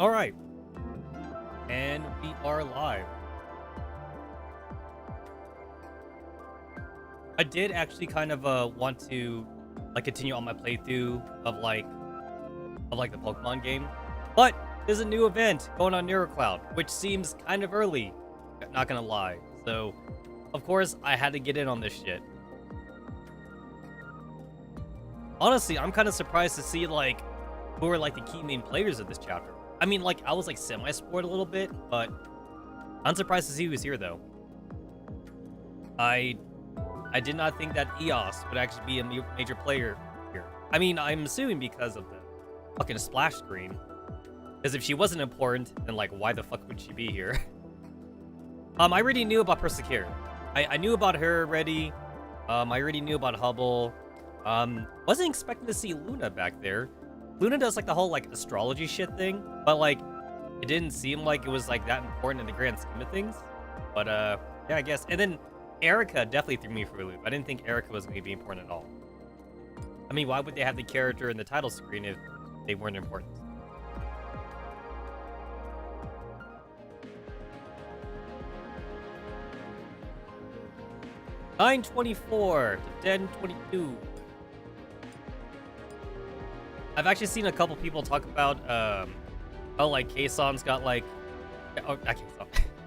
Alright. And we are live. I did actually kind of want to continue on my playthrough of the Pokemon game. But there's a new event going on NeuroCloud, which seems kind of early. Not gonna lie. So of course I had to get in on this shit. Honestly, I'm kind of surprised to see who are the key main players of this chapter. I mean, I was semi-spoiled a little bit, but I'm surprised to see who's here though. I did not think that EOS would actually be a major player here. I mean, I'm assuming because of the fucking splash screen. Because if she wasn't important, then why the fuck would she be here? I already knew about Persecure. I knew about her already. I already knew about Hubble. Wasn't expecting to see Luna back there. Luna does the whole astrology shit thing, but it didn't seem like it was that important in the grand scheme of things. But yeah, I guess. And then Erica definitely threw me for a loop. I didn't think Erica was going to be important at all. I mean, why would they have the character in the title screen if they weren't important? $9.24 to $10.22. I've actually seen a couple people talk about how Kaison's got not Kaison,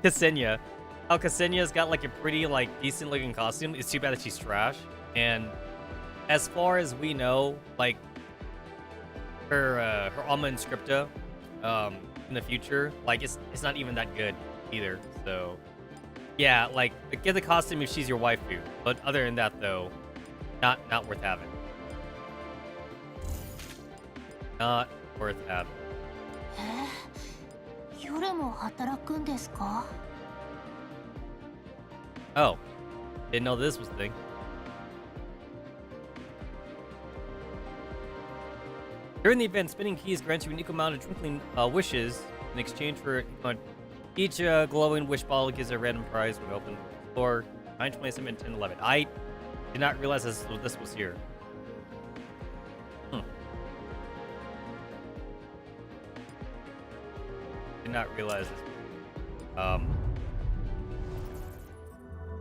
Ksenia. How Ksenia's got a pretty decent looking costume. It's too bad that she's trash. And as far as we know, her Alma Inscripta in the future, it's not even that good either. So yeah, get the costume if she's your waifu. But other than that though, not worth having. Not worth having. Oh, didn't know this was a thing. During the event, spinning keys grant you an equal amount of twinkling wishes in exchange for each glowing wish bottle gives a random prize when open. Or 927 10 11. I did not realize this was here. Did not realize this.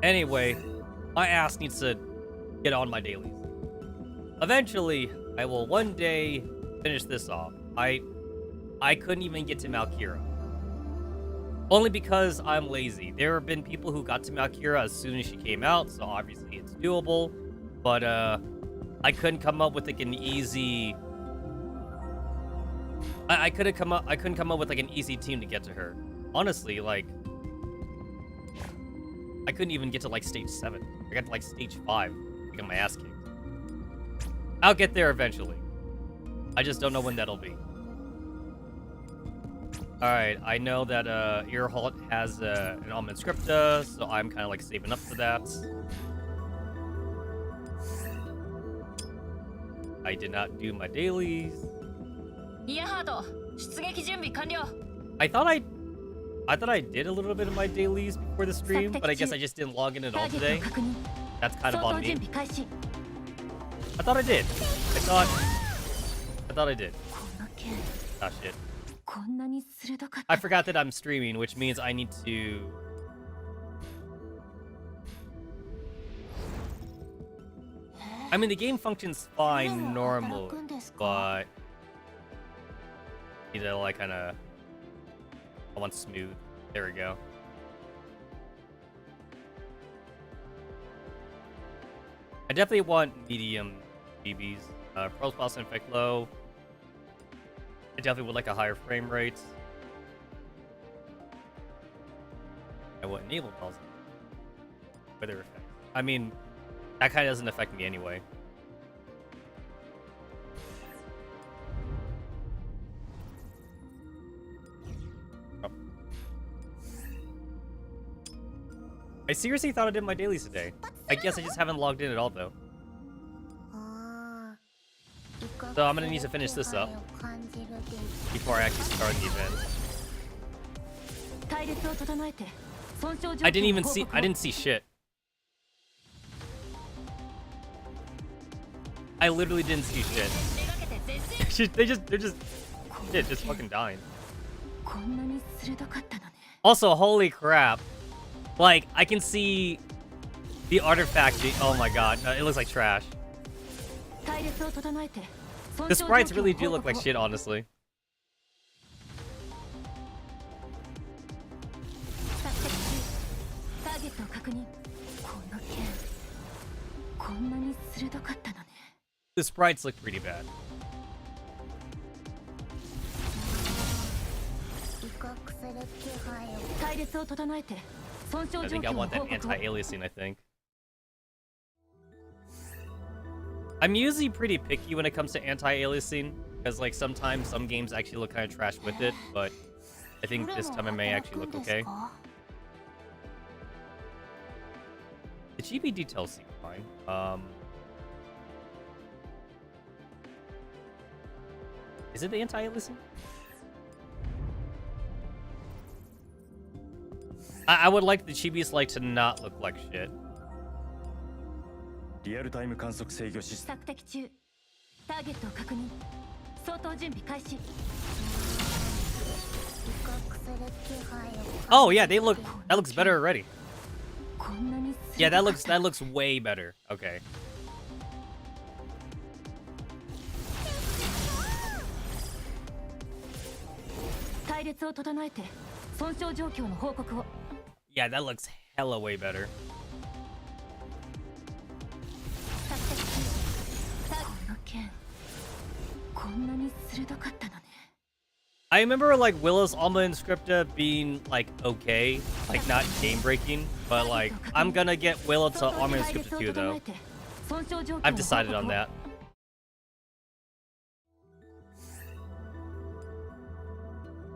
Anyway, my ass needs to get on my dailies. Eventually, I will one day finish this off. I couldn't even get to Malkira. Only because I'm lazy. There have been people who got to Malkira as soon as she came out, so obviously it's doable. But I couldn't come up with an easy. I couldn't come up with an easy team to get to her. Honestly, I couldn't even get to stage 7. I got to stage 5. I got my ass kicked. I'll get there eventually. I just don't know when that'll be. Alright, I know that Irradiant has an Alma Inscripta, so I'm kind of saving up for that. I did not do my dailies. I thought I did a little bit of my dailies before the stream, but I guess I just didn't log in at all today. That's kind of on me. I thought I did. I thought I did. Ah, shit. I forgot that I'm streaming, which means I need to... I mean, the game functions fine normally, but... You know, I want smooth. There we go. I definitely want medium BBs. Pros plus infect low. I definitely would like a higher frame rate. I want enable calls. Weather effects. I mean, that kind of doesn't affect me anyway. I seriously thought I did my dailies today. I guess I just haven't logged in at all, though. So I'm gonna need to finish this up before I actually start the event. I didn't see shit. I literally didn't see shit. They're just fucking dying. Also, holy crap. Like, I can see the artifact. Oh my god, no, it looks like trash. The sprites really do look like shit, honestly. The sprites look pretty bad. I think I want that anti-aliasing, I think. I'm usually pretty picky when it comes to anti-aliasing, because like sometimes some games actually look kind of trash with it, but I think this time I may actually look okay. The chibi details seem fine. Is it the anti-aliasing? I would like the chibis like to not look like shit. Oh yeah, they look. That looks better already. Yeah, that looks way better. Okay. Yeah, that looks hella way better. I remember like Willow's Alma Inscripta being like okay, like not game breaking, but like I'm gonna get Willow to Alma Inscripta too though. I've decided on that.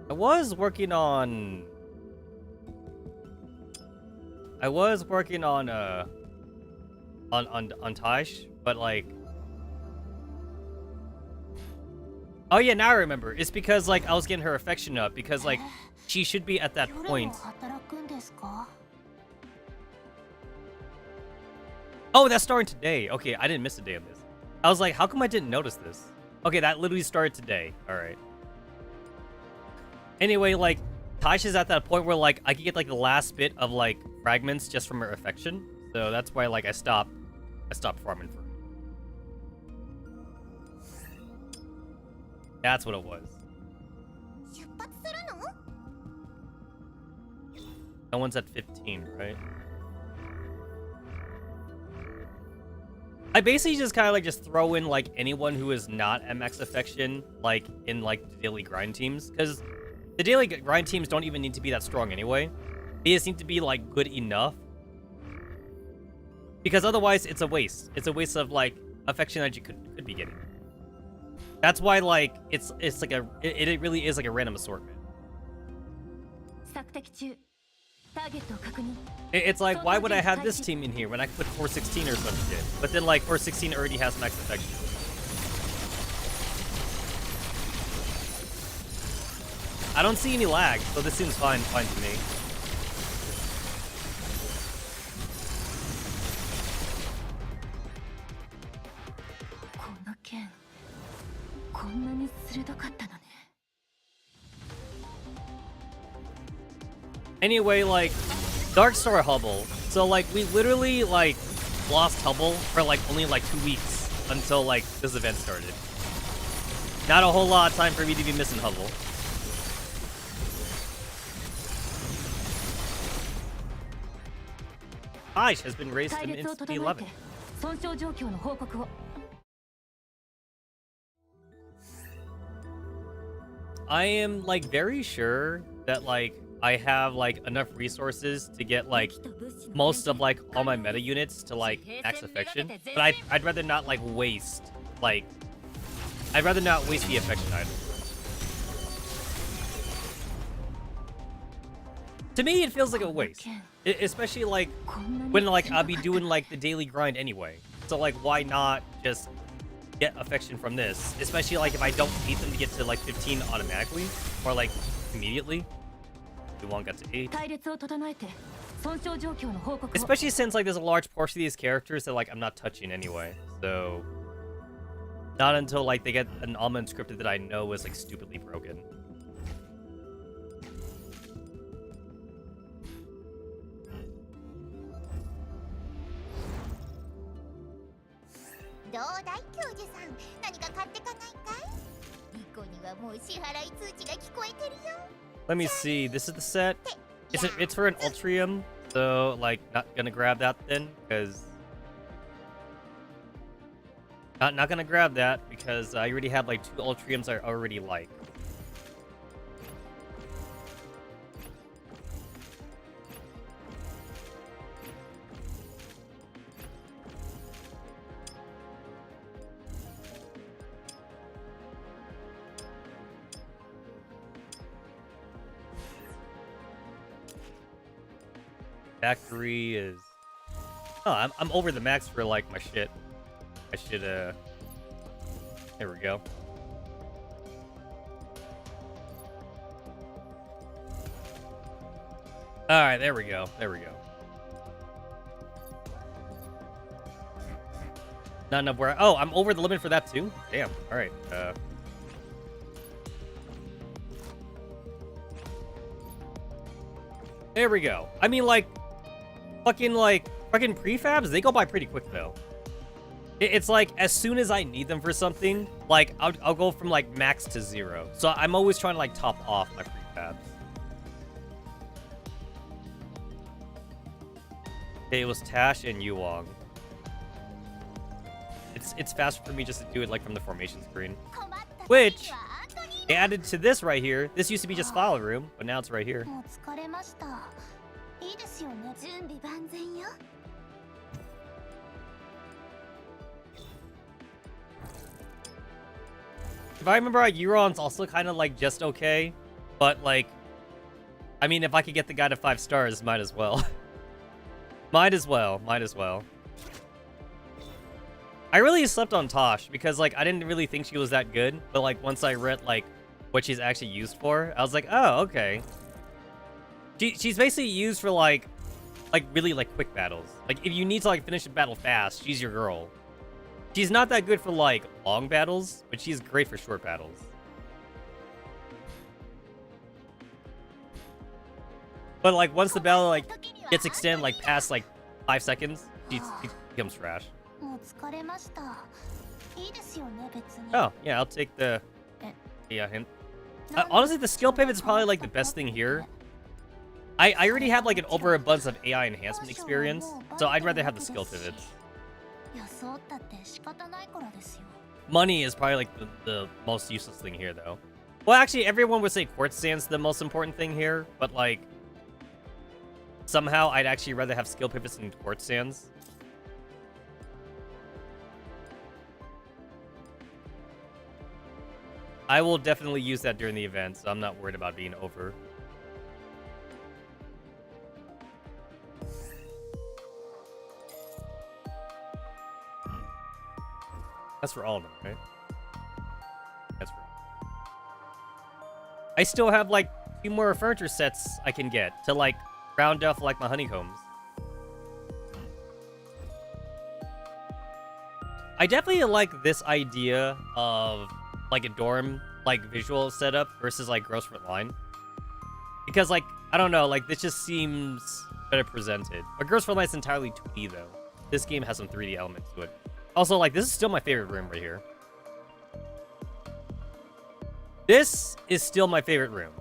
I was working on Tash, but like, oh yeah, now I remember. It's because like I was getting her affection up because like she should be at that point. Oh, that's starting today. Okay, I didn't miss a day of this. I was like, how come I didn't notice this? Okay, that literally started today. All right. Anyway, like, Tash is at that point where, like, I can get, like, the last bit of, like, fragments just from her affection. So that's why, like, I stopped farming for her. That's what it was. No one's at 15, right? I basically just kind of, like, just throw in, like, anyone who is not at max affection, like, in, like, the daily grind teams. Because the daily grind teams don't even need to be that strong anyway. They just need to be, like, good enough. Because otherwise, it's a waste. It's a waste of, like, affection that you could be getting. That's why, like, it's like a... It really is like a random assortment. It's like, why would I have this team in here when I could put 416 or some shit? But then, like, 416 already has max affection. I don't see any lag, so this seems fine to me. Anyway, like, Darkstar Hubble. So, like, we literally, like, lost Hubble for, like, only, like, 2 weeks until, like, this event started. Not a whole lot of time for me to be missing Hubble. Aish has been raised to instant 11. I am, like, very sure that, like, I have, like, enough resources to get, like, most of, like, all my meta units to, like, max affection. But I'd rather not, like, waste, like... I'd rather not waste the affection item. To me, it feels like a waste. Especially, like, when, like, I'll be doing, like, the daily grind anyway. So, like, why not just get affection from this? Especially, like, if I don't need them to get to, like, 15 automatically. Or, like, immediately. We won't get to 8. Especially since, like, there's a large portion of these characters that, like, I'm not touching anyway. So, not until, like, they get an Alma Inscripted that I know is, like, stupidly broken. どうだい教授さん、何か買ってかないかい？リコにはもう支払い通知が聞こえてるよ。 Let me see. This is the set. It's for an Ultrium, so like not gonna grab that then, because not gonna grab that because I already have like 2 Ultriums I already like. Factory is... Oh, I'm over the max for, like, my shit. I should, There we go. Alright, there we go. There we go. Not enough where... Oh, I'm over the limit for that, too? Damn. Alright, There we go. I mean, like... Fucking prefabs, they go by pretty quick, though. It's like, as soon as I need them for something, like, I'll go from, like, max to 0. So I'm always trying to, like, top off my prefabs. Okay, it was Tash and Yuwong. It's faster for me just to do it, like, from the formation screen. Which, they added to this right here. This used to be just file room, but now it's right here. If I remember right, Euron's also kind of like just okay, but like, I mean, if I could get the guy to 5 stars, might as well. Might as well. I really slept on Tosh because like I didn't really think she was that good, but like once I read like what she's actually used for, I was like, oh, okay. She's basically used for like really like quick battles. Like if you need to like finish a battle fast, she's your girl. She's not that good for like long battles, but she's great for short battles. But like once the battle like gets extended like past like 5 seconds, she becomes trash. Oh yeah, I'll take the hint. Honestly, the skill pivot is probably like the best thing here. I already have like an overabundance of AI enhancement experience, so I'd rather have the skill pivots. Money is probably like the most useless thing here, though. Well, actually, everyone would say quartz sand's the most important thing here, but like somehow I'd actually rather have skill pivots than quartz sands. I will definitely use that during the event, so I'm not worried about being over. That's for all of them, right? That's for all. I still have like 2 more furniture sets I can get to like round off like my honeycombs. I definitely like this idea of like a dorm like visual setup versus like gross front line. Because like, I don't know, like this just seems better presented. But gross front line is entirely 2D though. This game has some 3D elements to it. Also, like, this is still my favorite room right here. This is still my favorite room.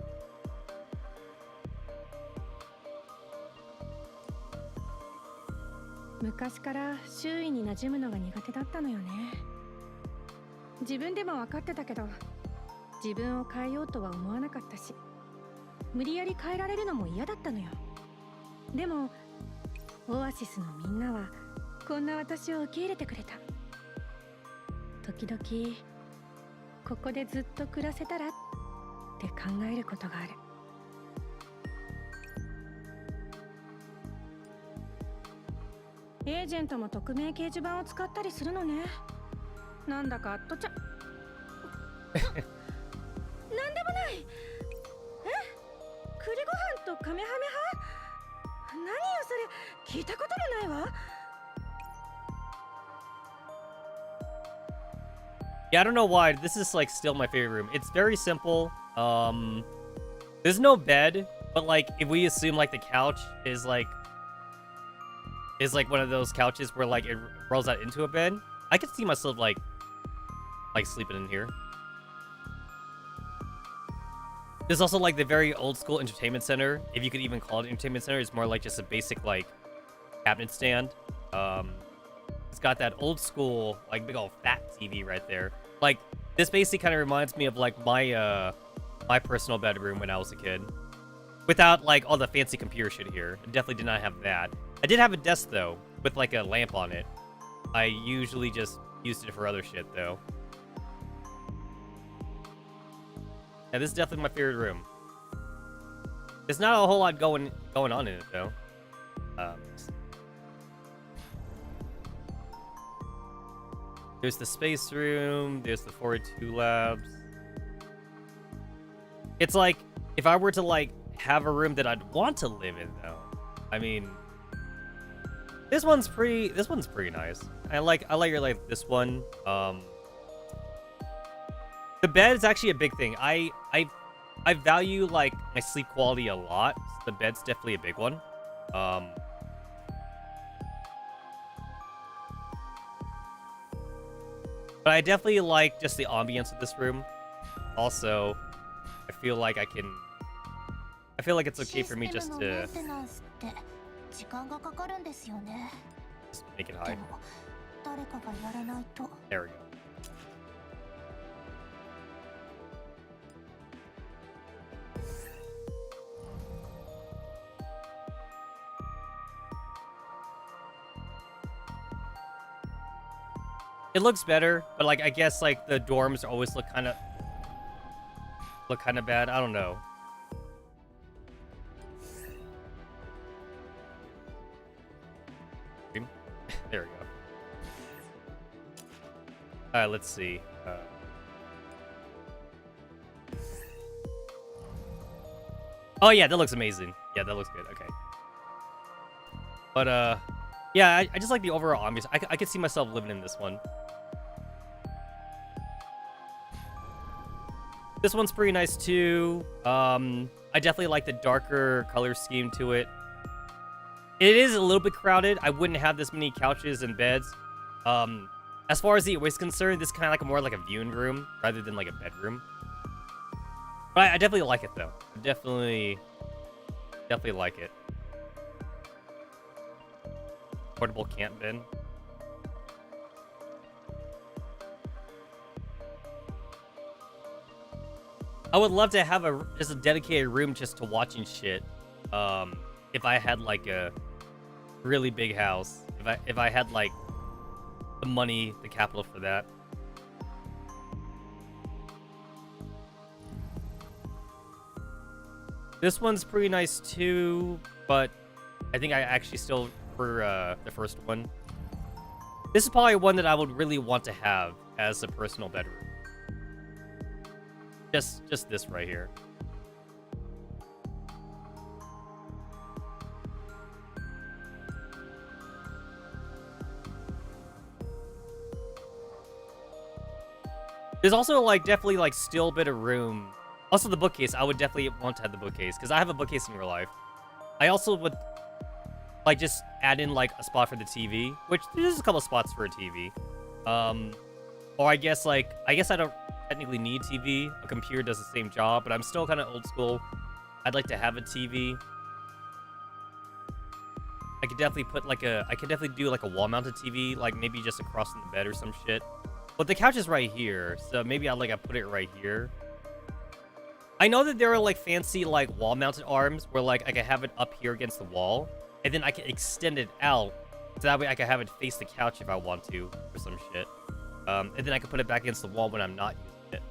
Yeah, I don't know why. This is like still my favorite room. It's very simple. There's no bed, but like if we assume like the couch is like one of those couches where like it rolls out into a bed, I could see myself like sleeping in here. There's also like the very old school entertainment center, if you could even call it entertainment center. It's more like just a basic like cabinet stand. It's got that old school like big old fat TV right there. Like this basically kind of reminds me of like my my personal bedroom when I was a kid, without like all the fancy computer shit here. I definitely did not have that. I did have a desk though with like a lamp on it. I usually just used it for other shit though. Yeah, this is definitely my favorite room. There's not a whole lot going on in it though. There's the space room. There's the 402 labs. It's like if I were to like have a room that I'd want to live in though. I mean, this one's pretty nice. I like this one. The bed is actually a big thing. I value like my sleep quality a lot. So the bed's definitely a big one. But I definitely like just the ambience of this room. Also, I feel like it's okay for me just to make it high. There we go. It looks better, but like I guess like the dorms always look kind of bad. I don't know. There we go. All right, let's see. Oh yeah, that looks amazing. Yeah, that looks good. Okay. But yeah, I just like the overall ambiance. I could see myself living in this one. This one's pretty nice too. I definitely like the darker color scheme to it. It is a little bit crowded. I wouldn't have this many couches and beds. As far as the Oasis is concerned, this is kind of like more like a viewing room rather than like a bedroom. But I definitely like it though. I definitely like it. Portable camp bin. I would love to have just a dedicated room just to watching shit. If I had like a really big house, if I had like the money, the capital for that. This one's pretty nice too, but I think I actually still prefer the first one. This is probably one that I would really want to have as a personal bedroom. Just this right here. There's also like definitely like still a bit of room. Also the bookcase, I would definitely want to have the bookcase because I have a bookcase in real life. I also would like just add in like a spot for the TV, which there's a couple spots for a TV. Or I guess I don't technically need TV. A computer does the same job, but I'm still kind of old school. I'd like to have a TV. I could definitely do like a wall-mounted TV, like maybe just across from the bed or some shit. But the couch is right here, so maybe I put it right here. I know that there are like fancy like wall-mounted arms where like I can have it up here against the wall, and then I can extend it out so that way I can have it face the couch if I want to or some shit. And then I can put it back against the wall when I'm not using it.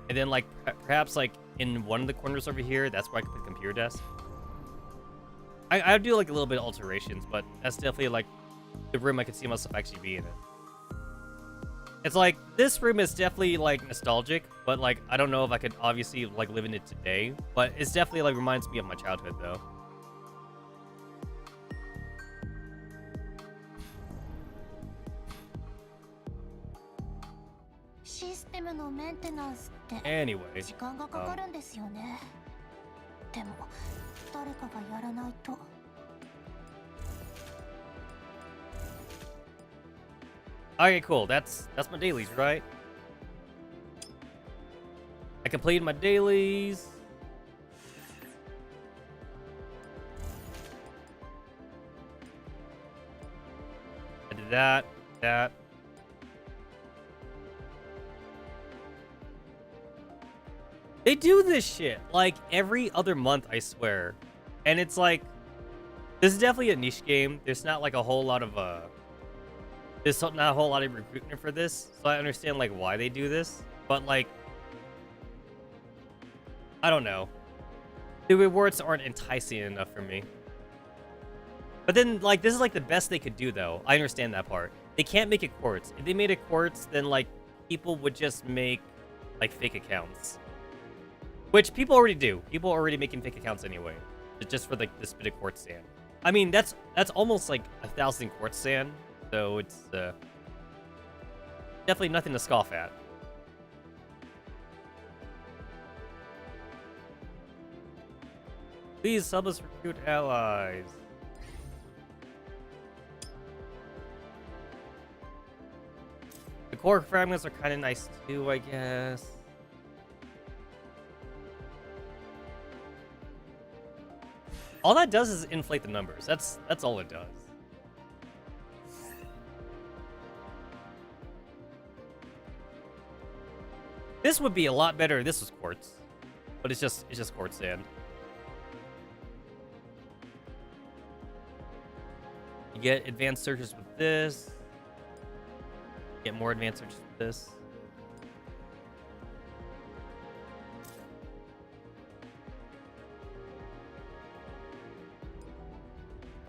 And then like perhaps like in one of the corners over here, that's where I can put the computer desk. I do like a little bit of alterations, but that's definitely like the room I could see myself actually being in. It's like this room is definitely like nostalgic, but like I don't know if I could obviously like live in it today, but it's definitely like reminds me of my childhood though. Anyway, Okay, cool. That's my dailies, right? I completed my dailies. I did that. They do this shit like every other month, I swear. And it's like, this is definitely a niche game. There's not like a whole lot of there's not a whole lot of recruitment for this, so I understand like why they do this. But like, I don't know. The rewards aren't enticing enough for me. But then like, this is like the best they could do though. I understand that part. They can't make it quartz. If they made it quartz, then like people would just make like fake accounts. Which people already do. People are already making fake accounts anyway. Just for like this bit of quartz sand. I mean, that's almost like 1,000 quartz sand. So it's definitely nothing to scoff at. Please help us recruit allies. The core fragments are kind of nice too, I guess. All that does is inflate the numbers. That's all it does. This would be a lot better if this was quartz. But it's just quartz sand. You get advanced searches with this. Get more advanced searches with this.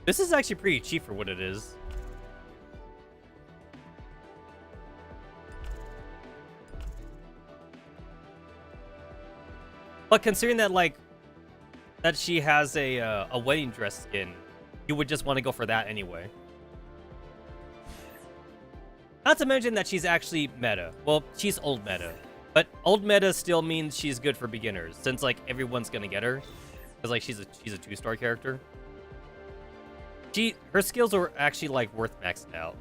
This is actually pretty cheap for what it is. But considering that, like, that she has a wedding dress skin, you would just want to go for that anyway. Not to mention that she's actually meta. Well, she's old meta. But old meta still means she's good for beginners, since, like, everyone's gonna get her. Because, like, she's a 2-star character. Her skills are actually, like, worth maxing out.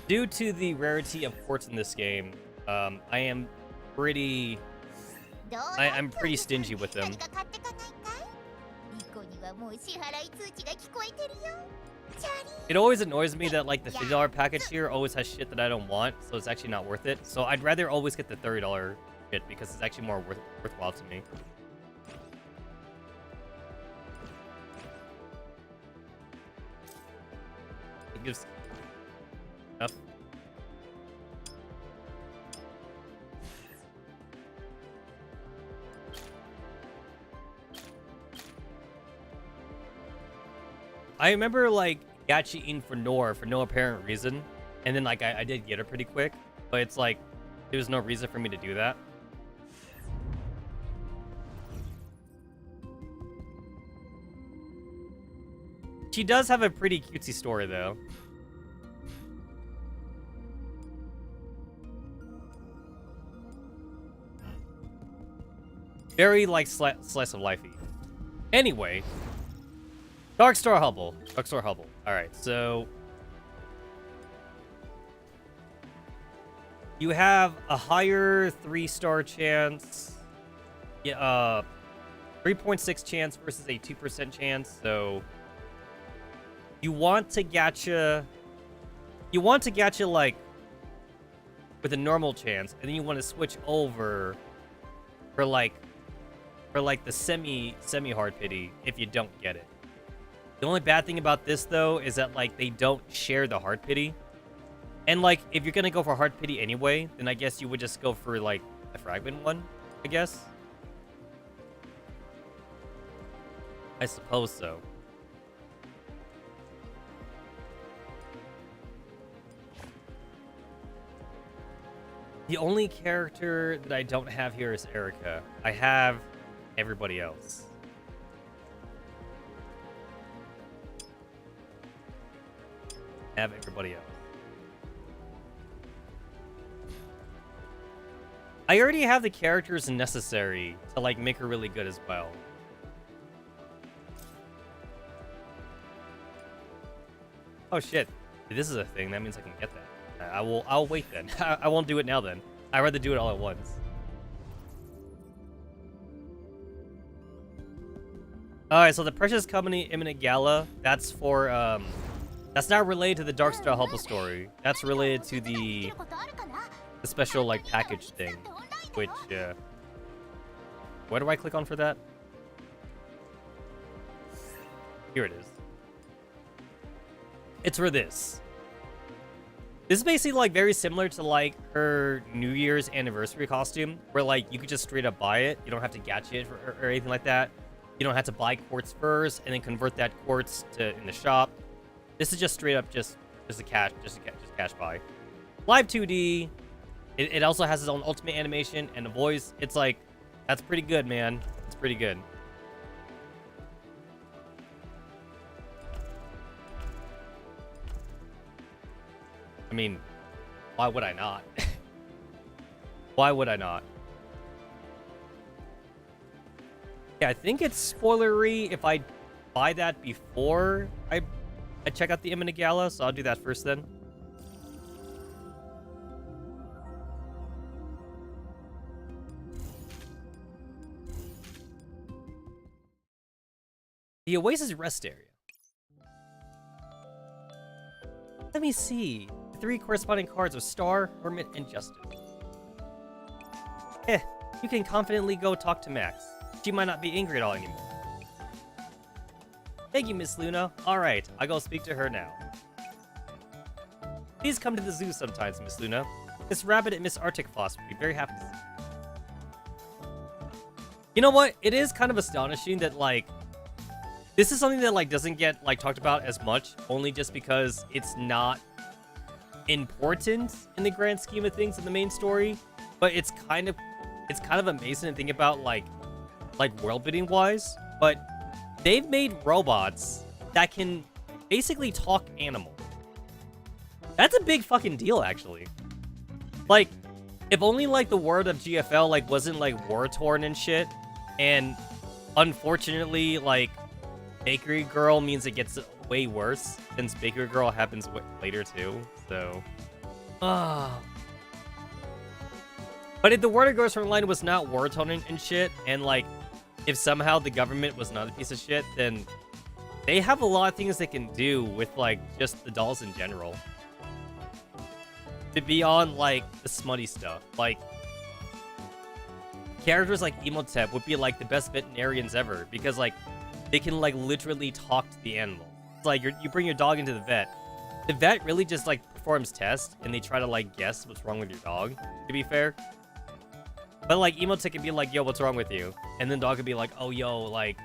Due to the rarity of quartz in this game, I am pretty... I'm pretty stingy with them. It always annoys me that, like, the $50 package here always has shit that I don't want, so it's actually not worth it. So I'd rather always get the $30 shit because it's actually more worthwhile to me. It gives enough. I remember, like, gachaing for Nor for no apparent reason, and then, like, I did get her pretty quick, but it's like, there was no reason for me to do that. She does have a pretty cutesy story, though. Very, like, slice of life-y. Anyway... Darkstar Hubble. Alright, so... You have a higher 3-star chance. Yeah, 3.6 chance versus a 2% chance, so... You want to gacha... like, with a normal chance, and then you want to switch over for, like, the semi-hard pity if you don't get it. The only bad thing about this, though, is that, like, they don't share the hard pity. And, like, if you're gonna go for hard pity anyway, then I guess you would just go for, like, the fragment one, I guess. I suppose so. The only character that I don't have here is Erica. I have everybody else. Have everybody else. I already have the characters necessary to like make her really good as well. Oh shit. If this is a thing, that means I can get that. I'll wait then. I won't do it now then. I'd rather do it all at once. Alright, so the Precious Company Imminent Gala, that's for, that's not related to the Darkstar Hubble story. That's related to the special, like, package thing. Which, where do I click on for that? Here it is. It's for this. This is basically, like, very similar to, like, her New Year's anniversary costume, where, like, you could just straight up buy it. You don't have to gacha it or anything like that. You don't have to buy quartz first and then convert that quartz to in the shop. This is just straight up just a cash buy. Live 2D. It also has its own ultimate animation and a voice. It's like, that's pretty good, man. It's pretty good. I mean, why would I not? Why would I not? Yeah, I think it's spoilery if I buy that before I check out the Imminent Gala, so I'll do that first then. The Oasis Rest Area. Let me see. The 3 corresponding cards of Star, Hermit, and Justice. You can confidently go talk to Max. She might not be angry at all anymore. Thank you, Miss Luna. Alright, I'll go speak to her now. Please come to the zoo sometimes, Miss Luna. Miss Rabbit and Miss Arctic Foss would be very happy to see you. You know what? It is kind of astonishing that, like, this is something that, like, doesn't get, like, talked about as much, only just because it's not important in the grand scheme of things in the main story, but it's kind of amazing to think about, like world building wise, but they've made robots that can basically talk animal. That's a big fucking deal, actually. Like, if only, like, the world of GFL, like, wasn't, like, war-torn and shit, and unfortunately, like, Bakery Girl means it gets way worse, since Bakery Girl happens later, too, so... But if the World of Girls Online was not war-torn and shit, and, like, if somehow the government was not a piece of shit, then they have a lot of things they can do with, like, just the dolls in general. Beyond, like, the smutty stuff. Like, characters like Emotep would be, like, the best veterinarians ever, because, like, they can, like, literally talk to the animal. It's like, you bring your dog into the vet really just, like, performs tests, and they try to, like, guess what's wrong with your dog, to be fair. But, like, Emotep could be like, yo, what's wrong with you? And then dog could be like, oh, yo, like,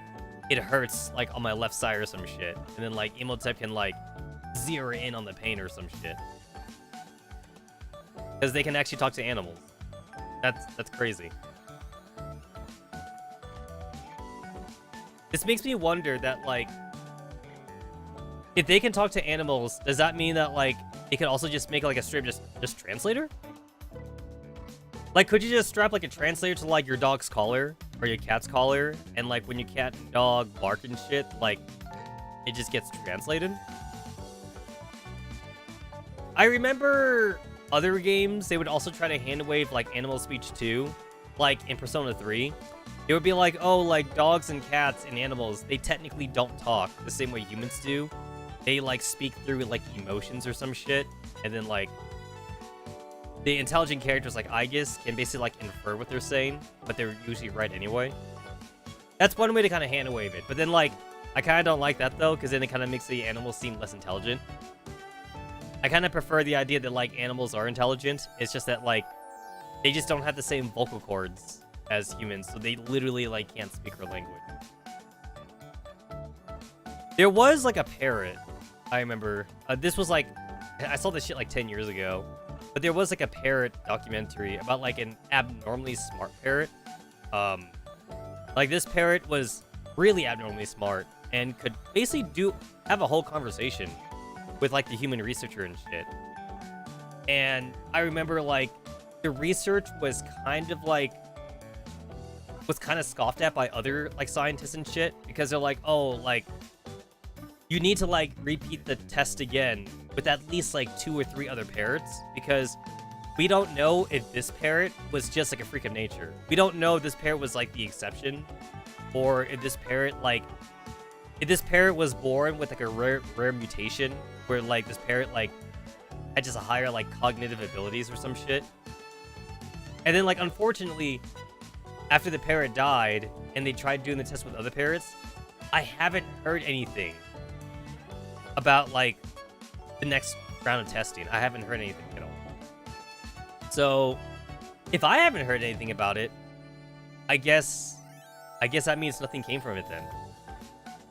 it hurts, like, on my left side or some shit. And then, like, Emotep can, like, zero in on the pain or some shit. Because they can actually talk to animals. That's crazy. This makes me wonder that, like, if they can talk to animals, does that mean that, like, they could also just make, like, a straight just translator? Like, could you just strap, like, a translator to, like, your dog's collar or your cat's collar, and, like, when your cat and dog bark and shit, like, it just gets translated? I remember other games, they would also try to hand-wave, like, animal speech too, like, in Persona 3. It would be like, oh, like, dogs and cats and animals, they technically don't talk the same way humans do. They, like, speak through, like, emotions or some shit, and then, like, the intelligent characters like Aegis can basically, like, infer what they're saying, but they're usually right anyway. That's one way to kind of hand-wave it. But then, like, I kind of don't like that, though, because then it kind of makes the animals seem less intelligent. I kind of prefer the idea that, like, animals are intelligent. It's just that, like, they just don't have the same vocal cords as humans, so they literally, like, can't speak our language. There was, like, a parrot, I remember. This was, like, I saw this shit, like, 10 years ago. But there was, like, a parrot documentary about, like, an abnormally smart parrot. Like, this parrot was really abnormally smart and could basically have a whole conversation with, like, the human researcher and shit. And I remember, like, the research was kind of like scoffed at by other like scientists and shit, because they're like, oh, like you need to like repeat the test again with at least like 2 or 3 other parrots, because we don't know if this parrot was just like a freak of nature. We don't know if this parrot was like the exception, or if this parrot was born with like a rare mutation where like this parrot like had just a higher like cognitive abilities or some shit. And then like unfortunately, after the parrot died and they tried doing the test with other parrots, I haven't heard anything about like the next round of testing. I haven't heard anything at all. So if I haven't heard anything about it, I guess that means nothing came from it then.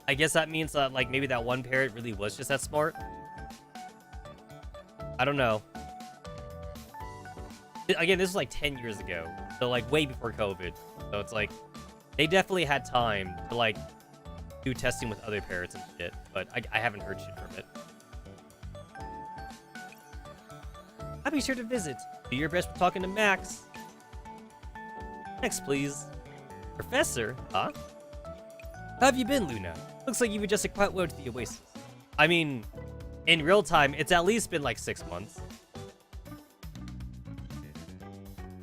I guess that means that like maybe that one parrot really was just that smart. I don't know. Again, this was like 10 years ago, so like way before COVID. So it's like they definitely had time to like do testing with other parrots and shit, but I haven't heard shit from it. I'll be sure to visit. Do your best for talking to Max. Next, please. Professor? Huh? How have you been, Luna? Looks like you've adjusted quite well to the Oasis. I mean, in real time, it's at least been like 6 months.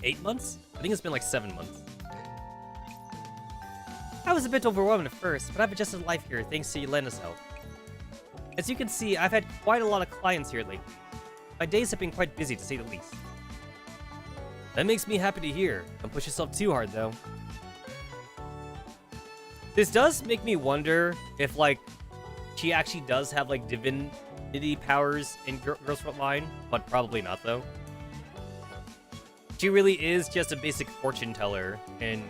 8 months? I think it's been like 7 months. I was a bit overwhelmed at first, but I've adjusted life here thanks to Yelena's help. As you can see, I've had quite a lot of clients here lately. My days have been quite busy, to say the least. That makes me happy to hear. Don't push yourself too hard, though. This does make me wonder if, like, she actually does have, like, divinity powers in Girls Frontline, but probably not, though. She really is just a basic fortune teller in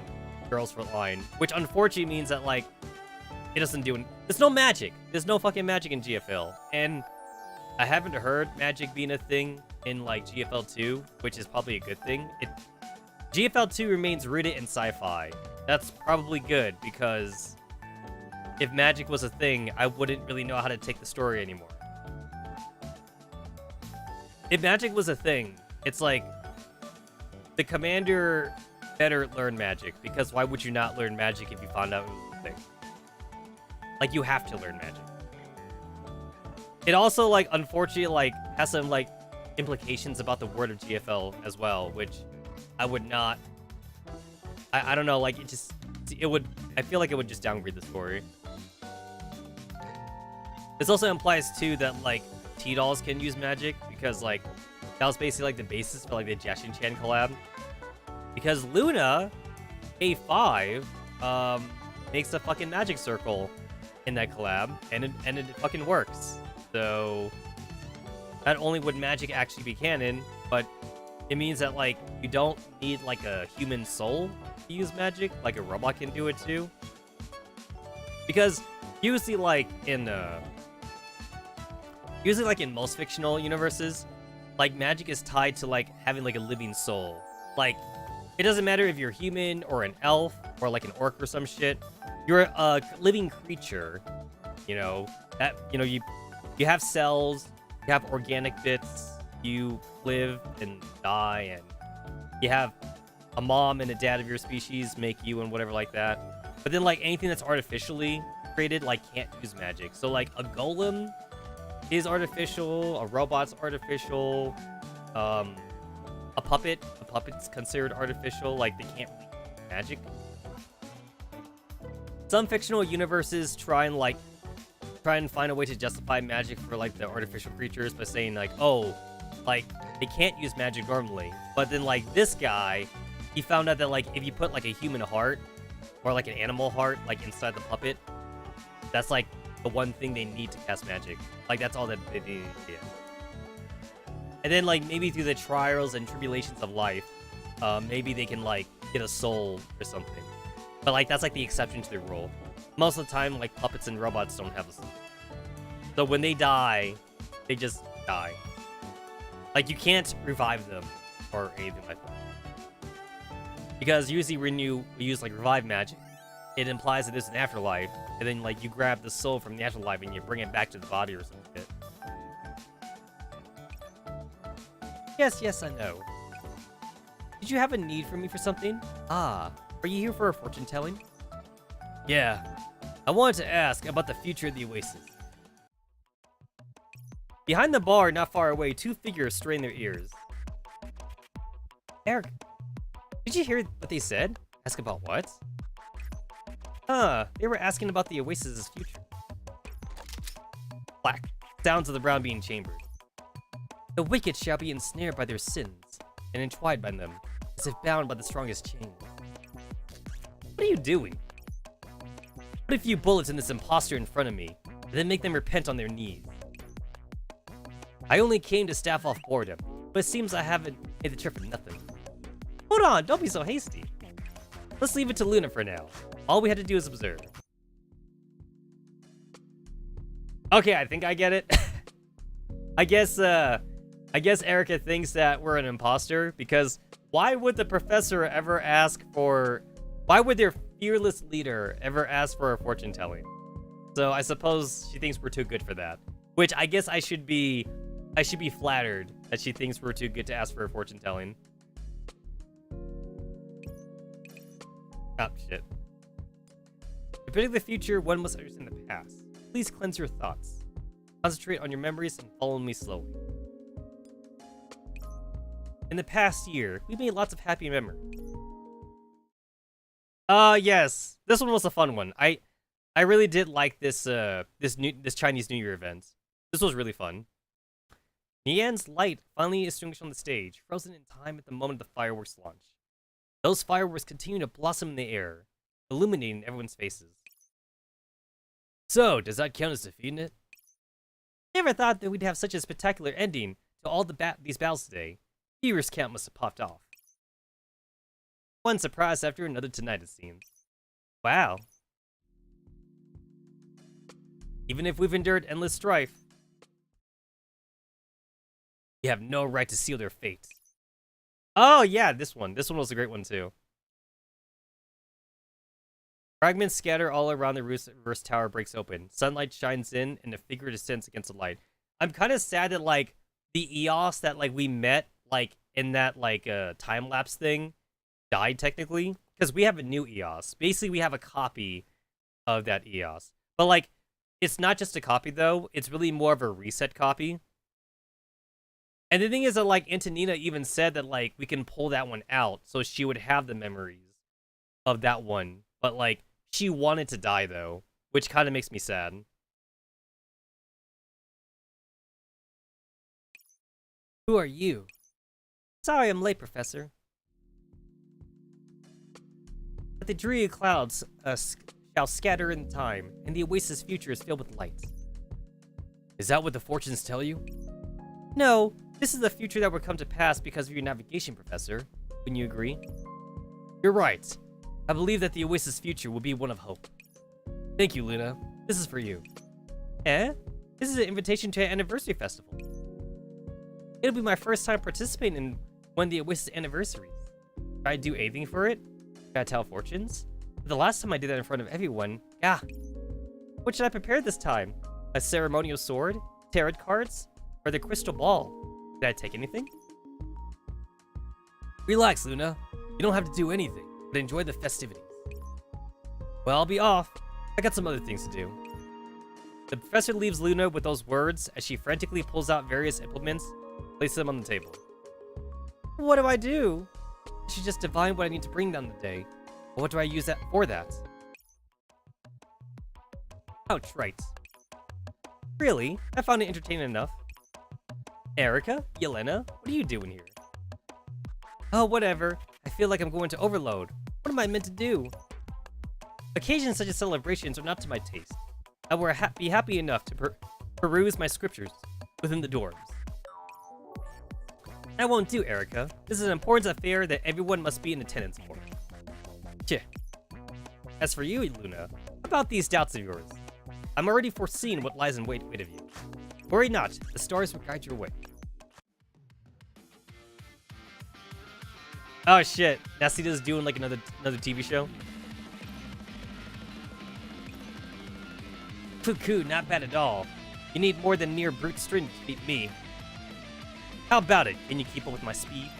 Girls Frontline, which unfortunately means that, like, it doesn't do... There's no magic. There's no fucking magic in GFL. And I haven't heard magic being a thing in, like, GFL 2, which is probably a good thing. GFL 2 remains rooted in sci-fi. That's probably good, because if magic was a thing, I wouldn't really know how to take the story anymore. If magic was a thing, it's like, the commander better learn magic, because why would you not learn magic if you found out it was a thing? Like, you have to learn magic. It also, like, unfortunately, like, has some, like, implications about the word of GFL as well, which I would not... I don't know, like, it would... I feel like it would just downgrade the story. This also implies, too, that, like, T-Dolls can use magic, because, like, that was basically, like, the basis for, like, the Jashin-chan collab. Because Luna, A5, makes a fucking magic circle in that collab, and it fucking works. So, not only would magic actually be canon, but it means that, like, you don't need, like, a human soul to use magic. Like, a robot can do it, too. Because, usually, like, in most fictional universes, like, magic is tied to, like, having, like, a living soul. Like, it doesn't matter if you're human, or an elf, or, like, an orc or some shit. You're a living creature, you know, that, you know, you have cells, you have organic bits, you live and die, and you have a mom and a dad of your species make you and whatever like that. But then, like, anything that's artificially created, like, can't use magic. So, like, a golem is artificial, a robot's artificial, a puppet's considered artificial, like, they can't really use magic. Some fictional universes try and find a way to justify magic for, like, the artificial creatures by saying, like, oh, like, they can't use magic normally. But then, like, this guy, he found out that, like, if you put, like, a human heart or, like, an animal heart, like, inside the puppet, that's, like, the one thing they need to cast magic. Like, that's all that they need to do. And then, like, maybe through the trials and tribulations of life, maybe they can, like, get a soul or something. But, like, that's, like, the exception to the rule. Most of the time, like, puppets and robots don't have a soul. So when they die, they just die. Like, you can't revive them or anything like that. Because usually when you use, like, revive magic, it implies that there's an afterlife, and then, like, you grab the soul from the afterlife and you bring it back to the body or some shit. Yes, I know. Did you have a need for me for something? Ah, are you here for a fortune telling? Yeah. I wanted to ask about the future of the Oasis. Behind the bar, not far away, two figures strain their ears. Eric, did you hear what they said? Ask about what? They were asking about the Oasis's future. Black. Sounds of the brown being chambered. The wicked shall be ensnared by their sins, and entwined by them, as if bound by the strongest chain. What are you doing? Put a few bullets in this imposter in front of me, and then make them repent on their knees. I only came to staff off boredom, but it seems I haven't made the trip for nothing. Hold on, don't be so hasty. Let's leave it to Luna for now. All we had to do is observe. Okay, I think I get it. I guess Erica thinks that we're an imposter, because why would the professor ever ask for... Why would their fearless leader ever ask for a fortune telling? So I suppose she thinks we're too good for that. Which I guess I should be flattered that she thinks we're too good to ask for a fortune telling. Oh, shit. To predict the future, one must understand the past. Please cleanse your thoughts. Concentrate on your memories and follow me slowly. In the past year, we made lots of happy memories. Yes. This one was a fun one. I really did like this this Chinese New Year event. This was really fun. Nian's light finally extinguished on the stage, frozen in time at the moment the fireworks launch. Those fireworks continue to blossom in the air, illuminating everyone's faces. So, does that count as defeating it? Never thought that we'd have such a spectacular ending to all these battles today. Viewers count must have popped off. One surprise after another tonight, it seems. Wow. Even if we've endured endless strife, we have no right to seal their fate. Oh yeah, this one. This one was a great one too. Fragments scatter all around the reverse tower breaks open. Sunlight shines in, and the figure descends against the light. I'm kind of sad that like the EOS that like we met like in that like time lapse thing died technically, because we have a new EOS. Basically, we have a copy of that EOS, but like it's not just a copy though. It's really more of a reset copy. And the thing is that like Antonina even said that like we can pull that one out, so she would have the memories of that one. But like she wanted to die though, which kind of makes me sad. Who are you? Sorry I'm late, Professor. But the dreary clouds shall scatter in time, and the Oasis' future is filled with light. Is that what the fortunes tell you? No, this is the future that will come to pass because of your navigation, Professor. Wouldn't you agree? You're right. I believe that the Oasis' future will be one of hope. Thank you, Luna. This is for you. Eh? This is an invitation to an anniversary festival. It'll be my first time participating in one of the Oasis anniversaries. Should I do anything for it? Should I tell fortunes? The last time I did that in front of everyone, what should I prepare this time? A ceremonial sword? Tarot cards? Or the crystal ball? Did I take anything? Relax, Luna. You don't have to do anything, but enjoy the festivities. Well, I'll be off. I got some other things to do. The professor leaves Luna with those words as she frantically pulls out various implements, places them on the table. What do I do? I should just divine what I need to bring down the day. But what do I use that for that? Ouch, right. Really? I found it entertaining enough. Erica? Yelena? What are you doing here? Oh, whatever. I feel like I'm going to overload. What am I meant to do? Occasions such as celebrations are not to my taste. I will be happy enough to peruse my scriptures within the dorms. That won't do, Erica. This is an important affair that everyone must be in attendance for. Tch. As for you, Luna, about these doubts of yours, I'm already foreseeing what lies in wait of you. Worry not, the stars will guide your way. Oh shit, Nastita's doing like another TV show. Cuckoo, not bad at all. You need more than near brute strength to beat me. How about it? Can you keep up with my speed?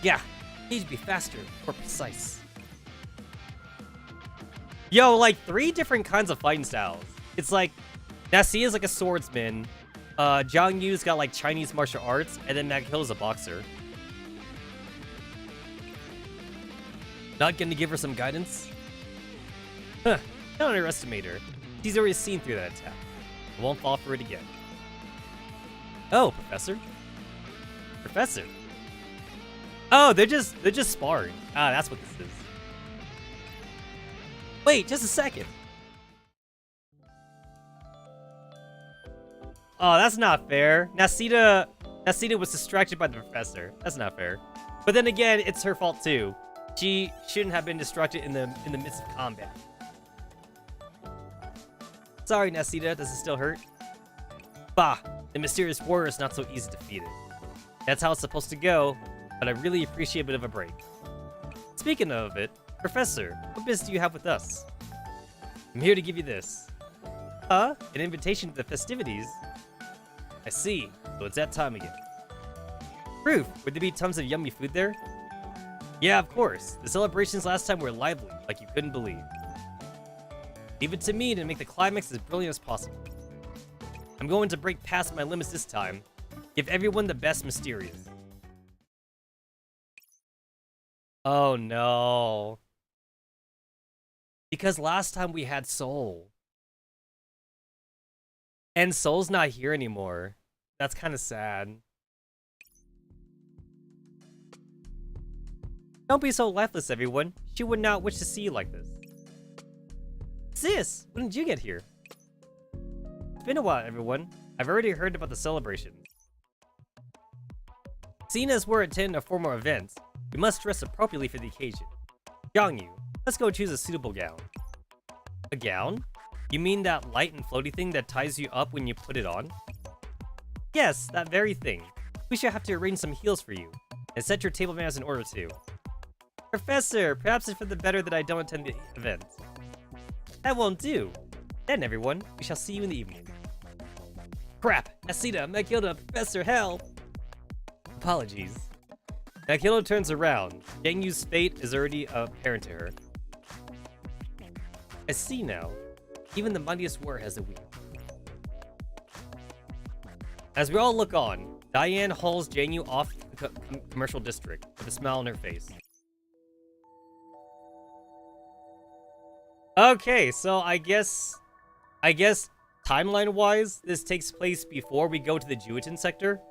Yeah, need to be faster, more precise. Yo, like 3 different kinds of fighting styles. It's like, Nacia's like a swordsman, Zhang Yu's got like Chinese martial arts, and then Maghill's a boxer. Not gonna give her some guidance? Huh, don't underestimate her. She's already seen through that attack. I won't fall for it again. Oh, Professor? Professor? Oh, they're just sparring. Ah, that's what this is. Wait, just a second. Oh, that's not fair. Nacita was distracted by the professor. That's not fair. But then again, it's her fault too. She shouldn't have been distracted in the midst of combat. Sorry, Nacita, does it still hurt? Bah, the mysterious warrior is not so easy defeated. That's how it's supposed to go, but I really appreciate a bit of a break. Speaking of it, Professor, what business do you have with us? I'm here to give you this. An invitation to the festivities? I see, so it's that time again. Proof, would there be tons of yummy food there? Yeah, of course. The celebrations last time were lively, like you couldn't believe. Leave it to me to make the climax as brilliant as possible. I'm going to break past my limits this time. Give everyone the best mysterious. Oh no. Because last time we had Soul. And Soul's not here anymore. That's kind of sad. Don't be so lifeless, everyone. She would not wish to see you like this. Sis, when did you get here? It's been a while, everyone. I've already heard about the celebration. Seeing as we're attending a formal event, we must dress appropriately for the occasion. Yu, let's go choose a suitable gown. A gown? You mean that light and floaty thing that ties you up when you put it on? Yes, that very thing. We should have to arrange some heels for you, and set your table manners in order too. Professor, perhaps it's for the better that I don't attend the event. That won't do. Then, everyone, we shall see you in the evening. Crap! Nacita, Maghilda, Professor, help! Apologies. Maghilda turns around. Gangyu's fate is already apparent to her. I see now. Even the mightiest warrior has a weak. As we all look on, Diane hauls Janyu off the commercial district with a smile on her face. Okay, so I guess timeline-wise, this takes place before we go to the Juitin sector.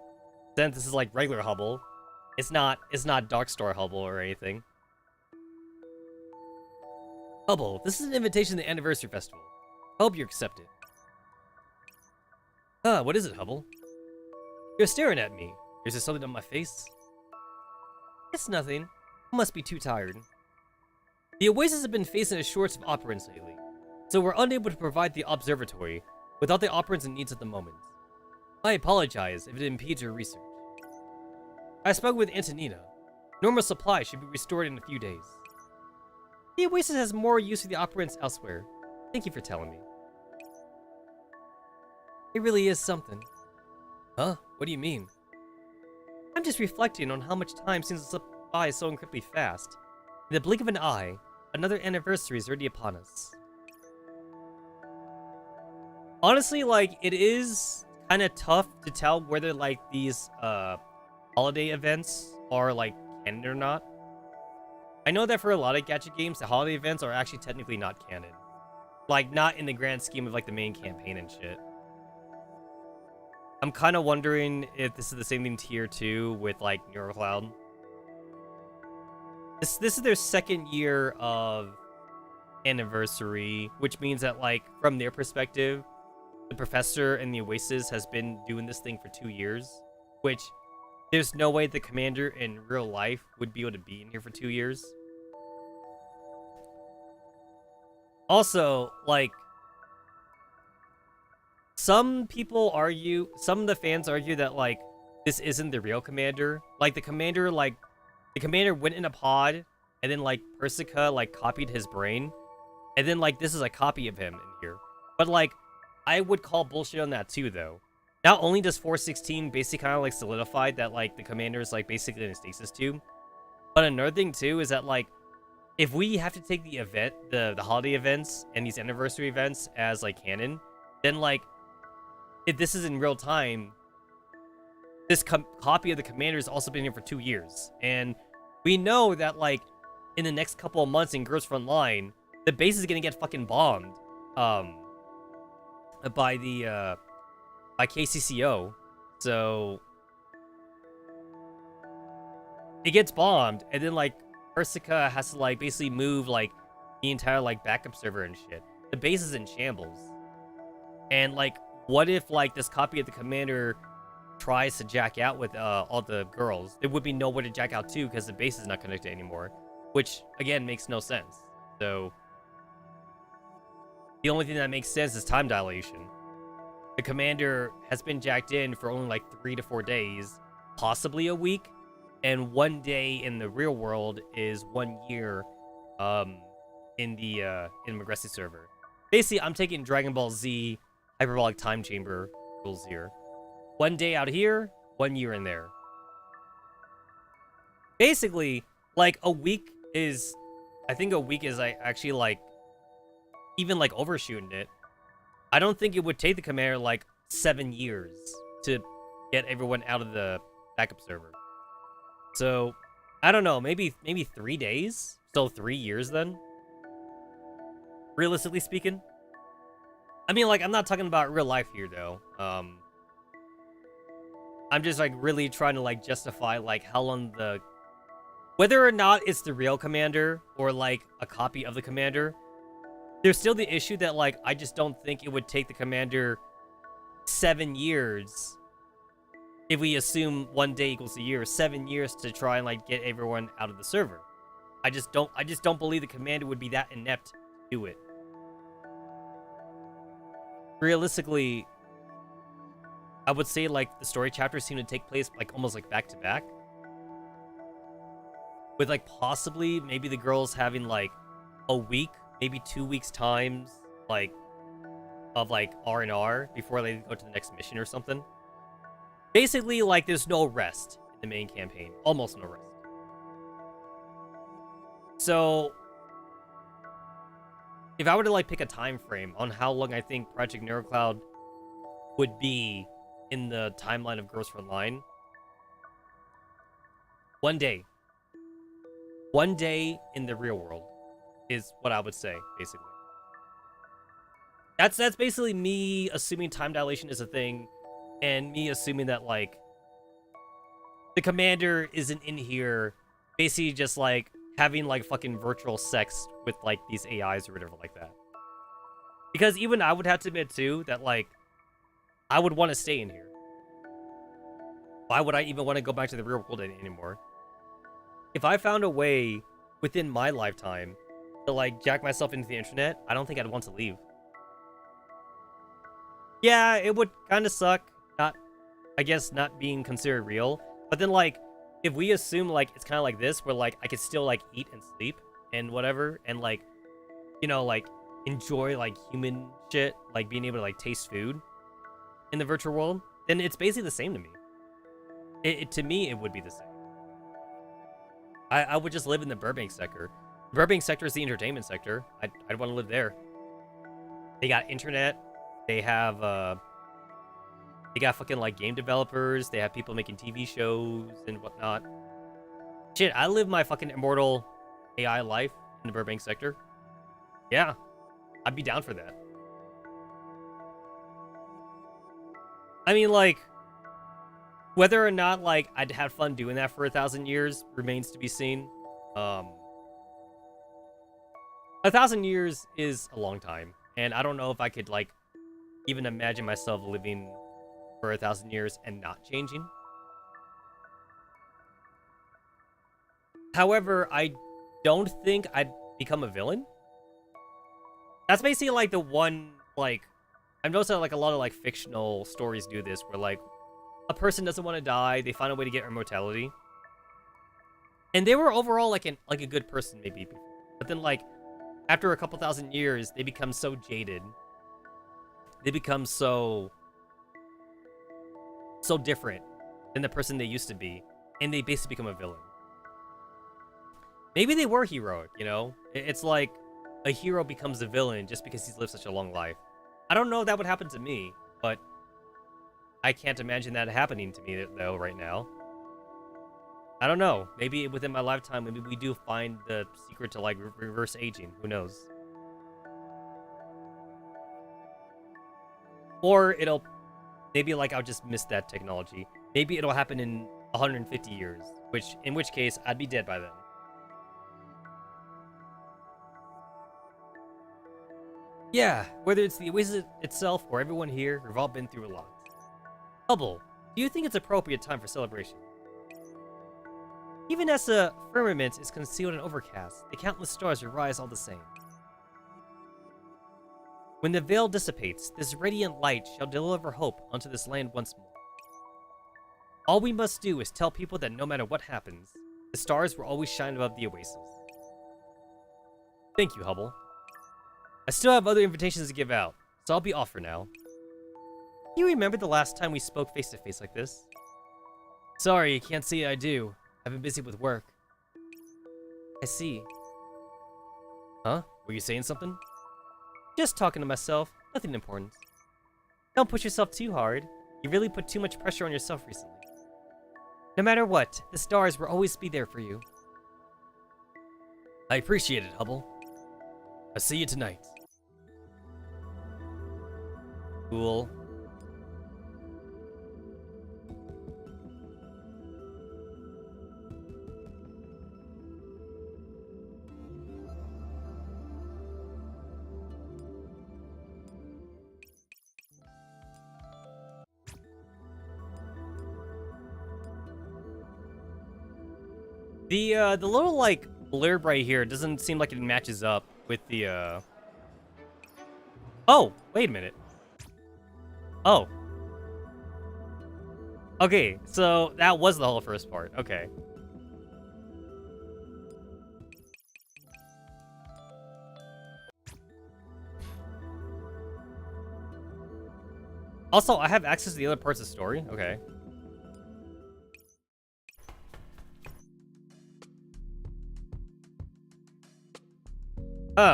Since this is like regular Hubble. It's not Darkstar Hubble or anything. Hubble, this is an invitation to the Anniversary Festival. I hope you accept it. What is it, Hubble? You're staring at me. Is there something on my face? It's nothing. I must be too tired. The Oasis have been facing a shortage of operants lately, so we're unable to provide the observatory without the operants it needs at the moment. I apologize if it impedes your research. I spoke with Antonina. Normal supply should be restored in a few days. The Oasis has more use for the operants elsewhere. Thank you for telling me. It really is something. Huh? What do you mean? I'm just reflecting on how much time seems to slip by so incredibly fast. In the blink of an eye, another anniversary is already upon us. Honestly, like, it is kind of tough to tell whether, like, these, holiday events are, like, canon or not. I know that for a lot of gacha games, the holiday events are actually technically not canon. Like, not in the grand scheme of, like, the main campaign and shit. I'm kind of wondering if this is the same thing tier 2 with, like, NeuroCloud. This is their second year of anniversary, which means that, like, from their perspective, the Professor and the Oasis has been doing this thing for 2 years, which there's no way the Commander in real life would be able to be in here for 2 years. Also, like, some of the fans argue that, like, this isn't the real Commander. Like, the Commander went in a pod, and then, like, Persica, like, copied his brain. And then, like, this is a copy of him in here. But, like, I would call bullshit on that, too, though. Not only does 416 basically kind of, like, solidify that, like, the Commander is, like, basically in a stasis tube, But another thing too is that like, if we have to take the event, the holiday events and these anniversary events as like canon, then like, if this is in real time, this copy of the commander has also been here for 2 years, and we know that like, in the next couple of months in Girls Frontline, the base is gonna get fucking bombed, by the by KCCO, so it gets bombed, and then like Persica has to like basically move like the entire like backup server and shit. The base is in shambles, and like, what if like this copy of the commander tries to jack out with all the girls? There would be nowhere to jack out to because the base is not connected anymore, which again makes no sense. So the only thing that makes sense is time dilation. The commander has been jacked in for only like 3 to 4 days, possibly a week, and 1 day in the real world is 1 year in the Magressi server. Basically, I'm taking Dragon Ball Z hyperbolic time chamber rules here. 1 day out here, 1 year in there. Basically, like, a week is... I think a week is like, actually, like, even, like, overshooting it. I don't think it would take the commander, like, 7 years to get everyone out of the backup server. So, I don't know, maybe 3 days? So 3 years, then? Realistically speaking? I mean, like, I'm not talking about real life here, though. I'm just, like, really trying to, like, justify, like, how long the... Whether or not it's the real commander, or, like, a copy of the commander, there's still the issue that, like, I just don't think it would take the commander 7 years, if we assume 1 day equals a year, 7 years to try and, like, get everyone out of the server. I just don't believe the commander would be that inept to do it. Realistically, I would say, like, the story chapters seem to take place, like, almost, like, back-to-back. With, like, possibly maybe the girls having, like, a week, maybe 2 weeks times, like, of, like, R&R before they go to the next mission or something. Basically, like, there's no rest in the main campaign. Almost no rest. So, if I were to, like, pick a time frame on how long I think Project NeuroCloud would be in the timeline of Girls Frontline, 1 day. 1 day in the real world is what I would say, basically. That's basically me assuming time dilation is a thing, and me assuming that, like, the commander isn't in here basically just, like, having, like, fucking virtual sex with, like, these AIs or whatever like that. Because even I would have to admit, too, that, like, I would want to stay in here. Why would I even want to go back to the real world anymore? If I found a way within my lifetime to, like, jack myself into the internet, I don't think I'd want to leave. Yeah, it would kind of suck, I guess, not being considered real. But then, like, if we assume, like, it's kind of like this, where, like, I could still, like, eat and sleep and whatever, and, like, you know, like, enjoy, like, human shit, like, being able to, like, taste food in the virtual world, then it's basically the same to me. To me, it would be the same. I would just live in the Burbank sector. The Burbank sector is the entertainment sector. I'd want to live there. They got internet. They have, they got fucking, like, game developers. They have people making TV shows and whatnot. Shit, I live my fucking immortal AI life in the Burbank sector. Yeah, I'd be down for that. I mean, like, whether or not, like, I'd have fun doing that for 1,000 years remains to be seen. 1,000 years is a long time, and I don't know if I could, like, even imagine myself living for 1,000 years and not changing. However, I don't think I'd become a villain. That's basically, like, the one, like, I've noticed that, like, a lot of, like, fictional stories do this, where, like, a person doesn't want to die, they find a way to get immortality. And they were overall, like, a good person, maybe. But then, like, after a couple thousand years, they become so jaded. They become so different than the person they used to be. And they basically become a villain. Maybe they were heroic, you know? It's like a hero becomes a villain just because he's lived such a long life. I don't know if that would happen to me, but I can't imagine that happening to me, though, right now. I don't know. Maybe within my lifetime, maybe we do find the secret to, like, reverse aging. Who knows? Or it'll... Maybe, like, I'll just miss that technology. Maybe it'll happen in 150 years, in which case, I'd be dead by then. Yeah, whether it's the Oasis itself or everyone here, we've all been through a lot. Hubble, do you think it's appropriate time for celebration? Even as the firmament is concealed and overcast, the countless stars will rise all the same. When the veil dissipates, this radiant light shall deliver hope onto this land once more. All we must do is tell people that no matter what happens, the stars will always shine above the Oasis. Thank you, Hubble. I still have other invitations to give out, so I'll be off for now. Do you remember the last time we spoke face-to-face like this? Sorry, you can't see I do. I've been busy with work. I see. Huh? Were you saying something? Just talking to myself. Nothing important. Don't push yourself too hard. You really put too much pressure on yourself recently. No matter what, the stars will always be there for you. I appreciate it, Hubble. I'll see you tonight. Cool. The little, like, blurb right here doesn't seem like it matches up with the, Oh, wait a minute. Oh. Okay, so that was the whole first part. Okay. Also, I have access to the other parts of the story. Okay.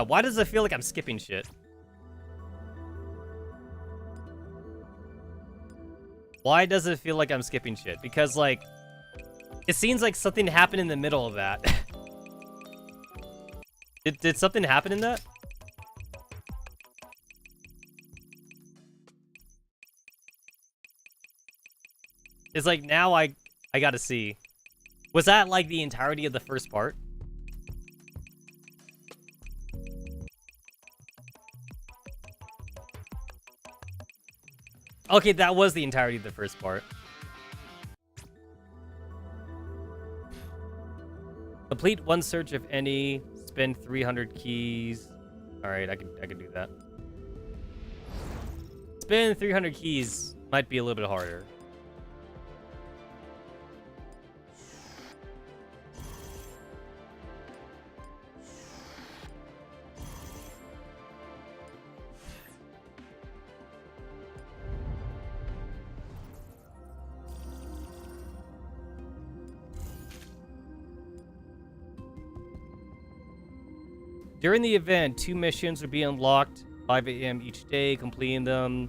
Why does it feel like I'm skipping shit? Why does it feel like I'm skipping shit? Because, like, it seems like something happened in the middle of that. Did something happen in that? It's like, now I gotta see. Was that, like, the entirety of the first part? Okay, that was the entirety of the first part. Complete one search if any. Spend 300 keys. All right, I could do that. Spend 300 keys might be a little bit harder. During the event, 2 missions will be unlocked, 5 a.m. each day. Completing them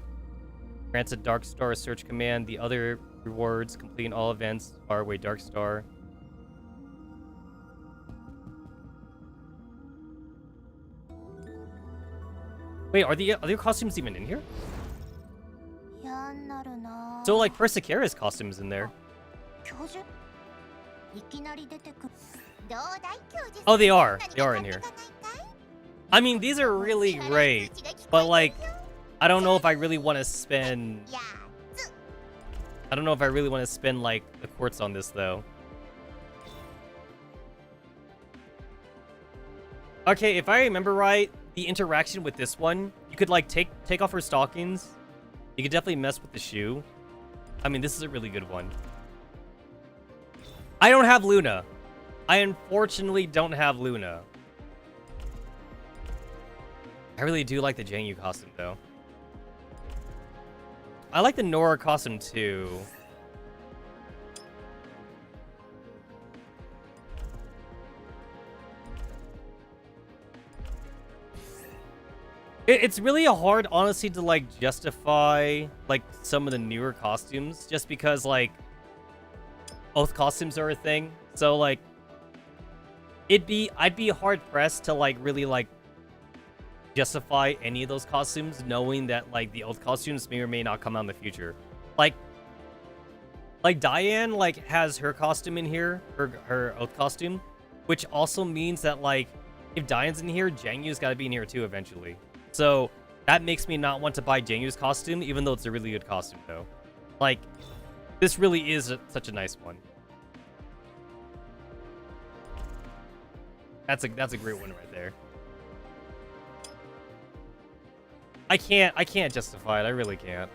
grants a Dark Star search command. The other rewards, completing all events, far away Dark Star. Wait, are the other costumes even in here? So, like, Persicara's costume is in there. Oh, they are. They are in here. I mean, these are really great, but, like, I don't know if I really want to spend... I don't know if I really want to spend, like, the quartz on this, though. Okay, if I remember right, the interaction with this one, you could, like, take off her stockings. You could definitely mess with the shoe. I mean, this is a really good one. I don't have Luna. I unfortunately don't have Luna. I really do like the Janyu costume, though. I like the Nora costume, too. It's really hard, honestly, to like justify like some of the newer costumes, just because like both costumes are a thing. So like, I'd be hard pressed to like really like justify any of those costumes, knowing that like the old costumes may or may not come out in the future. Like Diane like has her costume in here, her oath costume, which also means that like if Diane's in here, Jianyu's got to be in here too eventually. So that makes me not want to buy Jianyu's costume, even though it's a really good costume though. Like this really is such a nice one. That's a great one right there. I can't justify it. I really can't.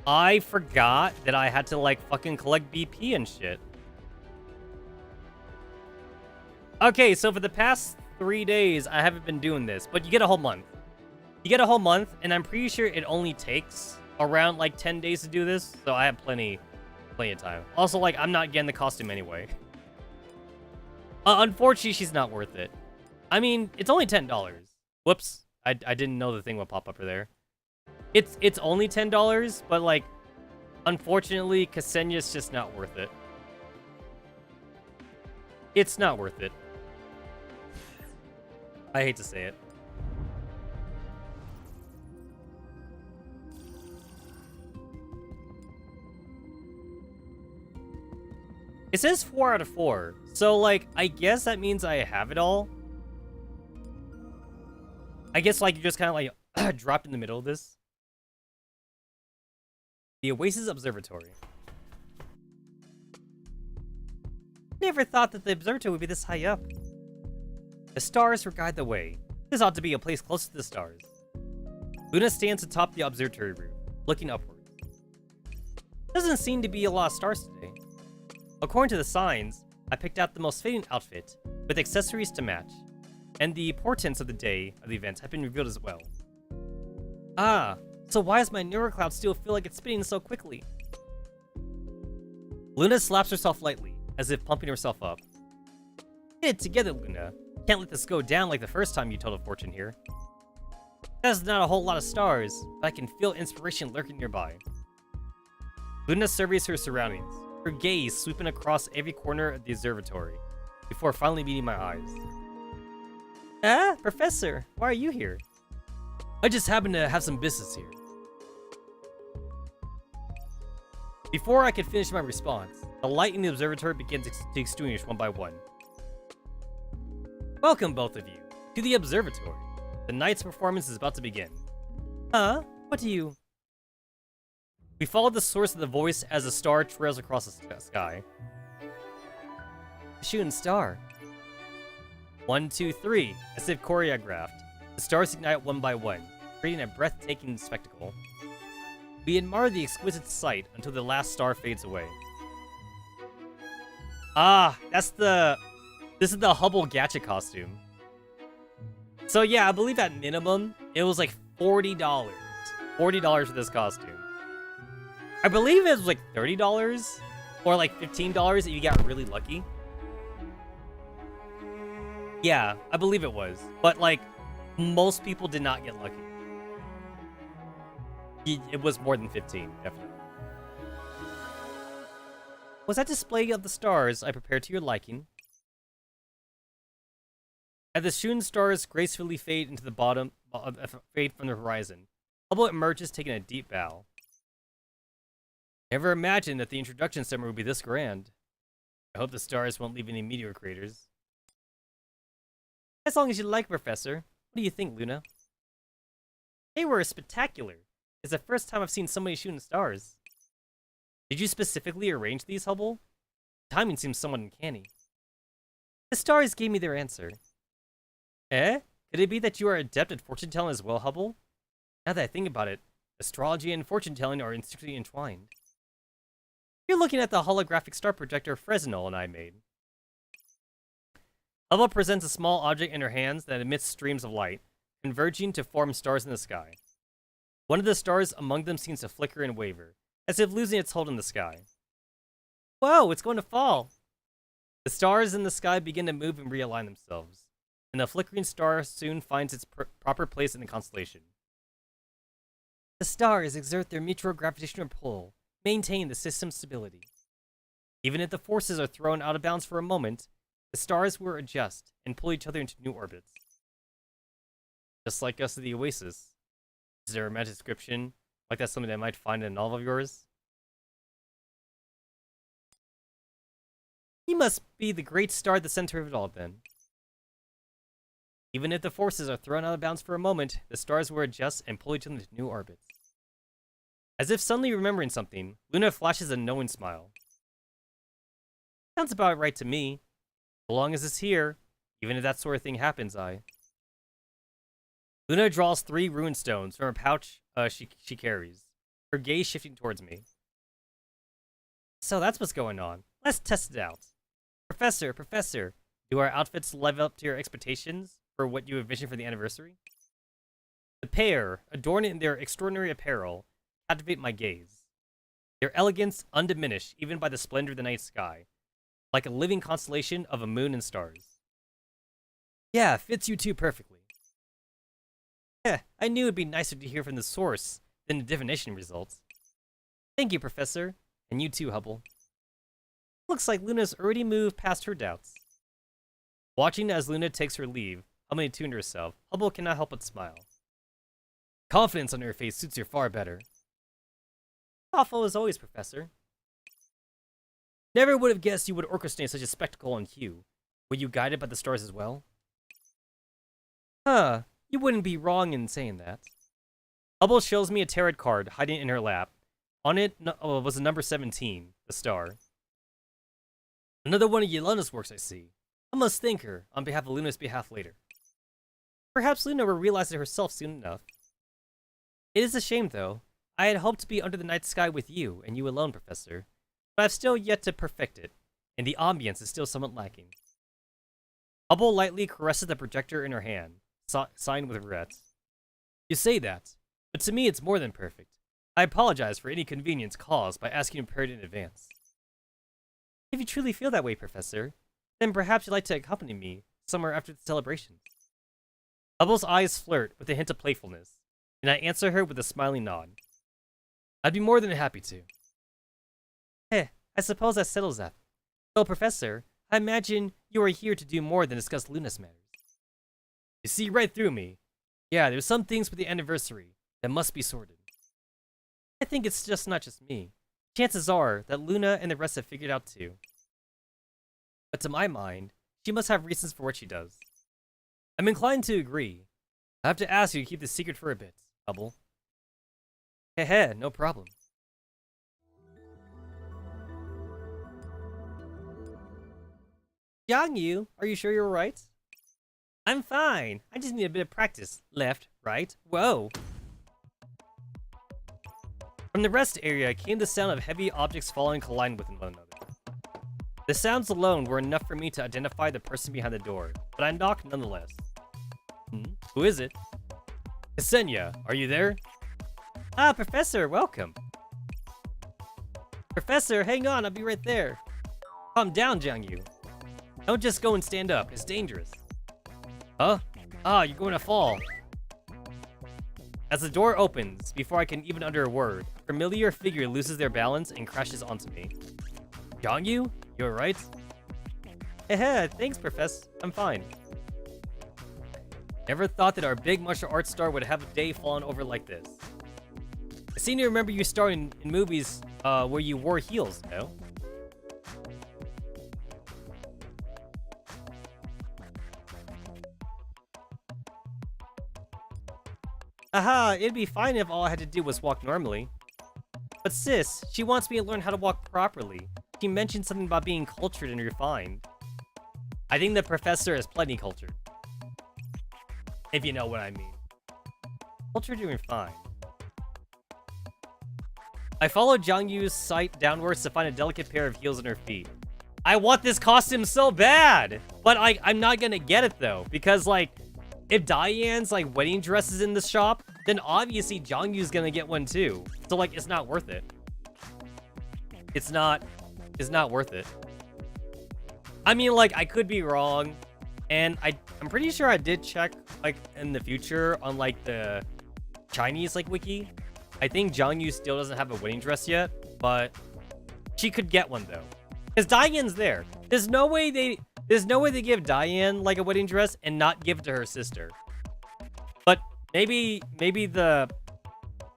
I forgot that I had to like fucking collect BP and shit. Okay, so for the past 3 days, I haven't been doing this, but you get a whole month. You get a whole month, and I'm pretty sure it only takes around like 10 days to do this, so I have plenty of time. Also, like, I'm not getting the costume anyway. Unfortunately, she's not worth it. I mean, it's only $10. Whoops, I didn't know the thing would pop up there. It's only $10, but like, unfortunately, Ksenia's just not worth it. It's not worth it. I hate to say it. It says 4 out of 4. So, like, I guess that means I have it all. I guess, like, you just kind of, like, dropped in the middle of this. The Oasis Observatory. Never thought that the observatory would be this high up. The stars will guide the way. This ought to be a place close to the stars. Luna stands atop the observatory roof, looking upward. Doesn't seem to be a lot of stars today. According to the signs, I picked out the most fitting outfit, with accessories to match. And the portents of the day of the event have been revealed as well. Ah, so why does my neurocloud still feel like it's spinning so quickly? Luna slaps herself lightly, as if pumping herself up. Get it together, Luna. Can't let this go down like the first time you told a fortune here. That's not a whole lot of stars, but I can feel inspiration lurking nearby. Luna surveys her surroundings, her gaze sweeping across every corner of the observatory, before finally meeting my eyes. Ah, Professor, why are you here? I just happen to have some business here. Before I could finish my response, the light in the observatory begins to extinguish one by one. Welcome, both of you, to the observatory. The night's performance is about to begin. Huh? What do you... We follow the source of the voice as a star trails across the sky. A shooting star. 1, 2, 3, as if choreographed. The stars ignite one by one, creating a breathtaking spectacle. We admire the exquisite sight until the last star fades away. Ah, this is the Hubble Gacha costume. So yeah, I believe at minimum, it was like $40. $40 for this costume. I believe it was like $30 or like $15 if you got really lucky. Yeah, I believe it was. But like, most people did not get lucky. It was more than 15, definitely. Was that display of the stars I prepared to your liking? As the shooting stars gracefully fade into the bottom, fade from the horizon, Hubble emerges, taking a deep bow. Never imagined that the introduction ceremony would be this grand. I hope the stars won't leave any meteor craters. As long as you like, Professor. What do you think, Luna? They were spectacular. It's the first time I've seen somebody shooting stars. Did you specifically arrange these, Hubble? The timing seems somewhat uncanny. The stars gave me their answer. Eh? Could it be that you are adept at fortune-telling as well, Hubble? Now that I think about it, astrology and fortune-telling are intricately entwined. You're looking at the holographic star projector Fresnel and I made. Hubble presents a small object in her hands that emits streams of light, converging to form stars in the sky. One of the stars among them seems to flicker and waver, as if losing its hold in the sky. Whoa, it's going to fall! The stars in the sky begin to move and realign themselves, and the flickering star soon finds its proper place in the constellation. The stars exert their mutual gravitational pull, maintaining the system's stability. Even if the forces are thrown out of balance for a moment, the stars will adjust and pull each other into new orbits. Just like us of the Oasis. Is there a romantic description like that's something I might find in a novel of yours? He must be the great star at the center of it all, then. Even if the forces are thrown out of bounds for a moment, the stars will adjust and pull each other into new orbits. As if suddenly remembering something, Luna flashes a knowing smile. Sounds about right to me. So long as it's here, even if that sort of thing happens, Luna draws 3 rune stones from a pouch she carries, her gaze shifting towards me. So that's what's going on. Let's test it out. Professor, do our outfits live up to your expectations for what you envisioned for the anniversary? The pair, adorned in their extraordinary apparel, captivate my gaze. Their elegance undiminished even by the splendor of the night sky, like a living constellation of a moon and stars. Yeah, fits you two perfectly. Yeah, I knew it'd be nicer to hear from the source than the divination results. Thank you, Professor. And you too, Hubble. Looks like Luna's already moved past her doubts. Watching as Luna takes her leave, humming a tune to herself, Hubble cannot help but smile. Confidence on her face suits her far better. Thoughtful as always, Professor. Never would have guessed you would orchestrate such a spectacle on cue. Were you guided by the stars as well? Huh, you wouldn't be wrong in saying that. Hubble shows me a tarot card hiding in her lap. On it was the number 17, the star. Another one of Yelena's works, I see. I must thank her on behalf of Luna's behalf later. Perhaps Luna will realize it herself soon enough. It is a shame, though. I had hoped to be under the night sky with you, and you alone, Professor. But I've still yet to perfect it, and the ambience is still somewhat lacking. Hubble lightly caresses the projector in her hand, signed with regret. You say that, but to me it's more than perfect. I apologize for any inconvenience caused by asking you to prepare it in advance. If you truly feel that way, Professor, then perhaps you'd like to accompany me somewhere after the celebration. Hubble's eyes flirt with a hint of playfulness, and I answer her with a smiling nod. I'd be more than happy to. I suppose that settles that. Well, Professor, I imagine you are here to do more than discuss Luna's matters. You see right through me. Yeah, there's some things with the anniversary that must be sorted. I think it's not just me. Chances are that Luna and the rest have figured out too. But to my mind, she must have reasons for what she does. I'm inclined to agree. I have to ask you to keep this secret for a bit, Hubble. No problem. Yang-yu, are you sure you're right? I'm fine. I just need a bit of practice. Left, right, whoa. From the rest area came the sound of heavy objects falling and colliding with one another. The sounds alone were enough for me to identify the person behind the door, but I knocked nonetheless. Who is it? Ksenia, are you there? Ah, Professor, welcome. Professor, hang on, I'll be right there. Calm down, Jiangyu. Don't just go and stand up, it's dangerous. Huh? Ah, you're going to fall. As the door opens, before I can even utter a word, a familiar figure loses their balance and crashes onto me. Jiangyu? You alright? Thanks, Professor. I'm fine. Never thought that our big martial arts star would have a day fallen over like this. I seem to remember you starring in movies where you wore heels, no? Aha, it'd be fine if all I had to do was walk normally. But sis, she wants me to learn how to walk properly. She mentioned something about being cultured and refined. I think the professor is plenty cultured. If you know what I mean. Cultured and refined. I followed Jiangyu's sight downwards to find a delicate pair of heels on her feet. I want this costume so bad! But I'm not gonna get it though, because like, if Diane's like wedding dress is in the shop, then obviously Jongyu's gonna get one too. So like, it's not worth it. It's not worth it. I mean, like, I could be wrong, and I'm pretty sure I did check like in the future on like the Chinese like wiki. I think Jongyu still doesn't have a wedding dress yet, but she could get one though, because Diane's there. There's no way they give Diane like a wedding dress and not give it to her sister. But maybe the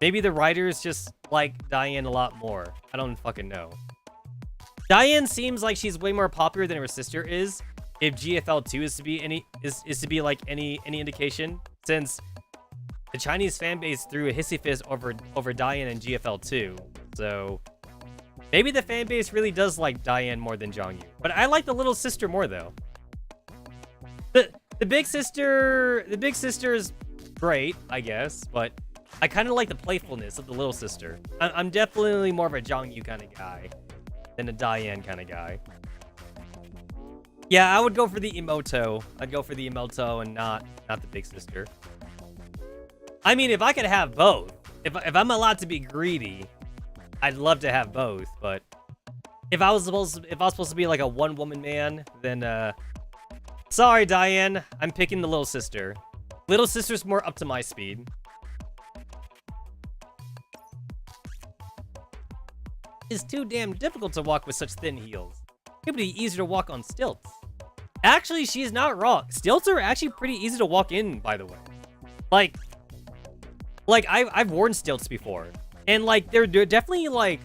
writers just like Diane a lot more. I don't fucking know. Diane seems like she's way more popular than her sister is. If GFL2 is to be any indication, since the Chinese fan base threw a hissy fit over Diane and GFL2, so maybe the fan base really does like Diane more than Jongyu. But I like the little sister more though. The big sister is great, I guess, but I kind of like the playfulness of the little sister. I'm definitely more of a Jongyu kind of guy than a Diane kind of guy. Yeah, I would go for the Emoto. I'd go for the Emoto and not the big sister. I mean, if I could have both, if I'm allowed to be greedy, I'd love to have both. But if I was supposed to be like a one-woman man, then sorry, Diane, I'm picking the little sister. Little sister's more up to my speed. It's too damn difficult to walk with such thin heels. It would be easier to walk on stilts. Actually, she's not wrong. Stilts are actually pretty easy to walk in, by the way. Like I've worn stilts before, and like they're definitely like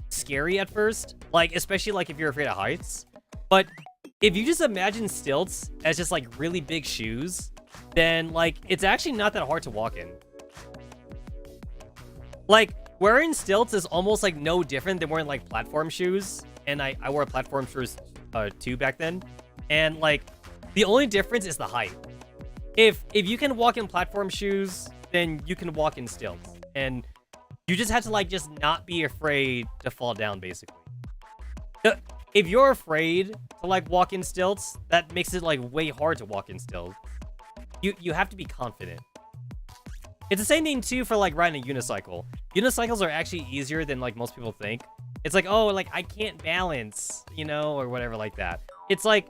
scary at first, like especially like if you're afraid of heights. But if you just imagine stilts as just like really big shoes, then like it's actually not that hard to walk in. Like wearing stilts is almost like no different than wearing like platform shoes, and I wore platform shoes too back then. And like the only difference is the height. If you can walk in platform shoes, then you can walk in stilts, and you just have to like just not be afraid to fall down, basically. If you're afraid to like walk in stilts, that makes it like way hard to walk in stilts. You have to be confident. It's the same thing too for like riding a unicycle. Unicycles are actually easier than like most people think. It's like, oh, like I can't balance, you know, or whatever like that. It's like,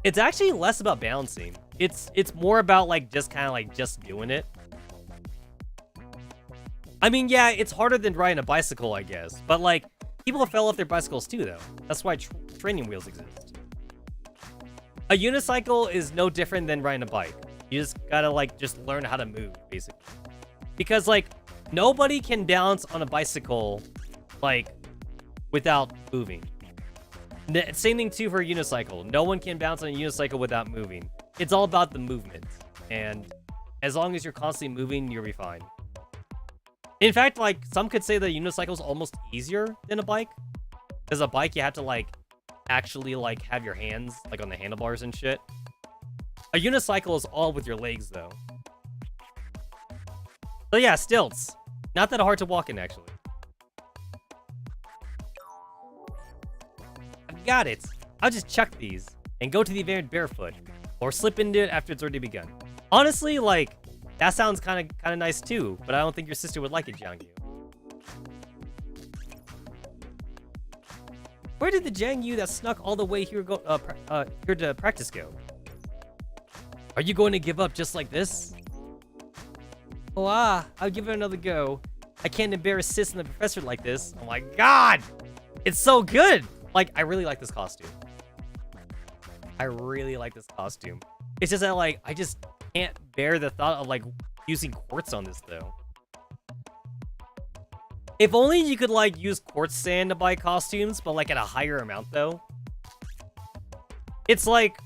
it's actually less about balancing. It's more about like just kind of like just doing it. I mean, yeah, it's harder than riding a bicycle, I guess. But like, people fell off their bicycles too, though. That's why training wheels exist. A unicycle is no different than riding a bike. You just gotta like just learn how to move, basically. Because like, nobody can balance on a bicycle like without moving. Same thing too for a unicycle. No one can bounce on a unicycle without moving. It's all about the movement. And as long as you're constantly moving, you'll be fine. In fact, like, some could say that a unicycle is almost easier than a bike. Because a bike, you have to, like, actually, like, have your hands, like, on the handlebars and shit. A unicycle is all with your legs, though. So yeah, stilts. Not that hard to walk in, actually. I've got it. I'll just chuck these and go to the event barefoot. Or slip into it after it's already begun. Honestly, like, that sounds kind of nice too, but I don't think your sister would like it, Jangyu. Where did the Jangyu that snuck all the way here here to practice go? Are you going to give up just like this? Oh, I'll give it another go. I can't embarrass Sis and the professor like this. Oh my god! It's so good! Like, I really like this costume. I really like this costume. It's just that, like, I just can't bear the thought of, like, using quartz on this, though. If only you could, like, use quartz sand to buy costumes, but, like, at a higher amount, though. It's like,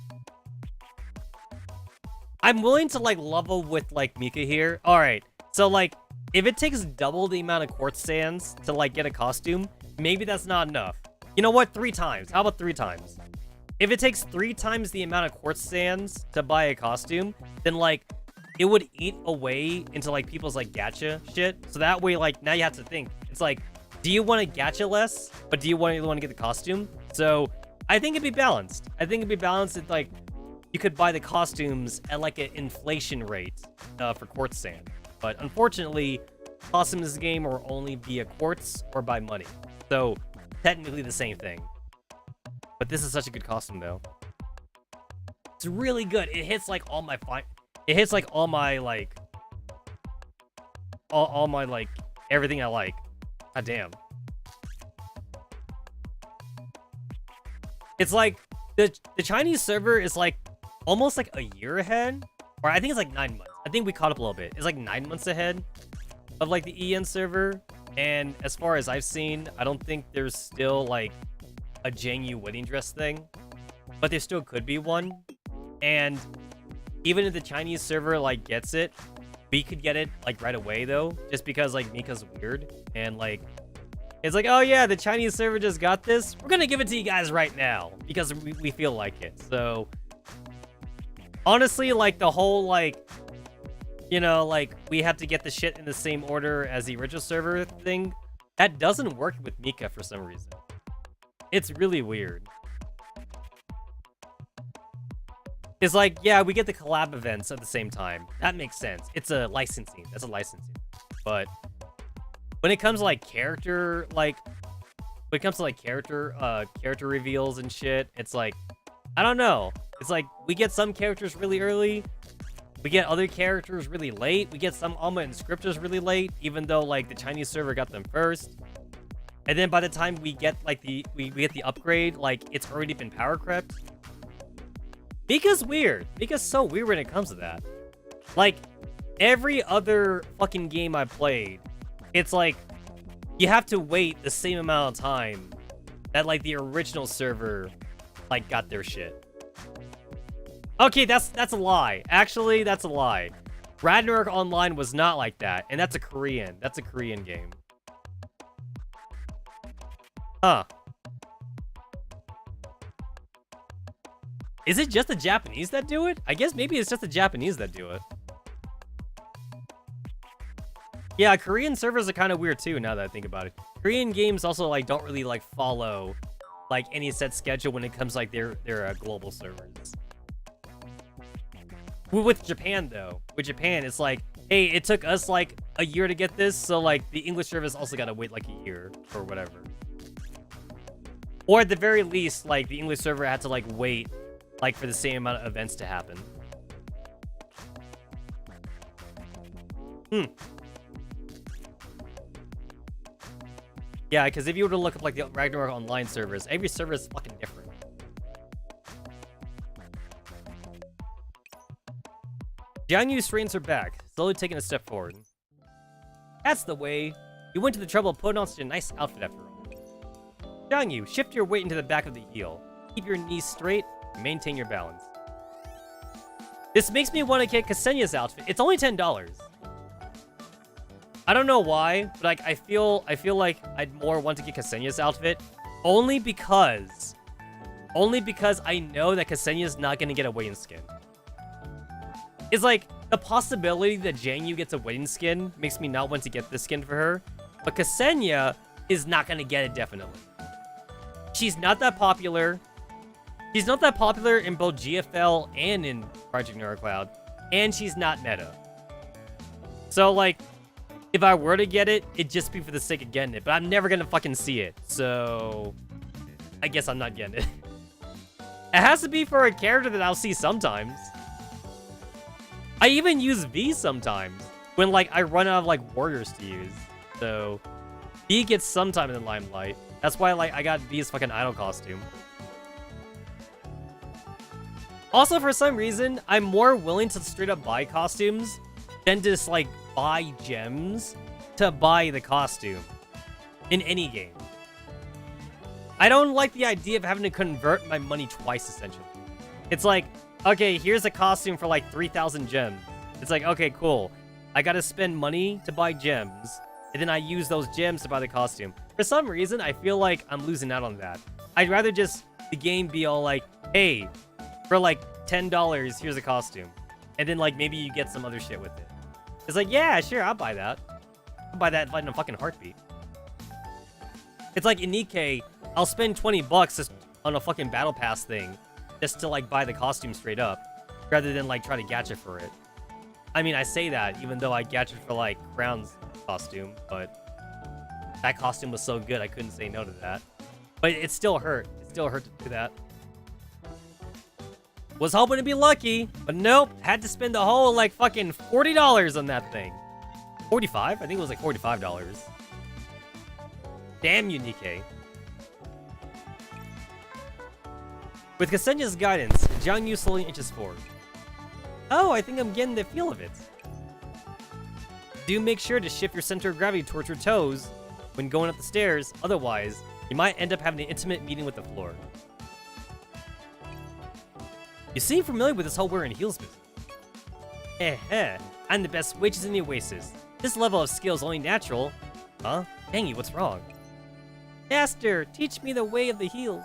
I'm willing to, like, level with, like, Mika here. Alright, so, like, if it takes double the amount of quartz sands to, like, get a costume, maybe that's not enough. You know what? 3 times. How about 3 times? If it takes 3 times the amount of quartz sands to buy a costume, then, like, it would eat away into, like, people's, like, gacha shit. So that way, like, now you have to think. It's like, do you want to gacha less, but do you want to get the costume? So I think it'd be balanced. I think it'd be balanced if, like, you could buy the costumes at, like, an inflation rate for quartz sand. But unfortunately, costumes in this game are only via quartz or by money. So technically the same thing. But this is such a good costume though. It's really good. It hits like all my it hits like all my like all my like everything I like. God damn. It's like the Chinese server is like almost like a year ahead, or I think it's like 9 months. I think we caught up a little bit. It's like 9 months ahead of like the EN server. And as far as I've seen, I don't think there's still like a Jangyu wedding dress thing, but there still could be one. And even if the Chinese server like gets it, we could get it like right away though, just because like Mika's weird and like it's like, oh yeah, the Chinese server just got this. We're gonna give it to you guys right now because we feel like it. So honestly, like the whole like, you know, like we have to get the shit in the same order as the original server thing, that doesn't work with Mika for some reason. It's really weird. It's like, yeah, we get the collab events at the same time. That makes sense. It's a licensing. That's a licensing. But when it comes to like character, character reveals and shit, it's like, I don't know. It's like we get some characters really early. We get other characters really late. We get some Alma and scripters really late, even though like the Chinese server got them first. And then by the time we get like we get the upgrade, like it's already been power crept. Mika's weird. Mika's so weird when it comes to that. Like, every other fucking game I played, it's like, you have to wait the same amount of time that, like, the original server, like, got their shit. Okay, that's a lie. Actually, that's a lie. Ragnarok Online was not like that, and that's a Korean game. Huh. Is it just the Japanese that do it? I guess maybe it's just the Japanese that do it. Yeah, Korean servers are kind of weird too, now that I think about it. Korean games also like don't really like follow like any set schedule when it comes like their global servers. With Japan though, with Japan it's like, hey, it took us like a year to get this, so like the English service also gotta wait like a year or whatever. Or at the very least, like the English server had to like wait like for the same amount of events to happen. Yeah, because if you were to look up like the Ragnarok Online servers, every server is fucking different. Jiangyu strains are back, slowly taking a step forward. That's the way. You went to the trouble of putting on such a nice outfit after all. Jiangyu, shift your weight into the back of the heel. Keep your knees straight. Maintain your balance. This makes me want to get Ksenia's outfit. It's only $10. I don't know why, but like I feel like I'd more want to get Ksenia's outfit only because I know that Ksenia's not gonna get a wedding skin. It's like the possibility that Jangyu gets a wedding skin makes me not want to get this skin for her, but Ksenia is not gonna get it definitely. She's not that popular. She's not that popular in both GFL and in Project Neurocloud, and she's not meta. So, like, if I were to get it, it'd just be for the sake of getting it, but I'm never gonna fucking see it, so I guess I'm not getting it. It has to be for a character that I'll see sometimes. I even use V sometimes, when, like, I run out of, like, warriors to use, so V gets sometime in the limelight. That's why, like, I got V's fucking idol costume. Also, for some reason, I'm more willing to straight up buy costumes than to just, like, buy gems to buy the costume in any game. I don't like the idea of having to convert my money twice, essentially. It's like, okay, here's a costume for, like, 3,000 gems. It's like, okay, cool. I gotta spend money to buy gems, and then I use those gems to buy the costume. For some reason, I feel like I'm losing out on that. I'd rather just the game be all like, hey, for like $10, here's a costume. And then like maybe you get some other shit with it. It's like, yeah, sure, I'll buy that. I'll buy that in a fucking heartbeat. It's like in Nikkei, I'll spend 20 bucks just on a fucking battle pass thing just to like buy the costume straight up rather than like try to gacha for it. I mean, I say that even though I gadgeted for like Crown's costume, but that costume was so good I couldn't say no to that. But it still hurt. It still hurt to do that. Was hoping to be lucky, but nope. Had to spend the whole like fucking $40 on that thing. 45? I think it was like $45. Damn you, Nikkei. With Ksenia's guidance, Jiang Yu slowly inches forward. Oh, I think I'm getting the feel of it. Do make sure to shift your center of gravity towards your toes when going up the stairs, otherwise, you might end up having an intimate meeting with the floor. You seem familiar with this whole wearing heels business. I'm the best waitress in the Oasis. This level of skill is only natural. Huh? Dang you, what's wrong? Master, teach me the way of the heels.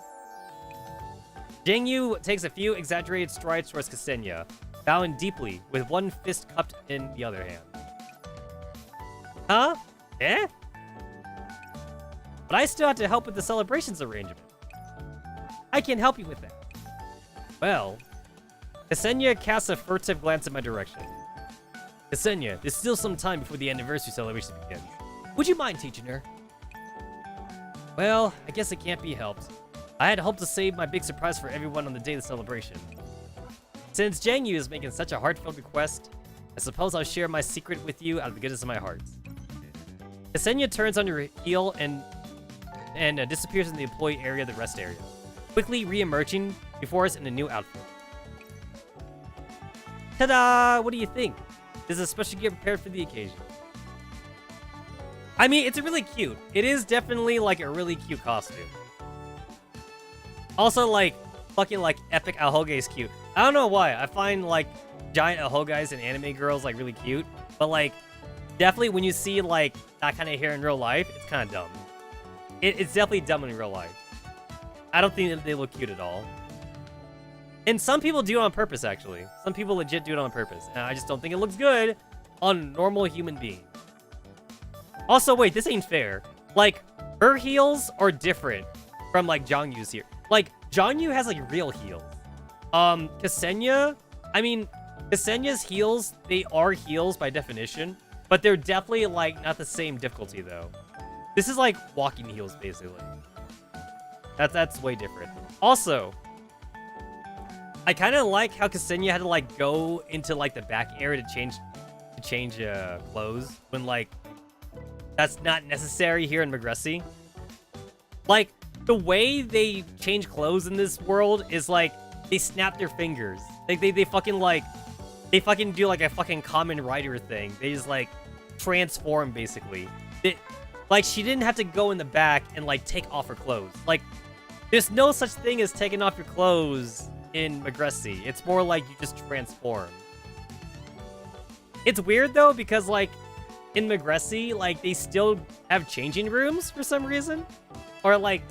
Jiang Yu takes a few exaggerated strides towards Ksenia, bowing deeply, with one fist cupped in the other hand. Huh? Eh? But I still have to help with the celebrations arrangement. I can help you with that. Well, Ksenia casts a furtive glance in my direction. Ksenia, there's still some time before the anniversary celebration begins. Would you mind teaching her? Well, I guess it can't be helped. I had hoped to save my big surprise for everyone on the day of the celebration. Since Jiang Yu is making such a heartfelt request, I suppose I'll share my secret with you out of the goodness of my heart. Ksenia turns on her heel and disappears in the employee area, the rest area, quickly re-emerging before us in a new outfit. Ta-da! What do you think? This is a special gear prepared for the occasion. I mean, it's really cute. It is definitely like a really cute costume. Also, like, fucking like epic Ahoge is cute. I don't know why. I find like giant Ahoguys and anime girls like really cute, but like definitely when you see like that kind of hair in real life, it's kind of dumb. It's definitely dumb in real life. I don't think that they look cute at all. And some people do it on purpose, actually. Some people legit do it on purpose, and I just don't think it looks good on a normal human being. Also, wait, this ain't fair. Like, her heels are different from like Jiang Yu's here. Like, Jiang Yu has like real heels. Ksenia, I mean, Ksenia's heels, they are heels by definition, but they're definitely like not the same difficulty though. This is like walking heels basically. That's way different. Also, I kind of like how Ksenia had to like go into like the back area to change clothes when like that's not necessary here in Magresi. Like, the way they change clothes in this world is like they snap their fingers. They fucking like they fucking do like a fucking Kamen Rider thing. They just like transform basically. Like she didn't have to go in the back and like take off her clothes. Like there's no such thing as taking off your clothes in Magresi. It's more like you just transform. It's weird though because like in Magresi, like they still have changing rooms for some reason, or like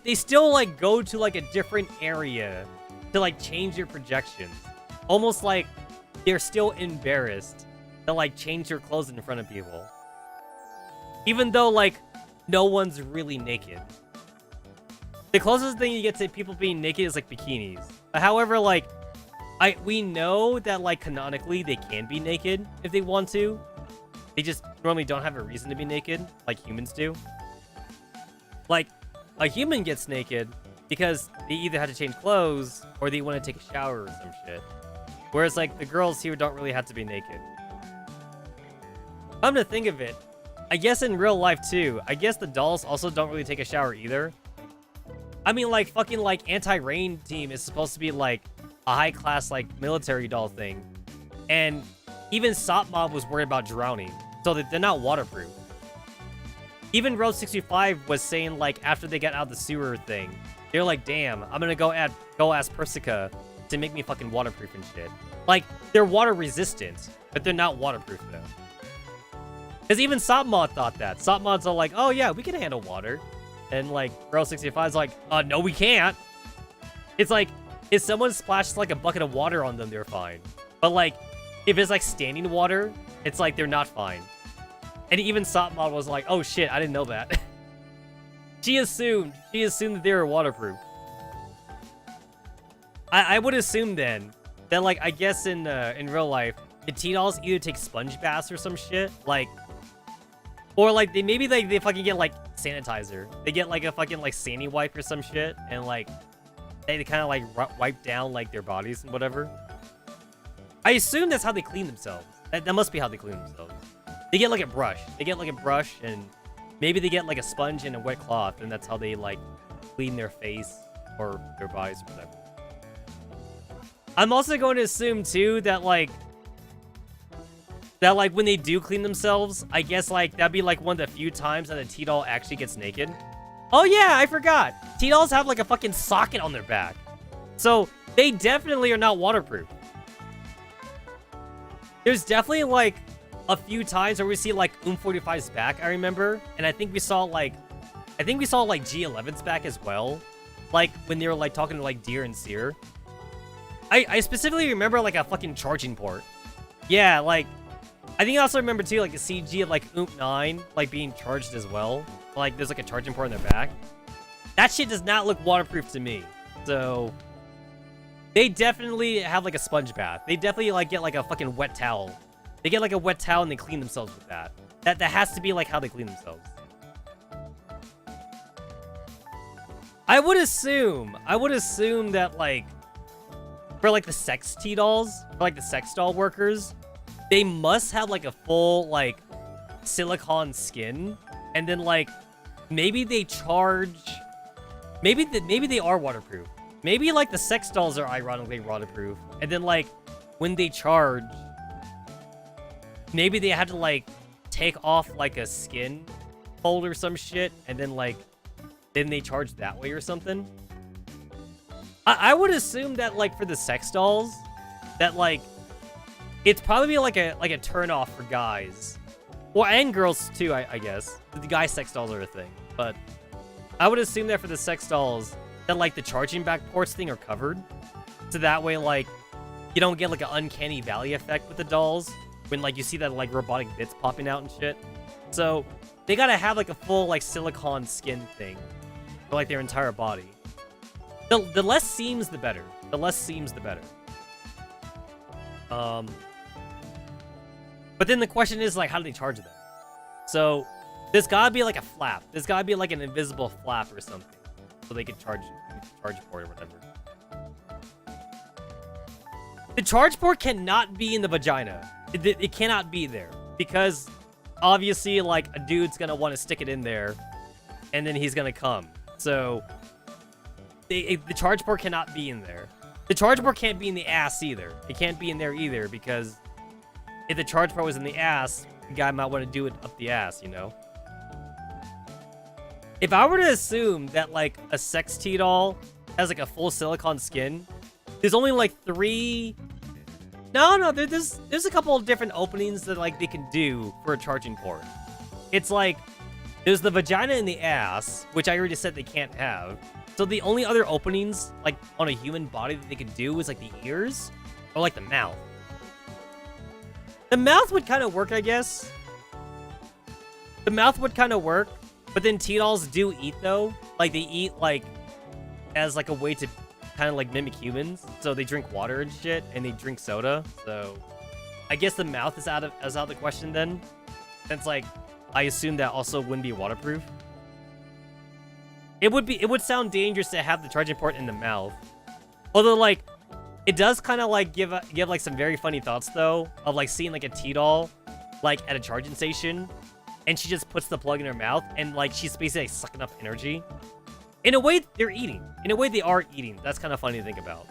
they still like go to like a different area to like change your projections. Almost like they're still embarrassed to like change their clothes in front of people. Even though like no one's really naked. The closest thing you get to people being naked is like bikinis. However, like we know that like canonically they can be naked if they want to. They just normally don't have a reason to be naked like humans do. Like, a human gets naked because they either had to change clothes or they want to take a shower or some shit. Whereas, like, the girls here don't really have to be naked. Come to think of it, I guess in real life, too, I guess the dolls also don't really take a shower either. I mean, like, fucking, like, Anti-Rain Team is supposed to be, like, a high-class, like, military doll thing. And even Satma was worried about drowning, so that they're not waterproof. Even Road 65 was saying, like, after they got out of the sewer thing, they're like, damn, I'm gonna go ask Persica to make me fucking waterproof and shit. Like, they're water resistant, but they're not waterproof, though. Because even Satma thought that. Satma's all like, oh yeah, we can handle water. And, like, Road 65's like, no, we can't. It's like, if someone splashes, like, a bucket of water on them, they're fine. But, like, if it's, like, standing water, it's like they're not fine. And even Satma was like, oh shit, I didn't know that. She assumed that they were waterproof. I would assume then that, like, I guess in real life, the T-dolls either take sponge baths or some shit, like, or like they fucking get like sanitizer. They get like a fucking like Sandy wipe or some shit, and like they kind of like wipe down like their bodies and whatever. I assume that's how they clean themselves. That must be how they clean themselves. They get like a brush. They get like a brush, and maybe they get like a sponge and a wet cloth, and that's how they like clean their face or their bodies or whatever. I'm also going to assume too that like when they do clean themselves, I guess like that'd be like one of the few times that a T-doll actually gets naked. Oh yeah, I forgot. T-dolls have like a fucking socket on their back, so they definitely are not waterproof. There's definitely like a few times where we see like 45's back, I remember, and I think we saw like G11's back as well, like when they were like talking to like Deer and Seer. I specifically remember like a fucking charging port. Yeah, like I think I also remember too like a CG of like 9 like being charged as well. Like there's like a charging port in their back. That shit does not look waterproof to me. So they definitely have like a sponge bath. They definitely like get like a fucking wet towel. They get like a wet towel and they clean themselves with that. That has to be like how they clean themselves. I would assume that like for like the sex T-dolls, for like the sex doll workers, they must have like a full like silicone skin, and then like maybe they charge, maybe they are waterproof. Maybe like the sex dolls are ironically waterproof, and then like when they charge, maybe they had to like take off like a skin fold or some shit, and then like then they charge that way or something. I would assume that like for the sex dolls, that like it's probably like a turn off for guys, well, and girls too. I guess the guy sex dolls are a thing, but I would assume that for the sex dolls that like the charging back ports thing are covered, so that way like you don't get like an uncanny valley effect with the dolls when like you see that like robotic bits popping out and shit. So they gotta have like a full like silicone skin thing for like their entire body. The less seams, the better. The less seams, the better. But then the question is, like, how do they charge them? So, there's gotta be, like, a flap. There's gotta be, like, an invisible flap or something. So they can charge port or whatever. The charge port cannot be in the vagina. It cannot be there. Because, obviously, like, a dude's gonna want to stick it in there. And then he's gonna come. So the charge port cannot be in there. The charge port can't be in the ass either. It can't be in there either, because if the charge port was in the ass, the guy might want to do it up the ass, you know? If I were to assume that, like, a sex T-doll has, like, a full silicone skin, there's only, like, 3... No, there's a couple of different openings that, like, they can do for a charging port. It's, like, there's the vagina and the ass, which I already said they can't have. So the only other openings, like, on a human body that they could do is, like, the ears or, like, the mouth. The mouth would kind of work, I guess. The mouth would kind of work, but then T-dolls do eat, though. Like, they eat, like, as, like, a way to kind of, like, mimic humans. So they drink water and shit, and they drink soda. So I guess the mouth is out of the question then. Since, like, I assume that also wouldn't be waterproof. It would sound dangerous to have the charging port in the mouth. Although, like, it does kind of, like, give like, some very funny thoughts, though, of, like, seeing, like, a T-doll, like, at a charging station, and she just puts the plug in her mouth, and, like, she's basically, like, sucking up energy. In a way, they're eating. In a way, they are eating. That's kind of funny to think about.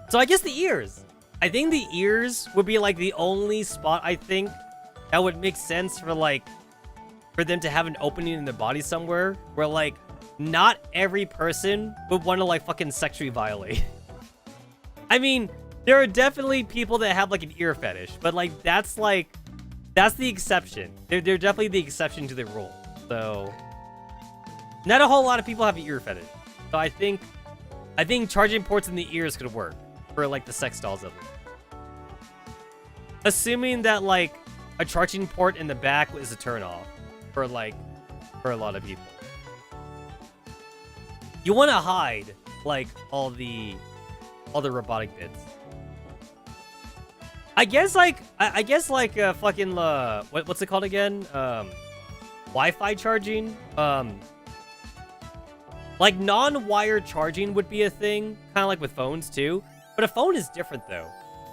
So I guess the ears. I think the ears would be, like, the only spot, I think, that would make sense for, like, for them to have an opening in their body somewhere where, like, not every person would want to, like, fucking sexually violate. I mean, there are definitely people that have, like, an ear fetish, but, like, that's the exception. They're definitely the exception to the rule. So, not a whole lot of people have an ear fetish. So I think charging ports in the ears could work for, like, the sex dolls of it. Assuming that, like, a charging port in the back is a turn-off for a lot of people. You want to hide, like, all the robotic bits. I guess like fucking what's it called again? Wi-Fi charging. Like non-wire charging would be a thing, kind of like with phones too. But a phone is different though.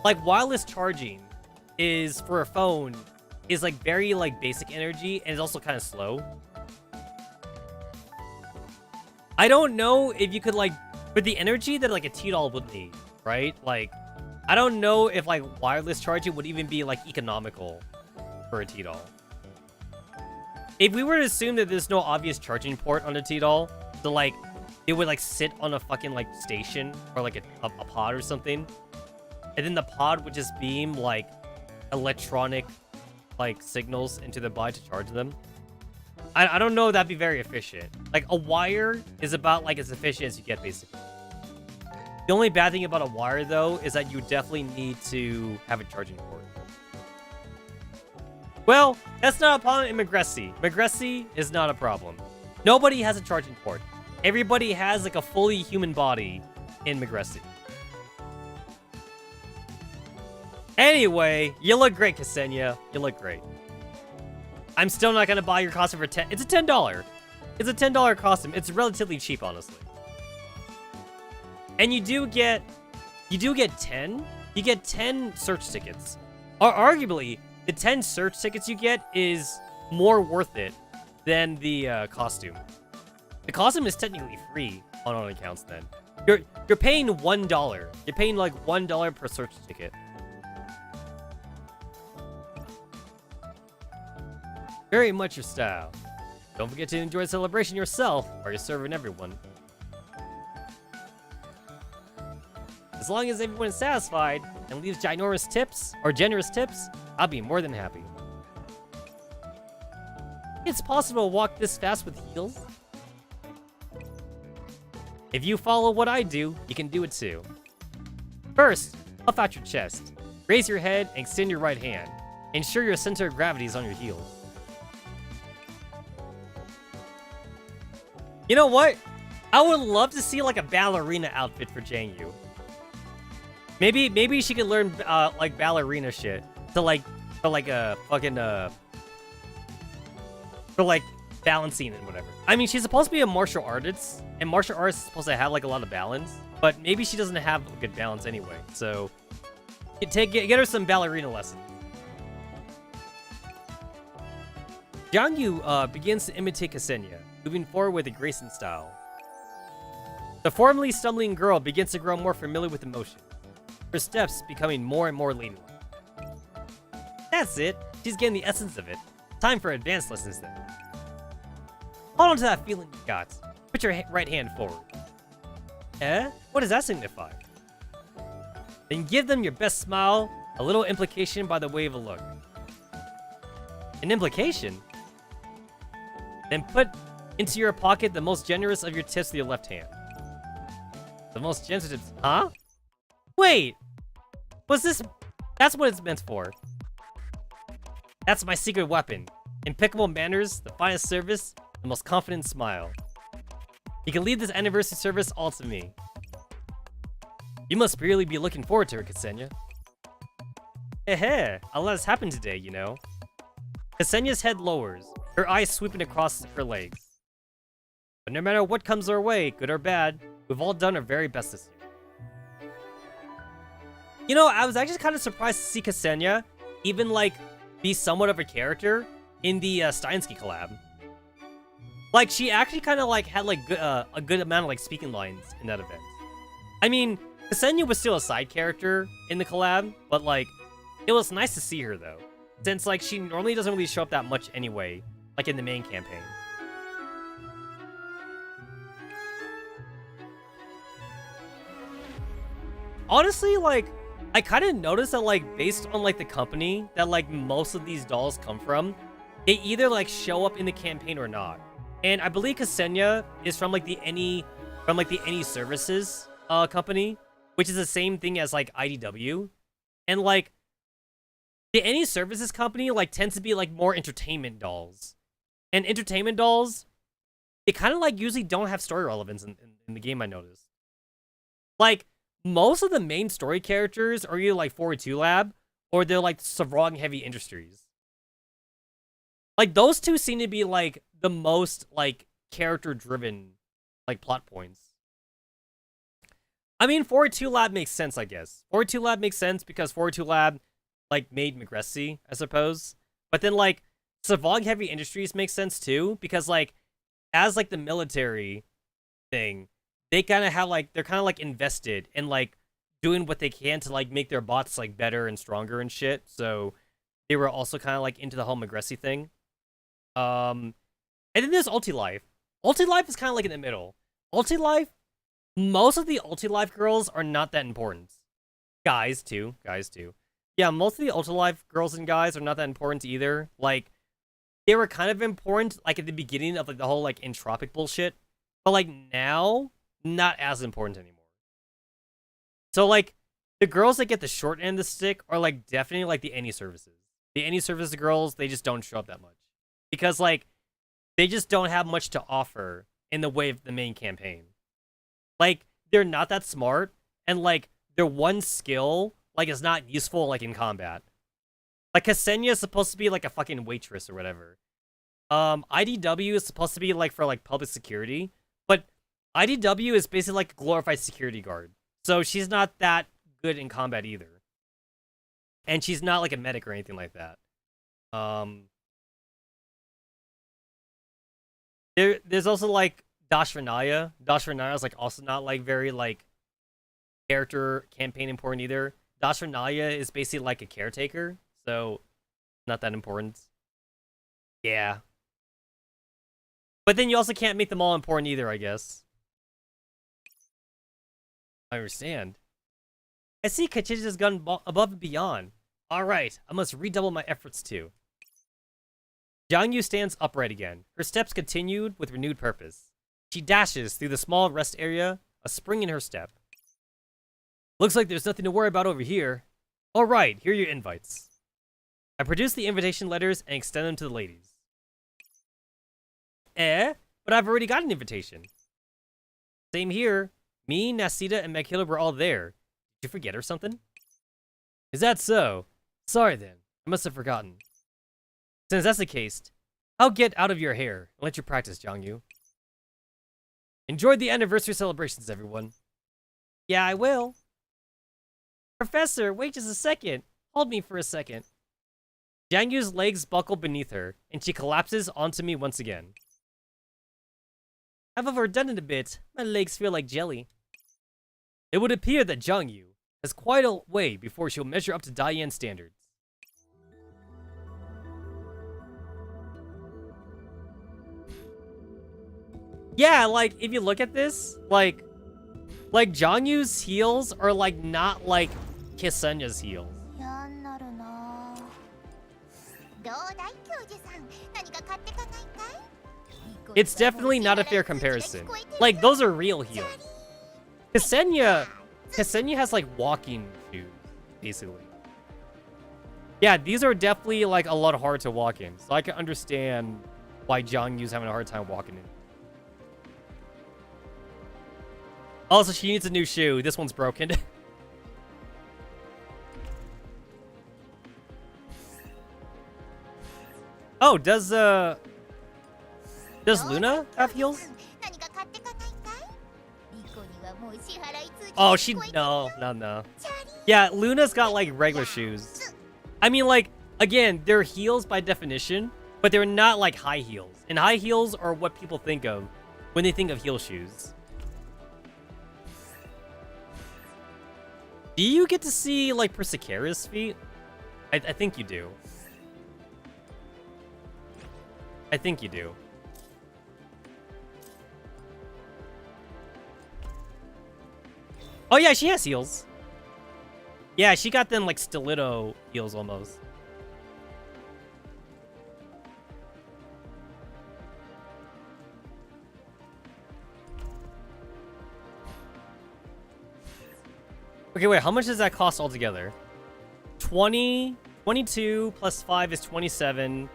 Like wireless charging is for a phone is like very like basic energy and it's also kind of slow. I don't know if you could like with the energy that like a T-doll would need, right? Like I don't know if like wireless charging would even be like economical for a T-doll. If we were to assume that there's no obvious charging port on a T-doll, so like it would like sit on a fucking like station or like a pod or something, and then the pod would just beam like electronic like signals into the body to charge them. I don't know if that'd be very efficient. Like a wire is about like as efficient as you get basically. The only bad thing about a wire though is that you definitely need to have a charging port. Well, that's not a problem in Magressi. Magressi is not a problem. Nobody has a charging port. Everybody has like a fully human body in Magressi. Anyway, you look great, Ksenia. You look great. I'm still not gonna buy your costume for $10. It's a $10. It's a $10 costume. It's relatively cheap, honestly. And you do get 10. You get 10 search tickets. Or arguably, the 10 search tickets you get is more worth it than the costume. The costume is technically free on all accounts. Then you're paying $1. You're paying like $1 per search ticket. Very much your style. Don't forget to enjoy the celebration yourself while you're serving everyone. As long as everyone is satisfied and leaves generous tips, I'll be more than happy. It's possible to walk this fast with heels? If you follow what I do, you can do it too. First, puff out your chest. Raise your head and extend your right hand. Ensure your center of gravity is on your heels. You know what? I would love to see like a ballerina outfit for Jangyu. Maybe she could learn like ballerina shit to like for like balancing and whatever. I mean, she's supposed to be a martial artist, and martial arts is supposed to have like a lot of balance, but maybe she doesn't have a good balance anyway. So get her some ballerina lessons. Jangyu begins to imitate Ksenia, moving forward with a grace and style. The formerly stumbling girl begins to grow more familiar with the motion, her steps becoming more and more ladylike. That's it. She's getting the essence of it. Time for advanced lessons then. Hold on to that feeling you got. Put your right hand forward. What does that signify? Then give them your best smile, a little implication by the way of a look. An implication? Then put into your pocket the most generous of your tips with your left hand. The most generous tips, huh? Wait! What's this? That's what it's meant for. That's my secret weapon. Impeccable manners, the finest service, the most confident smile. You can leave this anniversary service all to me. You must really be looking forward to her, Ksenia. A lot has happened today, you know. Ksenia's head lowers, her eyes sweeping across her legs. But no matter what comes our way, good or bad, we've all done our very best this year. You know, I was actually kind of surprised to see Ksenia even, like, be somewhat of a character in the Steinsky collab. Like, she actually kind of, like, had, like, a good amount of, like, speaking lines in that event. I mean, Ksenia was still a side character in the collab, but, like, it was nice to see her, though. Since, like, she normally doesn't really show up that much anyway, like, in the main campaign. Honestly, like, I kind of noticed that, like, based on, like, the company that, like, most of these dolls come from, they either, like, show up in the campaign or not. And I believe Ksenia is from, like, the Any Services company, which is the same thing as, like, IDW. And, like, the Any Services company, like, tends to be, like, more entertainment dolls. And entertainment dolls, they kind of, like, usually don't have story relevance in the game, I noticed. Like, most of the main story characters are either, like, 42 Lab, or they're like Savrong Heavy Industries. Like those two seem to be like the most like character driven like plot points. I mean, 402 Lab makes sense, I guess. 402 Lab makes sense because 402 Lab like made Magressy, I suppose. But then like Savrong Heavy Industries makes sense too because like as like the military thing, they kind of have like they're kind of like invested in like doing what they can to like make their bots like better and stronger and shit. So they were also kind of like into the whole Magressy thing. And then there's Ulti-Life. Ulti-Life is kind of like in the middle. Ulti-Life, most of the Ulti-Life girls are not that important. Guys too. Yeah, most of the Ulti-Life girls and guys are not that important either. Like, they were kind of important like at the beginning of like the whole like entropic bullshit. But like now, not as important anymore. So like, the girls that get the short end of the stick are like definitely like the any services. The any services girls, they just don't show up that much. Because like, they just don't have much to offer in the way of the main campaign. Like, they're not that smart, and like, their one skill like is not useful like in combat. Like Ksenia is supposed to be like a fucking waitress or whatever. IDW is supposed to be like for like public security, but IDW is basically like a glorified security guard. So she's not that good in combat either. And she's not like a medic or anything like that. There's also like Dashranaya. Dashranaya is like also not like very like character campaign important either. Dashranaya is basically like a caretaker, so not that important. Yeah. But then you also can't make them all important either, I guess. I understand. I see Kachichi has gone above and beyond. Alright, I must redouble my efforts too. Jiangyu stands upright again. Her steps continued with renewed purpose. She dashes through the small rest area, a spring in her step. Looks like there's nothing to worry about over here. Alright, here are your invites. I produce the invitation letters and extend them to the ladies. But I've already got an invitation. Same here. Me, Nasita, and Makhila were all there. Did you forget or something? Is that so? Sorry then. I must have forgotten. Since that's the case, I'll get out of your hair and let you practice, Jiangyu. Enjoy the anniversary celebrations, everyone. Yeah, I will. Professor, wait just a second. Hold me for a second. Jiangyu's legs buckle beneath her, and she collapses onto me once again. I've overdone it a bit. My legs feel like jelly. It would appear that Jiangyu has quite a way before she'll measure up to Diane standards. Yeah, like, if you look at this, like Jiangyu's heels are, like, not like Kisenya's heels. It's definitely not a fair comparison. Like, those are real heels. Ksenia has, like, walking shoes, basically. Yeah, these are definitely, like, a lot harder to walk in. So I can understand why Jiangyu's having a hard time walking in. Also, she needs a new shoe. This one's broken. Oh, does Luna have heels? Oh, no. Yeah, Luna's got like regular shoes. I mean, like, again, they're heels by definition, but they're not like high heels. And high heels are what people think of when they think of heel shoes. Do you get to see, like, Persicara's feet? I think you do. I think you do. Oh, yeah, she has heels. Yeah, she got them, like, stiletto heels almost. Okay, wait, how much does that cost altogether? 20, 22 plus 5 is 27,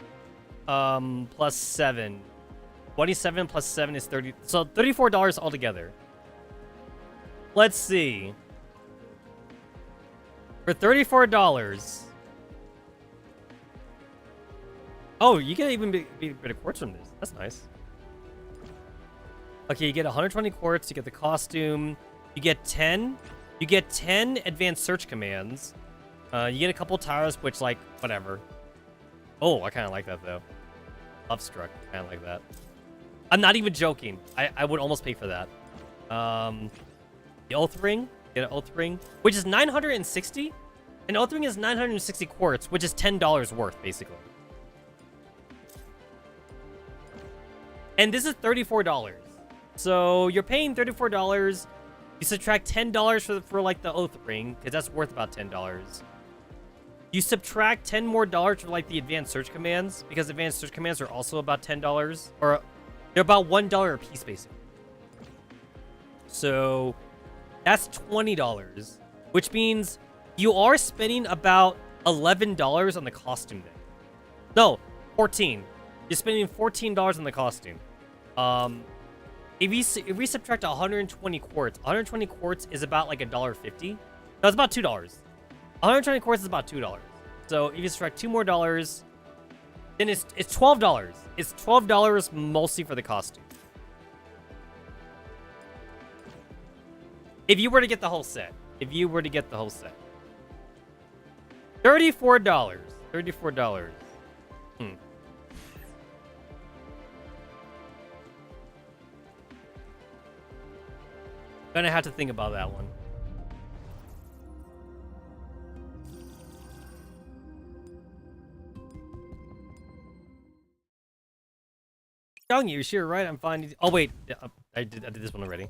plus 7. 27 plus 7 is 30, so $34 altogether. Let's see. For $34, Oh, you get even be a bit of quartz from this. That's nice. Okay, you get 120 quartz. You get the costume. You get 10. You get 10 advanced search commands. You get a couple tires, which, like, whatever. Oh, I kind of like that, though. Love struck. Kind of like that. I'm not even joking. I would almost pay for that. The oath ring. Get an oath ring, which is 960. An oath ring is 960 quartz, which is $10 worth, basically. And this is $34. So you're paying $34. You subtract $10 for like the oath ring, because that's worth about $10. You subtract $10 more for like the advanced search commands, because advanced search commands are also about $10, or they're about $1 a piece, basically. So that's $20, which means you are spending about $11 on the costume day. No, 14. You're spending $14 on the costume. If we subtract 120 quartz, 120 quartz is about like $1.50. No, it's about $2. 120 quartz is about $2. So if you subtract $2 more, then it's $12. It's $12 mostly for the costume. If you were to get the whole set. If you were to get the whole set. $34. $34. Gonna have to think about that one. Young, you sure right? I'm fine. Oh wait, I did this one already.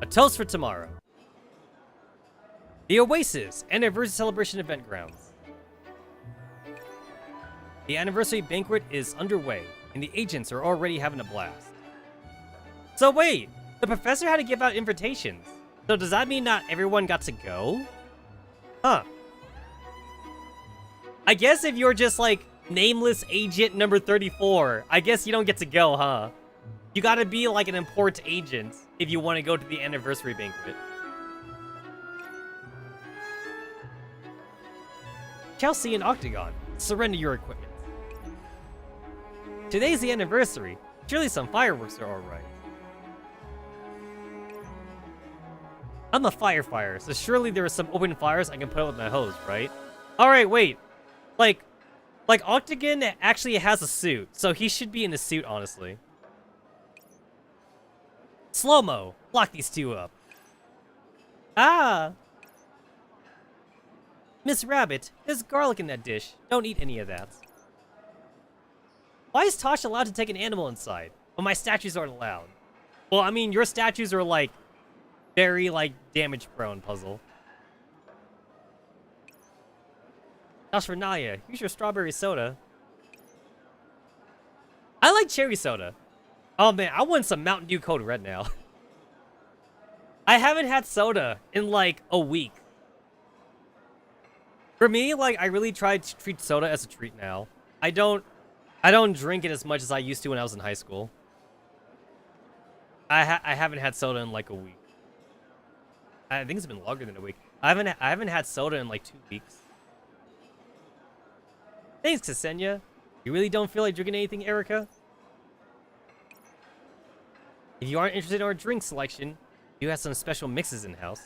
A toast for tomorrow. The Oasis Anniversary Celebration Event Grounds. The anniversary banquet is underway, and the agents are already having a blast. So wait, the professor had to give out invitations. So does that mean not everyone got to go? Huh. I guess if you're just like nameless agent number 34, I guess you don't get to go, huh? You gotta be like an important agent if you want to go to the anniversary banquet. Chelsea and Octagon, surrender your equipment. Today's the anniversary. Surely some fireworks are alright. I'm a firefighter, so surely there are some open fires I can put out with my hose, right? Alright, wait. Like Octagon actually has a suit, so he should be in a suit, honestly. Slow-mo, lock these two up. Ah! Miss Rabbit, there's garlic in that dish. Don't eat any of that. Why is Tosh allowed to take an animal inside, but my statues aren't allowed? Well, I mean, your statues are, like, very, like, damage-prone, Puzzle. Tosh for Naya, here's your strawberry soda. I like cherry soda. Oh, man, I want some Mountain Dew Code Red now. I haven't had soda in, like, a week. For me, like, I really try to treat soda as a treat now. I don't drink it as much as I used to when I was in high school. I haven't had soda in like a week. I think it's been longer than a week. I haven't had soda in like 2 weeks. Thanks, Ksenia. You really don't feel like drinking anything, Erica? If you aren't interested in our drink selection, you have some special mixes in-house.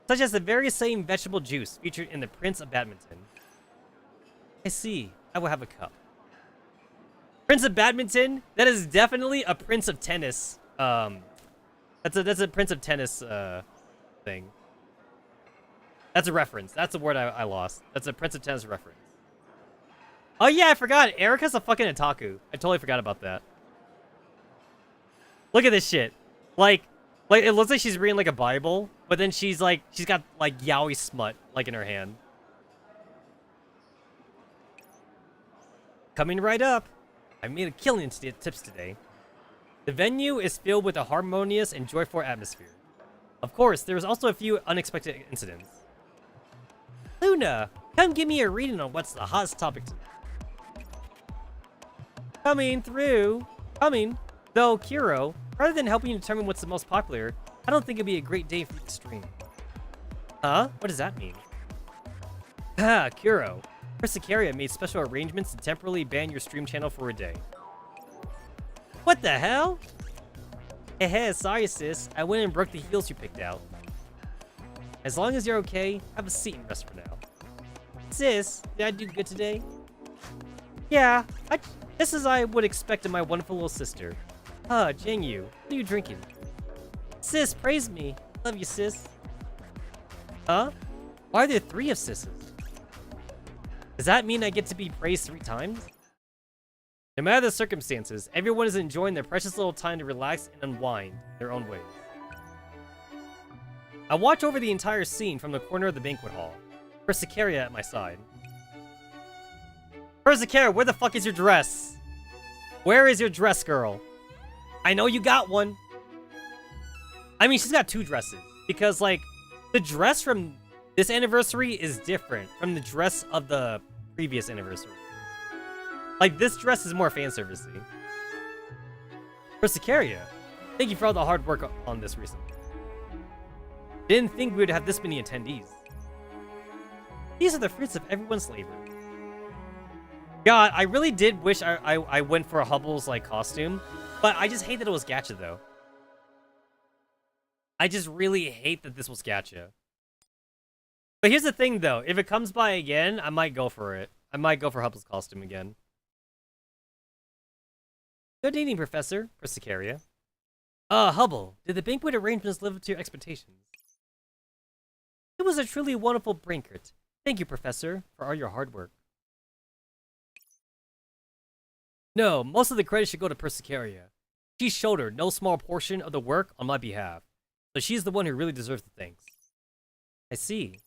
Such as the very same vegetable juice featured in the Prince of Badminton. I see. I will have a cup. Prince of Badminton? That is definitely a Prince of Tennis. That's a Prince of Tennis thing. That's a reference. That's a word I lost. That's a Prince of Tennis reference. Oh yeah, I forgot. Erica's a fucking otaku. I totally forgot about that. Look at this shit. Like it looks like she's reading like a Bible, but then she's got like yaoi smut like in her hand. Coming right up. I made a killing tips today. The venue is filled with a harmonious and joyful atmosphere. Of course, there was also a few unexpected incidents. Luna, come give me a reading on what's the hottest topic today. Coming. Though, Kiro, rather than helping you determine what's the most popular, I don't think it'd be a great day for you to stream. Huh? What does that mean? Ah, Kuro. Persicaria made special arrangements to temporarily ban your stream channel for a day. What the hell? Hey, sorry sis. I went and broke the heels you picked out. As long as you're okay, have a seat and rest for now. Sis, did I do good today? Yeah, just as I would expect of my wonderful little sister. Jingyu, what are you drinking? Sis, praise me. Love you, sis. Huh? Why are there 3 of sisses? Does that mean I get to be praised 3 times? No matter the circumstances, everyone is enjoying their precious little time to relax and unwind in their own ways. I watch over the entire scene from the corner of the banquet hall. Persicaria at my side. Persicaria, where the fuck is your dress? Where is your dress, girl? I know you got one. I mean, she's got 2 dresses. Because, like, the dress from this anniversary is different from the dress of the previous anniversary. Like, this dress is more fan-servicey. Persicaria, thank you for all the hard work on this recently. Didn't think we would have this many attendees. These are the fruits of everyone's labor. God, I really did wish I went for a Hubble's, like, costume. But I just hate that it was gacha, though. I just really hate that this was gacha. But here's the thing, though. If it comes by again, I might go for it. I might go for Hubble's costume again. Good evening, Professor. Persicaria. Hubble, did the banquet arrangements live up to your expectations? It was a truly wonderful banquet. Thank you, Professor, for all your hard work. No, most of the credit should go to Persicaria. She shouldered no small portion of the work on my behalf, so she's the one who really deserves the thanks. I see.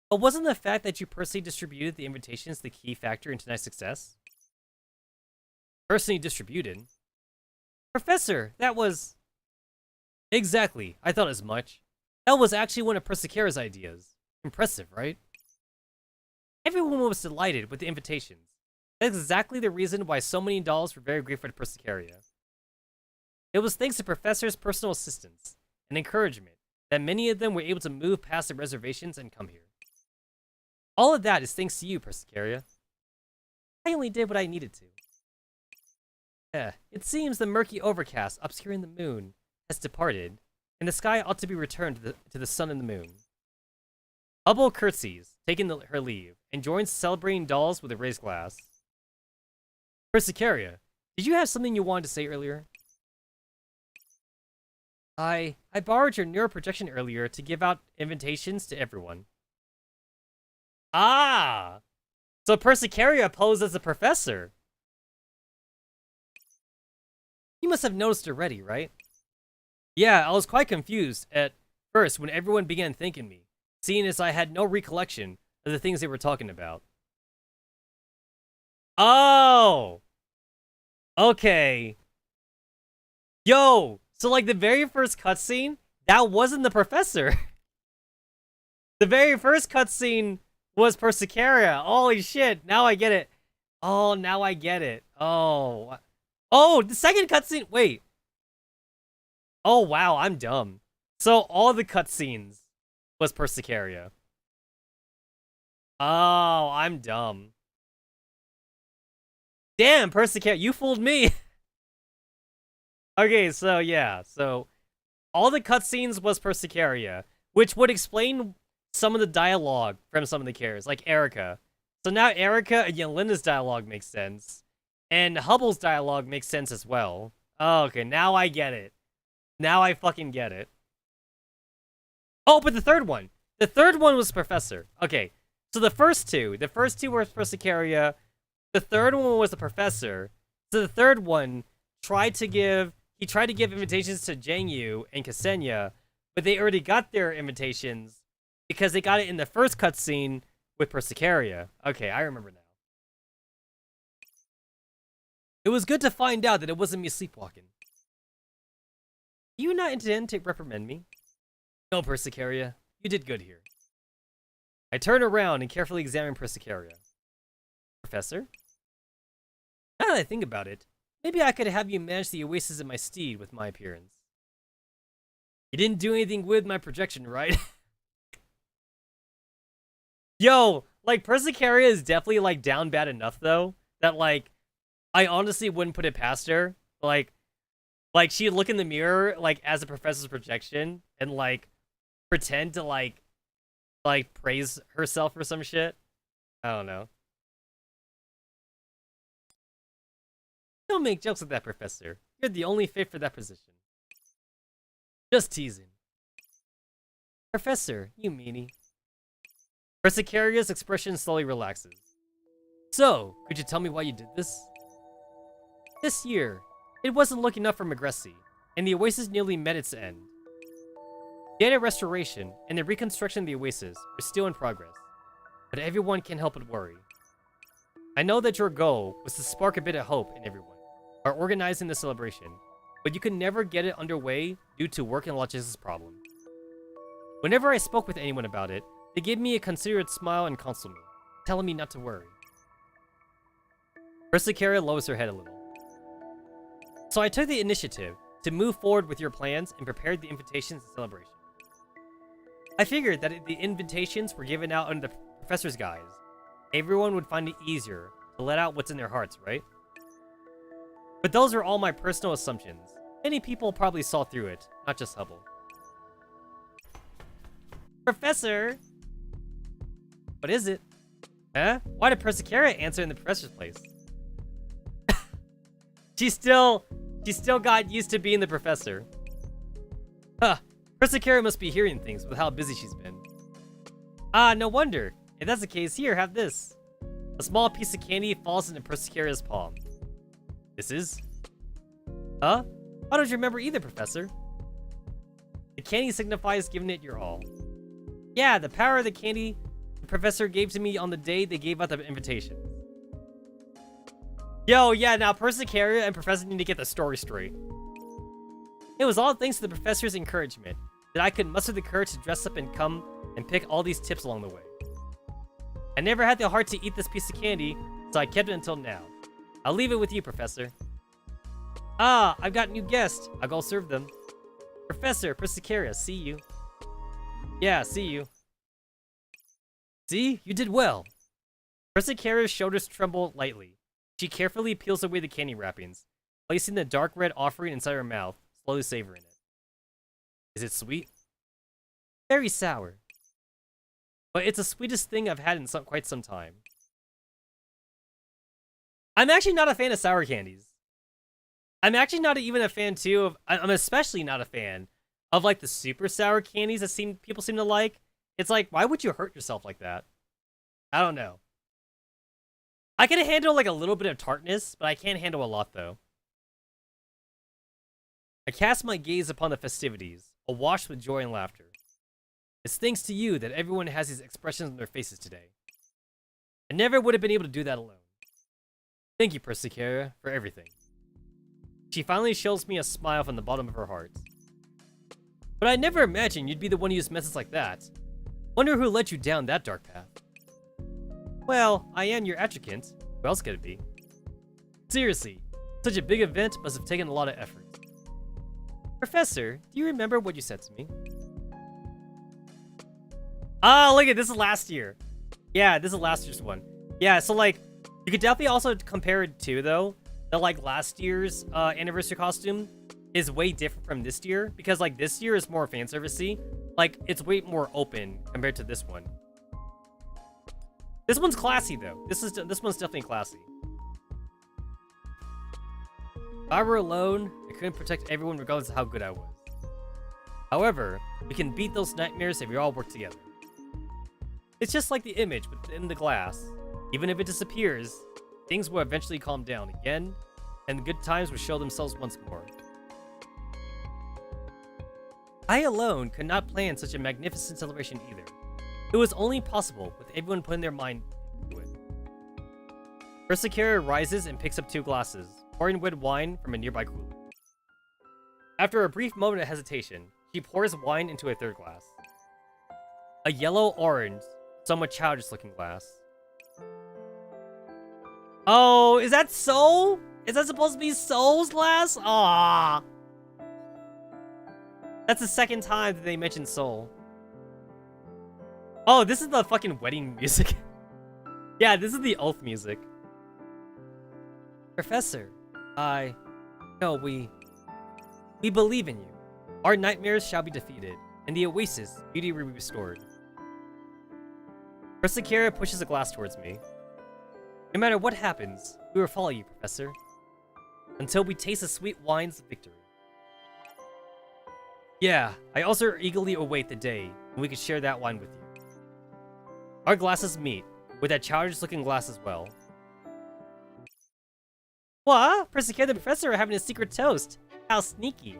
But wasn't the fact that you personally distributed the invitations the key factor in tonight's success? Personally distributed? Professor, that was... Exactly, I thought as much. That was actually one of Persicaria's ideas. Impressive, right? Everyone was delighted with the invitations. That's exactly the reason why so many dolls were very grateful to Persicaria. It was thanks to Professor's personal assistance and encouragement that many of them were able to move past the reservations and come here. All of that is thanks to you, Persicaria. I only did what I needed to. It seems the murky overcast obscuring the moon has departed, and the sky ought to be returned to the sun and the moon. Hubble curtsies, taking her leave, and joins celebrating dolls with a raised glass. Persicaria, did you have something you wanted to say earlier? I borrowed your neuroprojection earlier to give out invitations to everyone. Ah! So Persicaria posed as a professor. You must have noticed already, right? Yeah, I was quite confused at first when everyone began thanking me, seeing as I had no recollection of the things they were talking about. Oh! Okay. Yo! So, like, the very first cutscene, that wasn't the professor. The very first cutscene was Persicaria. Holy shit, now I get it. Oh, now I get it. Oh. Oh, the second cutscene, wait. Oh, wow, I'm dumb. So, all the cutscenes was Persicaria. Oh, I'm dumb. Damn, Persicaria, you fooled me. Okay, so yeah, so all the cutscenes was Persicaria, which would explain some of the dialogue from some of the characters, like Erica. So now Erica and Yelinda's dialogue makes sense, and Hubble's dialogue makes sense as well. Oh, okay, now I get it. Now I fucking get it. Oh, but the third one was Professor. Okay, so the first two were Persicaria. The third one was the Professor. So the third one tried to give invitations to Jangyu and Ksenia, but they already got their invitations because they got it in the first cutscene with Persicaria. Okay, I remember now. It was good to find out that it wasn't me sleepwalking. You not intend to reprimand me? No, Persicaria. You did good here. I turned around and carefully examined Persicaria. Professor? Now that I think about it, maybe I could have you manage the oasis of my steed with my appearance. You didn't do anything with my projection, right? Yo, like, Persicaria is definitely, like, down bad enough, though, that, like, I honestly wouldn't put it past her. Like she'd look in the mirror, like, as a professor's projection, and, like, pretend to, like, praise herself or some shit. I don't know. Don't make jokes with that, Professor. You're the only fit for that position. Just teasing. Professor, you meanie. Persicaria's expression slowly relaxes. So, could you tell me why you did this? This year, it wasn't looking up for Magressi, and the Oasis nearly met its end. Data restoration and the reconstruction of the Oasis are still in progress, but everyone can't help but worry. I know that your goal was to spark a bit of hope in everyone by organizing the celebration, but you could never get it underway due to work and logistics problems. Whenever I spoke with anyone about it, they gave me a considerate smile and consoled me, telling me not to worry. Persicaria lowers her head a little. So I took the initiative to move forward with your plans and prepared the invitations and celebration. I figured that if the invitations were given out under the professor's guise, everyone would find it easier to let out what's in their hearts, right? But those are all my personal assumptions. Many people probably saw through it, not just Hubble. Professor! What is it? Huh? Why did Persicaria answer in the professor's place? She still got used to being the professor. Huh. Persicaria must be hearing things with how busy she's been. Ah, no wonder. If that's the case, here, have this. A small piece of candy falls into Persicaria's palm. This is? Huh? I don't remember either, Professor. The candy signifies giving it your all. Yeah, the power of the candy the professor gave to me on the day they gave out the invitation. Yo, yeah, now Persicaria and Professor need to get the story straight. It was all thanks to the professor's encouragement that I could muster the courage to dress up and come and pick all these tips along the way. I never had the heart to eat this piece of candy, so I kept it until now. I'll leave it with you, Professor. Ah, I've got new guests. I'll go serve them. Professor, Persicaria, see you. Yeah, see you. See? You did well. Persicaria's shoulders tremble lightly. She carefully peels away the candy wrappings, placing the dark red offering inside her mouth, slowly savoring it. Is it sweet? Very sour. But it's the sweetest thing I've had in quite some time. I'm actually not a fan of sour candies. I'm actually not even a fan, too, of... I'm especially not a fan of, like, the super sour candies that people seem to like. It's like, why would you hurt yourself like that? I don't know. I can handle, like, a little bit of tartness, but I can't handle a lot, though. I cast my gaze upon the festivities, awash with joy and laughter. It's thanks to you that everyone has these expressions on their faces today. I never would have been able to do that alone. Thank you, Persicaria, for everything. She finally shows me a smile from the bottom of her heart. But I never imagined you'd be the one who used methods like that. Wonder who led you down that dark path. Well, I am your adjuvant. Who else could it be? Seriously, such a big event must have taken a lot of effort. Professor, do you remember what you said to me? Ah, look at this is last year. Yeah, this is last year's one. Yeah, so like, you could definitely also compare it to, though, that like last year's anniversary costume is way different from this year, because like this year is more fan servicey. Like, it's way more open compared to this one. This one's classy, though. This one's definitely classy. If I were alone, I couldn't protect everyone regardless of how good I was. However, we can beat those nightmares if we all work together. It's just like the image within the glass. Even if it disappears, things will eventually calm down again, and the good times will show themselves once more. I alone could not plan such a magnificent celebration either. It was only possible with everyone putting their mind into it. Persicaria rises and picks up 2 glasses, pouring red wine from a nearby cooler. After a brief moment of hesitation, she pours wine into a 3rd glass. A yellow-orange, somewhat childish-looking glass. Oh, is that Soul? Is that supposed to be Soul's glass? Ah, that's the 2nd time that they mentioned Soul. Oh, this is the fucking wedding music. Yeah, this is the oath music. Professor, no, we believe in you. Our nightmares shall be defeated, and the oasis, beauty will be restored. Persicara pushes a glass towards me. No matter what happens, we will follow you, Professor. Until we taste the sweet wines of victory. Yeah, I also eagerly await the day when we can share that wine with you. Our glasses meet, with that childish-looking glass as well. What? Persicara and the Professor are having a secret toast. How sneaky.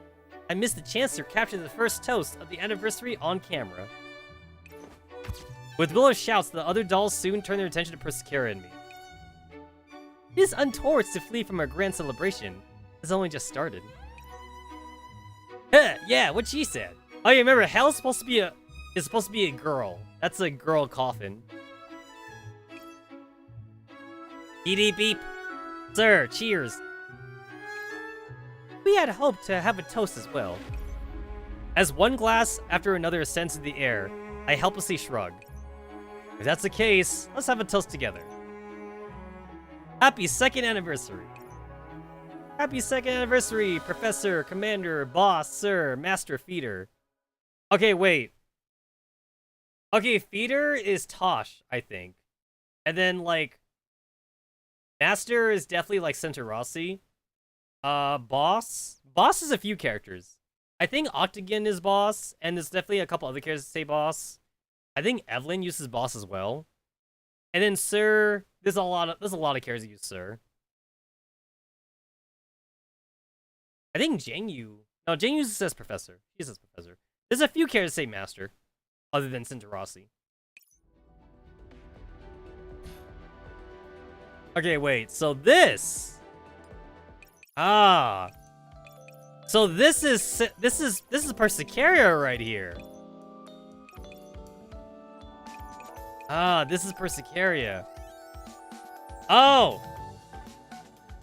I missed the chance to capture the first toast of the anniversary on camera. With Willow's shouts, the other dolls soon turn their attention to Persicara and me. It is untoward to flee from our grand celebration. It's only just started. Huh, yeah, what she said. Oh, yeah, remember, Hell's supposed to be a girl. That's a girl coffin. Beep beep. Sir, cheers. We had hoped to have a toast as well. As one glass after another ascends in the air, I helplessly shrug. If that's the case, let's have a toast together. Happy 2nd anniversary. Happy 2nd anniversary, Professor, Commander, Boss, Sir, Master, Feeder. Okay, wait. Okay, Feeder is Tosh, I think. And then, like, Master is definitely, like, Centerossi. Boss? Boss is a few characters. I think Octagon is Boss, and there's definitely a couple other characters that say Boss. I think Evelyn uses Boss as well. And then Sir, there's a lot of characters that use Sir. I think Jangyu. No, Jangyu says Professor. She says Professor. There's a few characters that say Master, other than Centerossi. Okay, wait. So this. Ah. So this is Persicaria right here. Ah, this is Persicaria. Oh.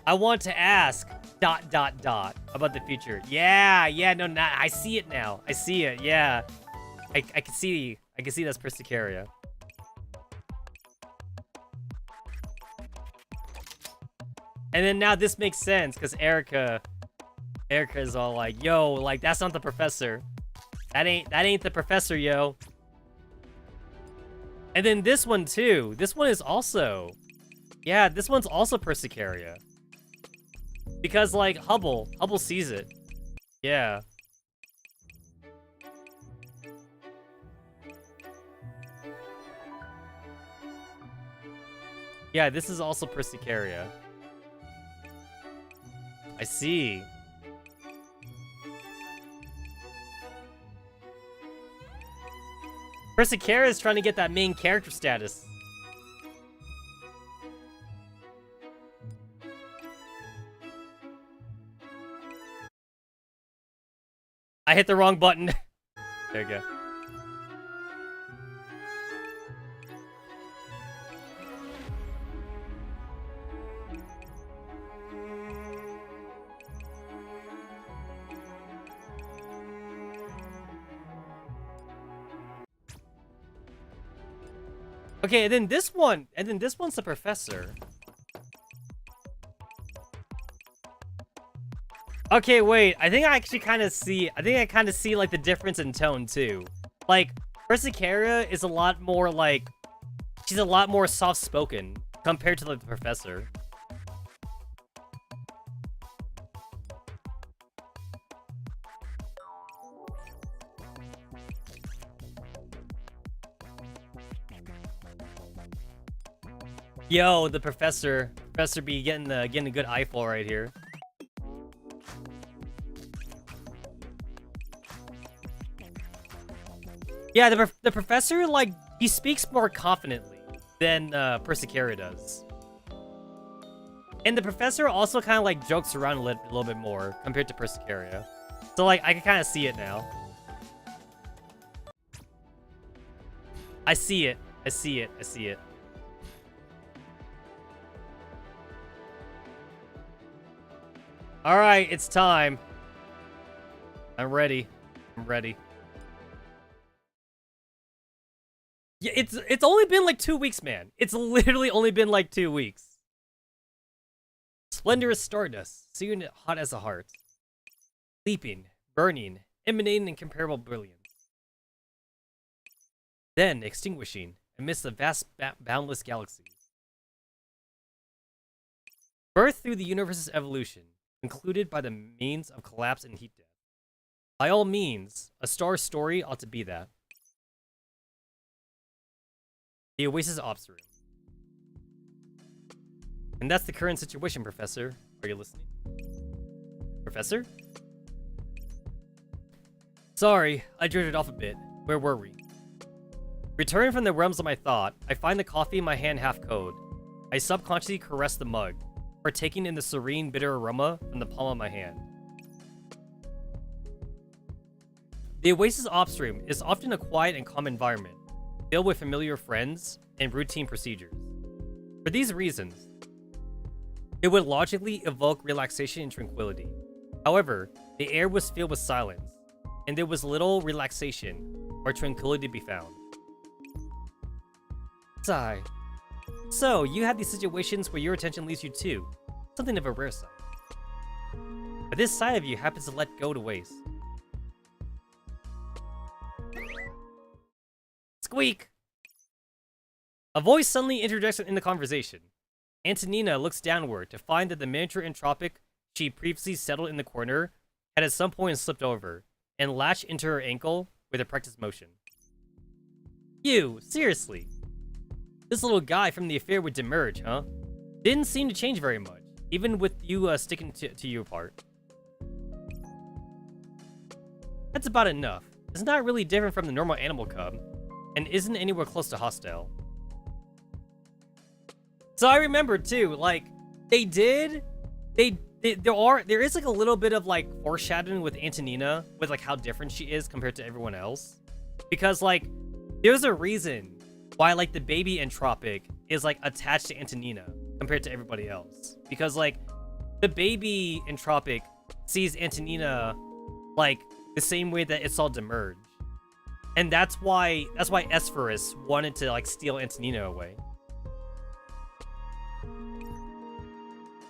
I want to ask ... about the future. Yeah, no, I see it now. I see it. Yeah. I can see that's Persicaria. And then now this makes sense because Erica is all like, "Yo, like that's not the professor. That ain't the professor, yo." And then this one too. This one is also, yeah, this one's also Persicaria. Because like Hubble sees it. Yeah. Yeah, this is also Persicaria. I see. Persicaria is trying to get that main character status. I hit the wrong button. There you go. Okay, and then this one's the professor. Okay, wait. I think I kind of see like the difference in tone too. Like Persicaria is a lot more like she's a lot more soft-spoken compared to like the professor. Yo, the professor be getting a good eyeful right here. Yeah, the professor, like, he speaks more confidently than Persicaria does. And the professor also kind of like jokes around a little bit more compared to Persicaria. So like I can kind of see it now. I see it. All right, it's time. I'm ready. Yeah, It's only been like 2 weeks, man. It's literally only been like 2 weeks. Splendorous stardust, searing it hot as a heart. Leaping, burning, emanating incomparable brilliance. Then extinguishing amidst the vast boundless galaxies. Birth through the universe's evolution, concluded by the means of collapse and heat death. By all means, a star's story ought to be that. The Oasis Ops Room. And that's the current situation, Professor. Are you listening? Professor? Sorry, I drifted off a bit. Where were we? Returning from the realms of my thought, I find the coffee in my hand half cold. I subconsciously caress the mug, partaking in the serene, bitter aroma from the palm of my hand. The Oasis Ops Room is often a quiet and calm environment, filled with familiar friends and routine procedures. For these reasons, it would logically evoke relaxation and tranquility. However, the air was filled with silence, and there was little relaxation or tranquility to be found. Sigh. So, you have these situations where your attention leaves you too. Something of a rare sight. But this side of you happens to let go to waste. Squeak! A voice suddenly interjects in the conversation. Antonina looks downward to find that the miniature entropic she previously settled in the corner had at some point slipped over and latched into her ankle with a practiced motion. You, seriously. This little guy from the affair with Demerge, huh? Didn't seem to change very much, even with you sticking to you apart. That's about enough. It's not really different from the normal animal cub, and isn't anywhere close to hostile. So I remember too, like, there is like a little bit of like foreshadowing with Antonina, with like how different she is compared to everyone else. Because like, there's a reason why like the baby entropic is like attached to Antonina compared to everybody else. Because like, the baby entropic sees Antonina like the same way that it saw Demerge. And that's why Esphorus wanted to like steal Antonina away.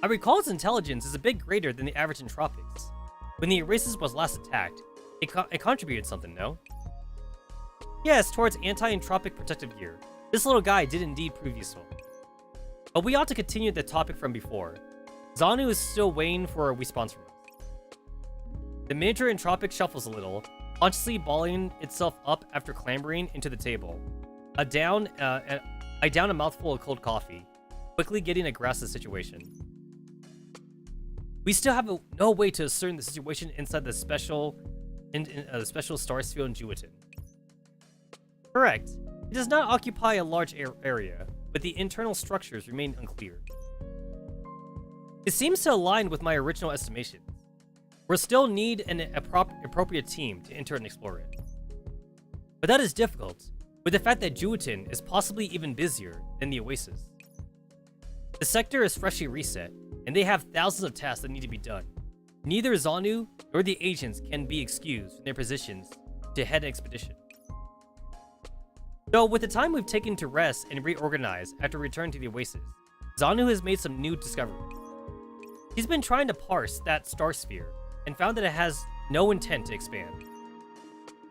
I recall its intelligence is a bit greater than the average entropics. When the Oasis was last attacked, it contributed something, no? Yes, towards anti-entropic protective gear. This little guy did indeed prove useful. But we ought to continue the topic from before. Zanu is still waiting for a response from us. The miniature entropic shuffles a little, consciously balling itself up after clambering into the table. I down a mouthful of cold coffee, quickly getting a grasp of the situation. We still have no way to discern the situation inside the special star sphere in Juitin. Correct. It does not occupy a large area, but the internal structures remain unclear. It seems to align with my original estimations. We'll still need an appropriate team to enter and explore it. But that is difficult, with the fact that Juitin is possibly even busier than the Oasis. The sector is freshly reset, and they have thousands of tasks that need to be done. Neither Zanu nor the agents can be excused from their positions to head an expedition. So, with the time we've taken to rest and reorganize after returning to the Oasis, Zanu has made some new discoveries. He's been trying to parse that star sphere and found that it has no intent to expand.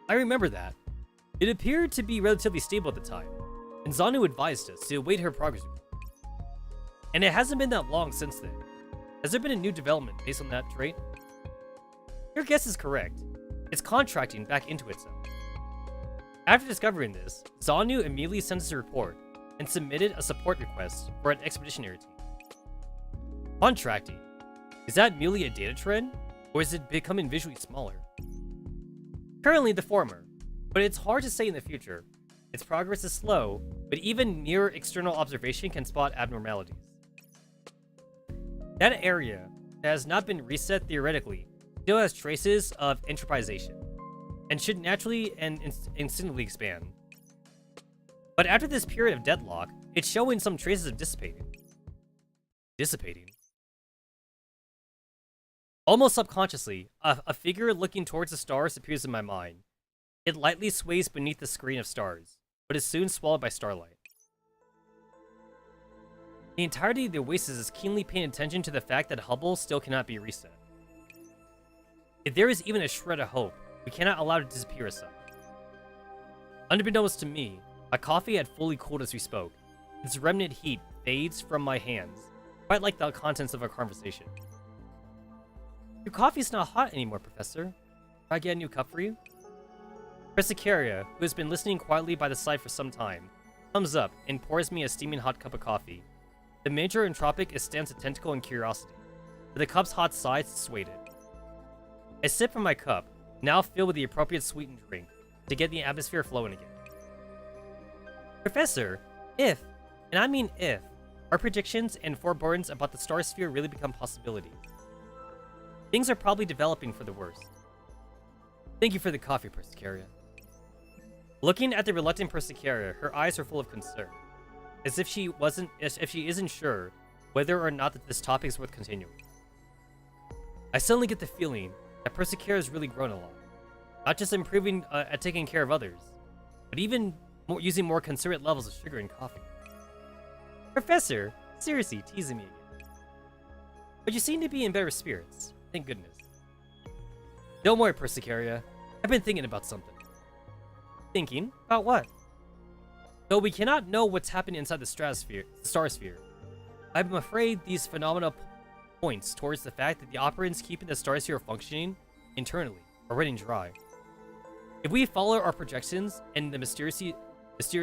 I remember that. It appeared to be relatively stable at the time, and Zanu advised us to await her progress report. And it hasn't been that long since then. Has there been a new development based on that trait? Your guess is correct. It's contracting back into itself. After discovering this, Zanu immediately sent us a report and submitted a support request for an expeditionary team. Contracting. Is that merely a data trend, or is it becoming visually smaller? Currently the former, but it's hard to say in the future. Its progress is slow, but even mere external observation can spot abnormalities. That area that has not been reset theoretically still has traces of entropization, and should naturally and instantly expand. But after this period of deadlock, it's showing some traces of dissipating. Dissipating? Almost subconsciously, a figure looking towards the stars appears in my mind. It lightly sways beneath the screen of stars, but is soon swallowed by starlight. The entirety of the Oasis is keenly paying attention to the fact that Hubble still cannot be reset. If there is even a shred of hope, we cannot allow it to disappear as such. Unbeknownst to me, my coffee had fully cooled as we spoke. Its remnant heat fades from my hands, quite like the contents of our conversation. Your coffee's not hot anymore, Professor. Can I get a new cup for you? Persicaria, who has been listening quietly by the side for some time, comes up and pours me a steaming hot cup of coffee. The major entropic stands a tentacle in curiosity, but the cup's hot sides dissuade it. I sip from my cup, now filled with the appropriate sweetened drink, to get the atmosphere flowing again. Professor, if, and I mean if, our predictions and forebodings about the star sphere really become possibilities, things are probably developing for the worst. Thank you for the coffee, Persicaria. Looking at the reluctant Persicaria, her eyes are full of concern, as if she isn't sure whether or not that this topic is worth continuing. I suddenly get the feeling that Persicaria has really grown a lot, not just improving at taking care of others, but even using more considerate levels of sugar in coffee. Professor, seriously, teasing me again. But you seem to be in better spirits. Thank goodness. Don't worry, Persicaria. I've been thinking about something. Thinking? About what? Though we cannot know what's happening inside the star sphere, I'm afraid these phenomena points towards the fact that the operants keeping the star sphere functioning internally are running dry. If we follow our projections and the mysterious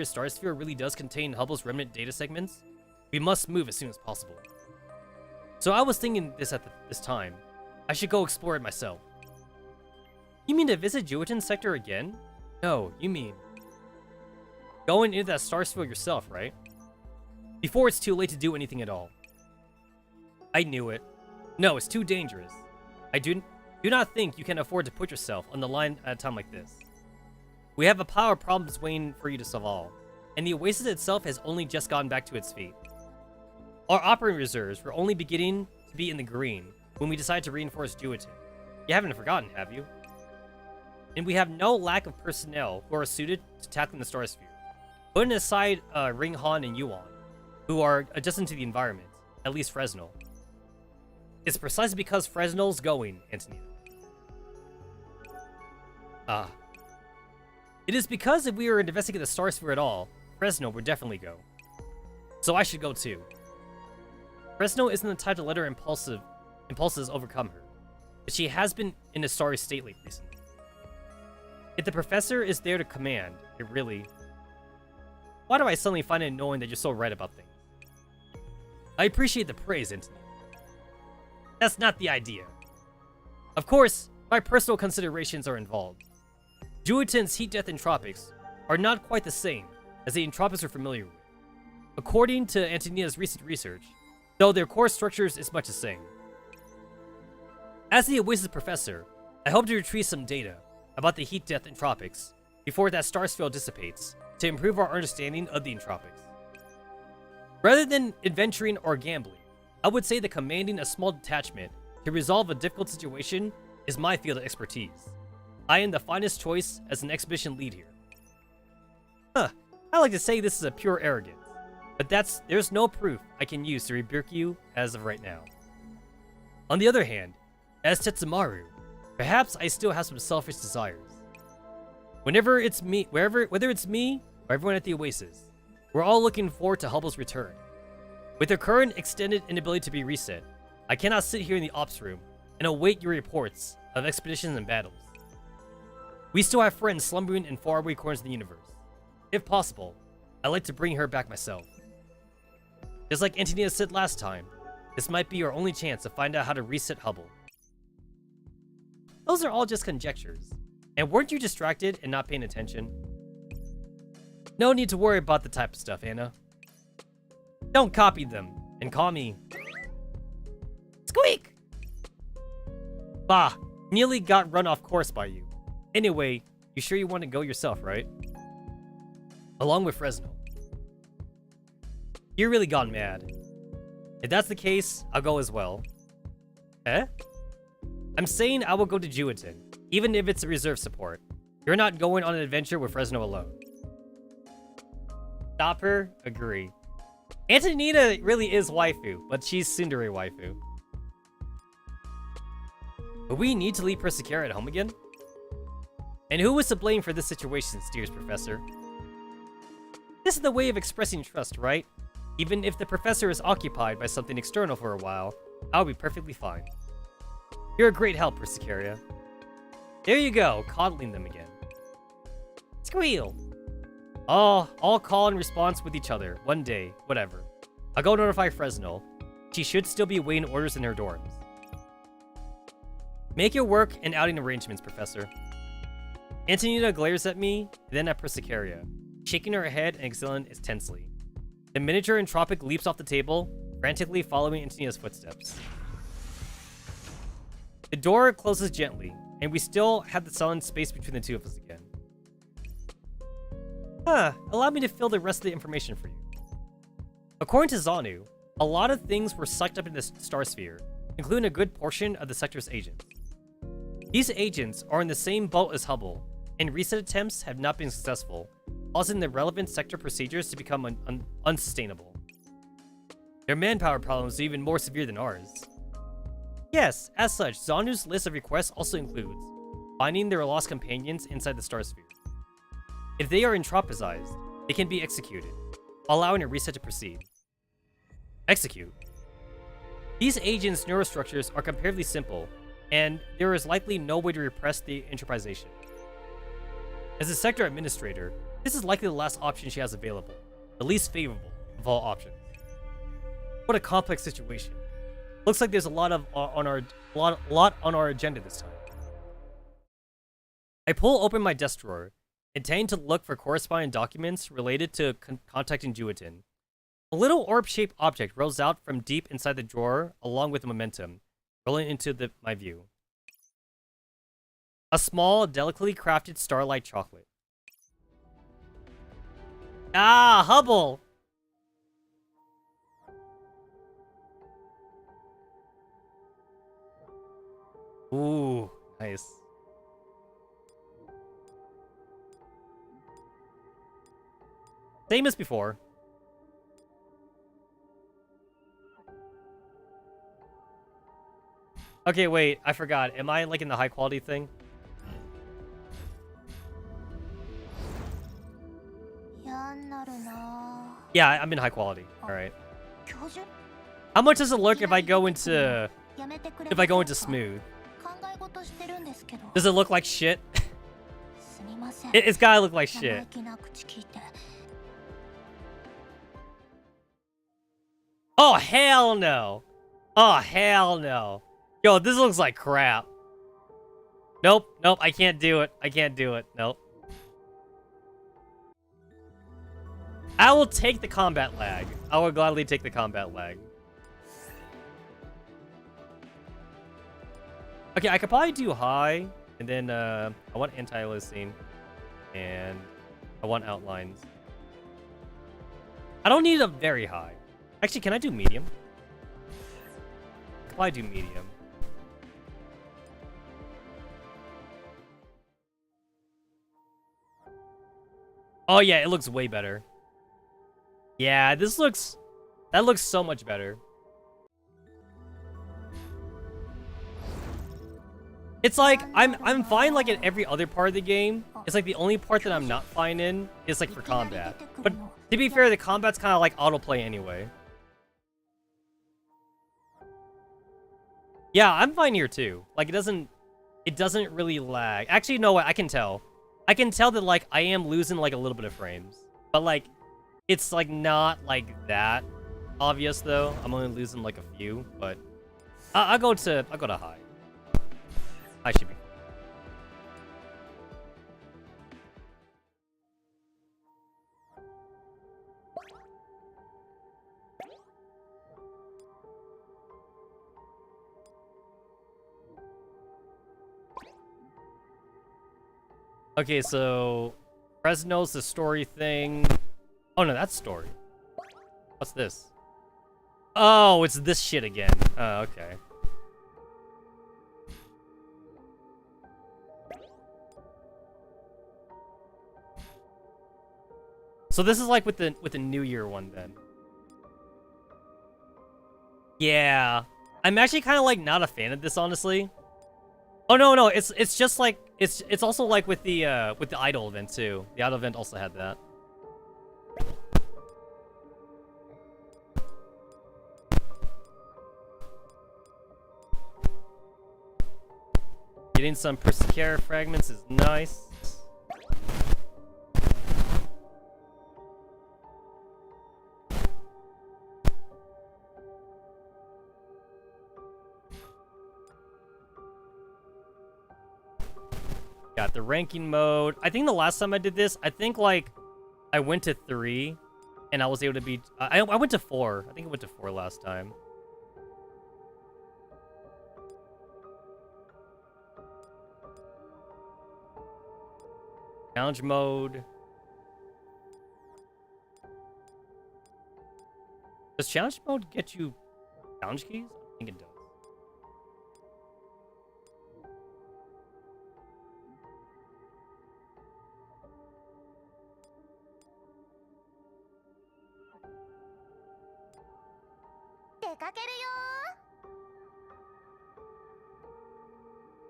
star sphere really does contain Hubble's remnant data segments, we must move as soon as possible. So I was thinking this at this time. I should go explore it myself. You mean to visit Juitan sector again? No, you mean going into that star sphere yourself, right? Before it's too late to do anything at all. I knew it. No, it's too dangerous. I do not think you can afford to put yourself on the line at a time like this. We have a pile of problems waiting for you to solve, and the Oasis itself has only just gotten back to its feet. Our operating reserves were only beginning to be in the green when we decided to reinforce Juitan. You haven't forgotten, have you? And we have no lack of personnel who are suited to tackling the star sphere. Putting aside Ring Han and Yuan, who are adjusting to the environment, at least Fresnel. It's precisely because Fresnel's going, Antonia. It is because if we were to investigate the star sphere at all, Fresnel would definitely go. So I should go too. Fresnel isn't the type to let her impulses overcome her, but she has been in a sorry state recently. If the professor is there to command, it really... Why do I suddenly find it annoying that you're so right about things? I appreciate the praise, Anthony. That's not the idea. Of course, my personal considerations are involved. Juitan's heat death entropics are not quite the same as the entropics we're familiar with. According to Antonia's recent research, though their core structures is much the same. As the Oasis professor, I hope to retrieve some data about the heat death entropics before that star sphere dissipates to improve our understanding of the entropics. Rather than adventuring or gambling, I would say that commanding a small detachment to resolve a difficult situation is my field of expertise. I am the finest choice as an expedition lead here. I like to say this is a pure arrogance, but there's no proof I can use to rebuke you as of right now. On the other hand, as Tetsamaru, perhaps I still have some selfish desires. Whether it's me or everyone at the Oasis, we're all looking forward to Hubble's return. With their current extended inability to be reset, I cannot sit here in the ops room and await your reports of expeditions and battles. We still have friends slumbering in faraway corners of the universe. If possible, I'd like to bring her back myself. Just like Antonia said last time, this might be our only chance to find out how to reset Hubble. Those are all just conjectures. And weren't you distracted and not paying attention? No need to worry about the type of stuff, Anna. Don't copy them and call me... Squeak! Bah, nearly got run off course by you. Anyway, you sure you want to go yourself, right? Along with Fresnel. You're really gone mad. If that's the case, I'll go as well. Eh? I'm saying I will go to Juitan, even if it's a reserve support. You're not going on an adventure with Fresno alone. Stop her? Agree. Antonina really is waifu, but she's tsundere waifu. But we need to leave Persicaria at home again? And who was to blame for this situation, steers Professor? This is the way of expressing trust, right? Even if the professor is occupied by something external for a while, I'll be perfectly fine. You're a great help, Persicaria. There you go, coddling them again. Squeal! Oh, all call and response with each other, one day, whatever. I'll go notify Fresnel. She should still be waiting orders in her dorms. Make your work and outing arrangements, Professor. Antonina glares at me, then at Persicaria, shaking her head and exhaling tensely. The miniature entropic leaps off the table, frantically following Antonina's footsteps. The door closes gently, and we still have the silent space between the two of us again. Allow me to fill the rest of the information for you. According to Zanu, a lot of things were sucked up in the star sphere, including a good portion of the sector's agents. These agents are in the same boat as Hubble, and reset attempts have not been successful, causing the relevant sector procedures to become unsustainable. Their manpower problems are even more severe than ours. Yes, as such, Zanu's list of requests also includes finding their lost companions inside the star sphere. If they are entropized, they can be executed, allowing a reset to proceed. Execute. These agents' neurostructures are comparatively simple, and there is likely no way to repress the entropization. As a sector administrator, this is likely the last option she has available, the least favorable of all options. What a complex situation. Looks like there's a lot on our agenda this time. I pull open my desk drawer, intending to look for corresponding documents related to contacting Juatin. A little orb-shaped object rolls out from deep inside the drawer, along with the momentum, rolling into my view. A small, delicately crafted starlight chocolate. Ah, Hubble! Ooh, nice. Same as before. Okay, wait, I forgot. Am I like in the high quality thing? Yeah, I'm in high quality. All right. How much does it look if I go into smooth? Does it look like shit? It's gotta look like shit. Oh hell no! Oh hell no! Yo, this looks like crap. Nope, nope, I can't do it. I can't do it. Nope. I will take the combat lag. I will gladly take the combat lag. Okay, I could probably do high, and then I want anti-aliasing, and I want outlines. I don't need a very high. Actually, can I do medium? I could probably do medium. Oh yeah, it looks way better. Yeah, that looks so much better. It's like I'm fine like in every other part of the game. It's like the only part that I'm not fine in is like for combat. But to be fair, the combat's kind of like autoplay anyway. Yeah, I'm fine here too. Like it doesn't really lag. Actually, no, I can tell. I can tell that like I am losing like a little bit of frames. But like it's like not like that obvious though. I'm only losing like a few, but I'll go to high. I should be. Okay, so Fresno's the story thing. Oh no, that's story. What's this? Oh, it's this shit again. Oh, okay. So this is like with the New Year one then. Yeah. I'm actually kind of like not a fan of this, honestly. Oh no, it's just like it's also like with the idol event too. The idol event also had that. Getting some Perscara fragments is nice. Got the ranking mode. I think the last time I did this, I think like I went to 3 and I was able to beat I went to 4. I think I went to 4 last time. Challenge mode. Does challenge mode get you challenge keys? I think it does.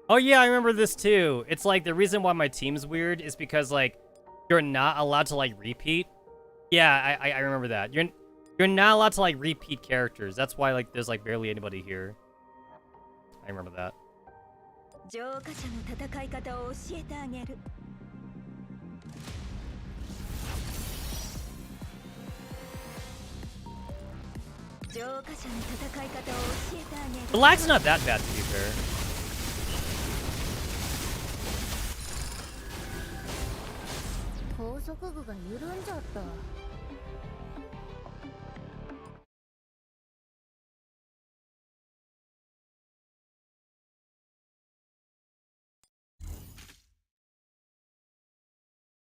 Oh yeah, I remember this too. It's like the reason why my team's weird is because like you're not allowed to like repeat. Yeah, I remember that. You're not allowed to like repeat characters. That's why like there's like barely anybody here. I remember that. The lag's not that bad, to be fair.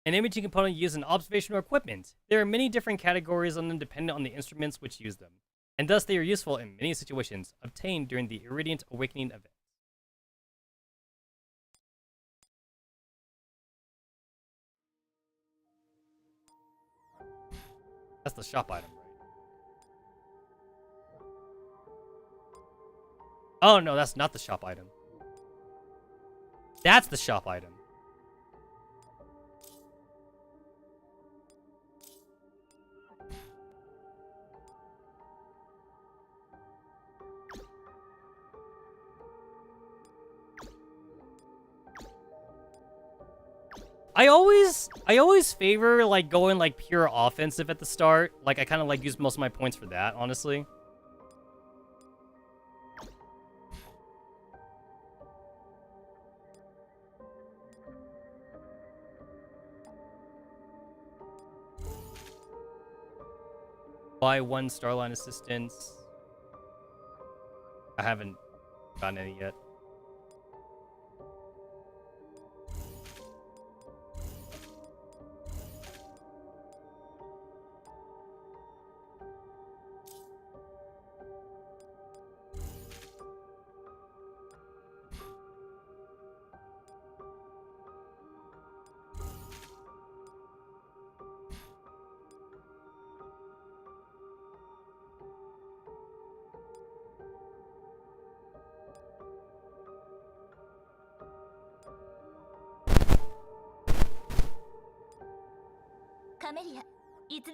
An imaging component used in observational equipment. There are many different categories on them depending on the instruments which use them, and thus they are useful in many situations, obtained during the Irradiant Awakening event. That's the shop item, right? Oh no, that's not the shop item. That's the shop item. I always favor like going like pure offensive at the start. Like I kind of like use most of my points for that, honestly. Buy 1 Starline assistance. I haven't gotten any yet.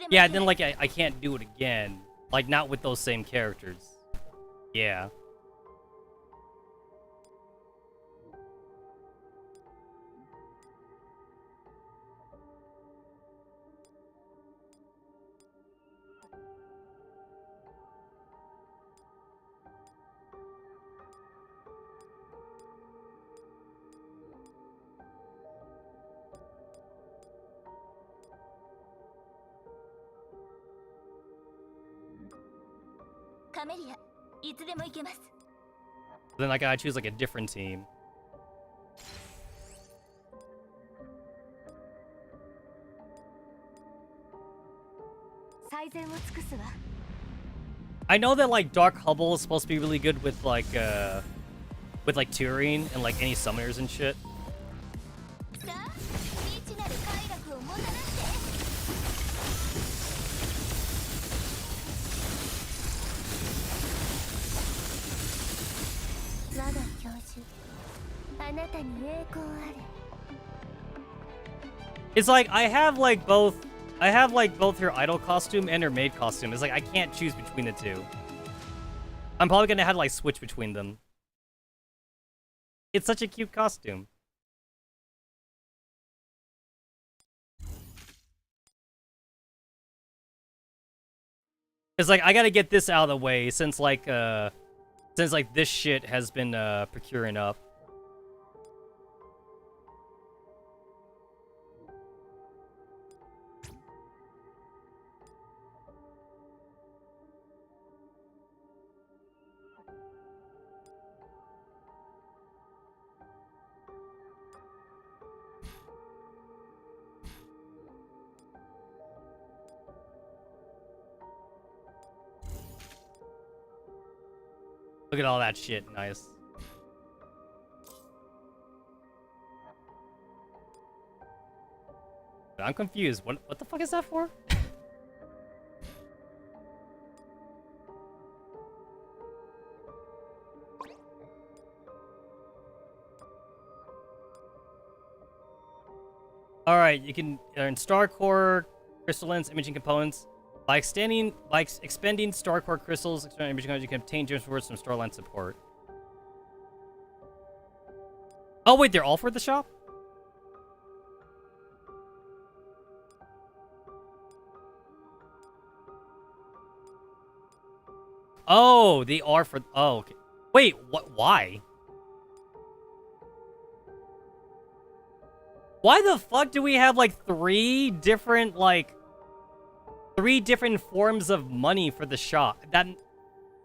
Yeah, then like I can't do it again. Like not with those same characters. Yeah. Then like I choose like a different team. I know that like Dark Hubble is supposed to be really good with like Turing and like any summoners and shit. It's like I have like both her idol costume and her maid costume. It's like I can't choose between the two. I'm probably gonna have to like switch between them. It's such a cute costume. It's like I gotta get this out of the way since like this shit has been procuring up. Look at all that shit. Nice. But I'm confused. What the fuck is that for? Alright, you can earn star core, crystallines, imaging components. By expending star core crystals, expanding imaging components, you can obtain gems rewards from storyline support. Oh wait, they're all for the shop? Oh, they are for... Oh, okay. Wait, what? Why? Why the fuck do we have, like, three different forms of money for the shop? That...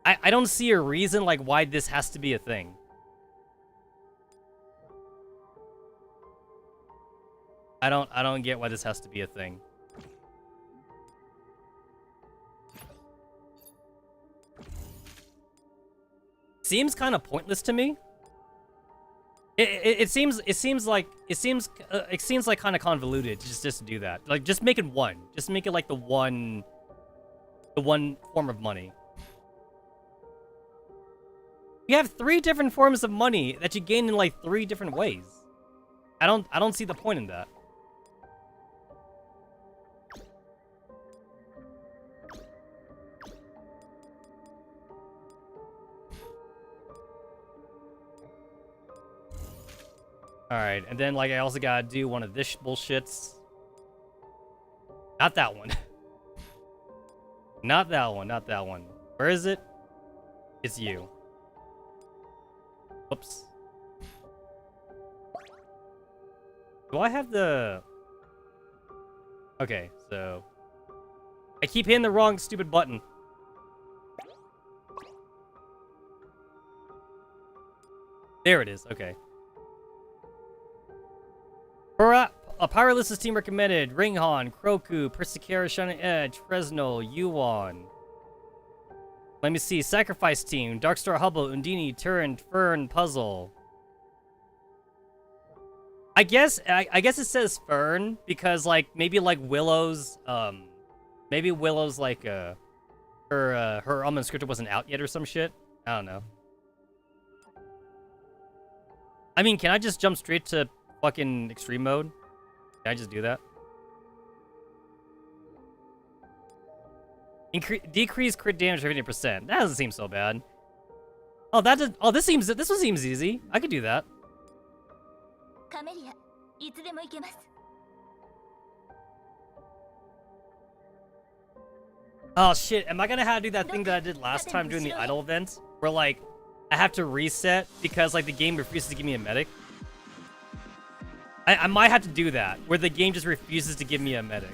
I don't see a reason, like, why this has to be a thing. I don't get why this has to be a thing. Seems kind of pointless to me. It seems like kind of convoluted just to do that. Like just make it one. Just make it like the one form of money. You have three different forms of money that you gain in like three different ways. I don't see the point in that. Alright, and then, like, I also gotta do one of this bullshits. Not that one. Not that one, not that one. Where is it? It's you. Whoops. Do I have the... Okay, so... I keep hitting the wrong stupid button. There it is, okay. A Pyrolysis team recommended Ringhan, Kroku, Persecara, Shining Edge, Fresno, Yuan. Let me see. Sacrifice team, Darkstar, Hubble, Undini, Turin, Fern, Puzzle. I guess it says Fern because like maybe like Willow's like her unscripted wasn't out yet or some shit. I don't know. I mean, can I just jump straight to fucking extreme mode? Can I just do that? Decrease crit damage by 50%. That doesn't seem so bad. Oh, that does. Oh, this one seems easy. I could do that. Oh shit! Am I gonna have to do that thing that I did last time during the idol event, where like I have to reset because like the game refuses to give me a medic? I might have to do that, where the game just refuses to give me a medic.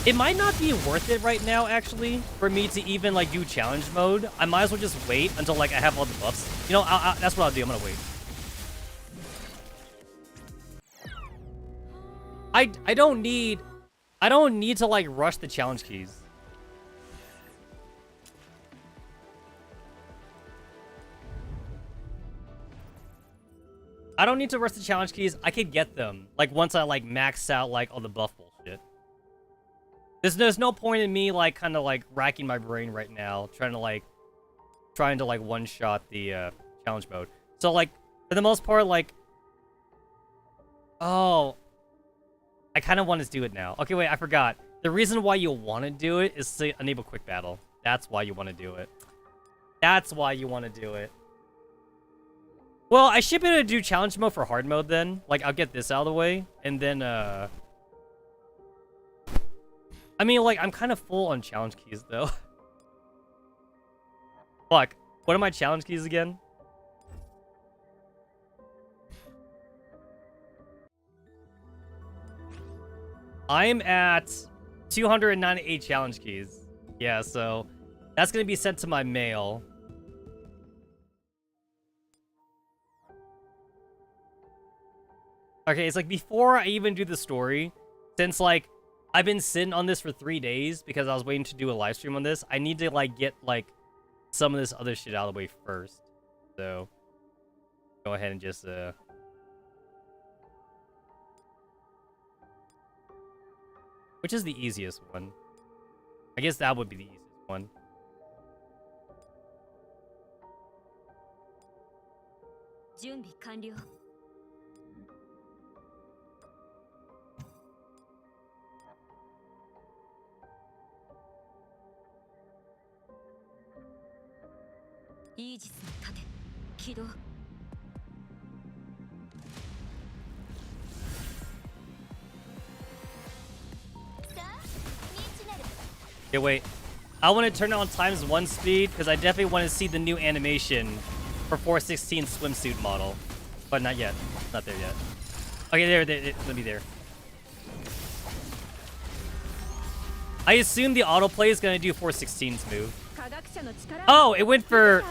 It might not be worth it right now, actually, for me to even, like, do challenge mode. I might as well just wait until, like, I have all the buffs. You know, that's what I'll do. I'm gonna wait. I don't need to, like, rush the challenge keys. I don't need to rush the challenge keys. I could get them. Like, once I, like, max out, like, all the buff bullshit. There's no point in me, like, kind of, like, racking my brain right now. Trying to, like, one-shot the, challenge mode. So, like, for the most part, like... Oh. I kind of want to do it now. Okay, wait, I forgot. The reason why you want to do it is to enable quick battle. That's why you want to do it. That's why you want to do it. Well, I should be able to do challenge mode for hard mode then. Like, I'll get this out of the way. And then, I mean, like, I'm kind of full on challenge keys, though. Fuck. What are my challenge keys again? I'm at 298 challenge keys. Yeah, so that's going to be sent to my mail. Okay, it's like before I even do the story, since like I've been sitting on this for 3 days because I was waiting to do a live stream on this, I need to like get like some of this other shit out of the way first. So go ahead and just which is the easiest one? I guess that would be the easiest one. Okay, wait. I want to turn it on *1 speed because I definitely want to see the new animation for 416 swimsuit model. But not yet. Not there yet. Okay, there. Let me there. I assume the autoplay is going to do 416's move. Oh, it went for...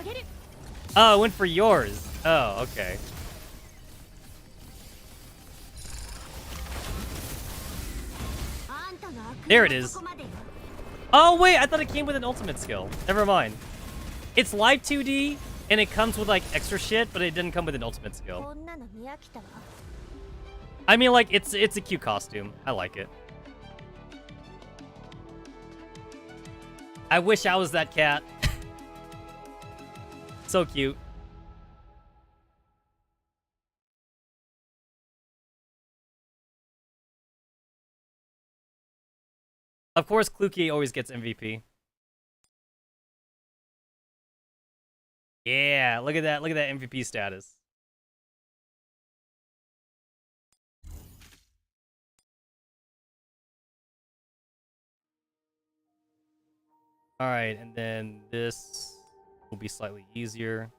Oh, it went for yours. Oh, okay. There it is. Oh, wait, I thought it came with an ultimate skill. Never mind. It's live 2D, and it comes with, like, extra shit, but it didn't come with an ultimate skill. I mean, like, it's a cute costume. I like it. I wish I was that cat. So cute. Of course, Kluki always gets MVP. Yeah, look at that. Look at that MVP status. All right, and then this will be slightly easier.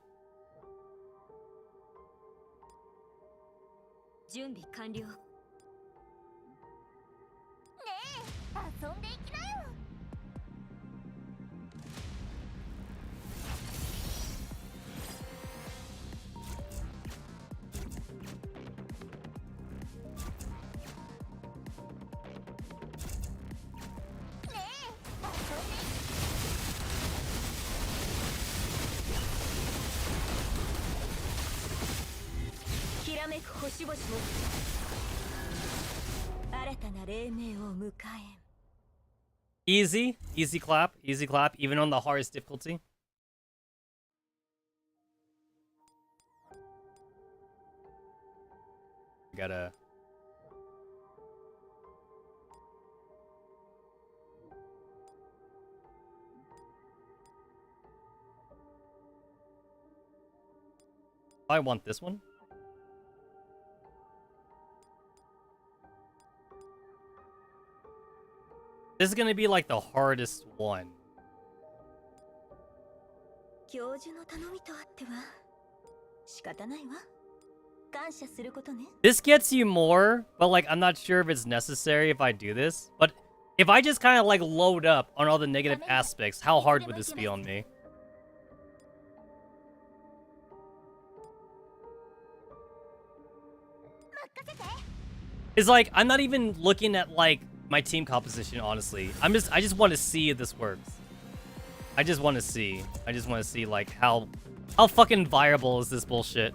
Easy clap, even on the hardest difficulty. Gotta... I want this one. This is gonna be like the hardest one. This gets you more, but like I'm not sure if it's necessary if I do this. But if I just kind of like load up on all the negative aspects, how hard would this be on me? It's like I'm not even looking at like my team composition, honestly. I just want to see if this works. I just want to see like how fucking viable is this bullshit?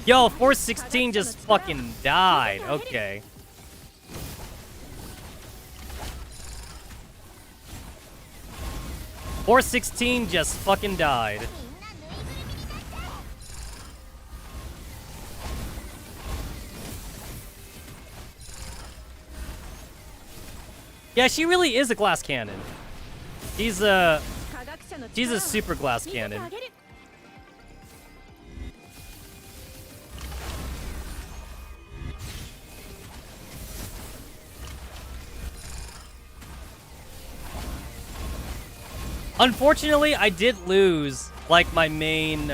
Yo, 416 just fucking died. Okay. .416 just fucking died. Yeah, she really is a glass cannon. She's a super glass cannon. Unfortunately, I did lose like my main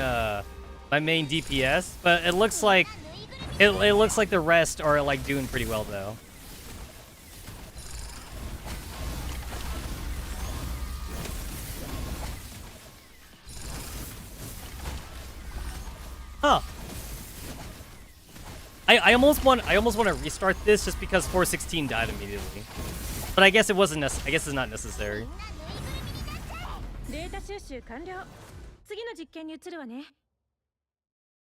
DPS, but it looks like the rest are like doing pretty well though. Huh. I almost want to restart this just because 416 died immediately. But I guess it wasn't I guess it's not necessary.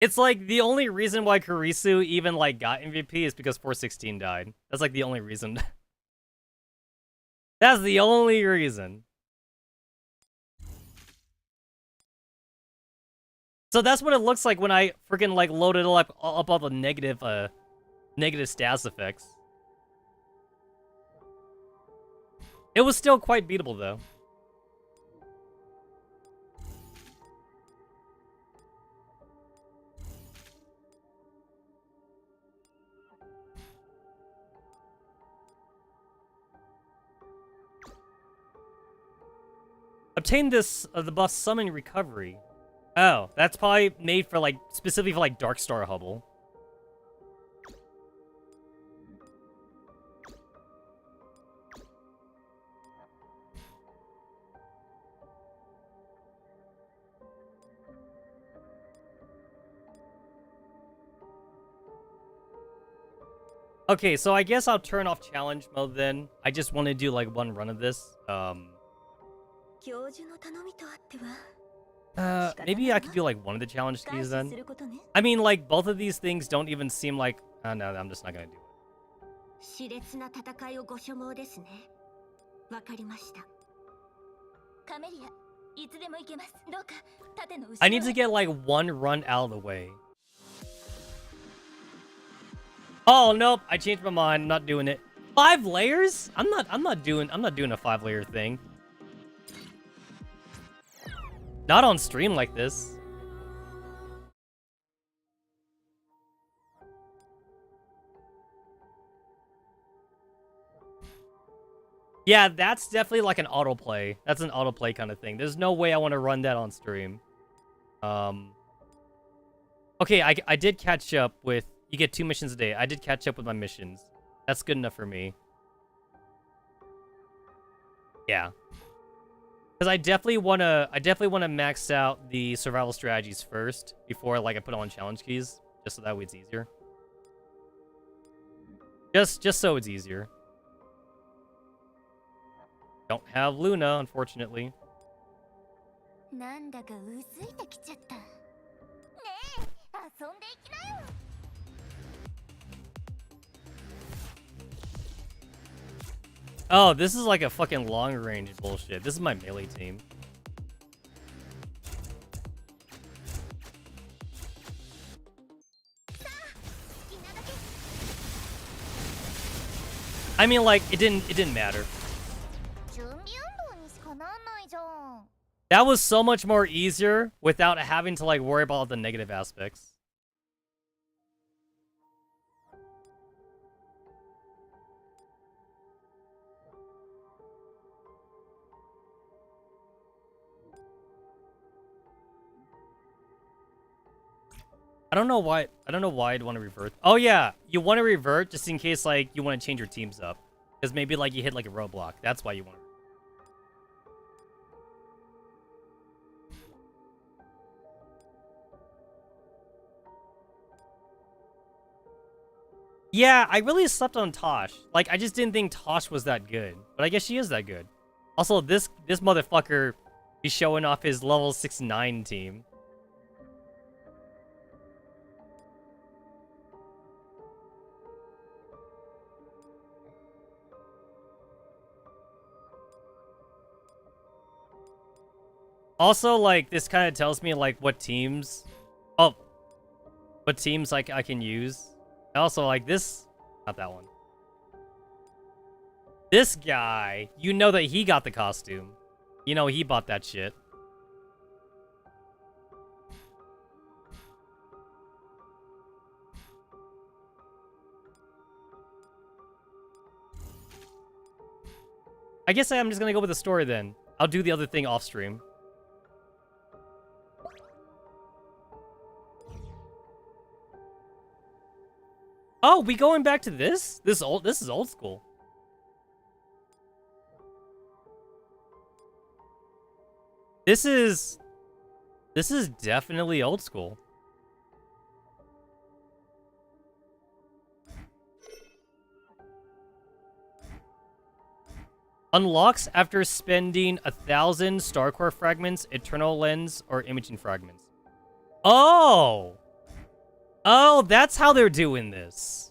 It's like the only reason why Kurisu even like got MVP is because 416 died. That's like the only reason. That's the only reason. So that's what it looks like when I freaking like loaded up all the negative stats effects. It was still quite beatable though. Obtain this the buff Summon Recovery. Oh, that's probably made for like specifically for like Darkstar Hubble. Okay, so I guess I'll turn off challenge mode then. I just want to do like one run of this. Maybe I could do like one of the challenge keys then. I mean, like both of these things don't even seem like. No, I'm just not gonna do it. I need to get like one run out of the way. Oh nope, I changed my mind. I'm not doing it. 5 layers? I'm not doing a 5-layer thing. Not on stream like this. Yeah, that's definitely like an autoplay. That's an autoplay kind of thing. There's no way I want to run that on stream. Okay, I did catch up with... You get 2 missions a day. I did catch up with my missions. That's good enough for me. Yeah. Because I definitely wanna max out the survival strategies first before like I put on challenge keys, just so that way it's easier. Just so it's easier. Don't have Luna, unfortunately. Oh, this is like a fucking long range bullshit. This is my melee team. I mean, like it didn't matter. That was so much more easier without having to like worry about the negative aspects. I don't know why I'd want to revert. Oh yeah, you want to revert just in case like you want to change your teams up. Because maybe like you hit like a roadblock. That's why you want to. Yeah, I really slept on Tosh. Like I just didn't think Tosh was that good. But I guess she is that good. Also, this motherfucker be showing off his level 6-9 team. Also, like, this kind of tells me, like, what teams... Oh. What teams, like, I can use. Also, like, this... Not that one. This guy, you know that he got the costume. You know he bought that shit. I guess I'm just gonna go with the story then. I'll do the other thing off stream. Oh, we going back to this? This is old school. This is definitely old school. Unlocks after spending 1,000 Star Core fragments, Eternal Lens, or Imaging fragments. Oh! Oh, that's how they're doing this.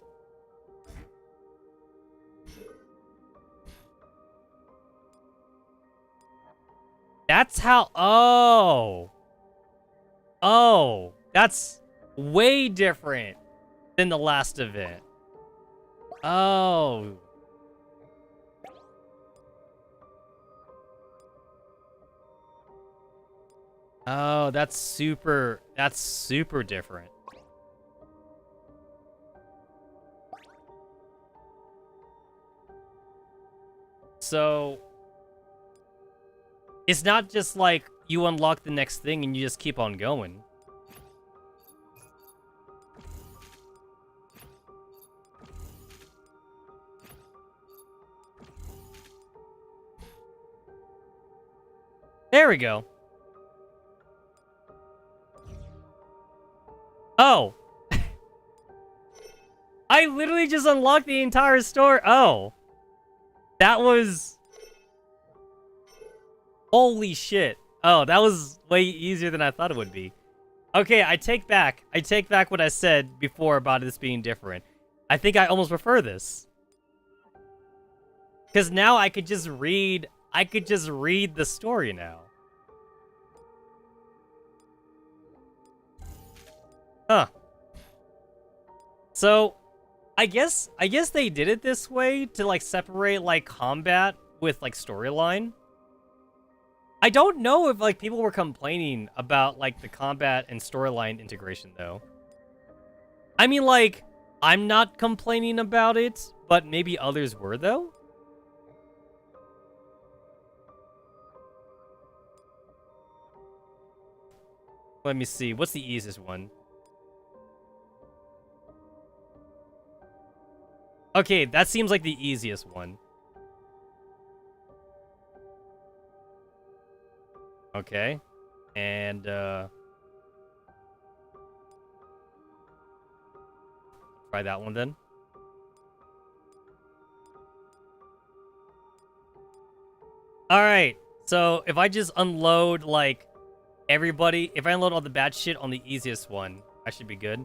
That's how... Oh. Oh. That's way different than the last event. Oh. Oh, that's super different. So, it's not just like you unlock the next thing and you just keep on going. There we go. Oh. I literally just unlocked the entire store. Oh. That was... Holy shit. Oh, that was way easier than I thought it would be. Okay, I take back what I said before about this being different. I think I almost prefer this. Because now I could just read the story now. Huh. So, I guess they did it this way to, like, separate, like, combat with, like, storyline. I don't know if, like, people were complaining about, like, the combat and storyline integration, though. I mean, like, I'm not complaining about it, but maybe others were, though? Let me see. What's the easiest one? Okay, that seems like the easiest one. Okay. And, try that one then. Alright, so if I just unload, like, everybody, if I unload all the bad shit on the easiest one, I should be good.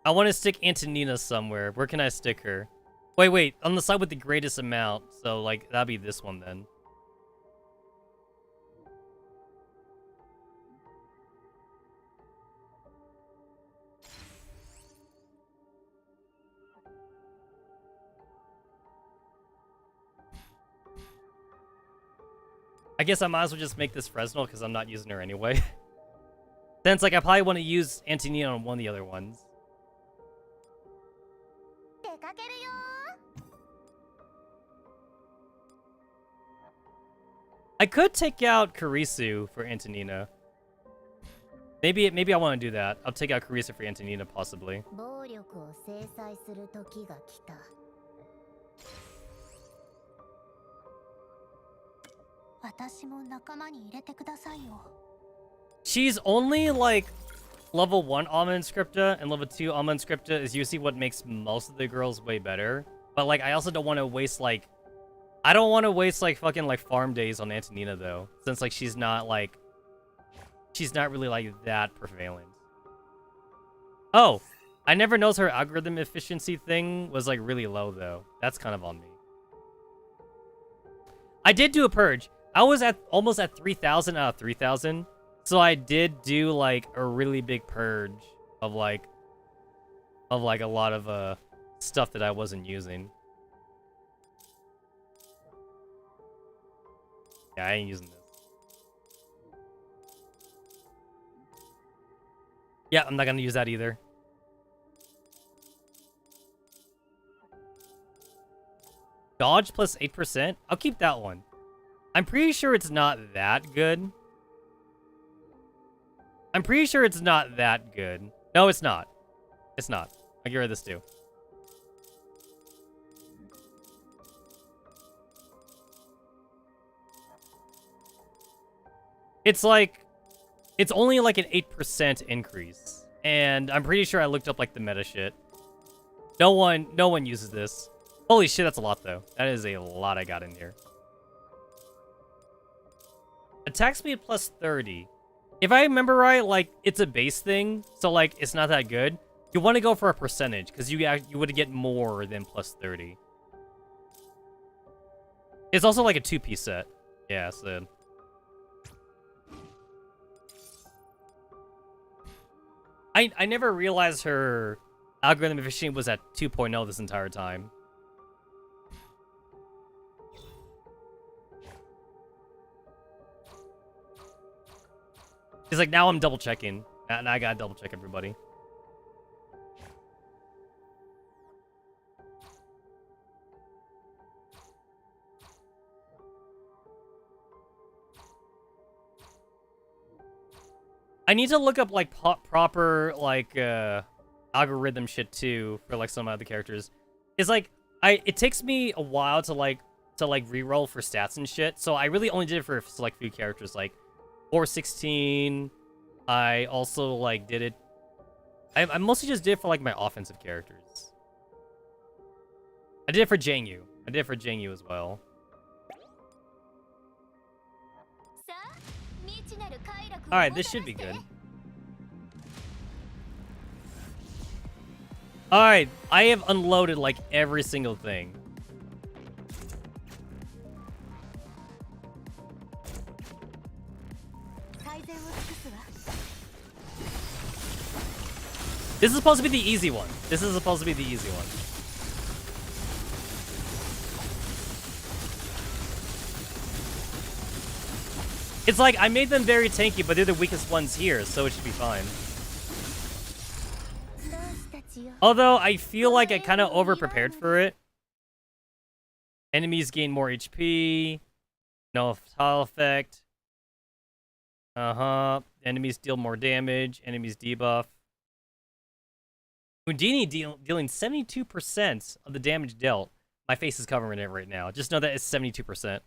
I want to stick Antonina somewhere. Where can I stick her? Wait, on the side with the greatest amount. So, like, that'd be this one then. I guess I might as well just make this Fresnel because I'm not using her anyway. Since, like, I probably want to use Antonina on one of the other ones. I could take out Kurisu for Antonina. Maybe I want to do that. I'll take out Kurisu for Antonina, possibly. She's only, like, level 1 Alma Inscripta, and level 2 Alma Inscripta is usually what makes most of the girls way better. But like, I also don't want to waste like, I don't want to waste like fucking like farm days on Antonina though, since like she's not really like that prevalent. Oh, I never noticed her algorithm efficiency thing was like really low though. That's kind of on me. I did do a purge. I was at almost at 3,000 out of 3,000. So I did do like a really big purge of like a lot of stuff that I wasn't using. Yeah, I ain't using this. Yeah, I'm not gonna use that either. Dodge plus 8%? I'll keep that one. I'm pretty sure it's not that good. I'm pretty sure it's not that good. No, it's not. It's not. I'll get rid of this too. It's like, it's only like an 8% increase. And I'm pretty sure I looked up like the meta shit. No one uses this. Holy shit, that's a lot though. That is a lot I got in here. Attack speed plus 30. If I remember right, like, it's a base thing, so, like, it's not that good. You want to go for a percentage, because you would get more than plus 30. It's also, like, a 2-piece set. Yeah, so... I never realized her algorithm efficiency was at 2.0 this entire time. He's like, now I'm double checking. And I gotta double check everybody. I need to look up like proper like algorithm shit too for like some other characters. It's like it takes me a while to reroll for stats and shit. So I really only did it for select few characters like 416. I also like did it. I mostly just did it for like my offensive characters. I did it for Jangyu. I did it for Jangyu as well. Alright, this should be good. Alright, I have unloaded like every single thing. This is supposed to be the easy one. This is supposed to be the easy one. It's like, I made them very tanky, but they're the weakest ones here, so it should be fine. Although, I feel like I kind of over-prepared for it. Enemies gain more HP. No tile effect. Enemies deal more damage. Enemies debuff. Houdini dealing 72% of the damage dealt. My face is covering it right now. Just know that it's 72%.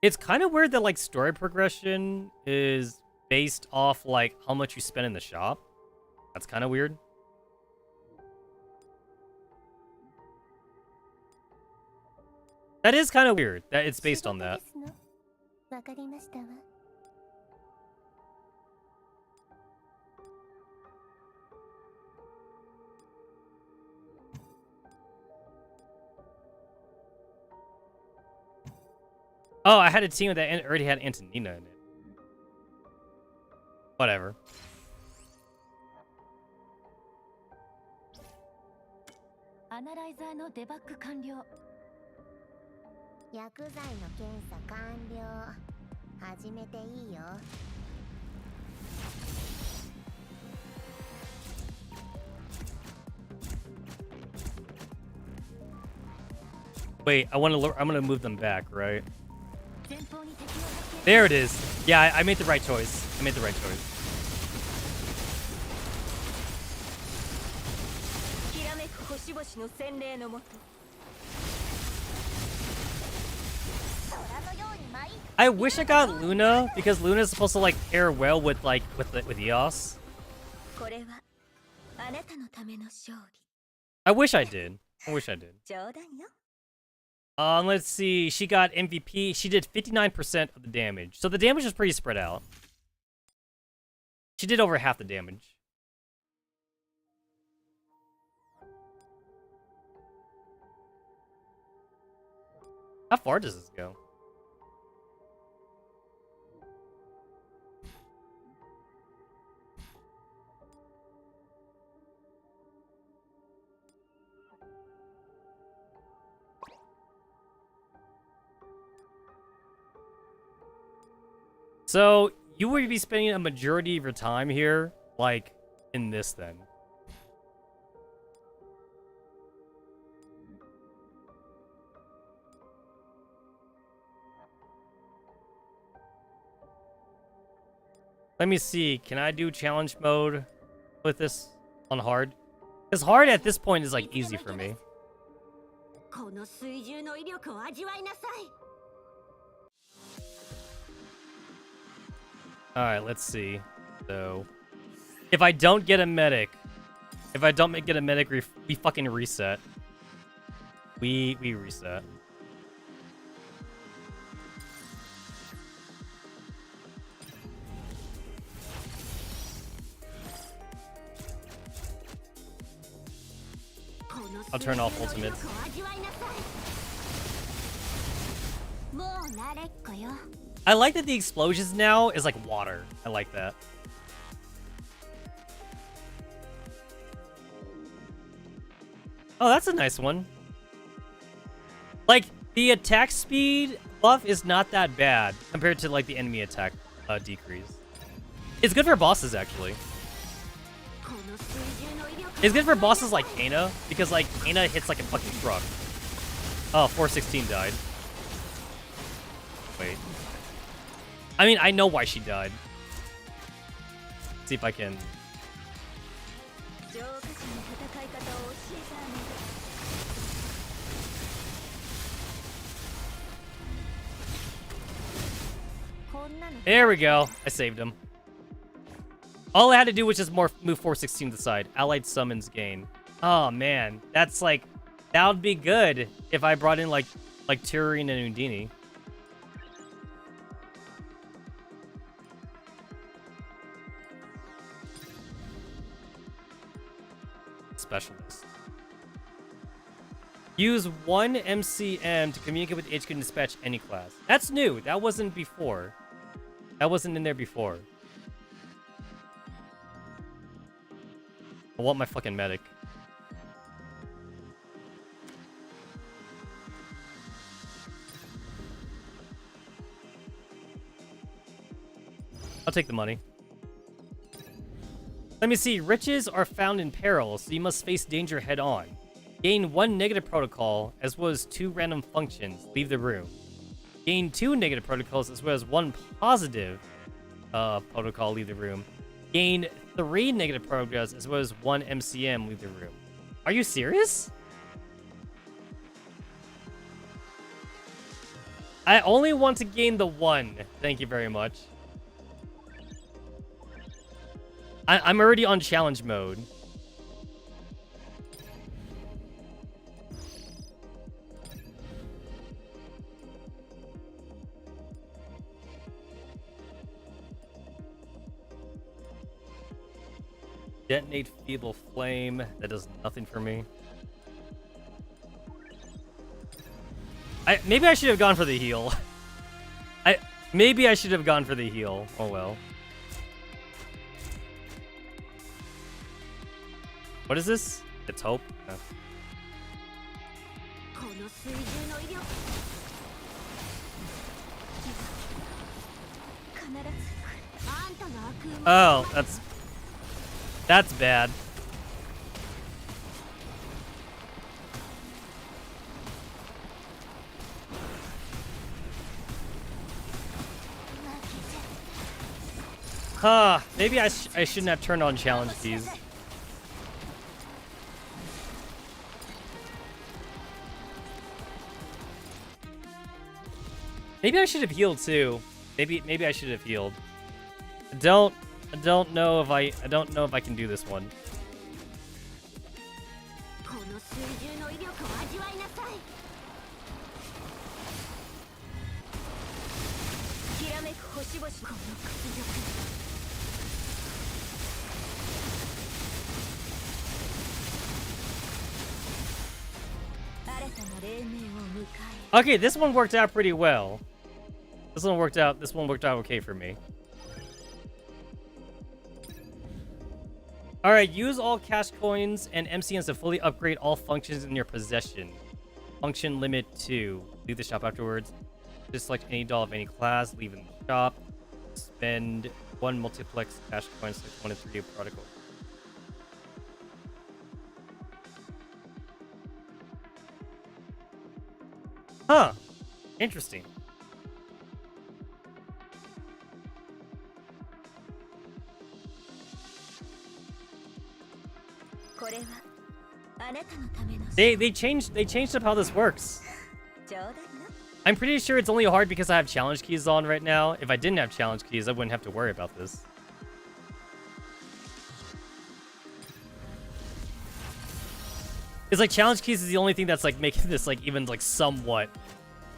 It's kind of weird that, like, story progression is based off, like, how much you spend in the shop. That's kind of weird. That is kind of weird that it's based on that. Oh, I had a team that already had Antonina in it. Whatever. Wait, I'm gonna move them back, right? There it is. Yeah, I made the right choice. I made the right choice. I wish I got Luna because Luna's supposed to like pair well with like with EOS. I wish I did. I wish I did. Let's see. She got MVP. She did 59% of the damage. So the damage was pretty spread out. She did over half the damage. How far does this go? So, you would be spending a majority of your time here, like, in this then. Let me see, can I do challenge mode with this on hard? Because hard at this point is, like, easy for me. Alright, let's see. So, if I don't get a medic, we fucking reset. We reset. I'll turn off ultimates. I like that the explosions now is like water. I like that. Oh, that's a nice one. Like, the attack speed buff is not that bad compared to like the enemy attack decrease. It's good for bosses actually. It's good for bosses like Kana, because like Kana hits like a fucking truck. Oh, 416 died. Wait. I mean, I know why she died. Let's see if I can. There we go. I saved him. All I had to do was just move 416 to the side. Allied summons gain. Oh man, that's like, that would be good if I brought in like Tyrion and Undine. Specialist. Use one MCM to communicate with HQ and dispatch any class. That's new. That wasn't before. That wasn't in there before. I want my fucking medic. I'll take the money. Let me see. Riches are found in peril, so you must face danger head on. Gain 1 negative protocol, as well as 2 random functions. Leave the room. Gain 2 negative protocols, as well as 1 positive protocol. Leave the room. Gain 3 negative protocols, as well as 1 MCM. Leave the room. Are you serious? I only want to gain the 1. Thank you very much. I'm already on challenge mode. Detonate feeble flame. That does nothing for me. Maybe I should have gone for the heal. Maybe I should have gone for the heal. Oh well. What is this? It's hope? No. Oh, that's bad. Huh, maybe I shouldn't have turned on challenge keys. Maybe I should have healed too. Maybe I should have healed. I don't know if I don't know if I can do this one. Okay, this one worked out pretty well. This one worked out okay for me. Alright, use all cash coins and MCNs to fully upgrade all functions in your possession. Function limit 2. Leave the shop afterwards. Just select any doll of any class, leave in the shop. Spend 1 multiplex cash coins, select 1 and 3 prodigal. Huh. Interesting. They changed up how this works. I'm pretty sure it's only hard because I have challenge keys on right now. If I didn't have challenge keys, I wouldn't have to worry about this. It's like challenge keys is the only thing that's like making this like even like somewhat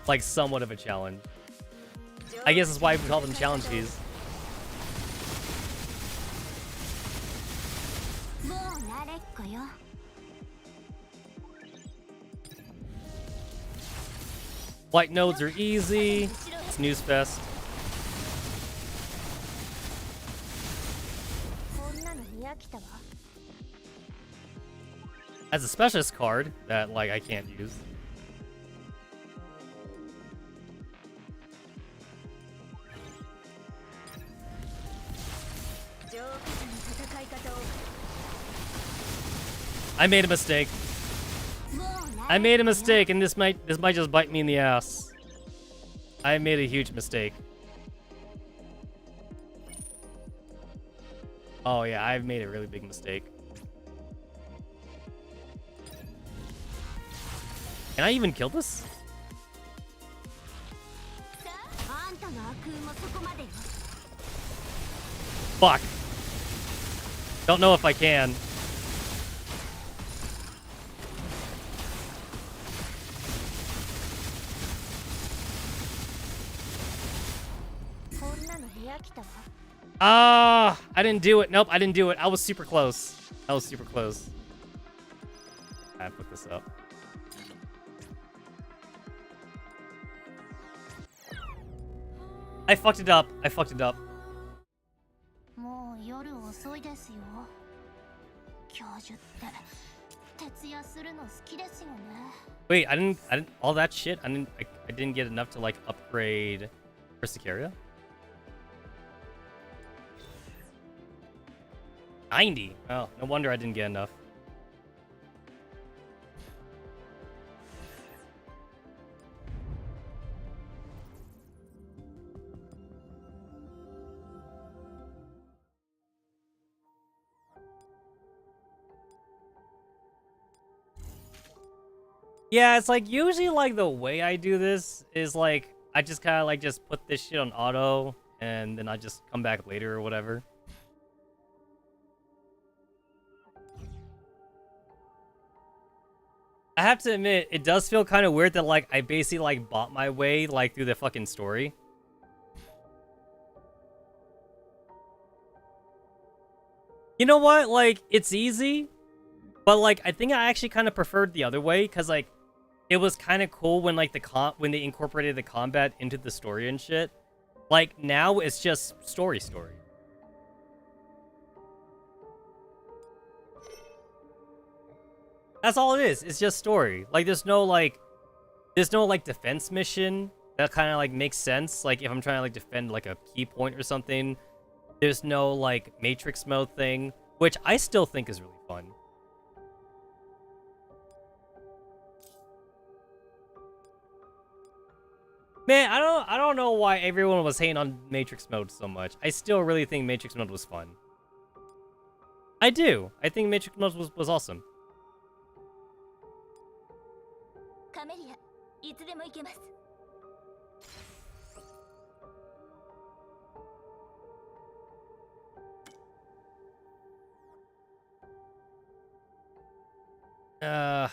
of a challenge. I guess that's why we call them challenge keys. White nodes are easy. Snooze fest. As a specialist card that like I can't use. I made a mistake. I made a mistake, and this might just bite me in the ass. I made a huge mistake. Oh yeah, I've made a really big mistake. Can I even kill this? Fuck. Don't know if I can. I didn't do it. Nope, I didn't do it. I was super close. I was super close. I put this up. I fucked it up. I fucked it up. Wait, I didn't all that shit. I didn't get enough to like upgrade Persicaria. 90. Oh, no wonder I didn't get enough. Yeah, it's like usually like the way I do this is like I just kind of like just put this shit on auto and then I just come back later or whatever. I have to admit, it does feel kind of weird that like I basically like bought my way like through the fucking story. You know what? Like it's easy, but like I think I actually kind of preferred the other way because like it was kind of cool when like when they incorporated the combat into the story and shit. Like now it's just story. That's all it is. It's just story. Like there's no like defense mission that kind of like makes sense. Like if I'm trying to like defend like a key point or something, there's no like Matrix mode thing, which I still think is really fun. Man, I don't know why everyone was hating on Matrix mode so much. I still really think Matrix mode was fun. I do. I think Matrix mode was awesome. Uh.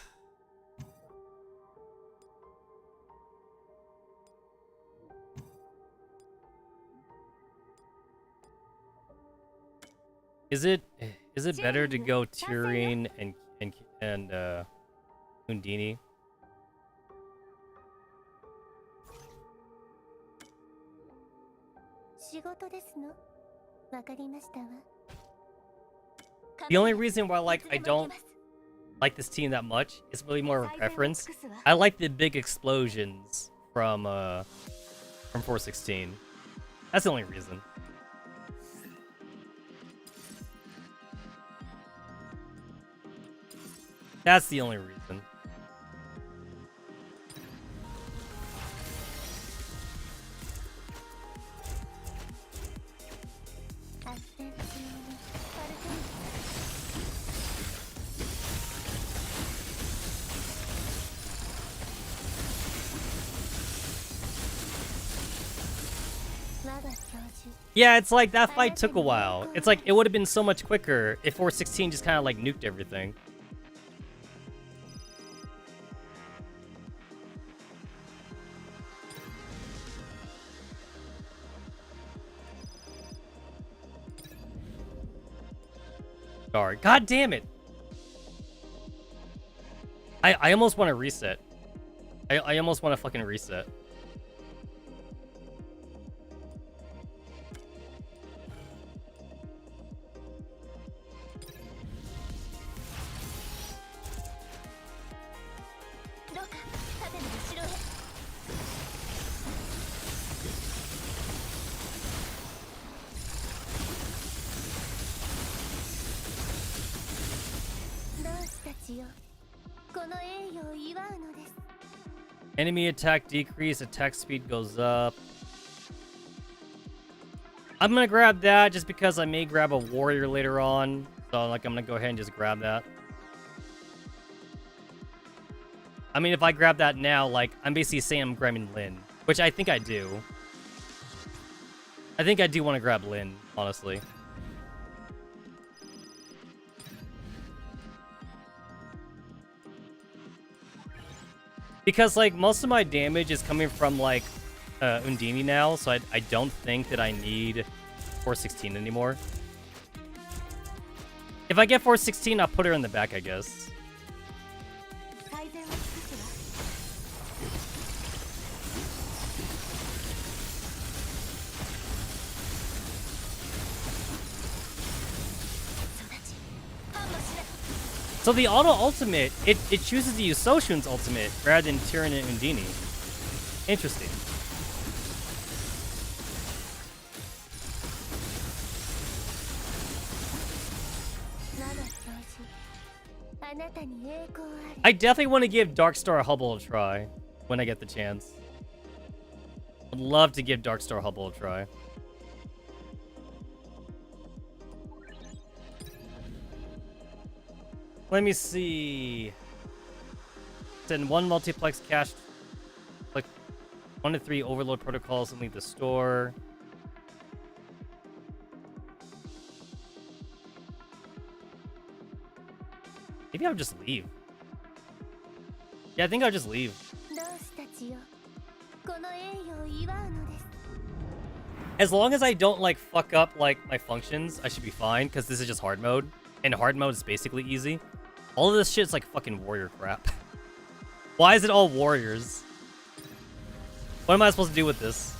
Is it better to go Tyrion and Undini? The only reason why I don't like this team that much is really more of a preference. I like the big explosions from 416. That's the only reason. That's the only reason. Yeah, it's like that fight took a while. It's like it would have been so much quicker if 416 just kind of like nuked everything. Sorry. God damn it. I almost want to reset. I almost want to fucking reset. Enemy attack decrease, attack speed goes up. I'm gonna grab that just because I may grab a warrior later on. So like I'm gonna go ahead and just grab that. I mean, if I grab that now, like I'm basically saying I'm grabbing Lyn, which I think I do. I think I do want to grab Lyn, honestly. Because, like, most of my damage is coming from, like, Undini now, so I don't think that I need 416 anymore. If I get 416, I'll put her in the back, I guess. So the auto ultimate, it chooses to use Soshun's ultimate rather than Tyrion and Undini. Interesting. I definitely want to give Darkstar Hubble a try when I get the chance. I'd love to give Darkstar Hubble a try. Let me see. Send 1 multiplex cache, like 1 to 3 overload protocols and leave the store. Maybe I'll just leave. Yeah, I think I'll just leave. As long as I don't like fuck up like my functions, I should be fine because this is just hard mode. And hard mode is basically easy. All of this shit's like fucking warrior crap. Why is it all warriors? What am I supposed to do with this?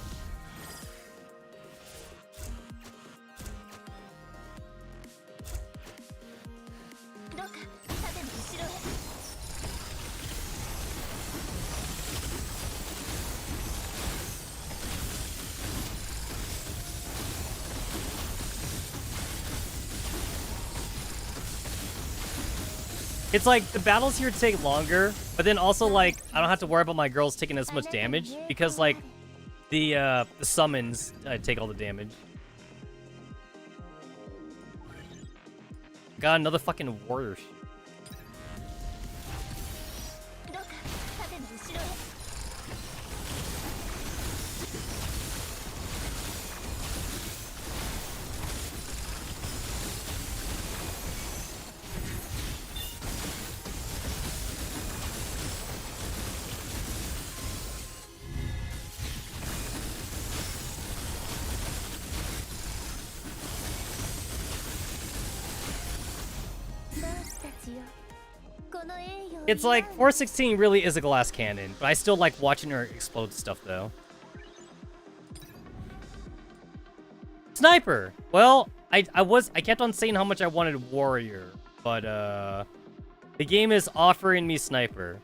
It's like the battles here take longer, but then also like I don't have to worry about my girls taking as much damage because like the summons take all the damage. Got another fucking warrior. It's like 416 really is a glass cannon, but I still like watching her explode stuff though. Sniper. Well, I kept on saying how much I wanted warrior, but the game is offering me sniper.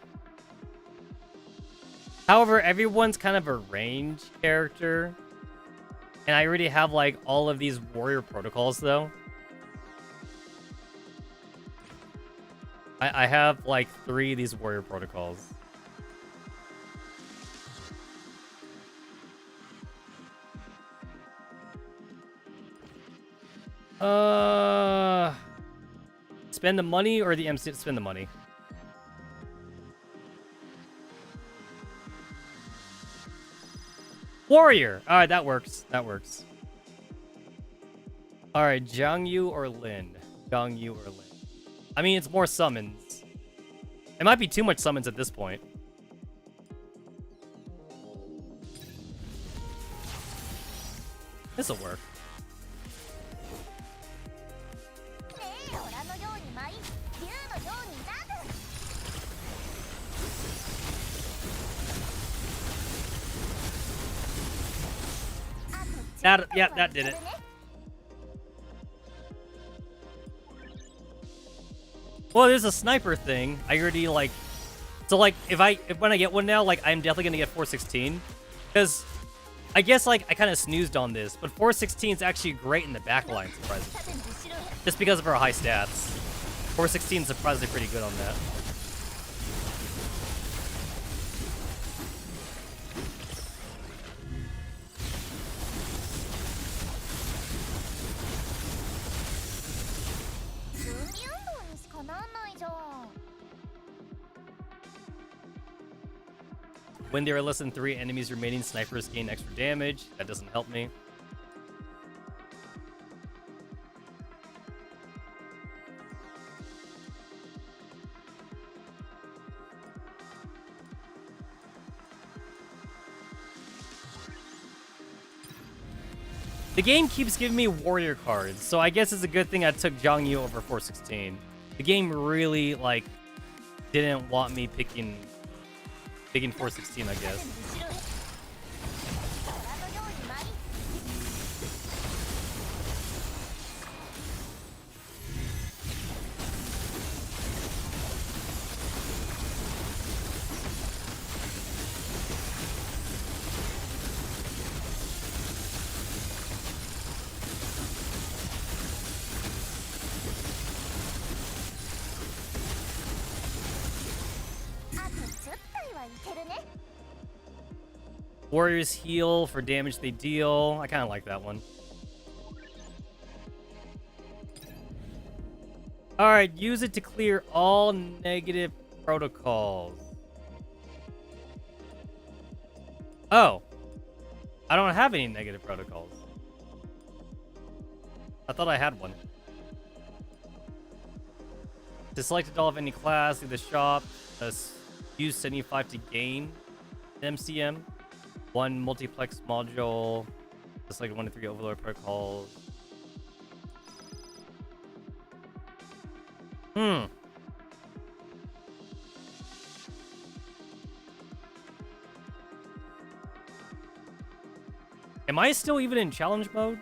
However, everyone's kind of a range character, and I already have like all of these warrior protocols though. I have like 3 of these warrior protocols. Spend the money or the MC? Spend the money. Warrior. All right, that works. That works. All right, Zhang Yu or Lin? Zhang Yu or Lin? I mean, it's more summons. It might be too much summons at this point. This'll work. Yeah, that did it. Well, there's a sniper thing. I already like, so like if when I get one now, like I'm definitely gonna get 416, because I guess like I kind of snoozed on this, but 416 is actually great in the backline, surprisingly, just because of her high stats. 416 is surprisingly pretty good on that. When there are less than 3 enemies remaining, snipers gain extra damage. That doesn't help me. The game keeps giving me warrior cards, so I guess it's a good thing I took Zhang Yu over 416. The game really, like, didn't want me picking 416, I guess. Warriors heal for damage they deal. I kind of like that one. Alright, use it to clear all negative protocols. Oh. I don't have any negative protocols. I thought I had one. To select a doll of any class, leave the shop. Use 75 to gain MCM. 1 multiplex module. Just like 1 to 3 overlord protocols. Am I still even in challenge mode?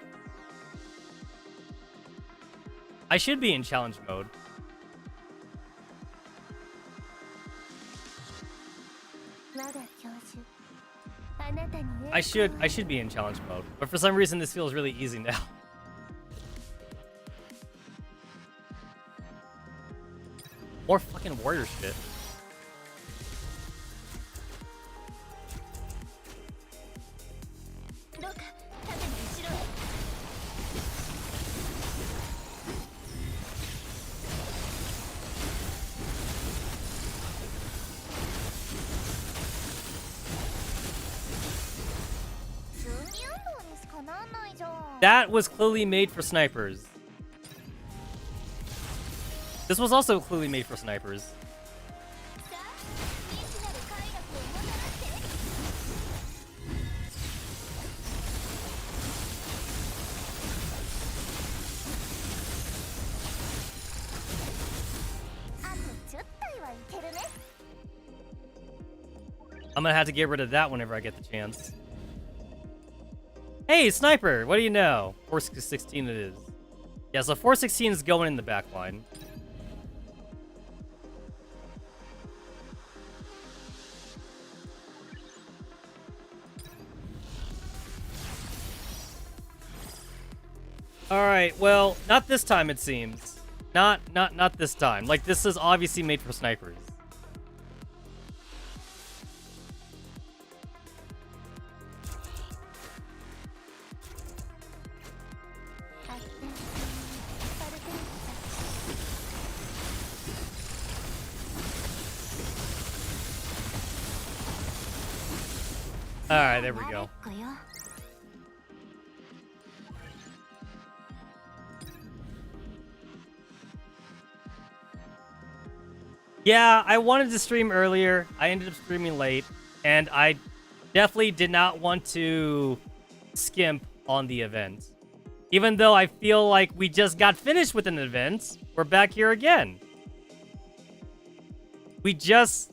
I should be in challenge mode. I should be in challenge mode, but for some reason this feels really easy now. More fucking warrior shit. That was clearly made for snipers. This was also clearly made for snipers. I'm gonna have to get rid of that whenever I get the chance. Hey, sniper! What do you know? 416 it is. Yeah, so 416 is going in the back line. Alright, well, not this time it seems. Not this time. Like, this is obviously made for snipers. Alright, there we go. Yeah, I wanted to stream earlier. I ended up streaming late, and I definitely did not want to skimp on the event. Even though I feel like we just got finished with an event, we're back here again. It's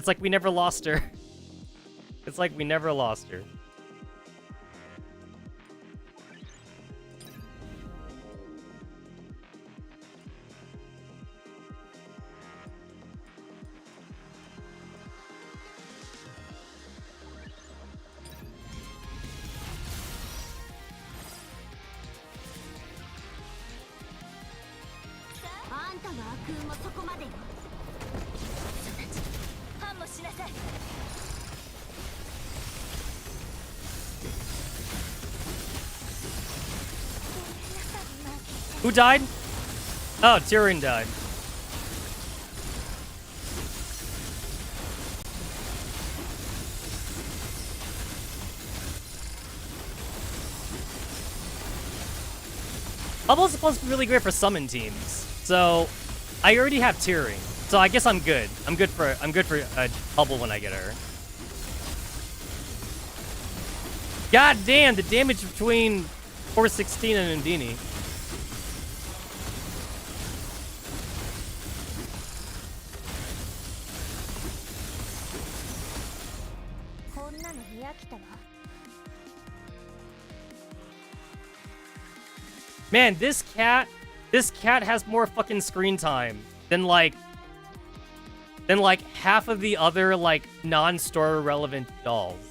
like we never lost her. It's like we never lost her. Who died? Oh, Tyrion died. Bubble's supposed to be really great for summon teams, so I already have Tyrion, so I guess I'm good. I'm good for Bubble when I get her. God damn, the damage between 416 and Undini. Man, this cat has more fucking screen time than like half of the other like non-story relevant dolls.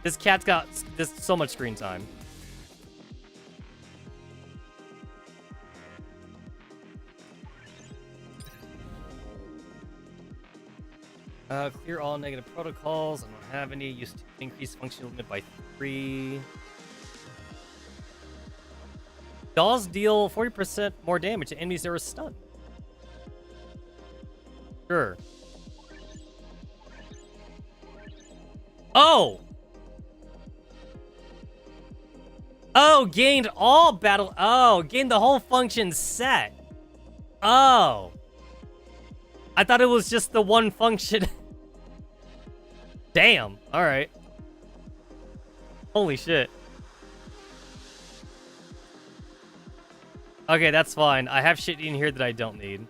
This cat's got so much screen time. Clear all negative protocols. I don't have any. Used to increase function limit by 3. Dolls deal 40% more damage to enemies that are stunned. Sure. Oh! Oh, gained all battle... Oh, gained the whole function set. Oh. I thought it was just the one function. Damn. Alright. Holy shit. Okay, that's fine. I have shit in here that I don't need.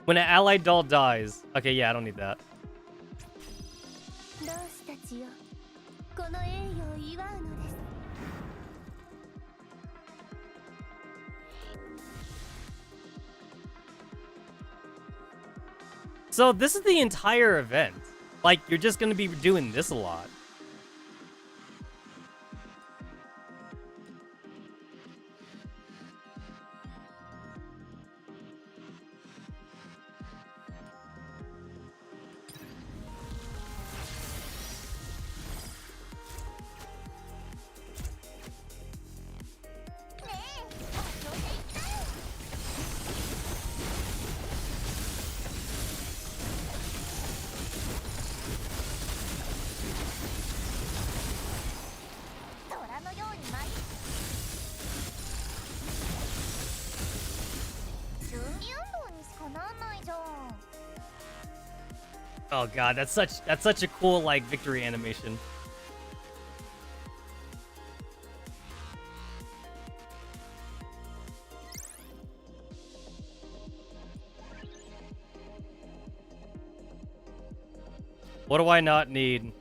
When an allied doll dies. Okay, yeah, I don't need that. So this is the entire event. Like, you're just gonna be doing this a lot. Oh god, that's such a cool like victory animation. What do I not need?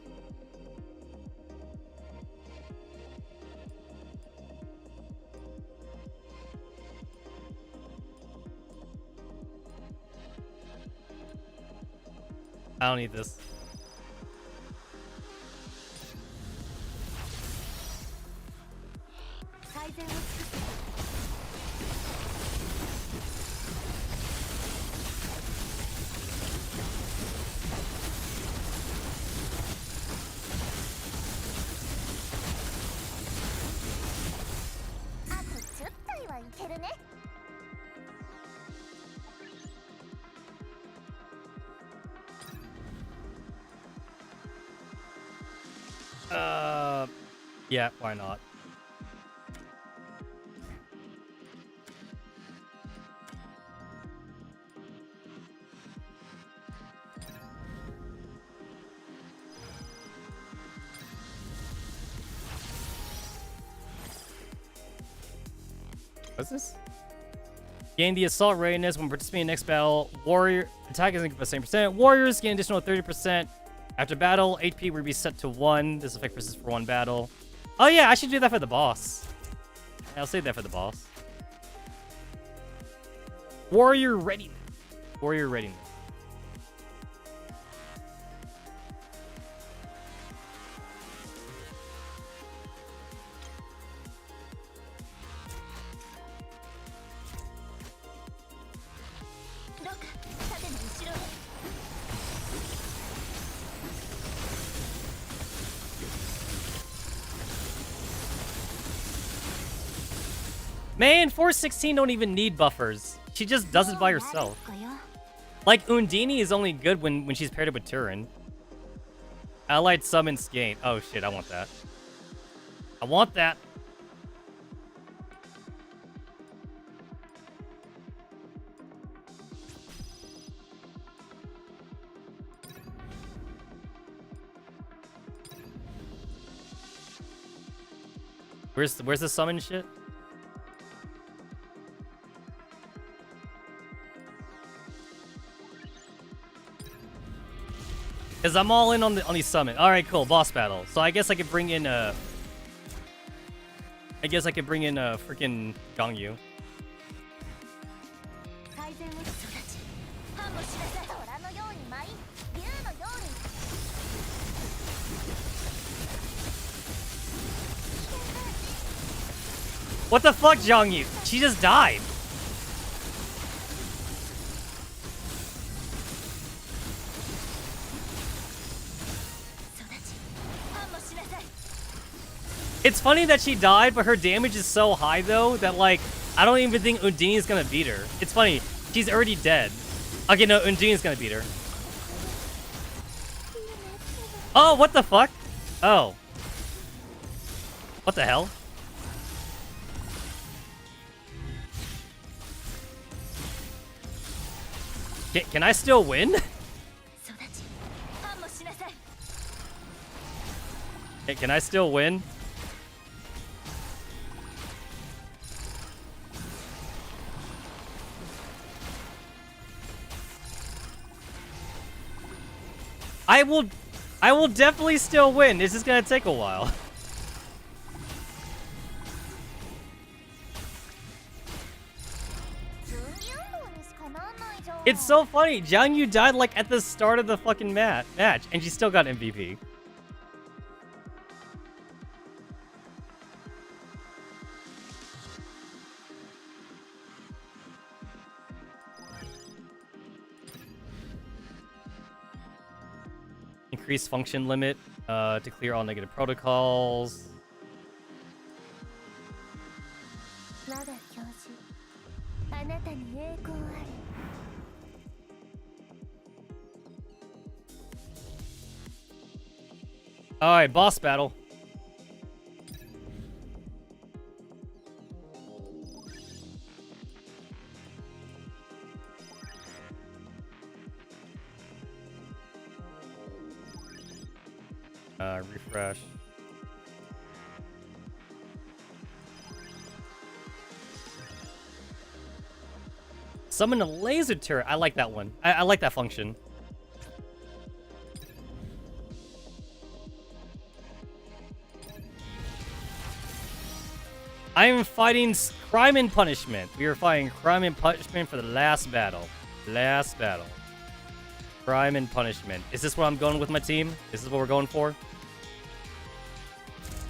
I don't need this. Yeah, why not? What's this? Gain the assault readiness when participating in next battle. Warrior attack isn't the same percent. Warriors gain additional 30%. After battle, HP will be set to 1. This effect persists for 1 battle. Oh yeah, I should do that for the boss. Yeah, I'll save that for the boss. Warrior readiness. Warrior readiness. Man, 416 don't even need buffers. She just does it by herself. Like, Undini is only good when she's paired up with Turin. Allied summons gain. Oh shit, I want that. I want that. Where's the summon shit? Cause I'm all in on the summon. All right, cool. Boss battle. So I guess I could bring in freaking Gongyu. What the fuck, Gongyu? She just died. It's funny that she died, but her damage is so high, though, that, like, I don't even think Undini's gonna beat her. It's funny. She's already dead. Okay, no, Undini's gonna beat her. Oh, what the fuck? Oh. What the hell? Can I still win? Can I still win? I will definitely still win. It's just gonna take a while. It's so funny. Jiang Yu died like at the start of the fucking match, and she still got MVP. Increase function limit to clear all negative protocols. Alright, boss battle. Refresh. Summon a laser turret. I like that one. I like that function. I'm fighting crime and punishment. We are fighting crime and punishment for the last battle. Last battle. Crime and punishment. Is this what I'm going with my team? Is this what we're going for?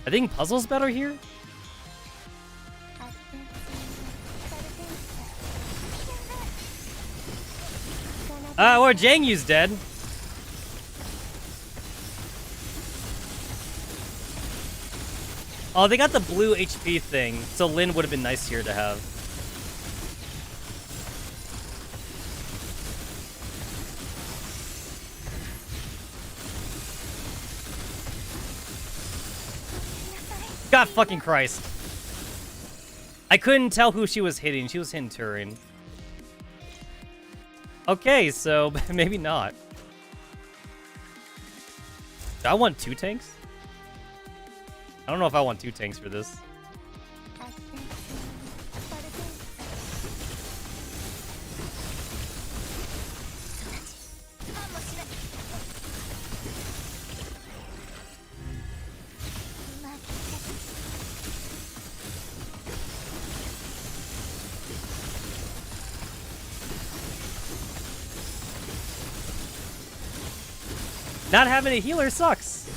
I think puzzle's better here. Or Jang Yu's dead. Oh, they got the blue HP thing, so Lin would have been nice here to have. God fucking Christ. I couldn't tell who she was hitting. She was hitting Turin. Okay, so maybe not. Do I want 2 tanks? I don't know if I want 2 tanks for this. Not having a healer sucks.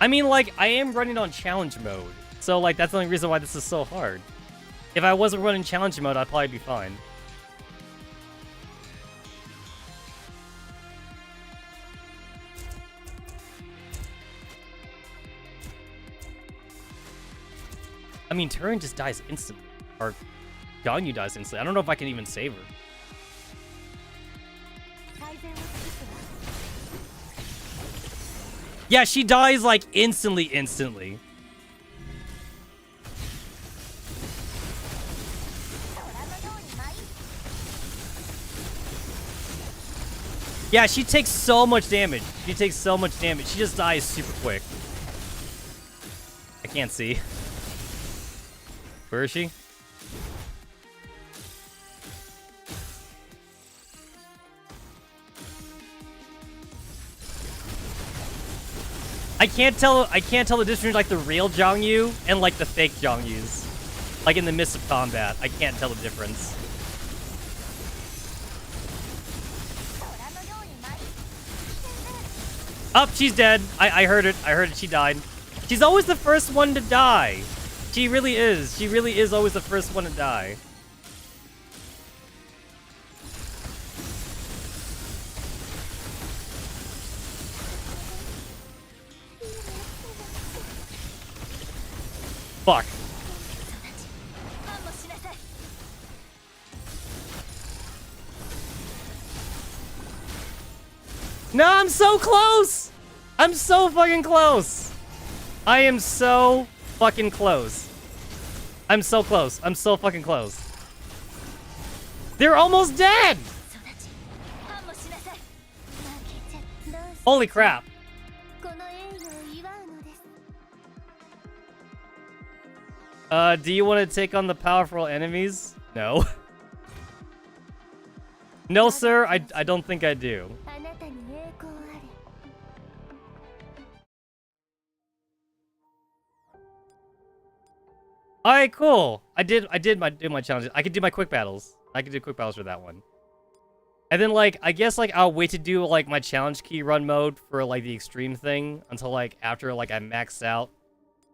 I mean, like, I am running on challenge mode. So, like, that's the only reason why this is so hard. If I wasn't running challenge mode, I'd probably be fine. I mean, Turin just dies instantly. Or Ganyu dies instantly. I don't know if I can even save her. Yeah, she dies, like, instantly. Yeah, she takes so much damage. She just dies super quick. I can't see. Where is she? I can't tell the difference between like the real Zhangyu and like the fake Zhangyus. Like in the midst of combat, I can't tell the difference. Up, she's dead. I heard it. She died. She's always the first one to die. She really is. She really is always the first one to die. Fuck. No, I'm so close! I'm so fucking close! I am so fucking close. I'm so close. I'm so fucking close. They're almost dead! Holy crap. Do you want to take on the powerful enemies? No. No, sir, I don't think I do. Alright, cool. I did my challenges. I could do my quick battles. I could do quick battles for that one. And then, like, I guess, like, I'll wait to do, like, my challenge key run mode for, like, the extreme thing until, like, after, like, I max out,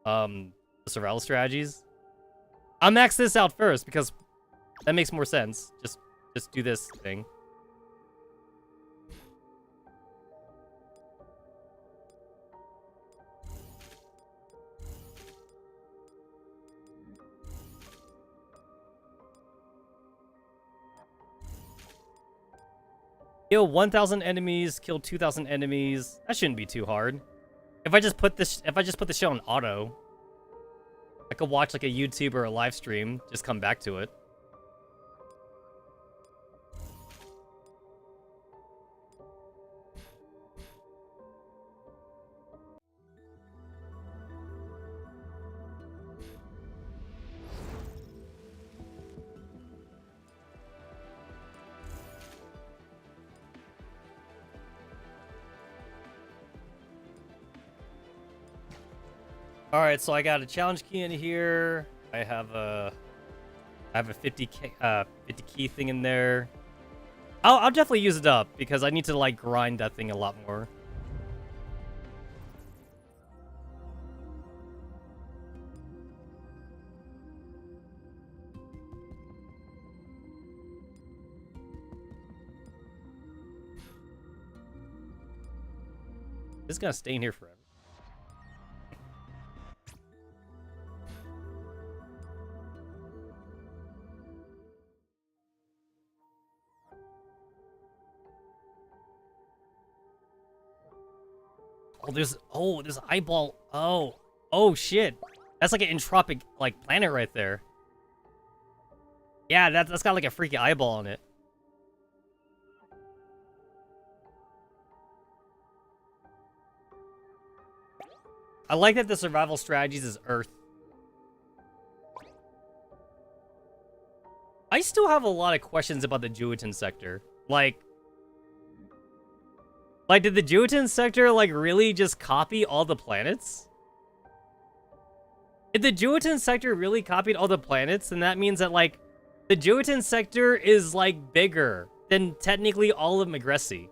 the survival strategies. I'll max this out first because that makes more sense. Just do this thing. Kill 1,000 enemies, kill 2,000 enemies. That shouldn't be too hard. If I just put this show on auto, I could watch like a YouTube or a live stream, just come back to it. All right, so I got a challenge key in here. I have a 50 key thing in there. I'll definitely use it up because I need to like grind that thing a lot more. This is gonna stay in here forever. There's eyeball. Oh shit. That's like an entropic like planet right there. Yeah, that's got like a freaky eyeball on it. I like that the survival strategies is Earth. I still have a lot of questions about the Juitan sector. Like, did the Juitan sector, like, really just copy all the planets? If the Juitan sector really copied all the planets, then that means that, like, the Juitan sector is, like, bigger than technically all of Magressi.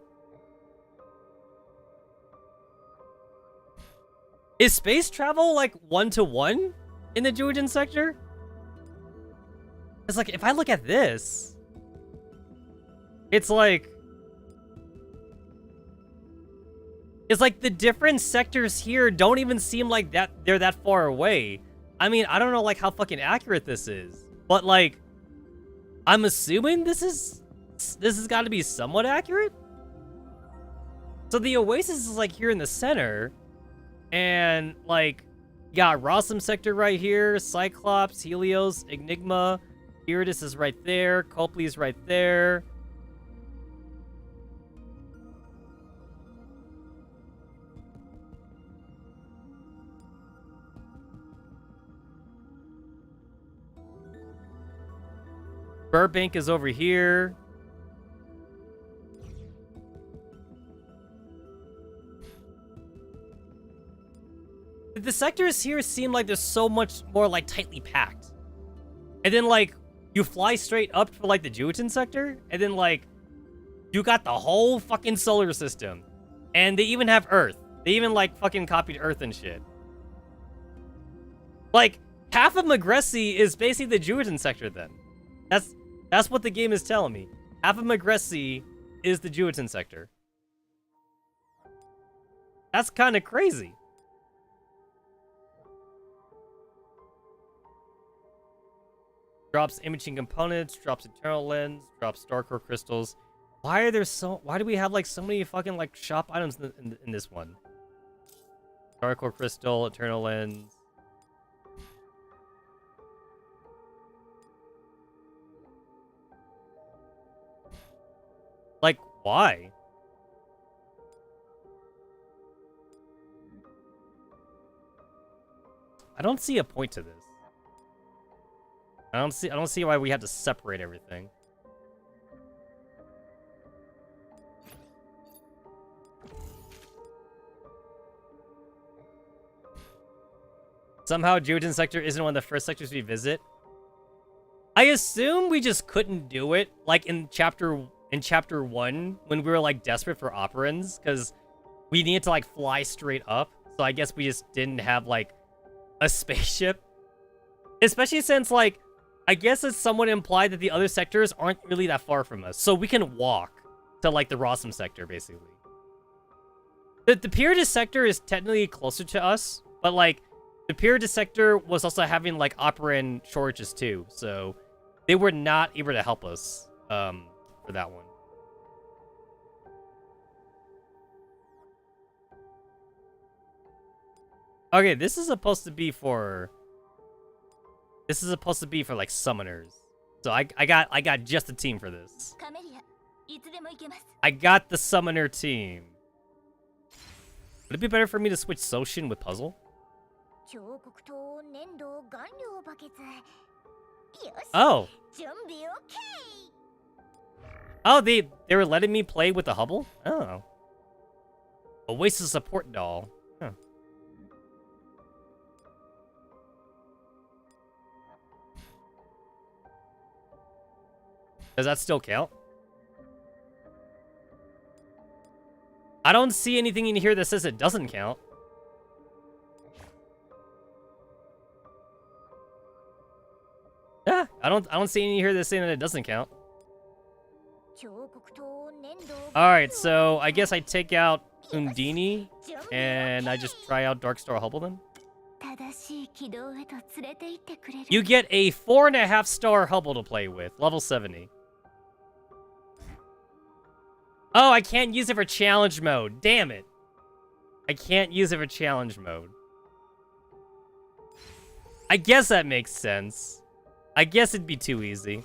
Is space travel, like, 1-to-1 in the Juitan sector? It's like, if I look at this, it's like the different sectors here don't even seem like that they're that far away. I mean, I don't know like how fucking accurate this is, but like, I'm assuming this has got to be somewhat accurate. So the Oasis is like here in the center, and like, you got Rossum sector right here, Cyclops, Helios, Enigma, Iridus is right there, Copley is right there. Burbank is over here. The sectors here seem like they're so much more like tightly packed. And then like you fly straight up for like the Juitan sector, and then like you got the whole fucking solar system. And they even have Earth. They even like fucking copied Earth and shit. Like half of Magressi is basically the Juitan sector then. That's what the game is telling me. Half of Magressi is the Juitan sector. That's kind of crazy. Drops imaging components, drops internal lens, drops Starcore crystals. Why do we have like so many fucking like shop items in this one? Starcore crystal, eternal lens. Like, why? I don't see a point to this. I don't see why we have to separate everything. Somehow Juitan sector isn't one of the first sectors we visit. I assume we just couldn't do it like in chapter 1 when we were like desperate for operans because we needed to like fly straight up. So I guess we just didn't have like a spaceship. Especially since like I guess it's somewhat implied that the other sectors aren't really that far from us. So we can walk to like the Rossum sector basically. The Pyridus sector is technically closer to us, but like the Pyridus sector was also having like operand shortages too. So they were not able to help us for that one. Okay, this is supposed to be for like summoners. So I got just a team for this. I got the summoner team. Would it be better for me to switch Soshin with puzzle? Oh. Oh, they were letting me play with the Hubble? Oh. Oasis support doll. Huh. Does that still count? I don't see anything in here that says it doesn't count. Yeah, I don't see any here that's saying that it doesn't count. Alright, so I guess I take out Undini and I just try out Darkstar Hubble then. You get a 4.5-star Hubble to play with, level 70. Oh, I can't use it for challenge mode. Damn it. I can't use it for challenge mode. I guess that makes sense. I guess it'd be too easy.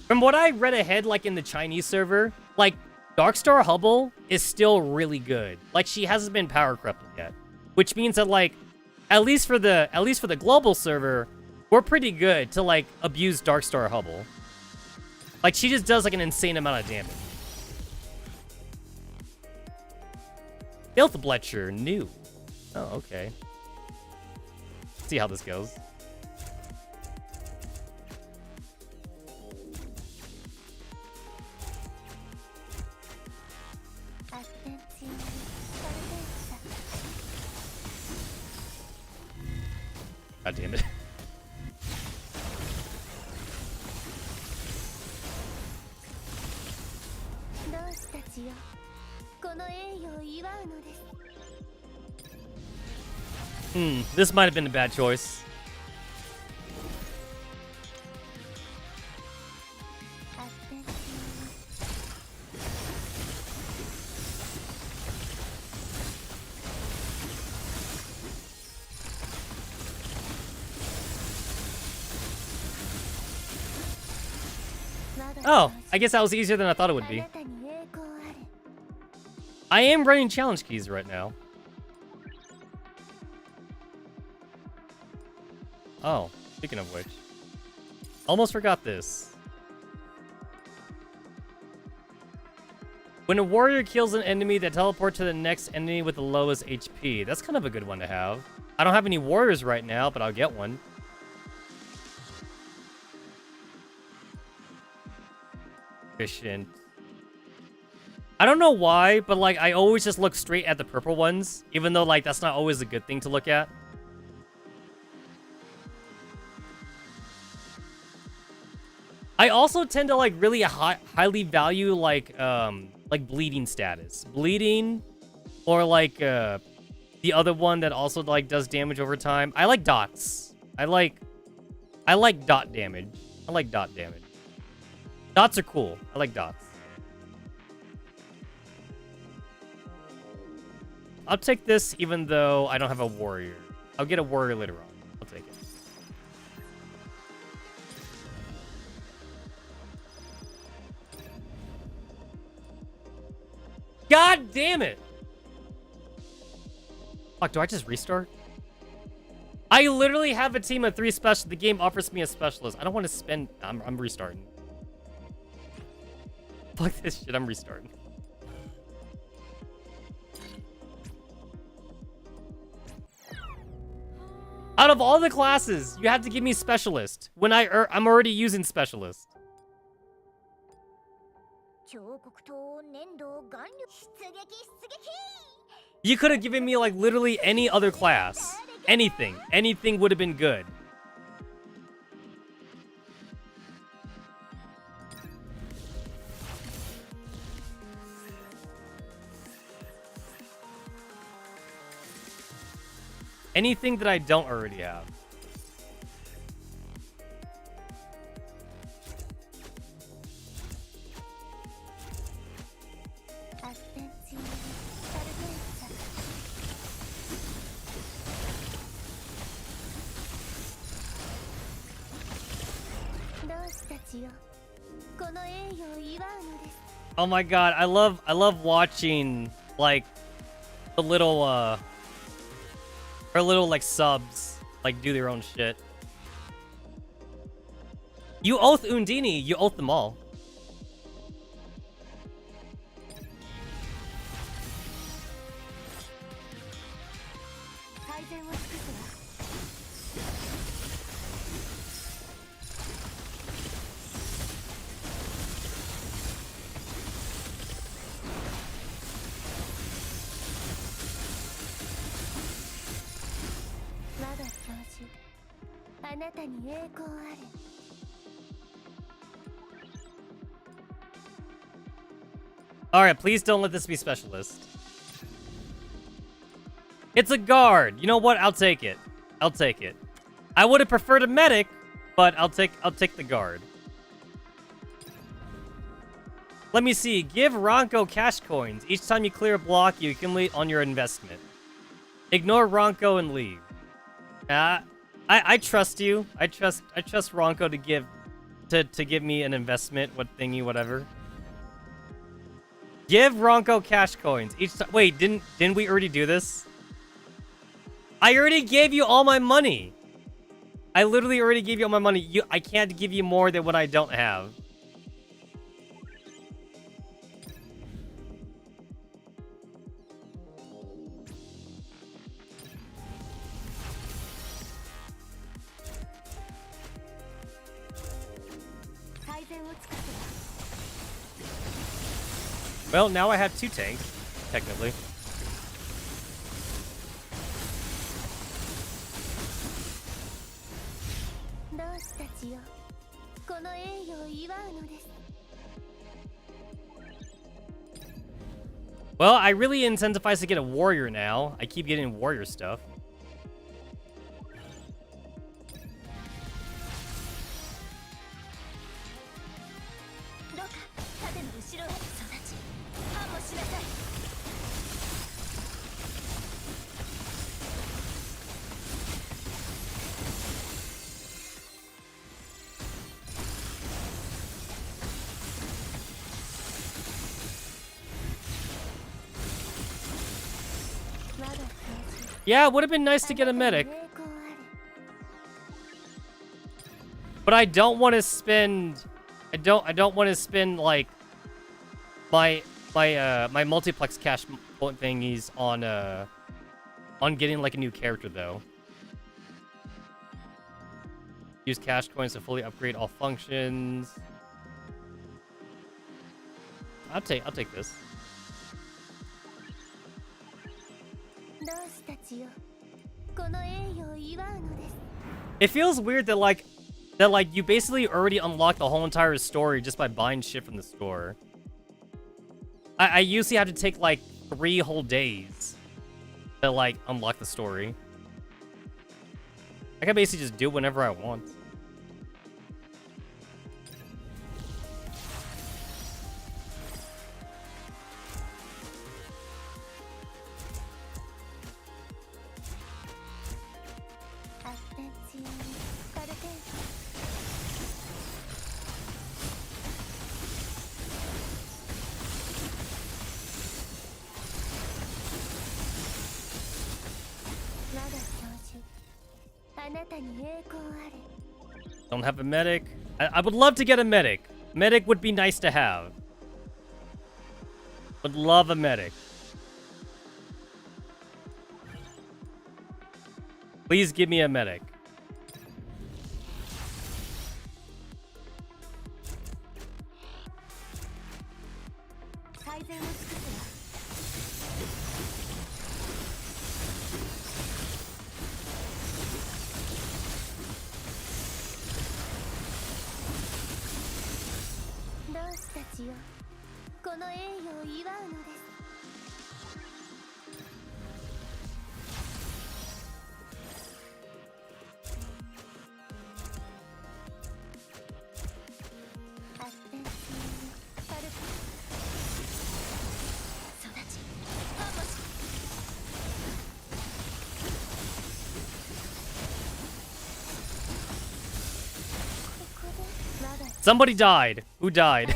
From what I read ahead, like in the Chinese server, like Darkstar Hubble is still really good. Like she hasn't been power corrupted yet, which means that like at least for the global server, we're pretty good to like abuse Darkstar Hubble. Like she just does like an insane amount of damage. Filth Bletcher, new. Oh, okay. See how this goes. God damn it. This might have been a bad choice. Oh, I guess that was easier than I thought it would be. I am running challenge keys right now. Oh, speaking of which. Almost forgot this. When a warrior kills an enemy, they teleport to the next enemy with the lowest HP. That's kind of a good one to have. I don't have any warriors right now, but I'll get one. Efficient. I don't know why, but like I always just look straight at the purple ones, even though like that's not always a good thing to look at. I also tend to like really highly value like bleeding status. Bleeding or like the other one that also like does damage over time. I like dots. I like dot damage. I like dot damage. Dots are cool. I like dots. I'll take this even though I don't have a warrior. I'll get a warrior later on. I'll take it. God damn it! Fuck, do I just restart? I literally have a team of 3 specialists. The game offers me a specialist. I don't want to spend... I'm restarting. Fuck this shit, I'm restarting. Out of all the classes, you have to give me specialist when I'm already using specialist. You could have given me like literally any other class. Anything. Anything would have been good. Anything that I don't already have. Oh my god, I love watching like the little like subs like do their own shit. You oath Undini, you oath them all. なたに栄光あれ。Alright, please don't let this be specialist. It's a guard. You know what? I'll take it. I'll take it. I would have preferred a medic, but I'll take the guard. Let me see. Give Ronco cash coins. Each time you clear a block, you accumulate on your investment. Ignore Ronco and leave. I trust you. I trust Ronco to give me an investment, what thingy, whatever. Give Ronco cash coins each time. Wait, didn't we already do this? I already gave you all my money. I literally already gave you all my money. I can't give you more than what I don't have. Well, now I have 2 tanks, technically. Well, I really incentivize to get a warrior now. I keep getting warrior stuff. Yeah, it would have been nice to get a medic. But I don't want to spend I don't want to spend like my multiplex cash thingies on getting like a new character though. Use cash coins to fully upgrade all functions. I'll take this. It feels weird that like you basically already unlocked the whole entire story just by buying shit from the store. I usually have to take like 3 whole days to like unlock the story. I can basically just do it whenever I want. Don't have a medic. I would love to get a medic. Medic would be nice to have. Would love a medic. Please give me a medic. Somebody died. Who died?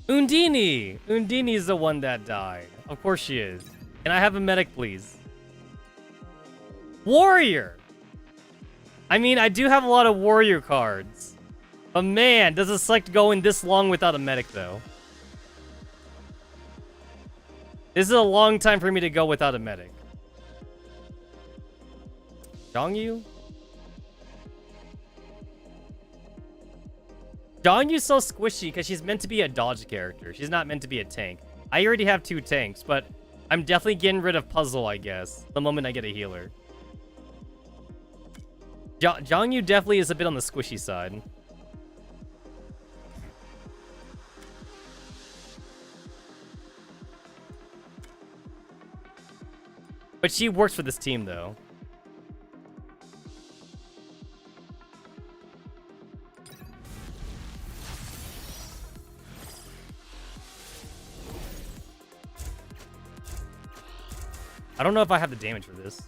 Undini! Undini's the one that died. Of course she is. Can I have a medic, please? Warrior! I mean, I do have a lot of warrior cards. But man, does it suck going this long without a medic, though. This is a long time for me to go without a medic. Dongyu? Dongyu's so squishy because she's meant to be a dodge character. She's not meant to be a tank. I already have 2 tanks, but I'm definitely getting rid of Puzzle, I guess, the moment I get a healer. Zhangyu definitely is a bit on the squishy side. But she works for this team, though. I don't know if I have the damage for this.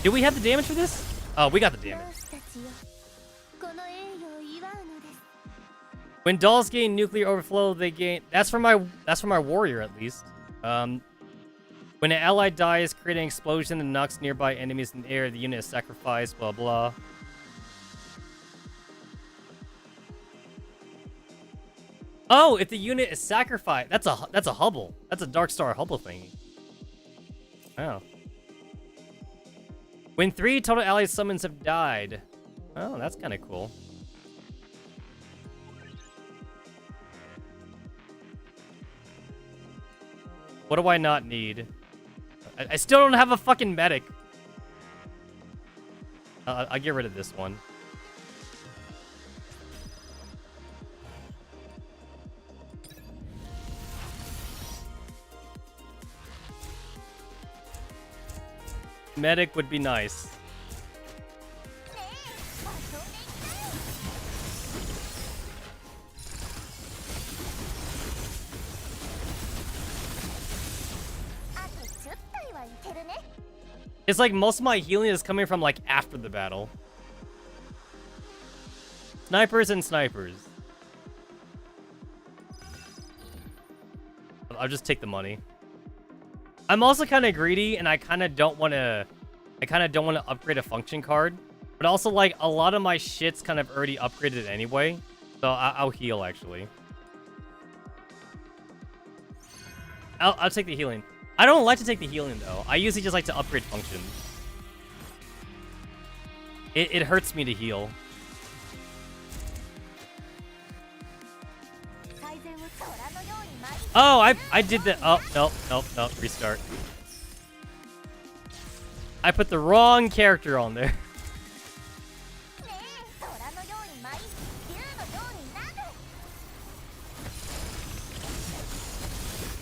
Do we have the damage for this? Oh, we got the damage. When dolls gain nuclear overflow, they gain. That's from my warrior at least. When an ally dies, create an explosion and knocks nearby enemies in the air. The unit is sacrificed. Blah blah. Oh, if the unit is sacrificed, that's a Hubble. That's a Dark Star Hubble thingy. Oh. When 3 total ally summons have died. Oh, that's kind of cool. What do I not need? I still don't have a fucking medic. I'll get rid of this one. Medic would be nice. It's like most of my healing is coming from like after the battle. Snipers and snipers. I'll just take the money. I'm also kind of greedy, and I kind of don't want to upgrade a function card. But also, like, a lot of my shit's kind of already upgraded anyway. So I'll heal, actually. I'll take the healing. I don't like to take the healing, though. I usually just like to upgrade functions. It hurts me to heal. Oh, I did that. Oh, nope. Restart. I put the wrong character on there.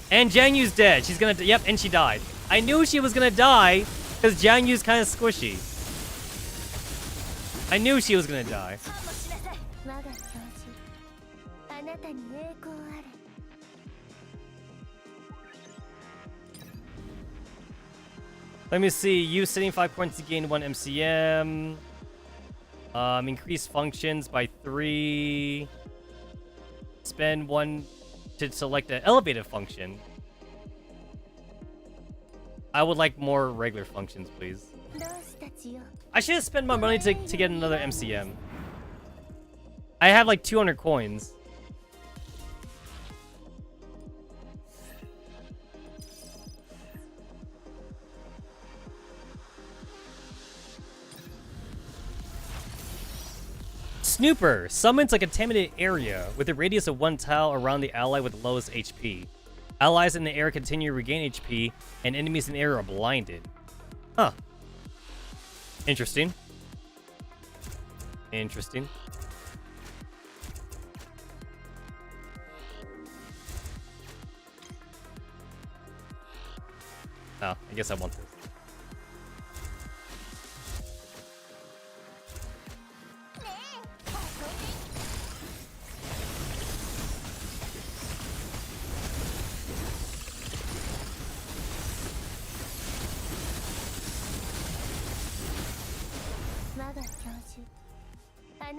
And Jiang Yu's dead. She's gonna... Yep, and she died. I knew she was gonna die because Jiang Yu's kind of squishy. I knew she was gonna die. Let me see. Use 75 points to gain 1 MCM. Increase functions by 3. Spend 1 to select an elevated function. I would like more regular functions, please. I should have spent my money to get another MCM. I have like 200 coins. Snooper summons a contaminated area with a radius of 1 tile around the ally with the lowest HP. Allies in the area continue to regain HP, and enemies in the area are blinded. Huh. Interesting. Interesting. Oh, I guess I want this.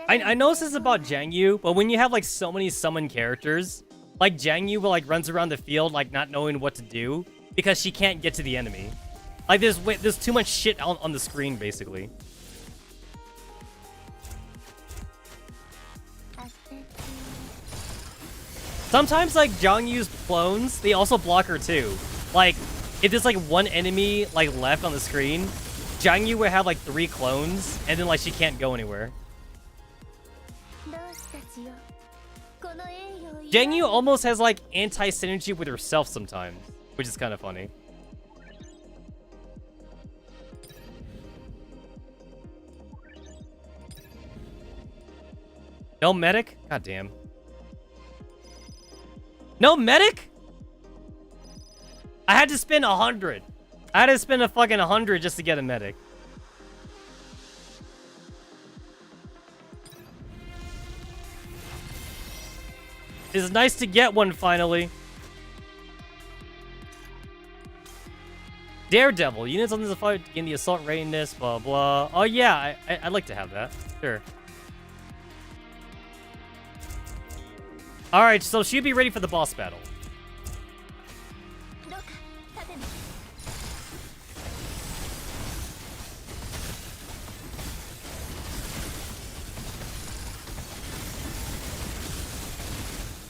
I know this is about Jiang Yu, but when you have like so many summon characters, like Jiang Yu will like runs around the field like not knowing what to do because she can't get to the enemy. Like there's too much shit on the screen basically. Sometimes like Jiang Yu's clones, they also block her too. Like if there's like one enemy like left on the screen, Jiang Yu would have like 3 clones and then like she can't go anywhere. Jangyu almost has like anti-synergy with herself sometimes, which is kind of funny. No medic? God damn. No medic? I had to spend 100. I had to spend a fucking 100 just to get a medic. It's nice to get one finally. Daredevil. Units on this fight gain the assault readiness, blah blah. Oh yeah, I'd like to have that. Sure. Alright, so she'll be ready for the boss battle.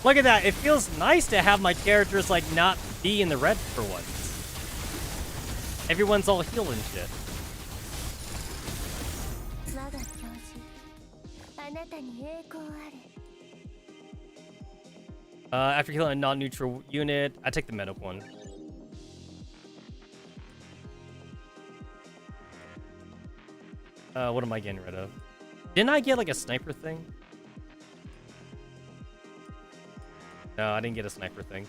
Look at that. It feels nice to have my characters, like, not be in the red for once. Everyone's all healed and shit. After killing a non-neutral unit, I take the medic one. What am I getting rid of? Didn't I get, like, a sniper thing? No, I didn't get a sniper thing.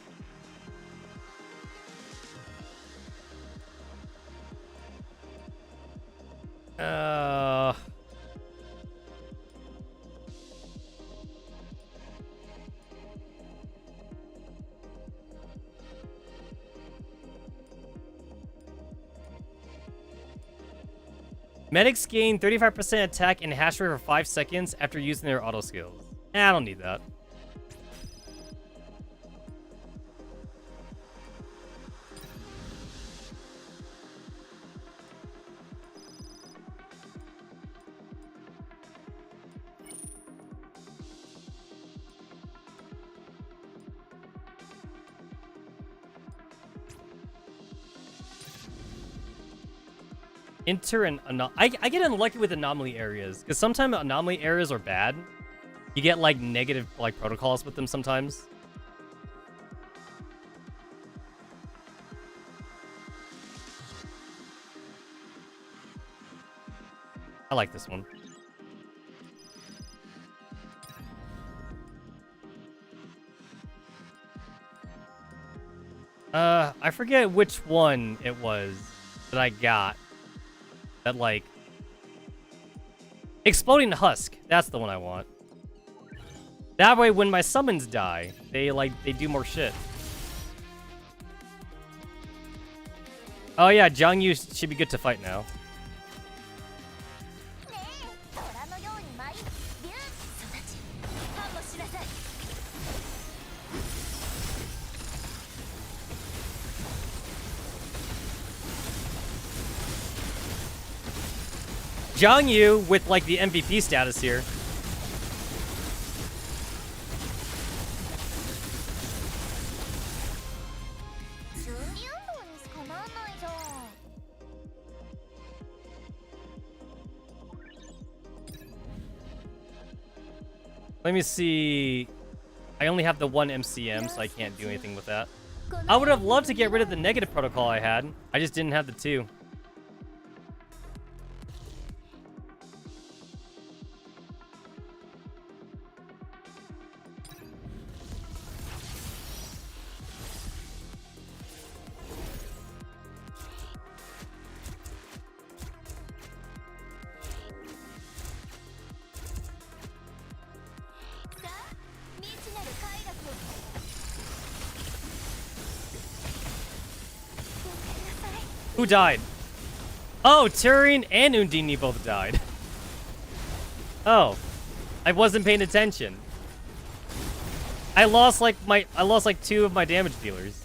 Medics gain 35% attack and hash rate for 5 seconds after using their auto skills. I don't need that. Enter an I get unlucky with anomaly areas because sometimes anomaly areas are bad. You get like negative like protocols with them sometimes. I like this one. I forget which one it was that I got. That, like... Exploding Husk. That's the one I want. That way, when my summons die, they do more shit. Oh yeah, Jiangyu should be good to fight now. Jiangyu with, like, the MVP status here. Let me see. I only have the one MCM, so I can't do anything with that. I would have loved to get rid of the negative protocol I had. I just didn't have the 2. Who died? Oh, Turing and Undini both died. Oh, I wasn't paying attention. I lost like 2 of my damage dealers.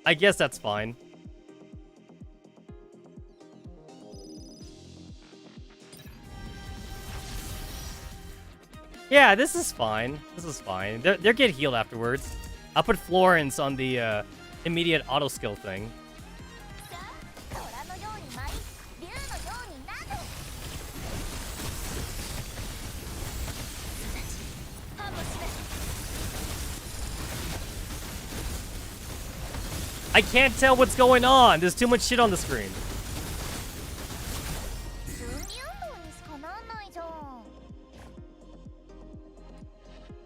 I guess that's fine. Yeah, this is fine. This is fine. They're get healed afterwards. I'll put Florence on the immediate auto skill thing. I can't tell what's going on. There's too much shit on the screen. 普通に運動にしかなんないじゃん。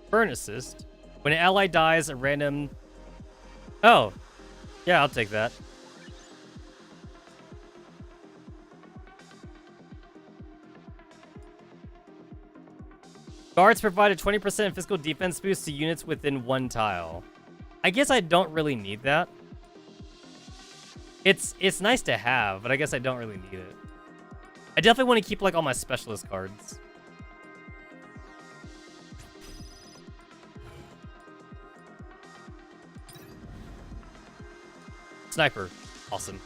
Burn assist. When an ally dies, a random... Oh. Yeah, I'll take that. Guards provide a 20% physical defense boost to units within one tile. I guess I don't really need that. It's nice to have, but I guess I don't really need it. I definitely want to keep like all my specialist cards. Sniper, awesome.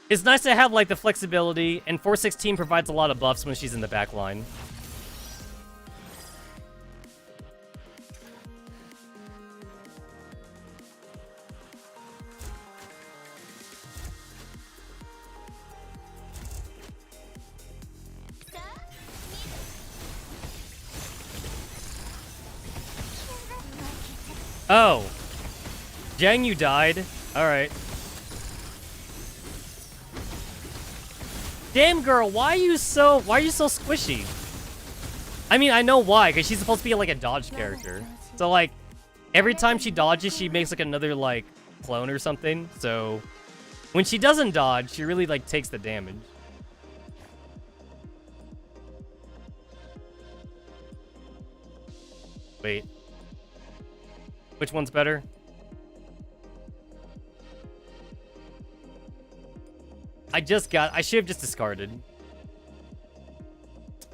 It's nice to have like the flexibility, and 416 provides a lot of buffs when she's in the back line. Oh. Jang, you died. Alright. Damn, girl, why are you so squishy? I mean, I know why, because she's supposed to be like a dodge character. So like, every time she dodges, she makes like another like clone or something. So when she doesn't dodge, she really like takes the damage. Wait. Which one's better? I should have just discarded.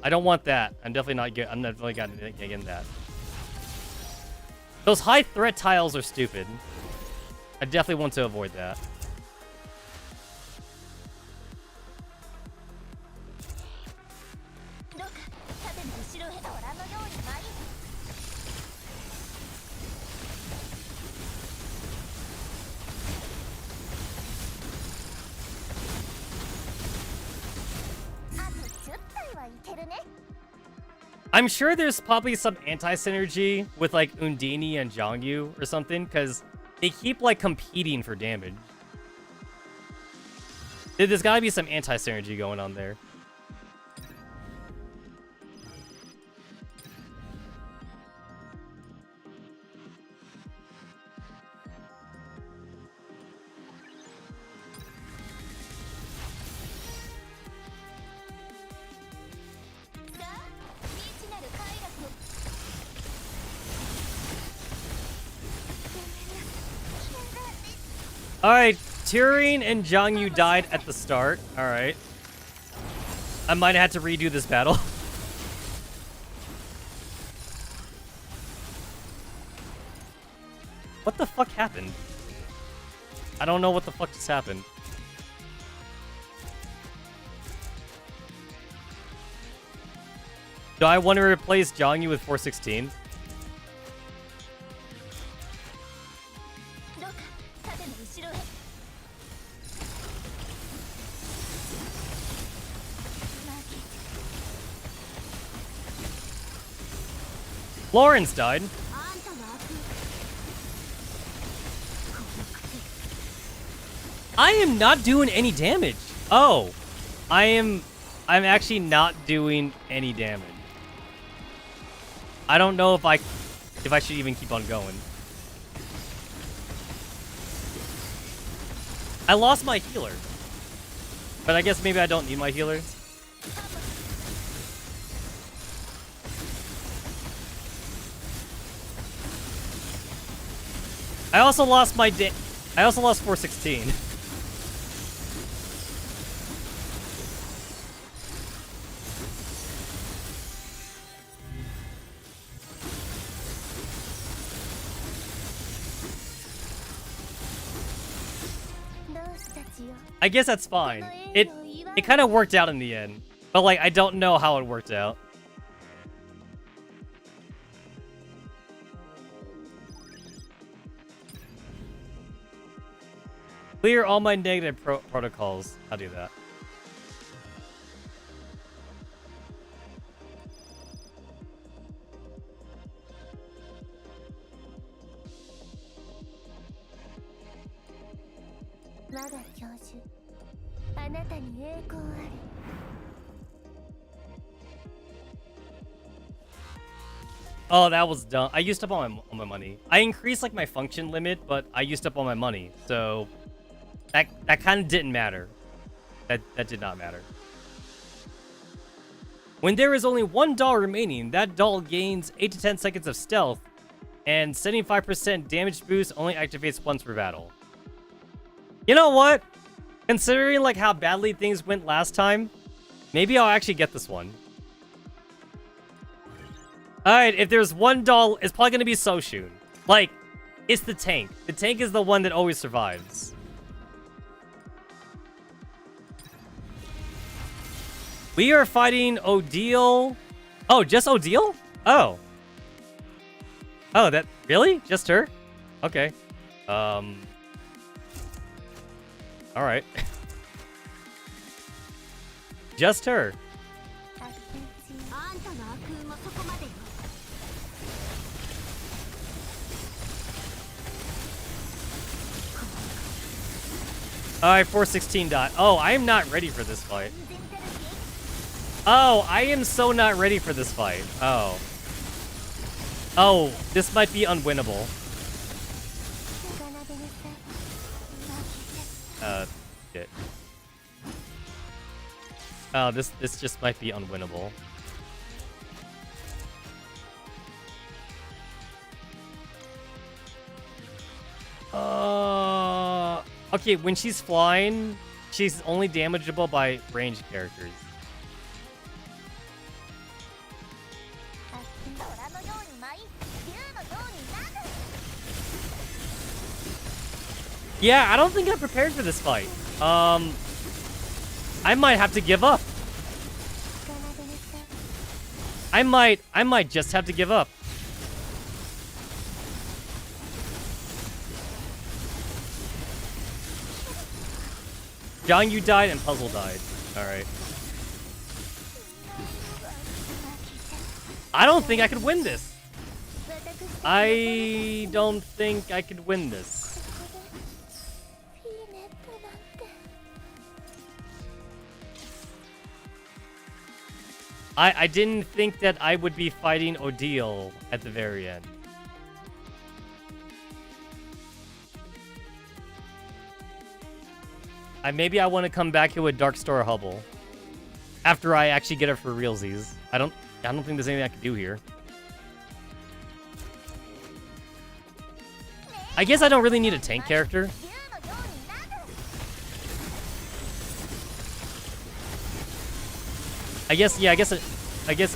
I don't want that. I'm definitely not getting that. Those high threat tiles are stupid. I definitely want to avoid that. I'm sure there's probably some anti-synergy with like Undini and Zhongyu or something, because they keep like competing for damage. There's gotta be some anti-synergy going on there. Alright, Tyrion and Zhongyu died at the start. Alright. I might have had to redo this battle. What the fuck happened? I don't know what the fuck just happened. Do I want to replace Zhongyu with 416? Lawrence died. I am not doing any damage. Oh, I'm actually not doing any damage. I don't know if I should even keep on going. I lost my healer, but I guess maybe I don't need my healer. I also lost 416. I guess that's fine. It kind of worked out in the end, but like I don't know how it worked out. Clear all my negative protocols. I'll do that. Oh, that was dumb. I used up all my money. I increased like my function limit, but I used up all my money. So that kind of didn't matter. That did not matter. When there is only one doll remaining, that doll gains 8 to 10 seconds of stealth, and 75% damage boost only activates once per battle. You know what? Considering like how badly things went last time, maybe I'll actually get this one. Alright, if there's one doll, it's probably gonna be Soshun. Like, it's the tank. The tank is the one that always survives. We are fighting Odile. Oh, just Odile? Oh. Oh, that... Really? Just her? Okay. Alright. Just her. Alright, 416 dot. Oh, I am not ready for this fight. Oh, I am so not ready for this fight. Oh. Oh, this might be unwinnable. Shit. Oh, this just might be unwinnable. Okay, when she's flying, she's only damageable by ranged characters. Yeah, I don't think I'm prepared for this fight. I might have to give up. I might just have to give up. John, you died and Puzzle died. Alright. I don't think I could win this. I don't think I could win this. I didn't think that I would be fighting Odile at the very end. Maybe I want to come back here with Dark Star Hubble after I actually get it for realsies. I don't think there's anything I can do here. I guess I don't really need a tank character. I guess, yeah, I guess,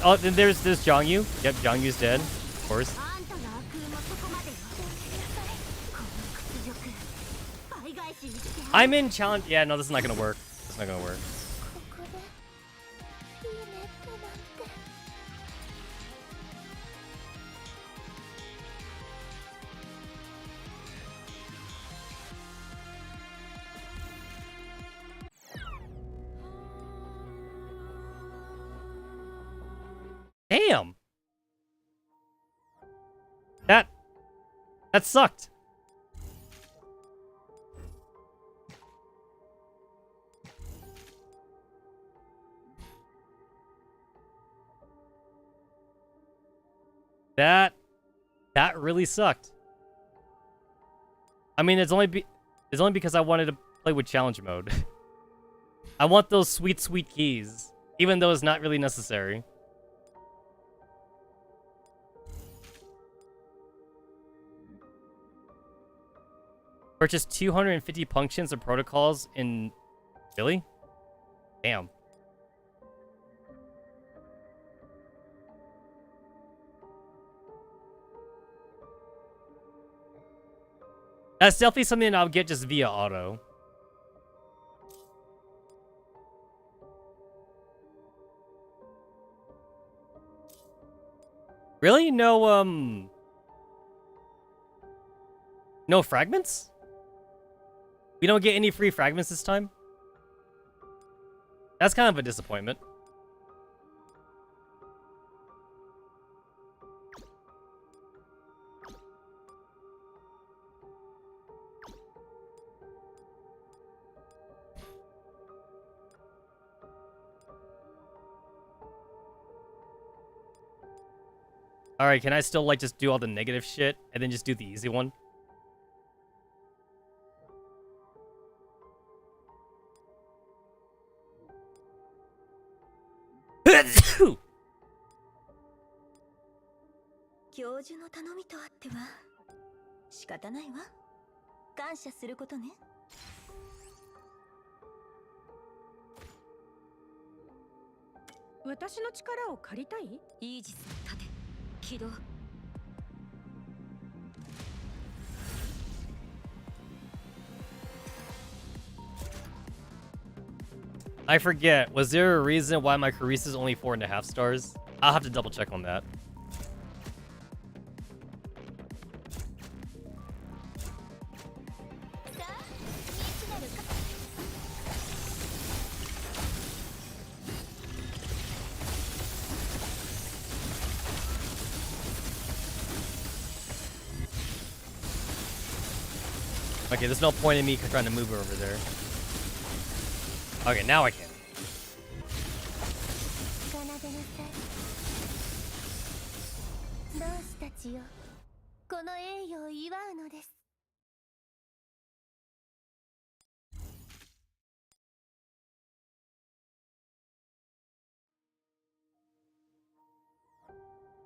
oh, then there's Zhongyu. Yep, Zhongyu's dead, of course. I'm in challenge. Yeah, no, this is not gonna work. This is not gonna work. Damn. That sucked. That really sucked. I mean, it's only because I wanted to play with challenge mode. I want those sweet keys, even though it's not really necessary. Purchase 250 punctions and protocols in... Really? Damn. That's definitely something I'll get just via auto. Really? No, no fragments? We don't get any free fragments this time? That's kind of a disappointment. Alright, can I still, like, just do all the negative shit and then just do the easy one? I forget. Was there a reason why my Carissa is only 4.5 stars? I'll have to double check on that. Okay, there's no point in me trying to move her over there. Okay, now I can.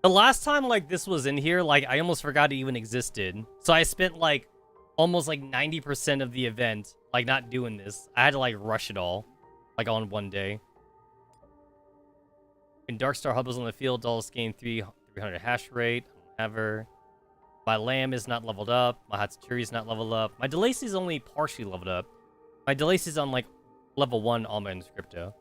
The last time, like, this was in here, like, I almost forgot it even existed. So I spent, like, almost, like, 90% of the event, like, not doing this. I had to, like, rush it all, like, on one day. When Darkstar Hubbles on the field, dolls gain 300 hash rate. Ever. My Lamb is not leveled up. My Hatsuri is not leveled up. My Delacy is only partially leveled up. My Delacy is on, like, level 1 Alma and Scripto.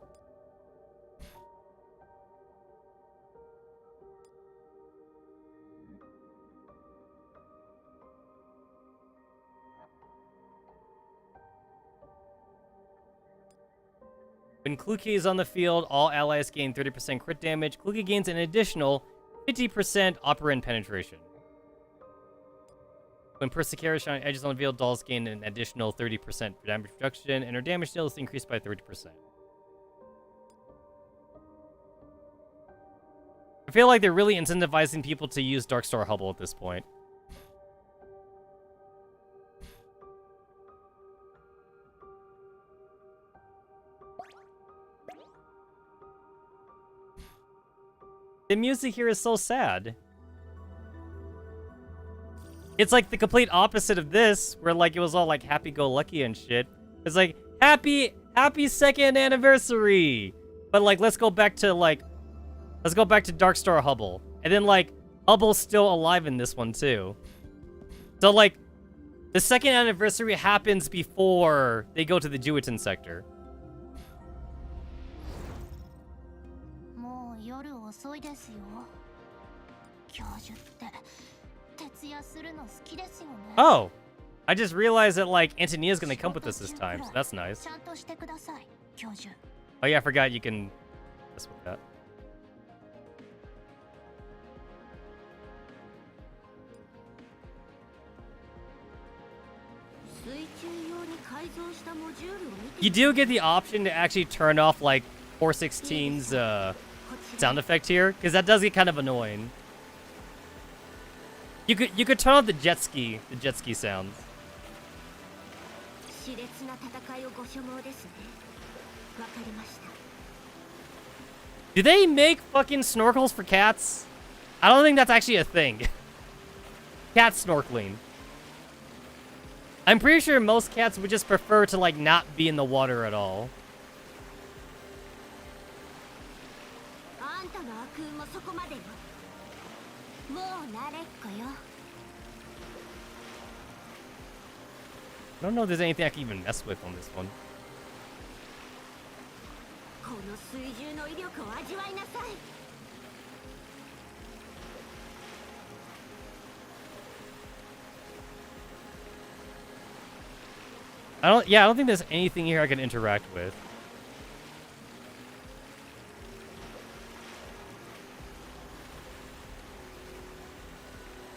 When Kluki is on the field, all allies gain 30% crit damage. Kluki gains an additional 50% operant penetration. When Persecara Shining Edges on the field, dolls gain an additional 30% damage reduction, and her damage deal is increased by 30%. I feel like they're really incentivizing people to use Darkstar Hubble at this point. The music here is so sad. It's like the complete opposite of this, where like it was all like happy-go-lucky and shit. It's like, happy 2nd anniversary! But like, let's go back to Darkstar Hubble. And then like, Hubble's still alive in this one too. So like, the 2nd anniversary happens before they go to the Juitan sector. Oh! I just realized that, like, Antonia's gonna come with us this time, so that's nice. Oh yeah, I forgot you can mess with that. You do get the option to actually turn off, like, 416's, sound effect here, because that does get kind of annoying. You could turn off the jet ski sounds. Do they make fucking snorkels for cats? I don't think that's actually a thing. Cat snorkeling. I'm pretty sure most cats would just prefer to like not be in the water at all. I don't know if there's anything I can even mess with on this one. I don't think there's anything here I can interact with.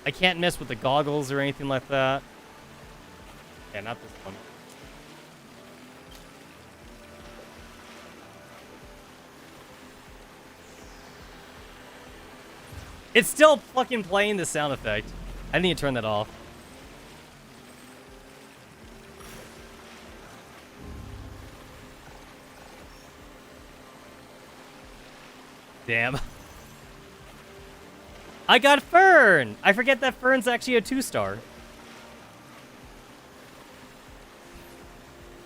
I can't mess with the goggles or anything like that. Yeah, not this one. It's still fucking playing the sound effect. I need to turn that off. Damn. I got Fern! I forget that Fern's actually a 2-star.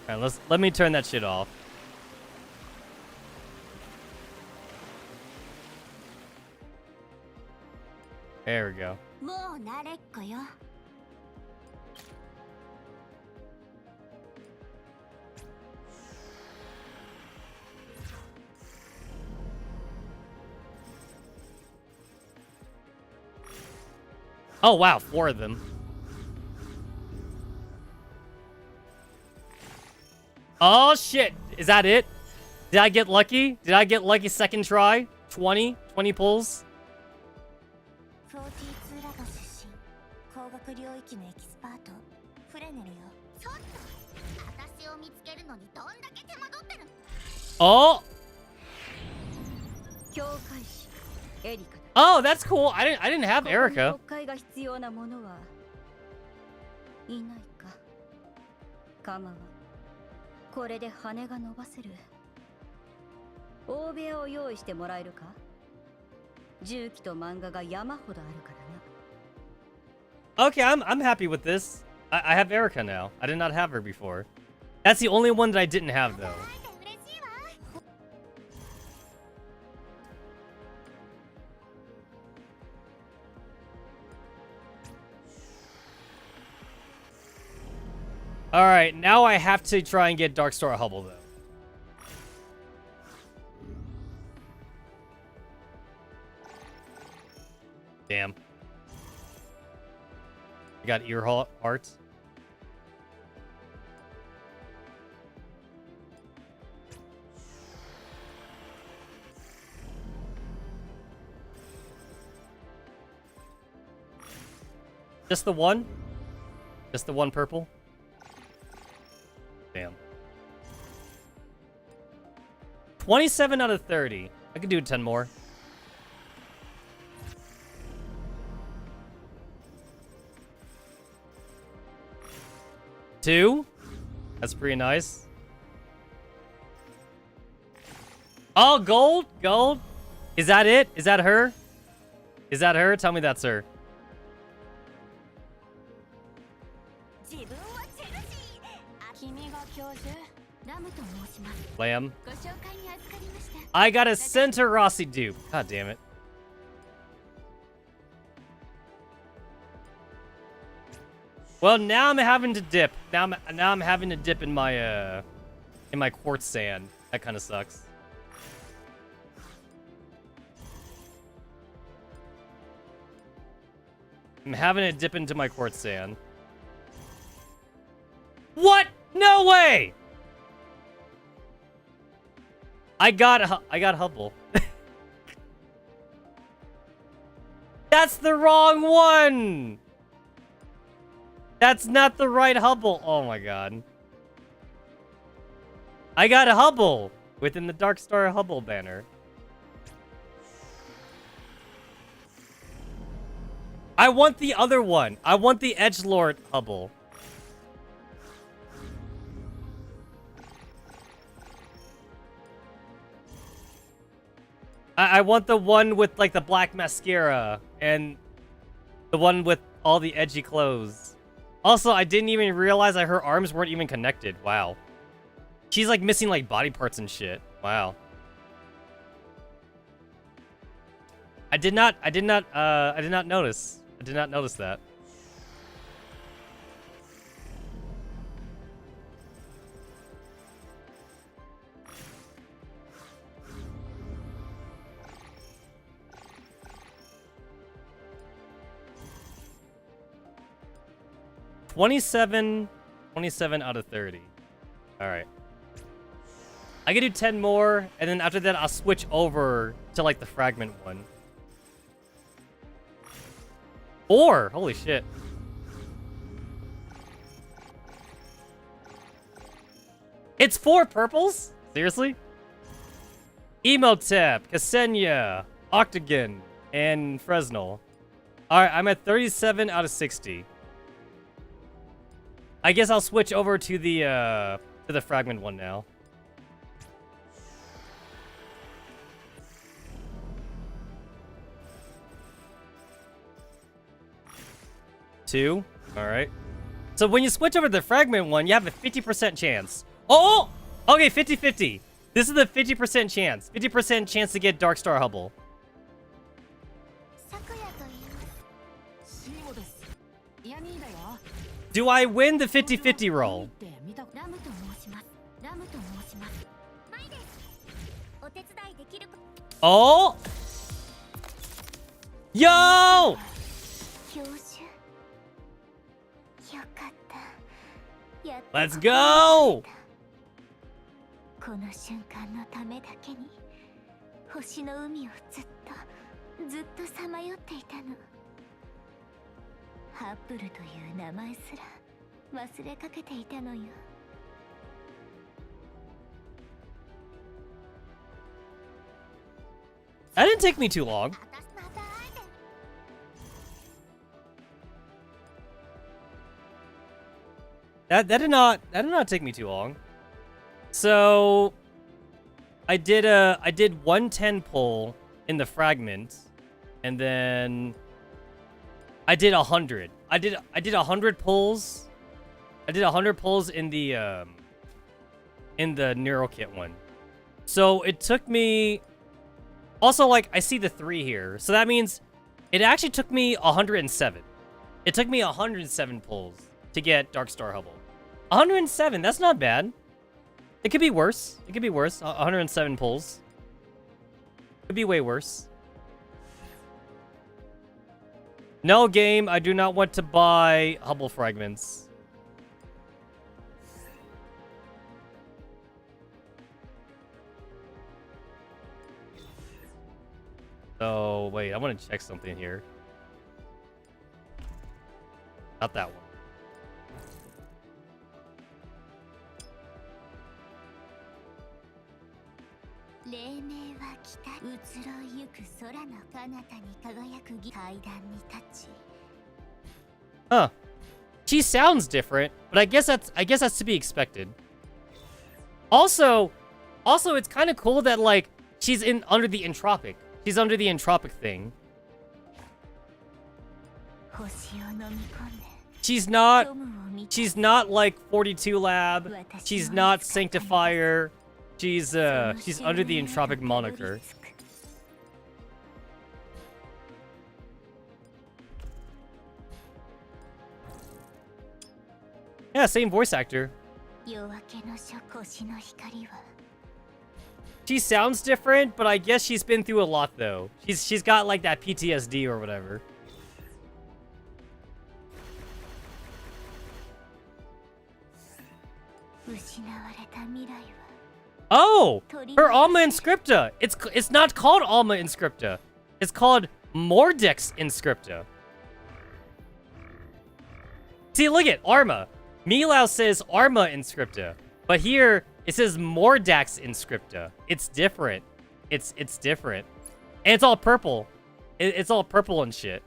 Alright, let me turn that shit off. There we go. Oh wow, 4 of them. Oh shit, is that it? Did I get lucky? Did I get lucky second try? 20 pulls? Oh! Oh, that's cool. I didn't have Erica. Okay, I'm happy with this. I have Erica now. I did not have her before. That's the only one that I didn't have though. Alright, now I have to try and get Darkstar Hubble, though. Damn. I got ear hearts. Just the one? Just the one purple? Damn. 27 out of 30. I could do 10 more. Two? That's pretty nice. Oh, gold? Gold? Is that it? Is that her? Is that her? Tell me that's her. Lamb. I got a Center Rossi dupe. God damn it. Well, now I'm having to dip. Now I'm having to dip in my quartz sand. That kind of sucks. I'm having to dip into my quartz sand. What? No way! I got Hubble. That's the wrong one! That's not the right Hubble. Oh my god. I got a Hubble within the Darkstar Hubble banner. I want the other one. I want the Edgelord Hubble. I want the one with, like, the black mascara and the one with all the edgy clothes. Also, I didn't even realize that her arms weren't even connected. Wow. She's, like, missing, like, body parts and shit. Wow. I did not notice. I did not notice that. Twenty-seven out of 30. All right. I can do 10 more, and then after that, I'll switch over to, like, the fragment one. 4! Holy shit. It's 4 purples? Seriously? Emotep, Ksenia, Octagon, and Fresnel. Alright, I'm at 37 out of 60. I guess I'll switch over to the fragment one now. Two. Alright. So when you switch over to the fragment one, you have a 50% chance. Oh! Okay, 50-50. This is the 50% chance. 50% chance to get Darkstar Hubble. Do I win the 50-50 roll? Oh! Yo! Let's go! この瞬間のためだけに星の海をずっとさまよっていたの。ハッブルという名前すら忘れかけていたのよ。That didn't take me too long. That did not take me too long. So I did 110 pull in the fragment, and then I did 100. I did 100 pulls. I did 100 pulls in the neural kit one. So it took me. Also, like, I see the 3 here, so that means it actually took me 107. It took me 107 pulls to get Darkstar Hubble. 107. That's not bad. It could be worse. It could be worse. 107 pulls. Could be way worse. No, game. I do not want to buy Hubble fragments. So, wait. I want to check something here. Not that one. Huh. She sounds different, but I guess that's to be expected. Also it's kind of cool that like she's under the entropic. She's under the entropic thing. She's not like 42 Lab. She's not Sanctifier. She's under the entropic moniker. Yeah, same voice actor. She sounds different, but I guess she's been through a lot though. She's got like that PTSD or whatever. Oh, her Alma Inscripta. It's not called Alma Inscripta. It's called Mordex Inscripta. See, look at Arma. Milau says Arma Inscripta, but here it says Mordax Inscripta. It's different. It's different, and it's all purple. It's all purple and shit.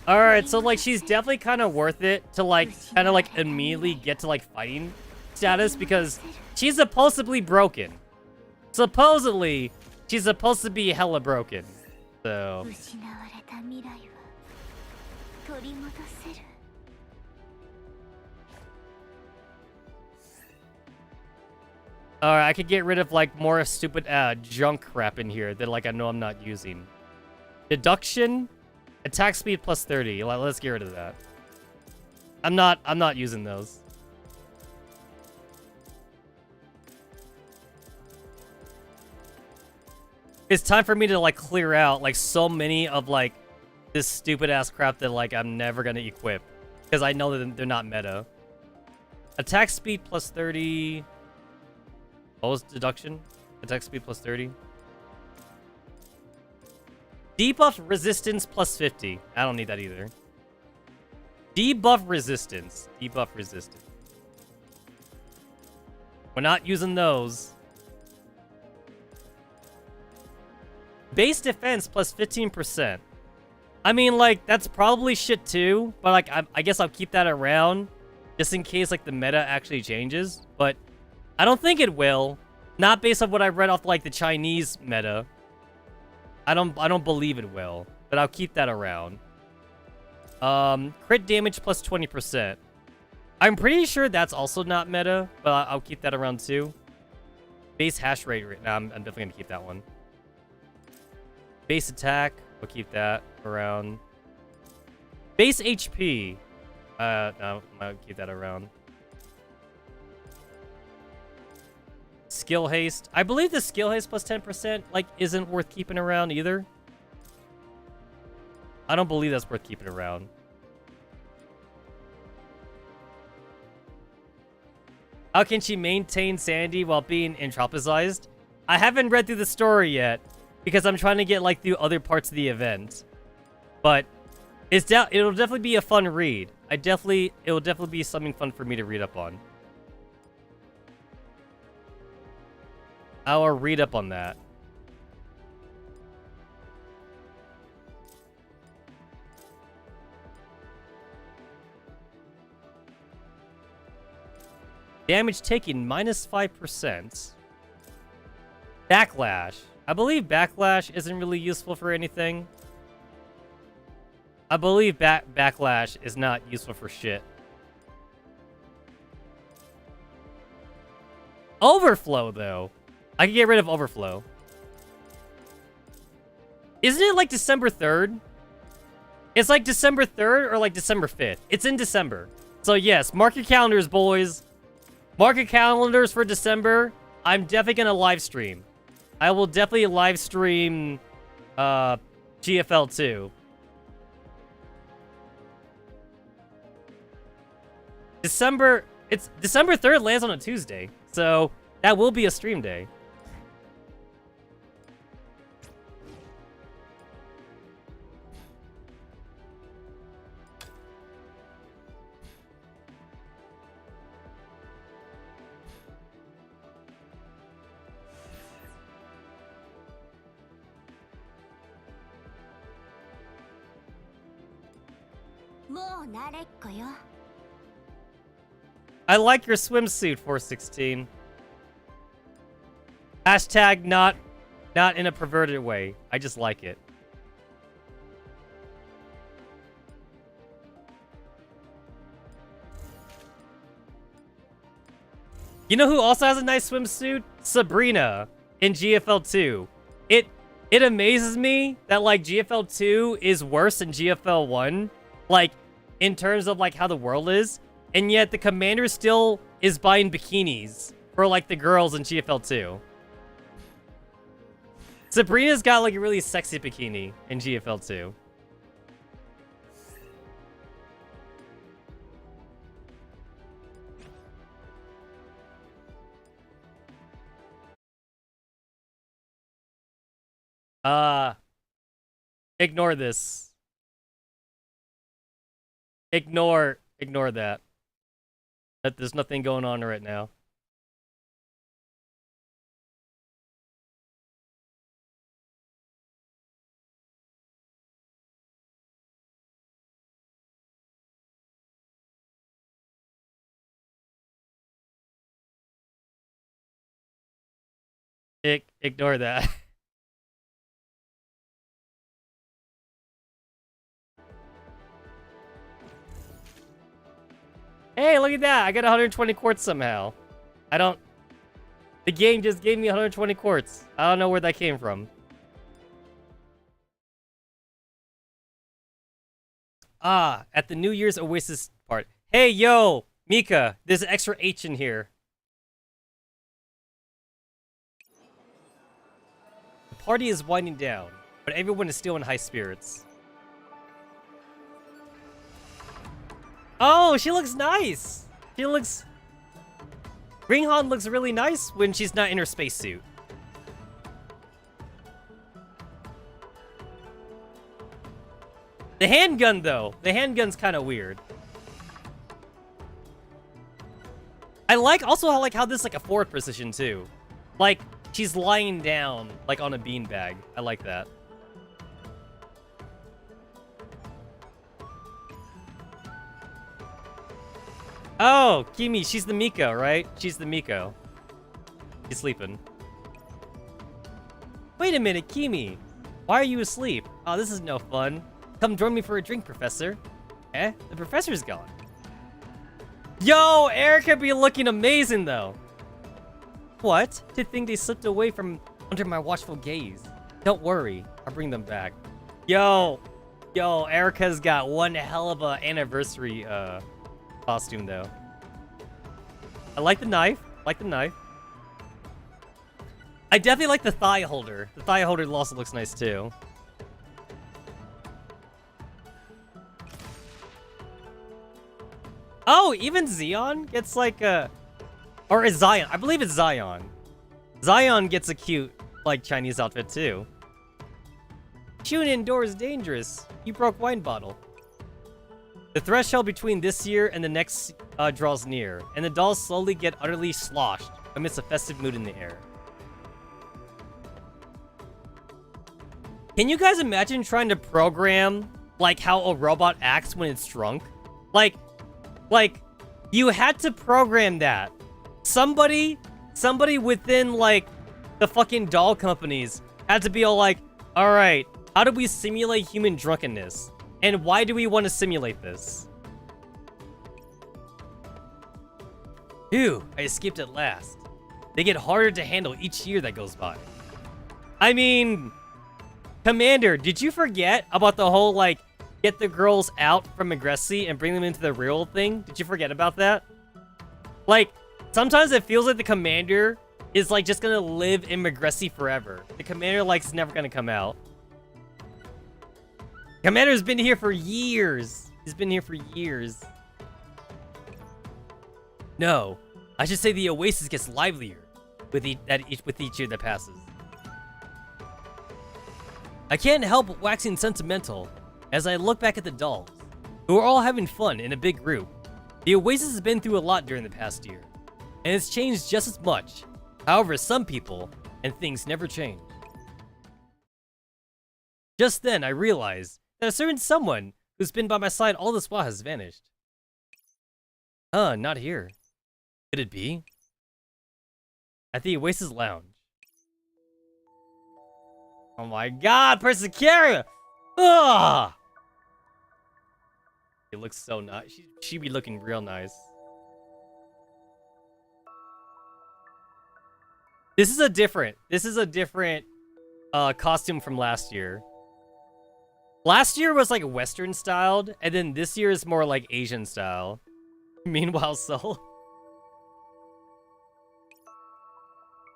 Alright, so like she's definitely kind of worth it to like kind of like immediately get to like fighting status because she's supposedly broken. Supposedly, she's supposed to be hella broken. So alright, I could get rid of like more stupid junk crap in here that like I know I'm not using. Deduction, attack speed plus 30. Let's get rid of that. I'm not using those. It's time for me to like clear out like so many of like this stupid ass crap that like I'm never gonna equip because I know that they're not meta. Attack speed plus 30. What was deduction? Attack speed plus 30. Debuff resistance plus 50. I don't need that either. Debuff resistance. Debuff resistance. We're not using those. Base defense plus 15%. I mean, like, that's probably shit too, but like, I guess I'll keep that around just in case like the meta actually changes. But I don't think it will. Not based on what I read off like the Chinese meta. I don't believe it will, but I'll keep that around. Crit damage plus 20%. I'm pretty sure that's also not meta, but I'll keep that around too. Base hash rate. Nah, I'm definitely gonna keep that one. Base attack. We'll keep that around. Base HP. No, I'll keep that around. Skill haste. I believe the skill haste plus 10% like isn't worth keeping around either. I don't believe that's worth keeping around. How can she maintain sanity while being entropized? I haven't read through the story yet because I'm trying to get like through other parts of the event. But it'll definitely be a fun read. It'll definitely be something fun for me to read up on. I'll read up on that. Damage taken minus 5%. Backlash. I believe backlash isn't really useful for anything. I believe backlash is not useful for shit. Overflow, though. I can get rid of overflow. Isn't it like December 3rd? It's like December 3rd or like December 5th. It's in December. So yes, mark your calendars, boys. Mark your calendars for December. I'm definitely gonna live stream. I will definitely live stream GFL 2. December 3rd lands on a Tuesday. So that will be a stream day. I like your swimsuit, 416. Hashtag not in a perverted way. I just like it. You know who also has a nice swimsuit? Sabrina in GFL 2. It amazes me that like GFL 2 is worse than GFL 1. Like, in terms of, like, how the world is. And yet, the commander still is buying bikinis for, like, the girls in GFL 2. Sabrina's got, like, a really sexy bikini in GFL 2. Ignore this. Ignore that. There's nothing going on right now. Ignore that. Hey, look at that. I got 120 quartz somehow. The game just gave me 120 quartz. I don't know where that came from. At the New Year's Oasis part. Hey, yo, Mika, there's an extra H in here. The party is winding down, but everyone is still in high spirits. Oh, she looks nice. Ringhan looks really nice when she's not in her spacesuit. The handgun, though. The handgun's kind of weird. I like how this is like a forward position, too. Like, she's lying down, like on a beanbag. I like that. Oh, Kimi, she's the Miko, right? She's the Miko. She's sleeping. Wait a minute, Kimi. Why are you asleep? Oh, this is no fun. Come join me for a drink, Professor. Eh? The professor's gone. Yo, Erica be looking amazing, though. What? To think they slipped away from under my watchful gaze. Don't worry, I'll bring them back. Yo, Erica's got one hell of a anniversary, costume, though. I like the knife. I definitely like the thigh holder. The thigh holder also looks nice, too. Oh, even Xeon gets like a... Or is Zion? I believe it's Zion. Zion gets a cute, like, Chinese outfit, too. Chewing indoors is dangerous. You broke wine bottle. The threshold between this year and the next draws near, and the dolls slowly get utterly sloshed amidst a festive mood in the air. Can you guys imagine trying to program, like, how a robot acts when it's drunk? Like, you had to program that. Somebody within, like, the fucking doll companies had to be all like, alright, how do we simulate human drunkenness? And why do we want to simulate this? Phew, I escaped at last. They get harder to handle each year that goes by. I mean, Commander, did you forget about the whole, like, get the girls out from Agressi and bring them into the real thing? Did you forget about that? Like, sometimes it feels like the Commander is, like, just gonna live in Agressi forever. The Commander, like, is never gonna come out. Commander's been here for years. He's been here for years. No, I should say the Oasis gets livelier with each year that passes. I can't help but waxing sentimental as I look back at the dolls, who are all having fun in a big group. The Oasis has been through a lot during the past year, and it's changed just as much. However, some people and things never change. Just then, I realized that a certain someone who's been by my side all this while has vanished. Not here. Could it be? At the Oasis Lounge. Oh my god, Persicaria! Ugh! It looks so nice. She be looking real nice. This is a different costume from last year. Last year was like Western styled, and then this year is more like Asian style. Meanwhile, Soul.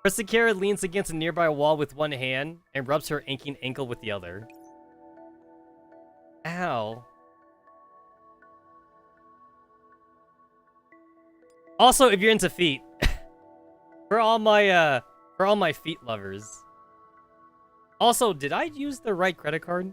Persicaria leans against a nearby wall with one hand and rubs her aching ankle with the other. Ow. Also, if you're into feet, for all my feet lovers. Also, did I use the right credit card?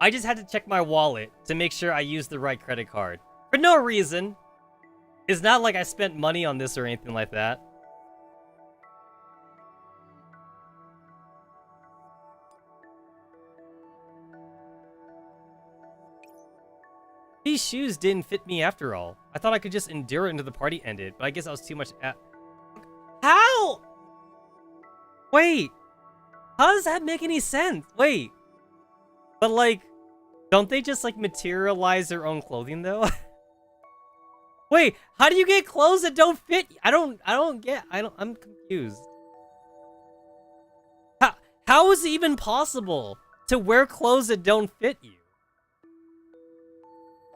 I just had to check my wallet to make sure I used the right credit card. For no reason. It's not like I spent money on this or anything like that. These shoes didn't fit me after all. I thought I could just endure it until the party ended, but I guess I was too much at... How? Wait. How does that make any sense? Wait. But like, don't they just like materialize their own clothing though? Wait, how do you get clothes that don't fit? I'm confused. How is it even possible to wear clothes that don't fit you?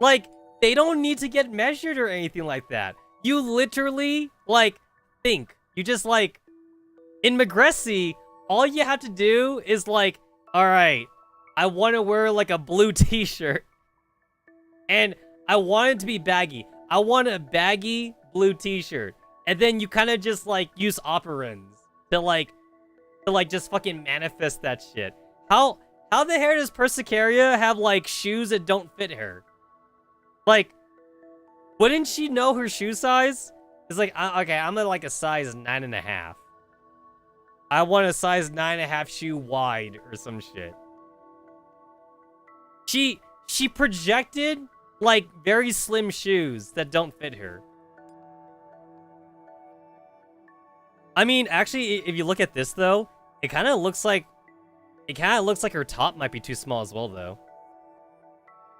Like, they don't need to get measured or anything like that. You literally, like, think. You just, like, in Magressi, all you have to do is, like, alright, I want to wear like a blue t-shirt. And I want it to be baggy. I want a baggy blue t-shirt. And then you kind of just like use operands to like just fucking manifest that shit. How the hell does Persicaria have like shoes that don't fit her? Like, wouldn't she know her shoe size? It's like, okay, I'm at like a size 9.5. I want a size 9.5 shoe wide or some shit. She projected like very slim shoes that don't fit her. I mean, actually, if you look at this though, it kind of looks like her top might be too small as well though.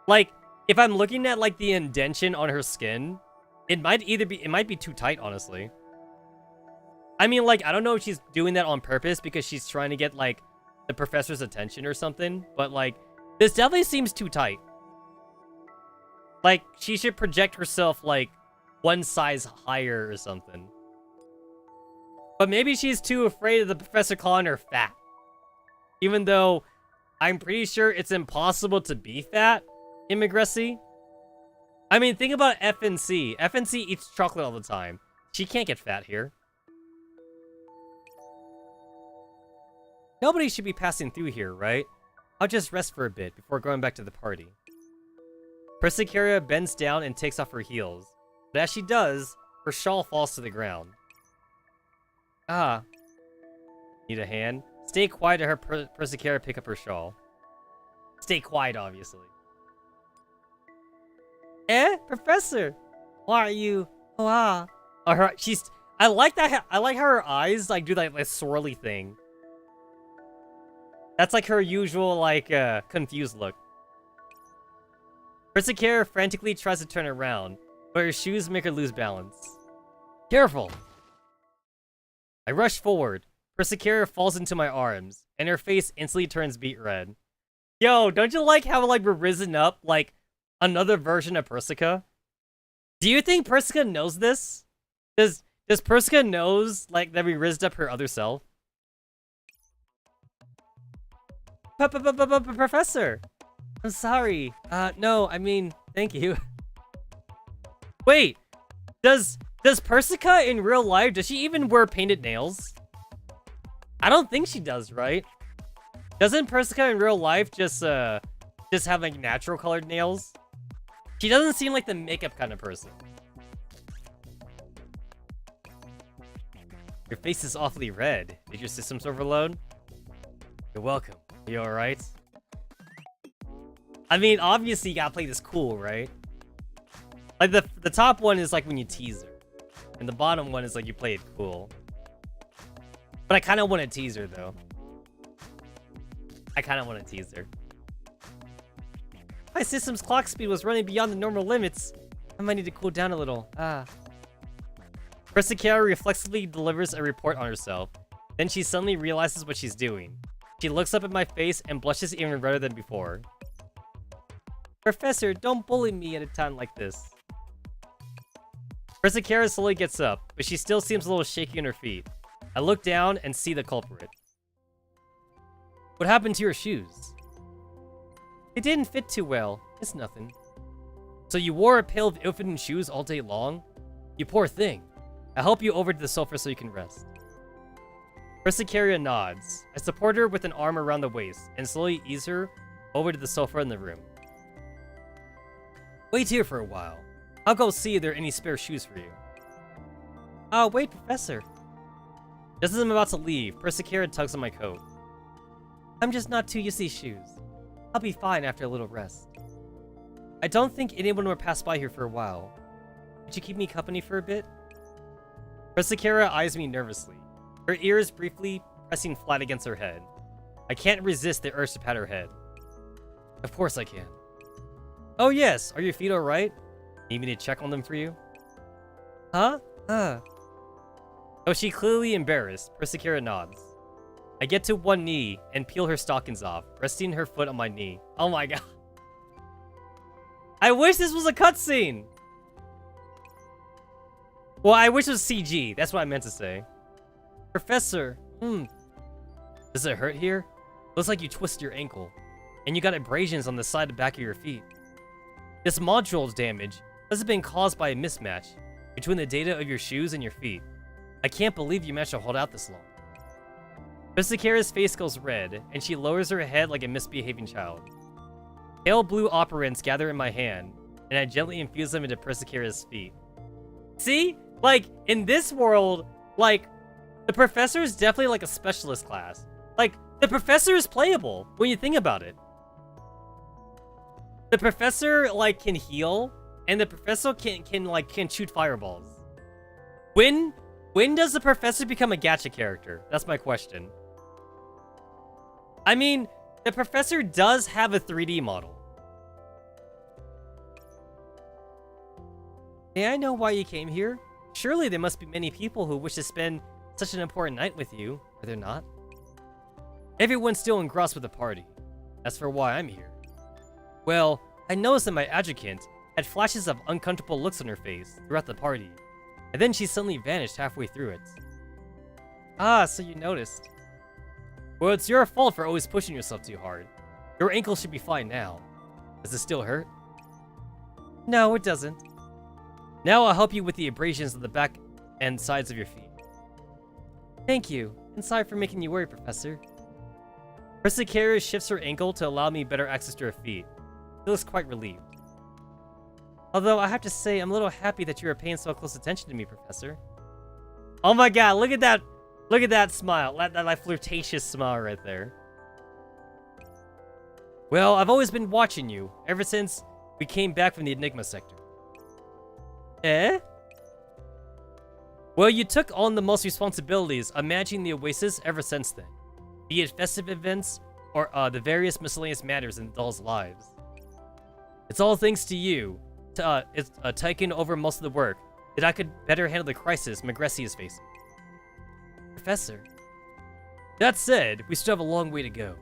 Like, if I'm looking at like the indentation on her skin, it might be too tight, honestly. I mean, like, I don't know if she's doing that on purpose because she's trying to get like the professor's attention or something, but like, this definitely seems too tight. Like, she should project herself like one size higher or something. But maybe she's too afraid of the professor calling her fat. Even though I'm pretty sure it's impossible to be fat in Megressi. I mean, think about FNC. FNC eats chocolate all the time. She can't get fat here. Nobody should be passing through here, right? I'll just rest for a bit before going back to the party. Persicaria bends down and takes off her heels. But as she does, her shawl falls to the ground. Ah. Need a hand? Stay quiet to her Persicaria pick up her shawl. Stay quiet, obviously. Professor? Why are you... Oh, ah. Oh, her, she's... I like that. I like how her eyes, like, do that, like, swirly thing. That's, like, her usual, like, confused look. Persicaria frantically tries to turn around, but her shoes make her lose balance. Careful! I rush forward. Persicaria falls into my arms, and her face instantly turns beet red. Yo, don't you like how, like, we're risen up, like, another version of Persica? Do you think Persica knows this? Does Persica knows, like, that we rizzed up her other self? Professor! I'm sorry. No, I mean, thank you. Wait, does Persica in real life, does she even wear painted nails? I don't think she does, right? Doesn't Persica in real life just have, like, natural colored nails? She doesn't seem like the makeup kind of person. Your face is awfully red. Did your systems overload? You're welcome. You alright? I mean, obviously you gotta play this cool, right? Like, the top one is like when you tease her. And the bottom one is like you play it cool. But I kind of want to tease her, though. I kind of want to tease her. My system's clock speed was running beyond the normal limits. I might need to cool down a little. Persicaria reflexively delivers a report on herself. Then she suddenly realizes what she's doing. She looks up at my face and blushes even redder than before. Professor, don't bully me at a time like this. Persicaria slowly gets up, but she still seems a little shaky on her feet. I look down and see the culprit. What happened to your shoes? They didn't fit too well. It's nothing. So you wore a pair of ill-fitting shoes all day long? You poor thing. I'll help you over to the sofa so you can rest. Persicaria nods. I support her with an arm around the waist and slowly ease her over to the sofa in the room. Wait here for a while. I'll go see if there are any spare shoes for you. Wait, Professor. Just as I'm about to leave, Persicaria tugs on my coat. I'm just not too used to these shoes. I'll be fine after a little rest. I don't think anyone will pass by here for a while. Would you keep me company for a bit? Persicaria eyes me nervously, her ears briefly pressing flat against her head. I can't resist the urge to pat her head. Of course I can. Oh yes, are your feet alright? Need me to check on them for you? Huh? Oh, she clearly embarrassed. Persicaria nods. I get to one knee and peel her stockings off, resting her foot on my knee. Oh my god. I wish this was a cutscene! Well, I wish it was CG. That's what I meant to say. Professor, Does it hurt here? Looks like you twisted your ankle. and you got abrasions on the side and back of your feet. This module's damage must have been caused by a mismatch between the data of your shoes and your feet. I can't believe you managed to hold out this long. Priscaria's face goes red, and she lowers her head like a misbehaving child. Pale blue operants gather in my hand, and I gently infuse them into Priscaria's feet. See? Like, in this world, like, the professor is definitely like a specialist class. Like, the professor is playable when you think about it. The professor, like, can heal, and the professor can shoot fireballs. When does the professor become a gacha character? That's my question. I mean, the professor does have a 3D model. May I know why you came here? Surely there must be many people who wish to spend such an important night with you, are there not? Everyone's still engrossed with the party. As for why I'm here. Well, I noticed that my adjuvant had flashes of uncomfortable looks on her face throughout the party, and then she suddenly vanished halfway through it. Ah, so you noticed. Well, it's your fault for always pushing yourself too hard. Your ankle should be fine now. Does it still hurt? No, it doesn't. Now I'll help you with the abrasions on the back and sides of your feet. Thank you, and sorry for making you worry, Professor. Priscilla shifts her ankle to allow me better access to her feet. She looks quite relieved. Although I have to say, I'm a little happy that you are paying so close attention to me, Professor. Oh my god, look at that! Look at that smile. That like flirtatious smile right there. Well, I've always been watching you, ever since we came back from the Enigma sector. Eh? Well, you took on the most responsibilities of managing the Oasis ever since then. Be it festive events, or the various miscellaneous matters in dolls' lives. It's all thanks to you, taking over most of the work, that I could better handle the crisis Magressi is facing. Professor. That said, we still have a long way to go.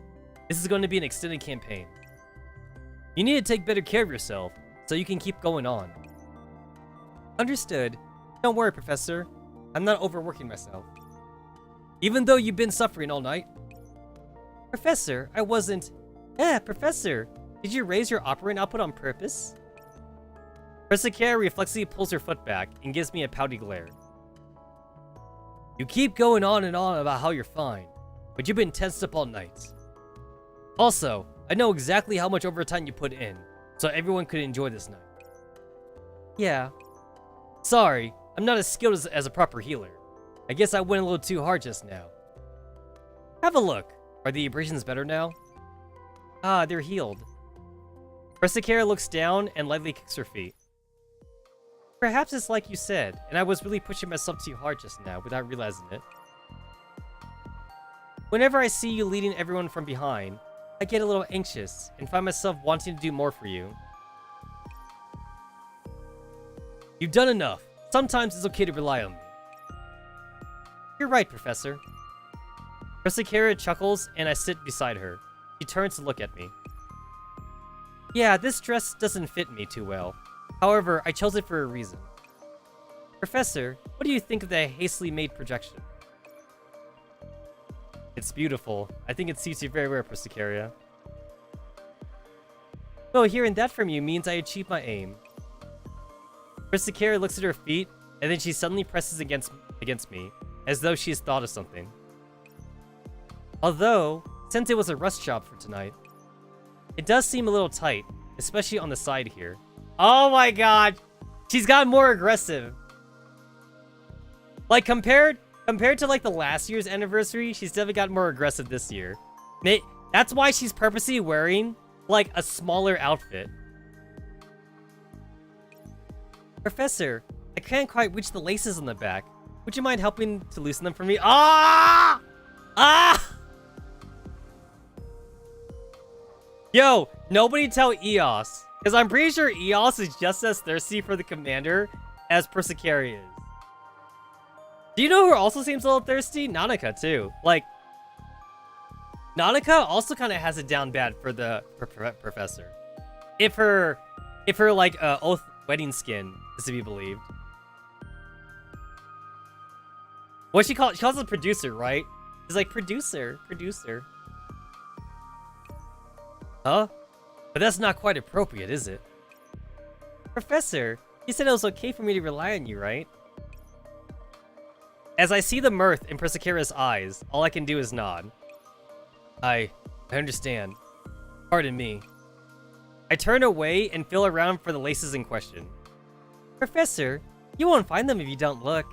This is going to be an extended campaign. You need to take better care of yourself, so you can keep going on. Understood. Don't worry, Professor. I'm not overworking myself. Even though you've been suffering all night? Professor, I wasn't... Professor, did you raise your operant output on purpose? Priscilla reflexively pulls her foot back and gives me a pouty glare. You keep going on and on about how you're fine, but you've been tensed up all night. Also, I know exactly how much overtime you put in, so everyone could enjoy this night. Yeah. Sorry, I'm not as skilled as a proper healer. I guess I went a little too hard just now. Have a look. Are the abrasions better now? Ah, they're healed. Priscilla looks down and lightly kicks her feet. Perhaps it's like you said, and I was really pushing myself too hard just now without realizing it. Whenever I see you leading everyone from behind, I get a little anxious and find myself wanting to do more for you. You've done enough. Sometimes it's okay to rely on me. You're right, Professor. Priscilla chuckles and I sit beside her. She turns to look at me. Yeah, this dress doesn't fit me too well. However, I chose it for a reason. Professor, what do you think of that hastily made projection? It's beautiful. I think it suits you very well, Priscilla. Well, hearing that from you means I achieved my aim. Priscilla looks at her feet, and then she suddenly presses against me, as though she's thought of something. Although, since it was a rush job for tonight, it does seem a little tight, especially on the side here. Oh my god! She's gotten more aggressive. Like, compared to, like, the last year's anniversary, she's definitely gotten more aggressive this year. That's why she's purposely wearing, like, a smaller outfit. Professor, I can't quite reach the laces on the back. Would you mind helping to loosen them for me? Ah! Ah! Yo, nobody tell Eos. Because I'm pretty sure Eos is just as thirsty for the commander as Priscilla is. Do you know who also seems a little thirsty? Nanaka, too. Like, Nanaka also kind of has it down bad for the professor. If her like, oath wedding skin is to be believed. What she calls it producer, right? She's like, producer. Huh? But that's not quite appropriate, is it? Professor, you said it was okay for me to rely on you, right? As I see the mirth in Persicara's eyes, all I can do is nod. I understand. Pardon me. I turn away and feel around for the laces in question. Professor, you won't find them if you don't look.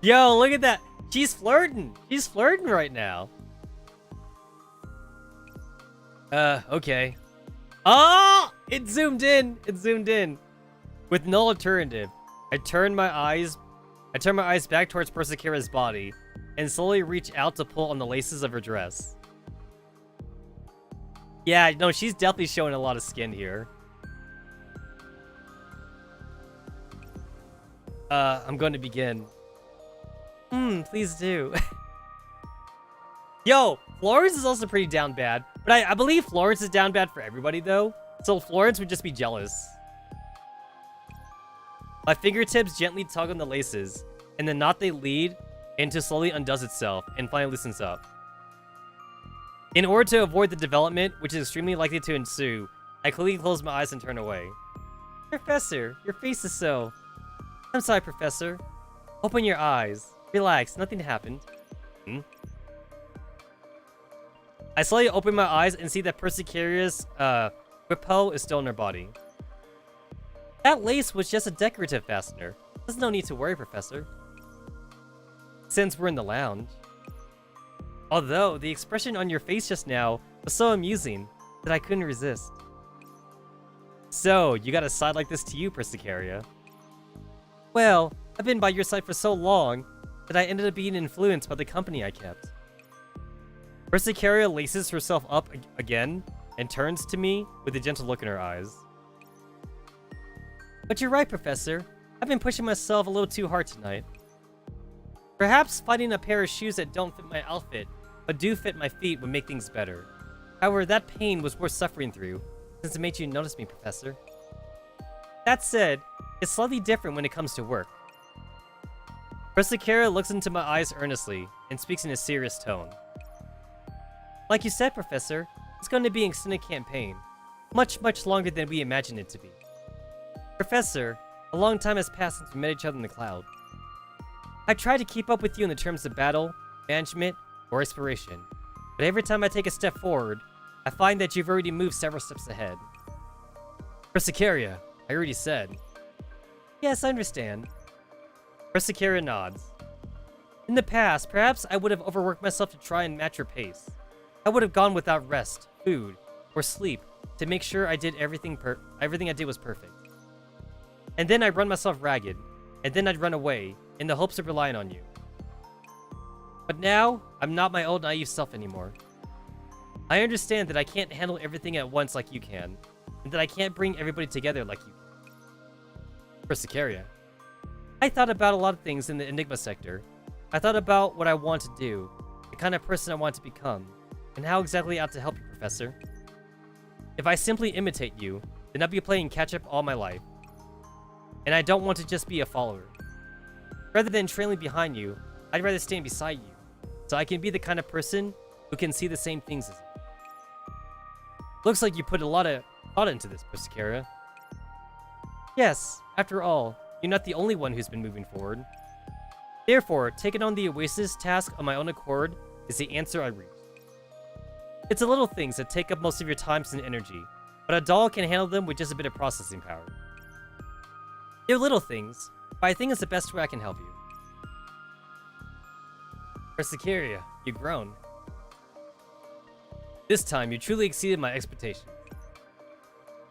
Yo, look at that. She's flirting. She's flirting right now. Okay. Oh! It zoomed in. It zoomed in. With no alternative, I turn my eyes back towards Persicara's body and slowly reach out to pull on the laces of her dress. Yeah, no, she's definitely showing a lot of skin here. I'm going to begin. Please do. Yo, Florence is also pretty down bad. But I believe Florence is down bad for everybody, though. So Florence would just be jealous. My fingertips gently tug on the laces, and the knot they lead into slowly undoes itself and finally loosens up. In order to avoid the development, which is extremely likely to ensue, I quickly close my eyes and turn away. Professor, your face is so... I'm sorry, Professor. Open your eyes. Relax, nothing happened. I slowly open my eyes and see that Persicaria's whip-hoe is still in her body. That lace was just a decorative fastener. There's no need to worry, Professor. Since we're in the lounge. Although, the expression on your face just now was so amusing that I couldn't resist. So, you got a side like this to you, Persicaria. Well, I've been by your side for so long that I ended up being influenced by the company I kept. Persicaria laces herself up again and turns to me with a gentle look in her eyes. But you're right, Professor. I've been pushing myself a little too hard tonight. Perhaps finding a pair of shoes that don't fit my outfit, but do fit my feet would make things better. However, that pain was worth suffering through, since it made you notice me, Professor. That said, it's slightly different when it comes to work. Persicaria looks into my eyes earnestly and speaks in a serious tone. Like you said, Professor, it's going to be an extended campaign. Much, much longer than we imagined it to be. Professor, a long time has passed since we met each other in the cloud. I tried to keep up with you in the terms of battle, management, or inspiration, but every time I take a step forward, I find that you've already moved several steps ahead. Persicaria, I already said. Yes, I understand. Persicaria nods. In the past, perhaps I would have overworked myself to try and match your pace. I would have gone without rest, food, or sleep to make sure I did everything I did was perfect. And then I'd run myself ragged, and then I'd run away in the hopes of relying on you. But now, I'm not my old naive self anymore. I understand that I can't handle everything at once like you can, and that I can't bring everybody together like you can. Persicaria. I thought about a lot of things in the Enigma sector. I thought about what I want to do, the kind of person I want to become, and how exactly I ought to help you, Professor. If I simply imitate you, then I'll be playing catch-up all my life. And I don't want to just be a follower. Rather than trailing behind you, I'd rather stand beside you, so I can be the kind of person who can see the same things as you. Looks like you put a lot of thought into this, Persicaria. Yes, after all, you're not the only one who's been moving forward. Therefore, taking on the Oasis task on my own accord is the answer I reached. It's the little things that take up most of your time and energy, but a doll can handle them with just a bit of processing power. They're little things, but I think it's the best way I can help you. Persicaria, you've grown. This time, you truly exceeded my expectations.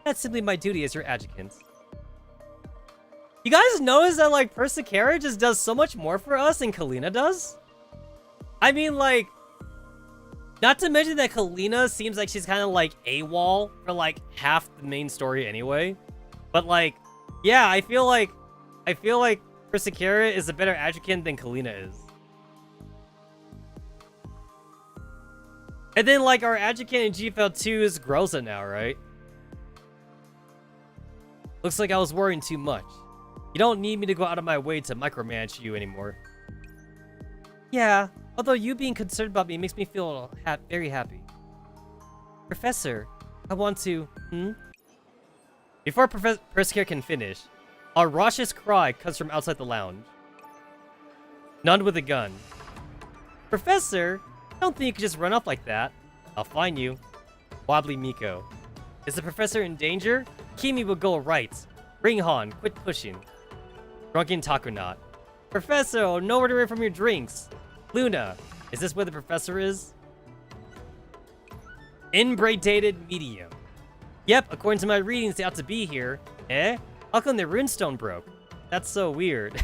That's simply my duty as your adjunct. You guys notice that, like, Persicaria just does so much more for us than Kalina does? I mean, like, not to mention that Kalina seems like she's kind of, like, AWOL for, like, half the main story anyway. But, like, yeah, I feel like Persicaria is a better adjunct than Kalina is. And then, like, our adjunct in GFL 2 is Groza now, right? Looks like I was worrying too much. You don't need me to go out of my way to micromanage you anymore. Yeah, although you being concerned about me makes me feel very happy. Professor, I want to... Before Professor Persicaria can finish, a raucous cry comes from outside the lounge. None with a gun. Professor, I don't think you could just run up like that. I'll find you. Wobbly Miko. Is the professor in danger? Kimi will go right. Bring Han, quit pushing. Drunken Takunaut. Professor, no ordering from your drinks. Luna, is this where the professor is? Inbradated medium. Yep, according to my readings, they ought to be here. Eh? How come the runestone broke? That's so weird.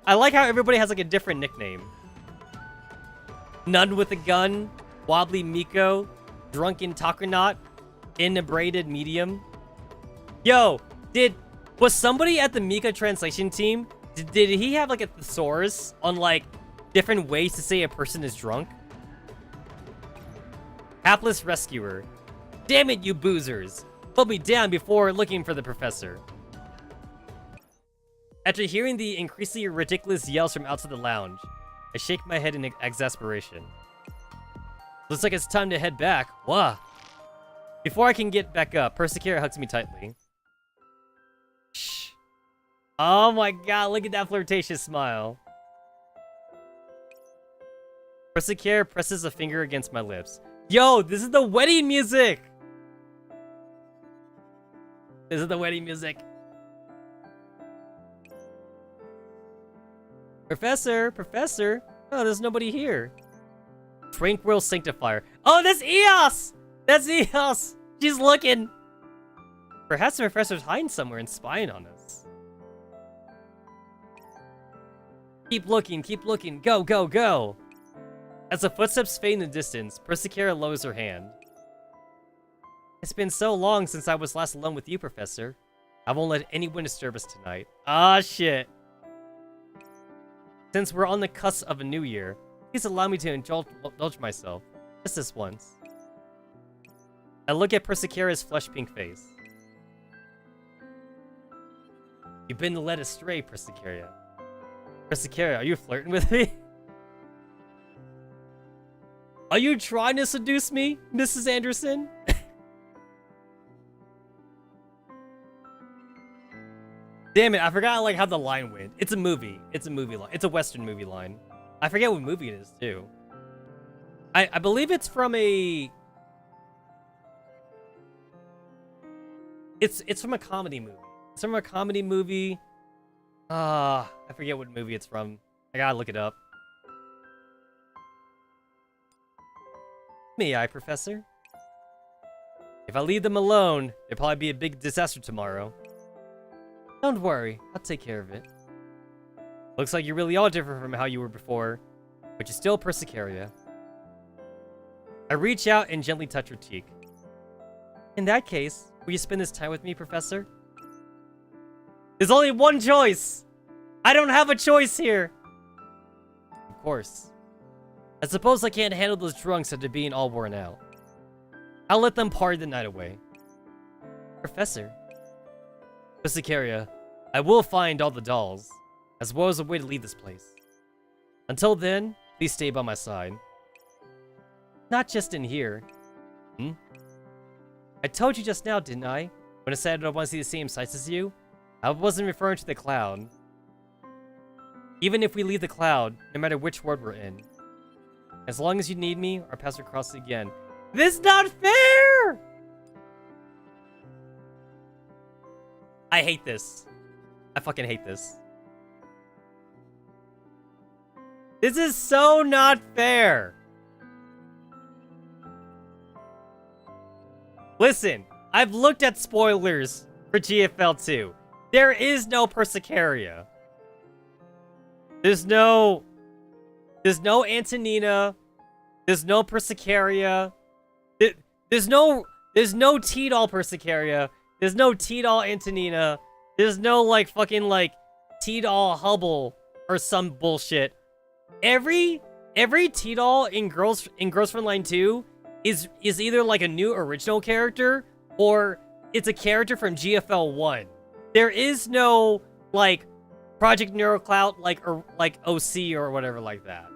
I like how everybody has like a different nickname. None with a gun, Wobbly Miko, Drunken Takunaut, Inbradated medium. Yo, was somebody at the Mika translation team, did he have like a thesaurus on like different ways to say a person is drunk? Hapless rescuer. Damn it, you boozers. Put me down before looking for the professor. After hearing the increasingly ridiculous yells from outside the lounge, I shake my head in exasperation. Looks like it's time to head back. Wah. Before I can get back up, Persicaria hugs me tightly. Shh. Oh my god, look at that flirtatious smile. Persicaria presses a finger against my lips. Yo, this is the wedding music! This is the wedding music. Professor. Oh, there's nobody here. Tranquil Sanctifier. Oh, that's Eos! That's Eos! She's looking! Perhaps the professor's hiding somewhere and spying on us. Keep looking. Go, go, go! As the footsteps fade in the distance, Persicaria lowers her hand. It's been so long since I was last alone with you, Professor. I won't let anyone disturb us tonight. Ah, shit. Since we're on the cusp of a new year, please allow me to indulge myself. Just this once. I look at Persicaria's flesh-pink face. You've been led astray, Persicaria. Persicaria, are you flirting with me? Are you trying to seduce me, Mrs. Anderson? Damn it, I forgot like how the line went. It's a movie. It's a movie line. It's a Western movie line. I forget what movie it is, too. I believe it's from a... It's from a comedy movie. It's from a comedy movie. I forget what movie it's from. I gotta look it up. May I, Professor? If I leave them alone, it'll probably be a big disaster tomorrow. Don't worry, I'll take care of it. Looks like you really are different from how you were before, but you're still Persicaria. I reach out and gently touch her cheek. In that case, will you spend this time with me, Professor? There's only one choice! I don't have a choice here! Of course. I suppose I can't handle those drunks after being all worn out. I'll let them party the night away. Professor. Persicaria, I will find all the dolls, as well as a way to leave this place. Until then, please stay by my side. Not just in here. I told you just now, didn't I? When I said I want to see the same sights as you? I wasn't referring to the cloud. Even if we leave the cloud, no matter which world we're in. As long as you need me, our paths will cross again. This is not fair! I hate this. I fucking hate this. This is so not fair. Listen, I've looked at spoilers for GFL 2. There is no Persicaria. There's no Antonina. There's no Persicaria. There's no T-Doll Persicaria. There's no T-Doll Antonina. There's no like fucking like T-Doll Hubble or some bullshit. Every T-Doll in Girls From Line 2 is either like a new original character or it's a character from GFL 1. There is no like Project Neuroclout or like OC or whatever like that.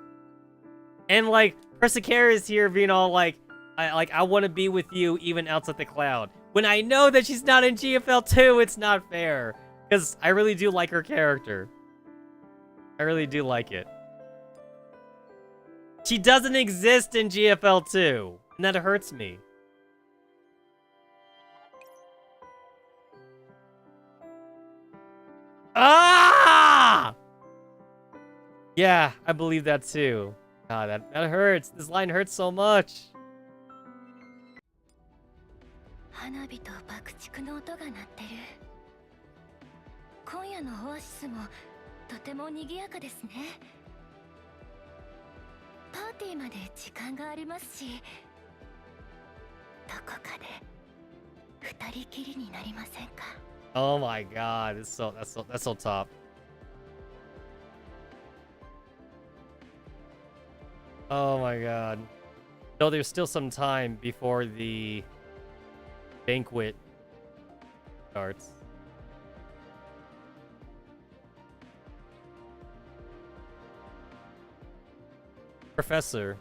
And like Persicaria is here being all like, I want to be with you even outside the cloud. When I know that she's not in GFL 2, it's not fair. Because I really do like her character. I really do like it. She doesn't exist in GFL 2, and that hurts me. Ah! Yeah, I believe that too. God, that hurts. This line hurts so much. 花火と爆竹の音が鳴ってる。今夜のオアシスもとても賑やかですね。パーティーまで時間がありますし、どこかで二人きりになりませんか? Oh my god, that's so top. Oh my god. No, there's still some time before the banquet starts. Professor,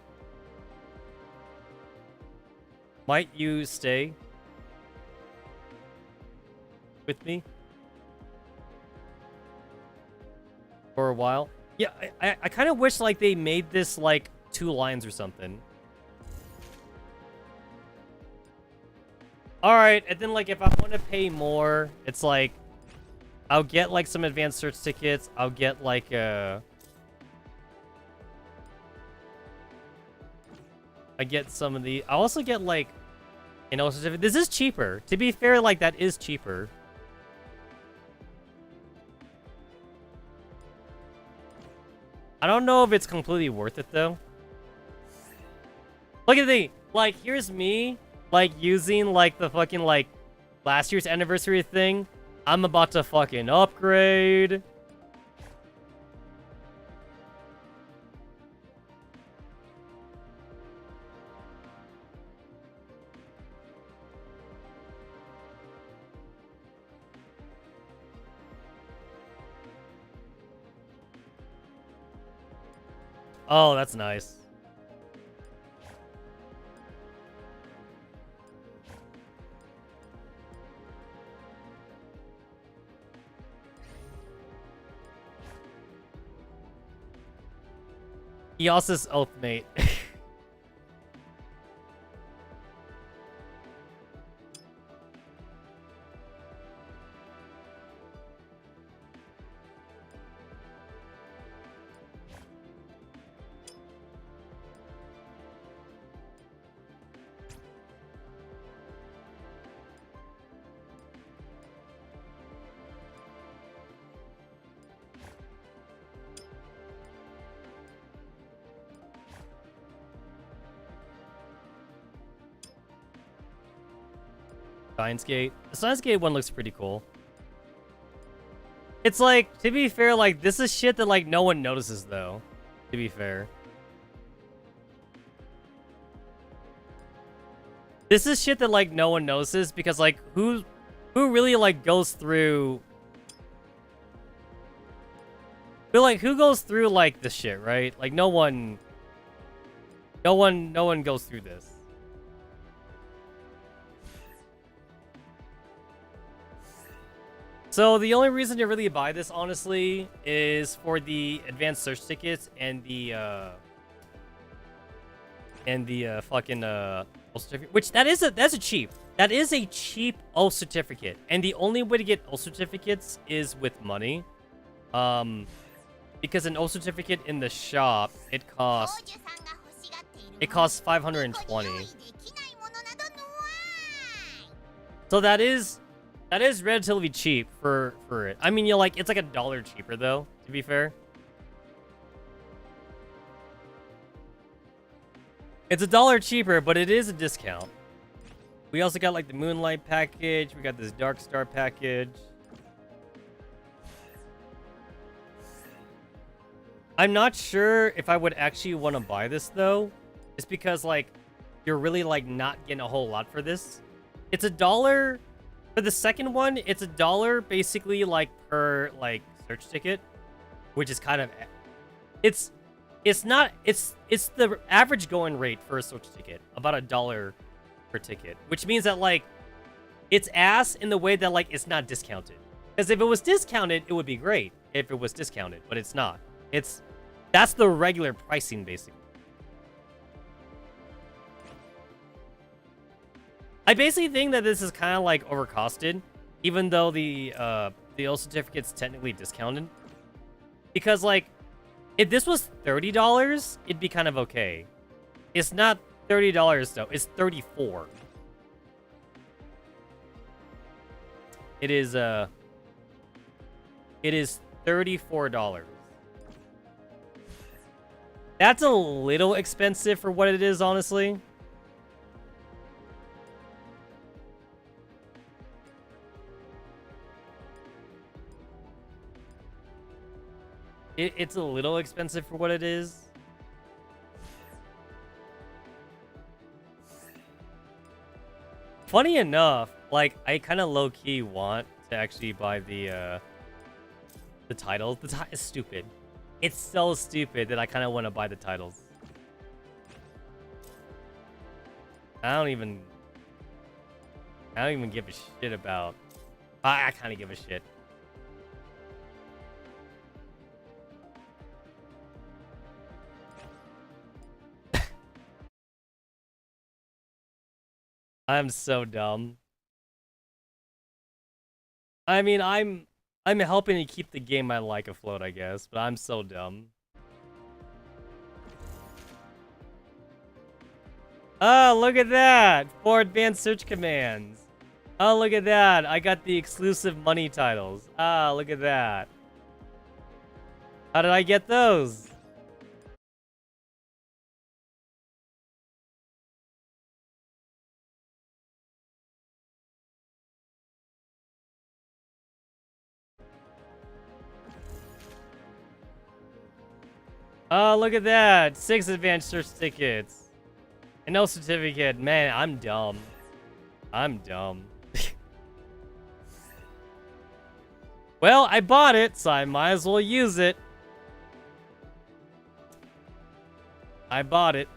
might you stay with me for a while? Yeah, I kind of wish like they made this like 2 lines or something. All right, and then like if I want to pay more, it's like I'll get like some advanced search tickets. I'll get like I get some of the. I also get like an O certificate. This is cheaper. To be fair, like that is cheaper. I don't know if it's completely worth it though. Look at the like. Here's me like using like the fucking like last year's anniversary thing. I'm about to fucking upgrade. Oh, that's nice. Eos's Oathmate. Steins Gate. The Steins Gate one looks pretty cool. It's like, to be fair, like, this is shit that, like, no one notices, though. To be fair. This is shit that, like, no one notices, because, like, who really, like, goes through... who goes through, like, this shit, right? Like, no one goes through this. So the only reason to really buy this, honestly, is for the advanced search tickets and the fucking O certificate. Which that's a cheap O certificate, and the only way to get O certificates is with money, because an O certificate in the shop it costs 520. So that is relatively cheap for it. I mean, it's like $1 cheaper though, to be fair. It's $1 cheaper, but it is a discount. We also got like the Moonlight package. We got this Dark Star package. I'm not sure if I would actually want to buy this though. It's because like you're really like not getting a whole lot for this. It's $1. For the second one, it's $1 basically like per like search ticket, which is kind of it's it's not. It's the average going rate for a Switch ticket, about $1 per ticket, which means that like it's ass in the way that like it's not discounted. Because if it was discounted, it would be great. If it was discounted, but it's not. That's the regular pricing basically. I basically think that this is kind of like overcosted, even though the old certificate's technically discounted. Because like, if this was $30, it'd be kind of okay. It's not $30 though. It's $34. It is $34. That's a little expensive for what it is, honestly. It's a little expensive for what it is. Funny enough, like, I kind of low-key want to actually buy the titles. The title is stupid. It's so stupid that I kind of want to buy the titles. I don't even give a shit about... I kind of give a shit. I'm so dumb. I mean, I'm helping to keep the game I like afloat, I guess, but I'm so dumb. Oh, look at that! 4 advanced search commands. Oh, look at that! I got the exclusive money titles. Ah, look at that. How did I get those? Oh, look at that! 6 advanced search tickets. And no certificate. Man, I'm dumb. I'm dumb. Well, I bought it, so I might as well use it. I bought it.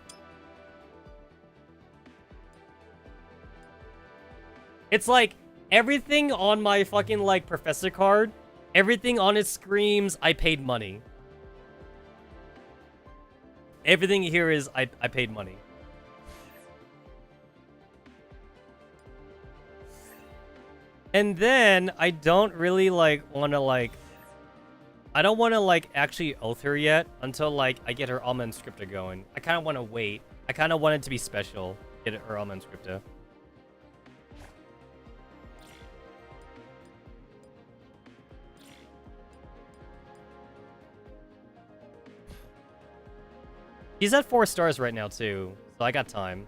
It's like, everything on my fucking, like, professor card, everything on it screams, I paid money. Everything here is, I paid money. And then, I don't really, like, want to, like... I don't want to, like, actually oath her yet until, like, I get her Alma Inscripta going. I kind of want to wait. I kind of want it to be special. Get her Alma Inscripta. He's at 4 stars right now, too. So I got time.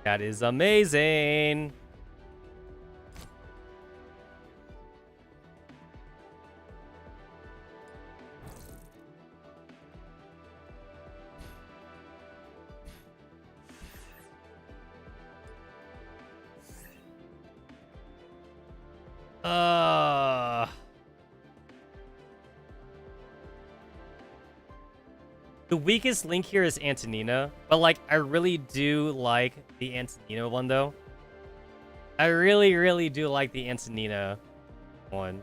That is amazing. The weakest link here is Antonina, but like I really do like the Antonina one though. I really, really do like the Antonina one.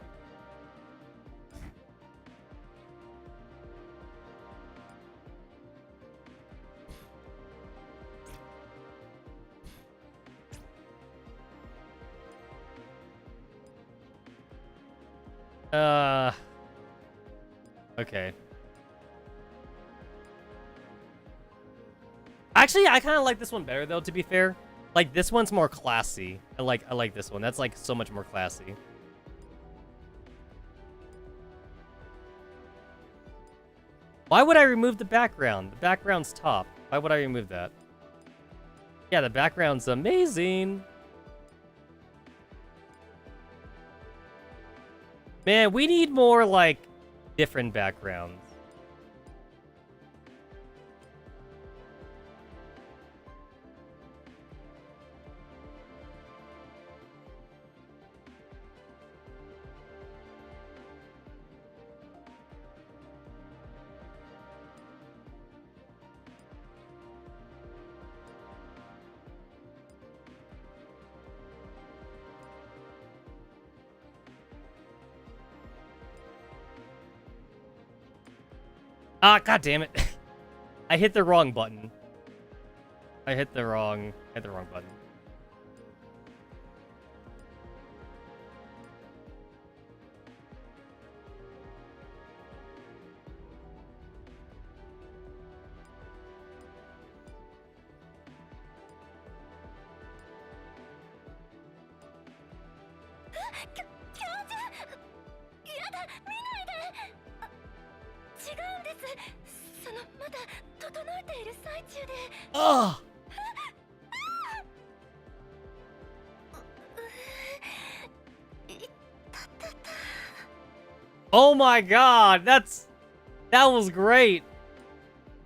Okay. Actually, I kind of like this one better though, to be fair. Like this one's more classy. I like this one. That's like so much more classy. Why would I remove the background? The background's top. Why would I remove that? Yeah, the background's amazing. Man, we need more like different backgrounds. Ah, god damn it. I hit the wrong button. I hit the wrong button. Ugh! Oh my god, that was great.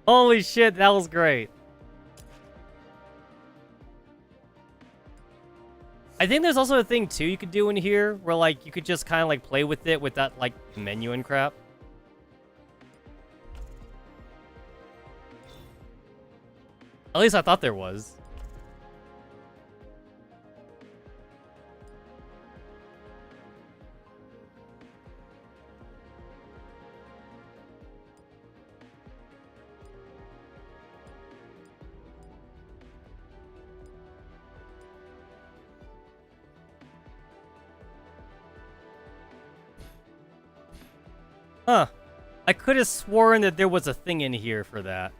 Holy shit, that was great. I think there's also a thing too you could do in here where like you could just kind of like play with it with that like menu and crap. At least I thought there was. Huh. I could have sworn that there was a thing in here for that.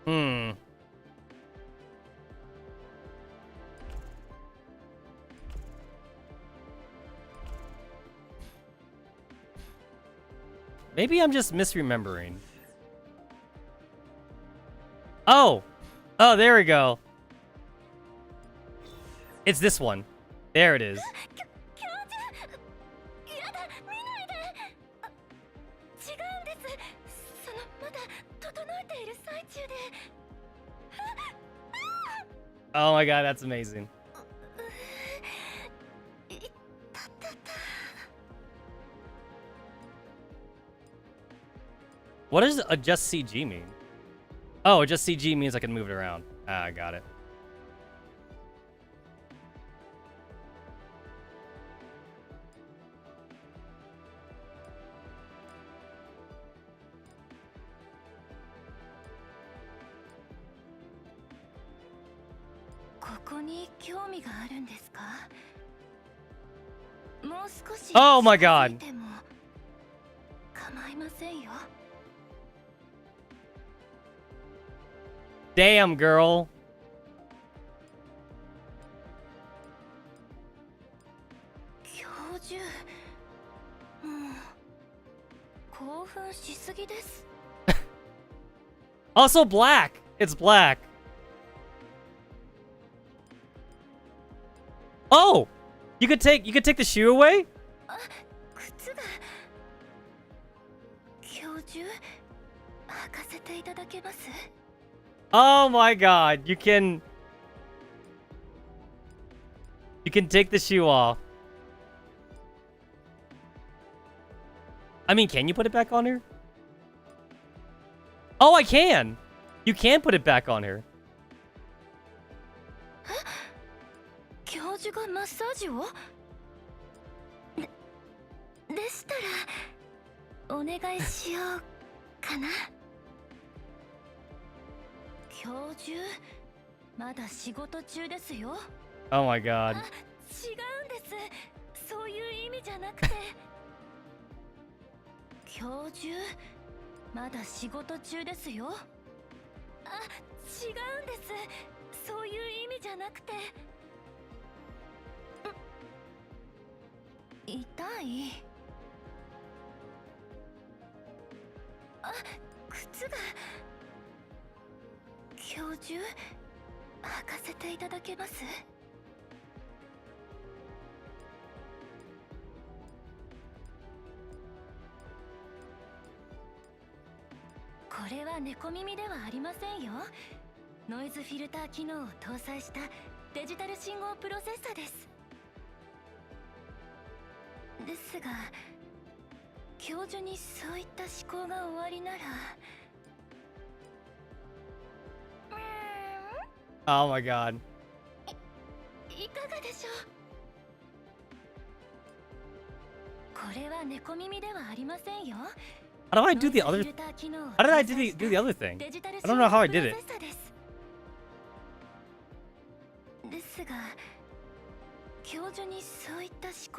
Hmm. Maybe I'm just misremembering. Oh! Oh, there we go. It's this one. There it is. Oh my god, that's amazing. What does adjust CG mean? Oh, adjust CG means I can move it around. Ah, I got it. Oh my god. Damn, girl. Also black. It's black. Oh, you could take the shoe away? Oh my god, you can take the shoe off. I mean, can you put it back on her? Oh, I can. You can put it back on her. Oh my god. Oh my god. How do I do the other? How did I do the other thing? I don't know how I did it.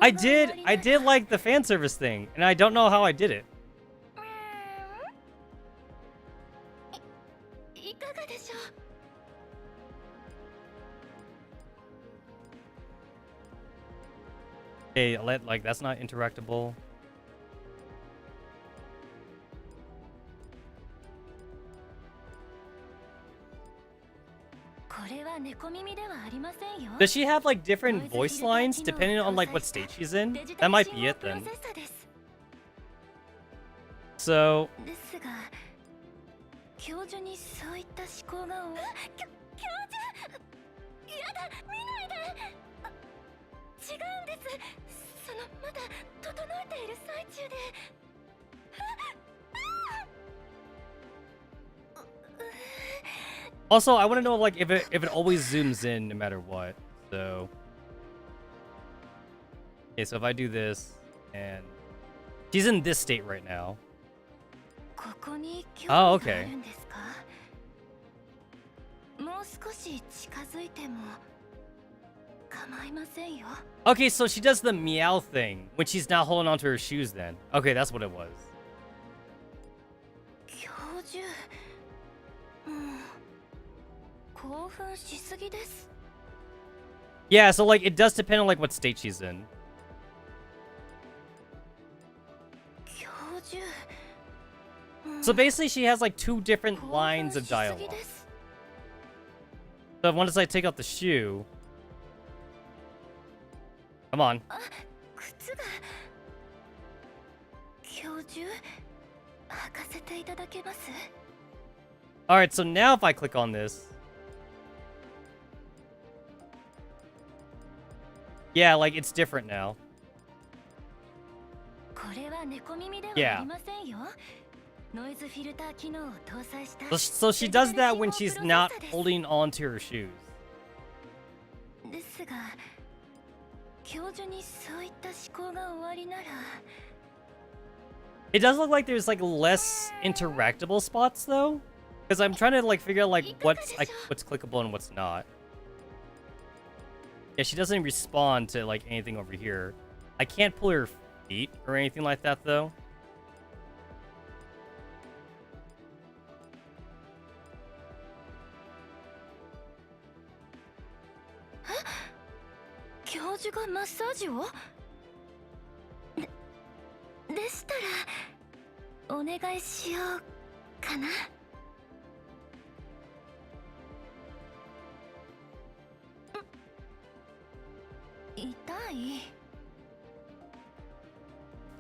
I did like the fan service thing, and I don't know how I did it. Okay, like that's not interactable. Does she have like different voice lines depending on like what state she's in? That might be it then. So also, I want to know like if it always zooms in no matter what. So okay, so if I do this and she's in this state right now. Oh, okay. Okay, so she does the meow thing when she's not holding onto her shoes then. Okay, that's what it was. Yeah, so like it does depend on like what state she's in. So basically she has like two different lines of dialogue. So once I take out the shoe. Come on. Alright, so now if I click on this. Yeah, like it's different now. Yeah. So she does that when she's not holding on to her shoes. It does look like there's like less interactable spots though, because I'm trying to like figure out like what's clickable and what's not. Yeah, she doesn't respond to like anything over here. I can't pull her feet or anything like that though.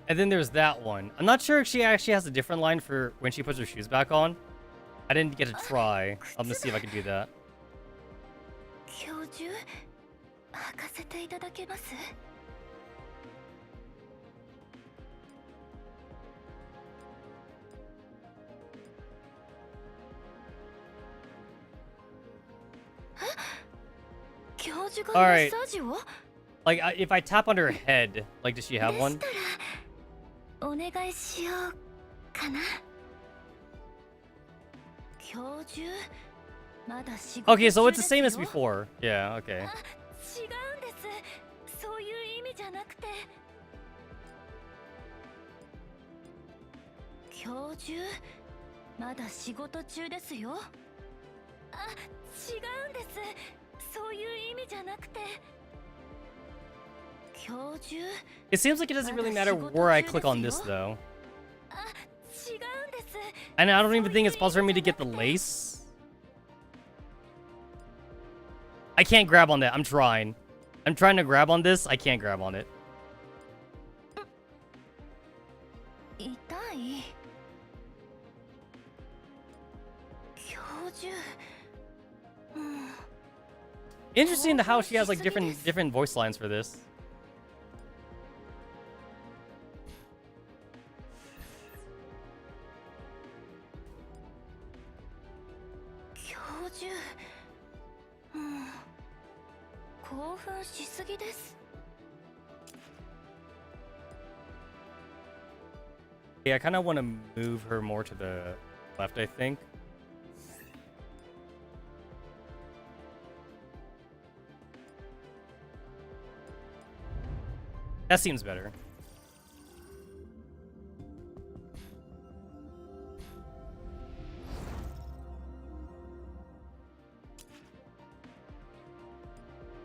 And then there's that one. I'm not sure if she actually has a different line for when she puts her shoes back on. I didn't get to try. I'm gonna see if I can do that. Alright. Like, if I tap on her head, like, does she have one? Okay, so it's the same as before. Yeah, okay. It seems like it doesn't really matter where I click on this, though. And I don't even think it's possible for me to get the lace. I can't grab on that. I'm trying. I'm trying to grab on this. I can't grab on it. Interesting to how she has like different voice lines for this. Yeah, I kind of want to move her more to the left, I think. That seems better.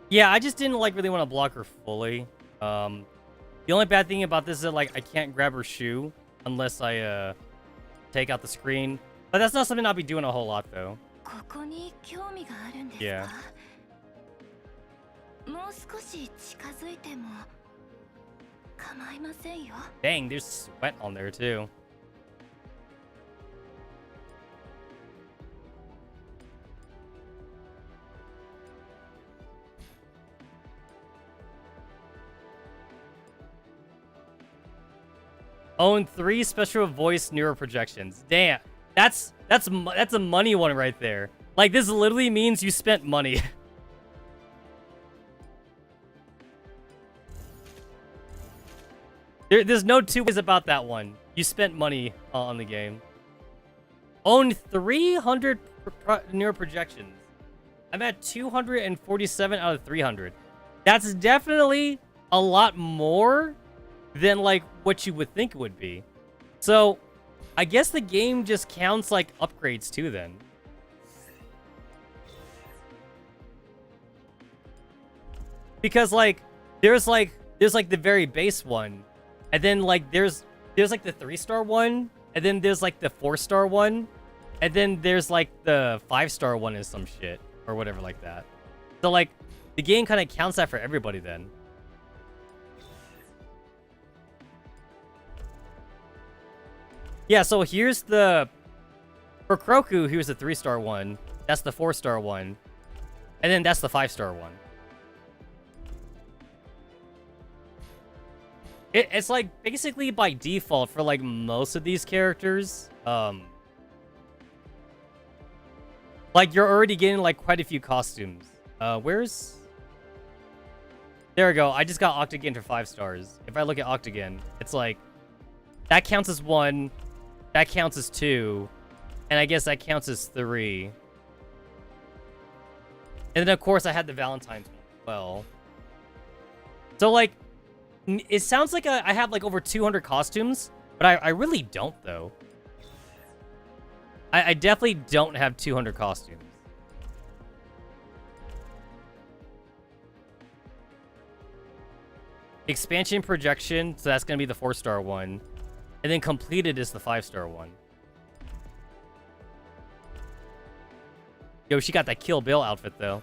Yeah, I just didn't like really want to block her fully. The only bad thing about this is that like I can't grab her shoe unless I take out the screen. But that's not something I'll be doing a whole lot though. Yeah. Dang, there's sweat on there too. Own 3 special voice neuroprojections. Damn, that's a money one right there. Like this literally means you spent money. There's no two ways about that one. You spent money on the game. Own 300 neuroprojections. I'm at 247 out of 300. That's definitely a lot more than like what you would think it would be. So I guess the game just counts like upgrades too then. Because like there's like the very base one, and then like there's like the 3-star one, and then there's like the 4-star one, and then there's like the 5-star one and some shit or whatever like that. So like the game kind of counts that for everybody then. Yeah, so here's the... For Kroku, here's the 3-star one. That's the 4-star one. And then that's the 5-star one. It's like basically by default for like most of these characters. Like you're already getting like quite a few costumes. Where's... There we go. I just got Octagon for 5 stars. If I look at Octagon, it's like... That counts as 1... That counts as 2. And I guess that counts as 3. And then, of course, I had the Valentine's one as well. So, like, it sounds like I have, like, over 200 costumes. But I really don't, though. I definitely don't have 200 costumes. Expansion projection. So that's going to be the 4-star one. And then completed is the 5-star one. Yo, she got that Kill Bill outfit, though.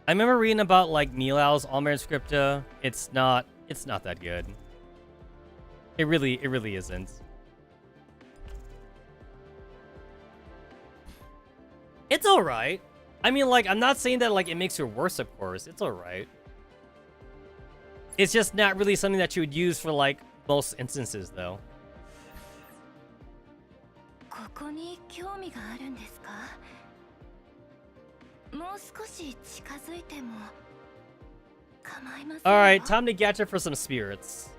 I remember reading about, like, Milau's Almer Scripta. It's not that good. It really isn't. It's alright. I mean, like, I'm not saying that, like, it makes her worse, of course. It's alright. It's just not really something that you would use for, like, most instances, though. Alright, time to gacha for some spirits.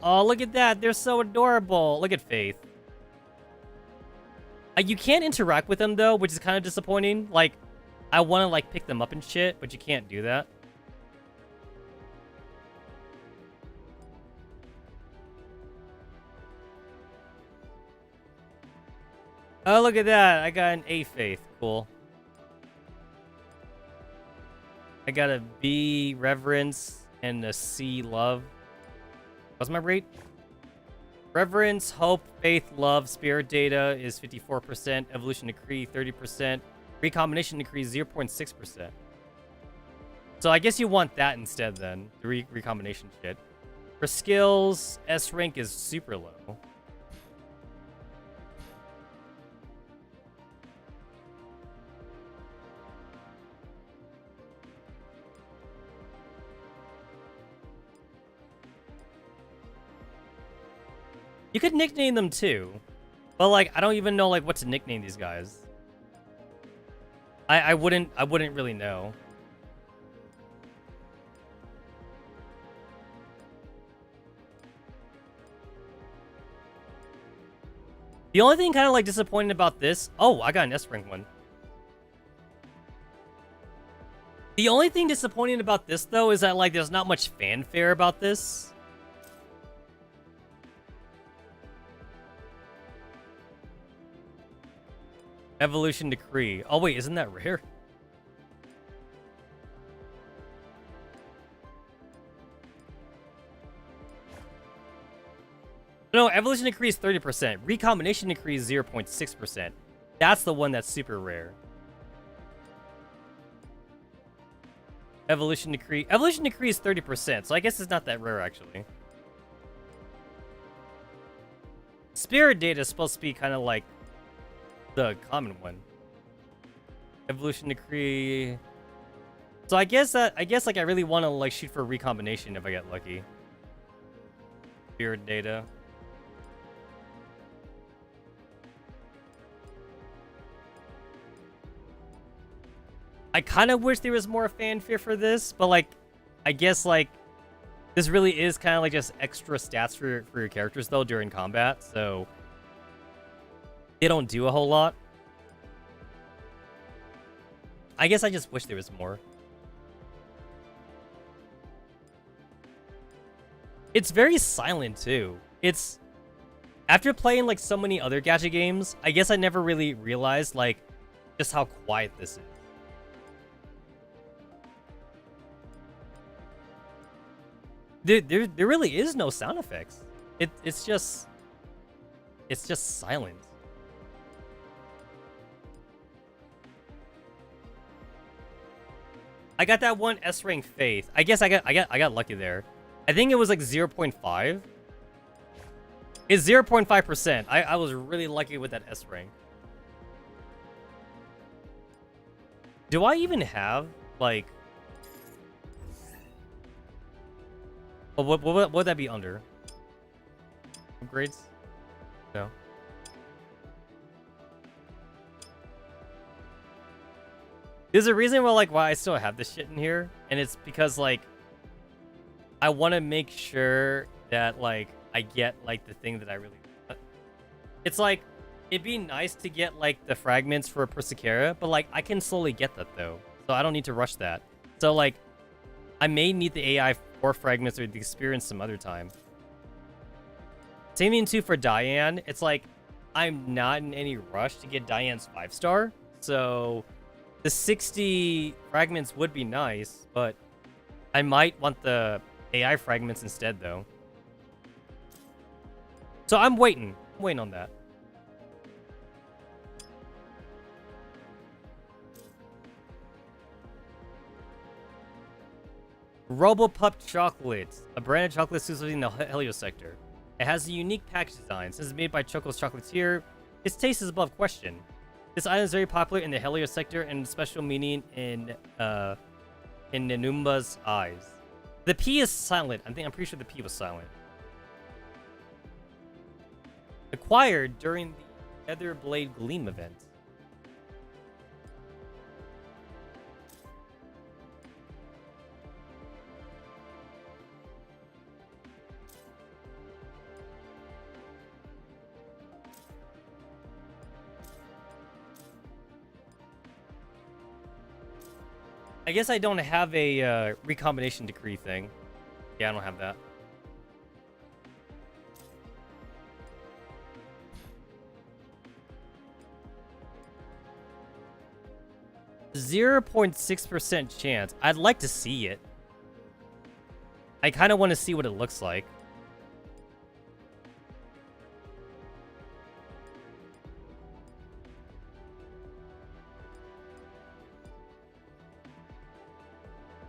Oh, look at that. They're so adorable. Look at Faith. You can't interact with them, though, which is kind of disappointing. Like, I want to, like, pick them up and shit, but you can't do that. Oh, look at that. I got an A Faith. Cool. I got a B Reverence and a C Love. What's my rate? Reverence, Hope, Faith, Love, Spirit Data is 54%. Evolution Decree, 30%. Recombination Decree, 0.6%. So I guess you want that instead then. The recombination shit. For skills, S rank is super low. You could nickname them too. But like I don't even know like what to nickname these guys. I wouldn't really know. The only thing kind of like disappointing about this... Oh, I got an S-rank one. The only thing disappointing about this, though, is that, like, there's not much fanfare about this. Evolution Decree. Oh, wait, isn't that rare? No, Evolution Decree is 30%. Recombination Decree is 0.6%. That's the one that's super rare. Evolution Decree. Evolution Decree is 30%, so I guess it's not that rare, actually. Spirit Data is supposed to be kind of like the common one. Evolution Decree. So I guess like I really want to like shoot for recombination if I get lucky. Spirit Data. I kind of wish there was more fanfare for this, but like, I guess like, this really is kind of like just extra stats for your characters though during combat, so they don't do a whole lot. I guess I just wish there was more. It's very silent too. It's after playing like so many other gacha games, I guess I never really realized like just how quiet this is. There really is no sound effects. It's just silent. I got that one S rank Faith. I guess I got lucky there. I think it was like 0.5. It's 0.5%. I was really lucky with that S rank. Do I even have like? What would that be under? Upgrades? No. There's a reason why I still have this shit in here, and it's because like I want to make sure that like I get like the thing that I really want. It's like it'd be nice to get like the fragments for Persicera, but like I can slowly get that though, so I don't need to rush that. So like I may need the AI or fragments or the experience some other time. Same thing too for Diane. It's like I'm not in any rush to get Diane's 5-star, so the 60 fragments would be nice, but I might want the AI fragments instead though. So I'm waiting on that. RoboPup Chocolate, a brand of chocolate exclusively in the Helio sector. It has a unique package design. Since it's made by Choco's Chocolatier, its taste is above question. This item is very popular in the Helio sector and special meaning in Nanumba's eyes. The P is silent. I'm pretty sure the P was silent. Acquired during the Nether Blade Gleam event. I guess I don't have a recombination decree thing. Yeah, I don't have that. .6% chance. I'd like to see it. I kind of want to see what it looks like.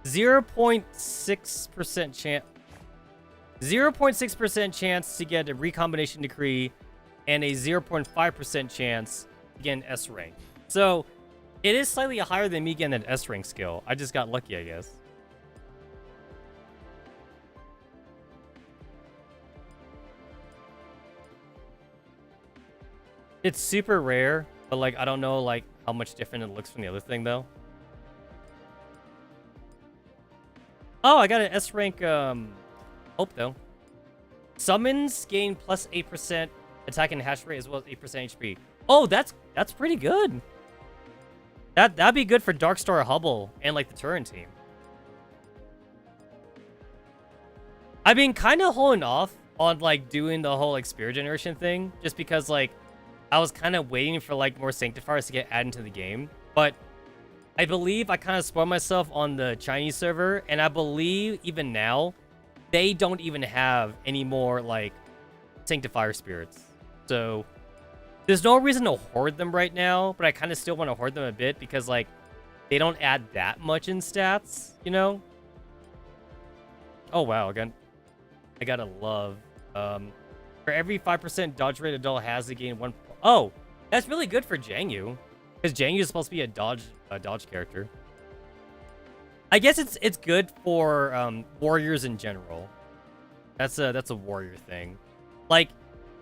.6% chance. 0.6% chance to get a recombination decree, and a 0.5% chance to get an S rank. So it is slightly higher than me getting an S rank skill. I just got lucky, I guess. It's super rare, but like I don't know like how much different it looks from the other thing though. Oh, I got an S rank hope though. Summons gain plus 8% attack and hash rate as well as 8% HP. Oh, that's pretty good. That'd be good for Darkstar Hubble and like the Turin team. I've been kind of holding off on like doing the whole like spirit generation thing just because like I was kind of waiting for like more sanctifiers to get added into the game, but I believe I kind of spoiled myself on the Chinese server, and I believe even now they don't even have any more like sanctifier spirits. So there's no reason to hoard them right now, but I kind of still want to hoard them a bit because like they don't add that much in stats, you know? Oh wow, again, I gotta love. For every 5% dodge rate a doll has, they gain 1. Oh, that's really good for Jangyu, because Jangyu is supposed to be a dodge character. I guess it's good for warriors in general. That's a warrior thing. Like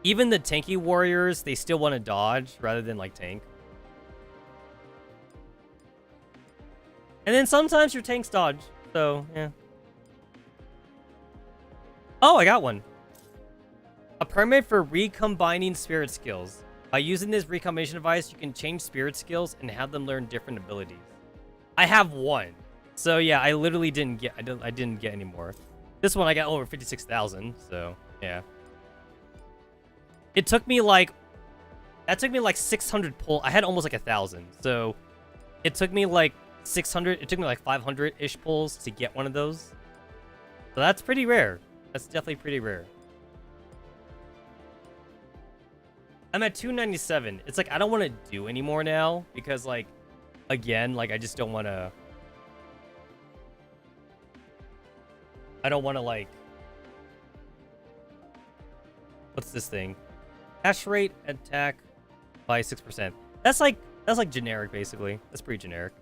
even the tanky warriors, they still want to dodge rather than like tank. And then sometimes your tanks dodge. So yeah. Oh, I got one. A permit for recombining spirit skills. By using this recombination device, you can change spirit skills and have them learn different abilities. I have one. So yeah, I literally didn't get I didn't get any more. This one I got over 56,000, so yeah. It took me like 600 pull. I had almost like 1,000. So it took me like 600, it took me like 500-ish pulls to get one of those. So that's pretty rare. That's definitely pretty rare. I'm at 297. It's like I don't want to do anymore now because like again, like I just don't want to like what's this thing? Hash rate attack by 6%. That's like generic basically. That's pretty generic.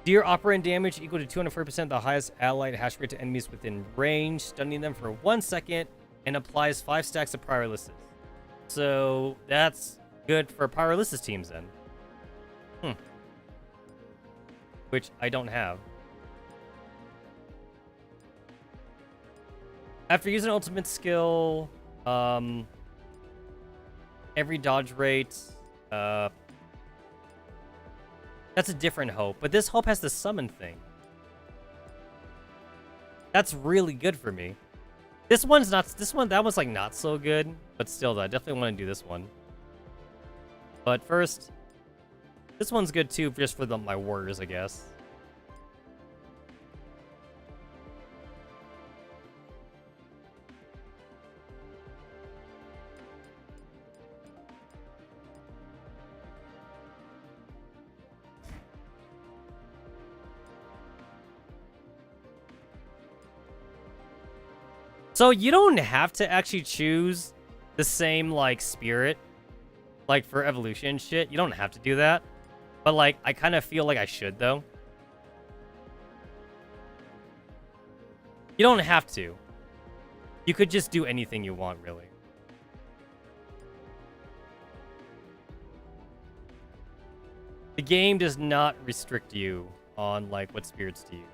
Deer operant damage equal to 240% the highest allied hash rate to enemies within range, stunning them for 1 second, and applies 5 stacks of Pyrolysis. So that's good for Pyrolysis teams then. Which I don't have. After using ultimate skill, every dodge rate, that's a different hope, but this hope has the summon thing. That's really good for me. That one's like not so good, but still though, I definitely want to do this one. But first, this one's good too, just for my warriors, I guess. So you don't have to actually choose the same, like, spirit, like, for evolution and shit. You don't have to do that. But, like, I kind of feel like I should, though. You don't have to. You could just do anything you want, really. The game does not restrict you on, like, what spirits to use.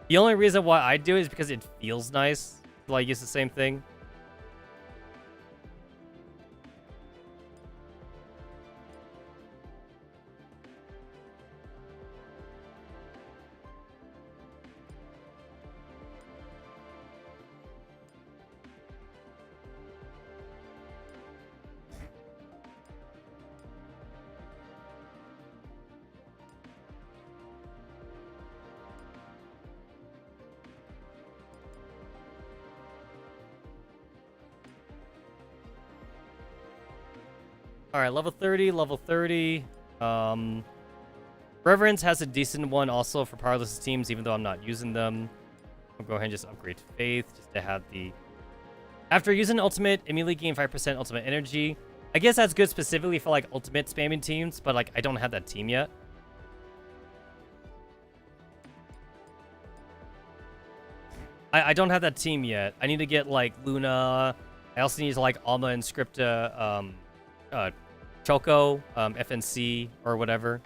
The only reason why I do it is because it feels nice to like use the same thing. Alright, level 30, level 30. Reverence has a decent one also for powerless teams, even though I'm not using them. I'll go ahead and just upgrade to Faith, just to have the... After using Ultimate, immediately gain 5% Ultimate Energy. I guess that's good specifically for, like, Ultimate spamming teams, but, like, I don't have that team yet. I don't have that team yet. I need to get, like, Luna. I also need to, like, Alma and Scripta, Choco, FNC, or whatever.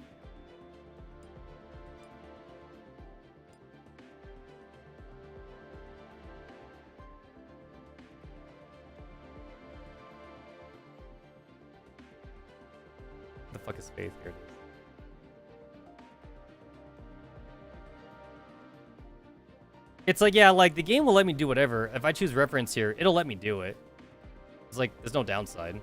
fuck is faith? Here it is. It's like, yeah, like the game will let me do whatever. If I choose reference here, it'll let me do it. It's like, there's no downside.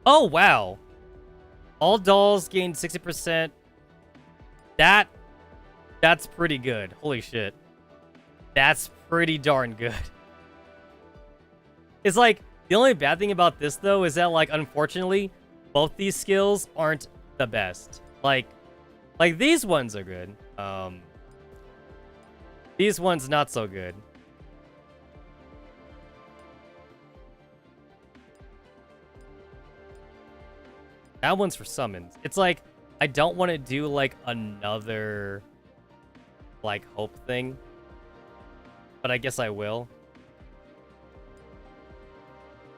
Oh, wow. All dolls gain 60%. That's pretty good. Holy shit. That's pretty darn good. It's like, the only bad thing about this, though, is that, like, unfortunately, both these skills aren't the best. Like these ones are good. These ones not so good. That one's for summons. It's like, I don't want to do, like, another, like, hope thing. But I guess I will.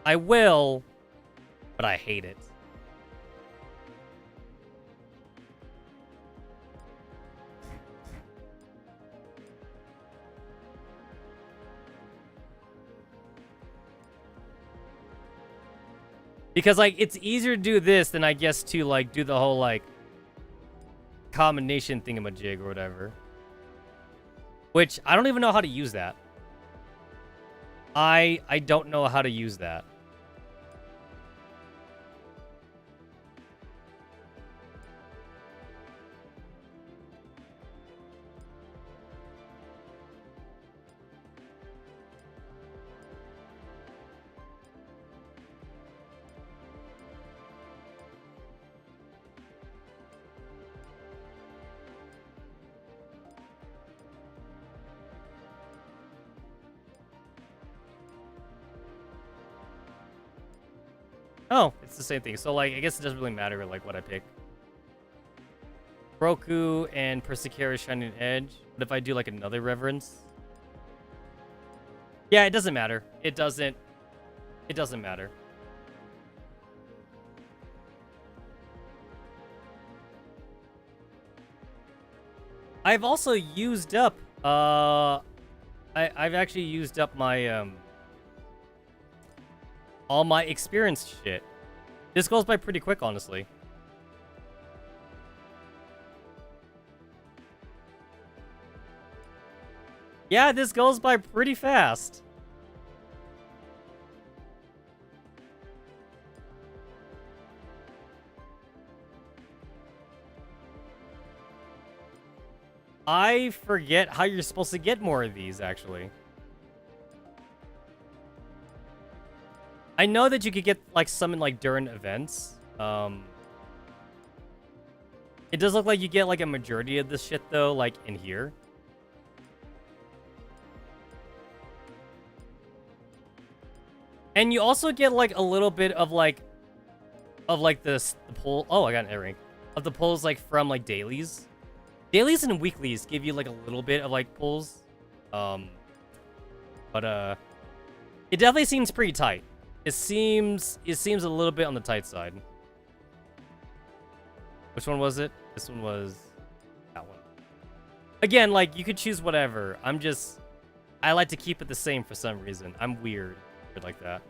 I will, but I hate it. Because, like, it's easier to do this than, I guess, to, like, do the whole, like, combination thingamajig or whatever. Which, I don't even know how to use that. I don't know how to use that. Oh, it's the same thing. So, like, I guess it doesn't really matter, like, what I pick. Roku and Persecare Shining Edge. What if I do, like, another Reverence? Yeah, it doesn't matter. It doesn't matter. I've also used up, I've actually used up my, all my experience shit. This goes by pretty quick, honestly. Yeah, this goes by pretty fast. I forget how you're supposed to get more of these, actually. I know that you could get, like, summon, like, during events. It does look like you get, like, a majority of this shit, though, like, in here. And you also get, like, a little bit of, like, the pull. Oh, I got an A rank. Of the pulls, like, from, like, dailies. Dailies and weeklies give you, like, a little bit of, like, pulls. But, it definitely seems pretty tight. It seems a little bit on the tight side. Which one was it? This one was that one. Again, like, you could choose whatever. I like to keep it the same for some reason. I'm weird like that.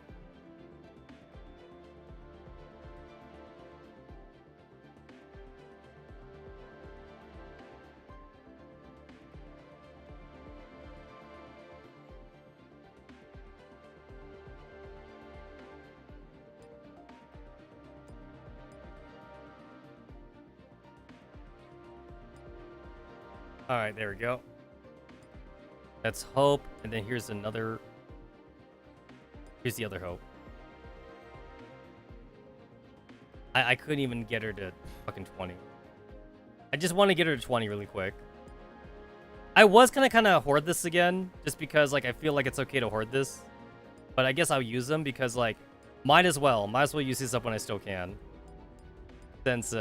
All right, there we go. That's hope, and then here's another. Here's the other hope. I couldn't even get her to fucking 20. I just want to get her to 20 really quick. I was gonna kind of hoard this again, just because, like, I feel like it's okay to hoard this. But I guess I'll use them because, like, might as well use these up when I still can. Since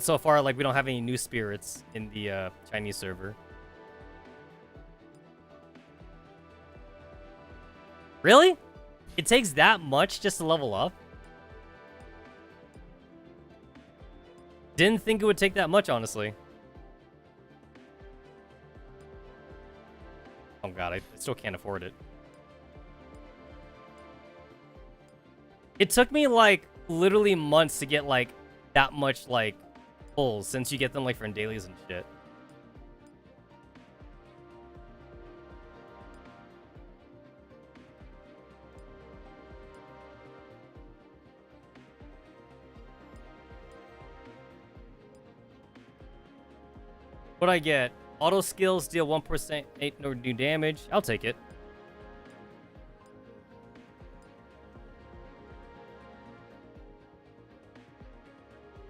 so far, like, we don't have any new spirits in the Chinese server. Really? It takes that much just to level up? Didn't think it would take that much, honestly. Oh god, I still can't afford it. It took me, like, literally months to get, like, that much, like, pulls, since you get them, like, from dailies and shit. What'd I get? Auto skills deal 1% no new damage. I'll take it.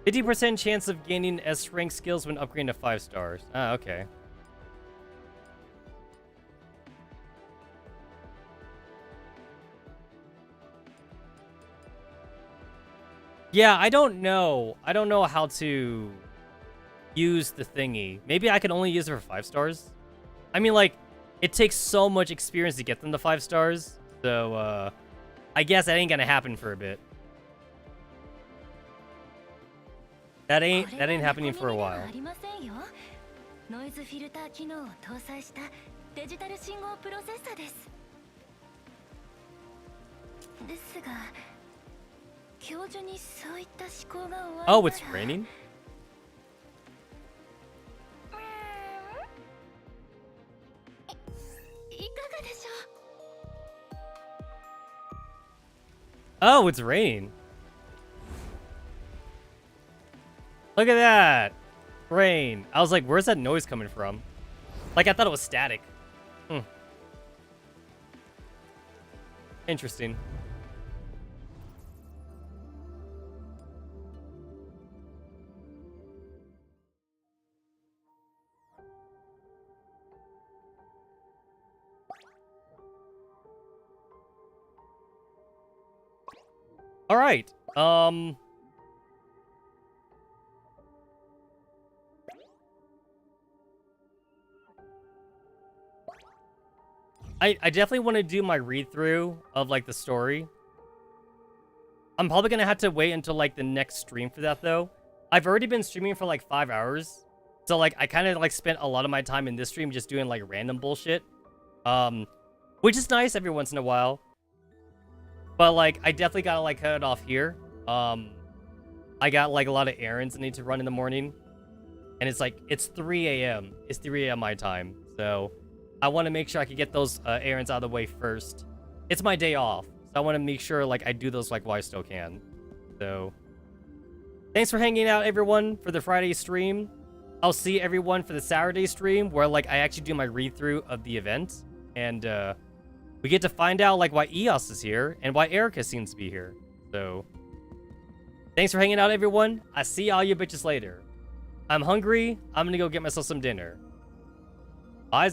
%50 chance of gaining S rank skills when upgrading to 5 stars. Ah, okay. Yeah, I don't know. I don't know how to use the thingy. Maybe I can only use it for 5 stars? I mean, like, it takes so much experience to get them to 5 stars. So, I guess that ain't gonna happen for a bit. That ain't happening for a while. ノイズフィルター機能を搭載したデジタル信号プロセッサです。ですが、教授にそういった思考が終わり。 Oh, it's raining? いかがでしょう? Oh, it's raining. Look at that. Rain. I was like, where's that noise coming from? Like, I thought it was static. Interesting. All right. I definitely want to do my read-through of, like, the story. I'm probably going to have to wait until, like, the next stream for that, though. I've already been streaming for, like, 5 hours. So, like, I kind of, like, spent a lot of my time in this stream just doing, like, random bullshit. Which is nice every once in a while. But, like, I definitely gotta, like, cut it off here. I got, like, a lot of errands I need to run in the morning. And it's, like, it's 3 a.m. It's 3 a.m. my time. So I want to make sure I can get those errands out of the way first. It's my day off. So I want to make sure, like, I do those, like, while I still can. So thanks for hanging out, everyone, for the Friday stream. I'll see everyone for the Saturday stream where, like, I actually do my read-through of the event. And, we get to find out, like, why EOS is here and why Erica seems to be here. So thanks for hanging out, everyone. I see all you bitches later. I'm hungry. I'm gonna go get myself some dinner. Bye,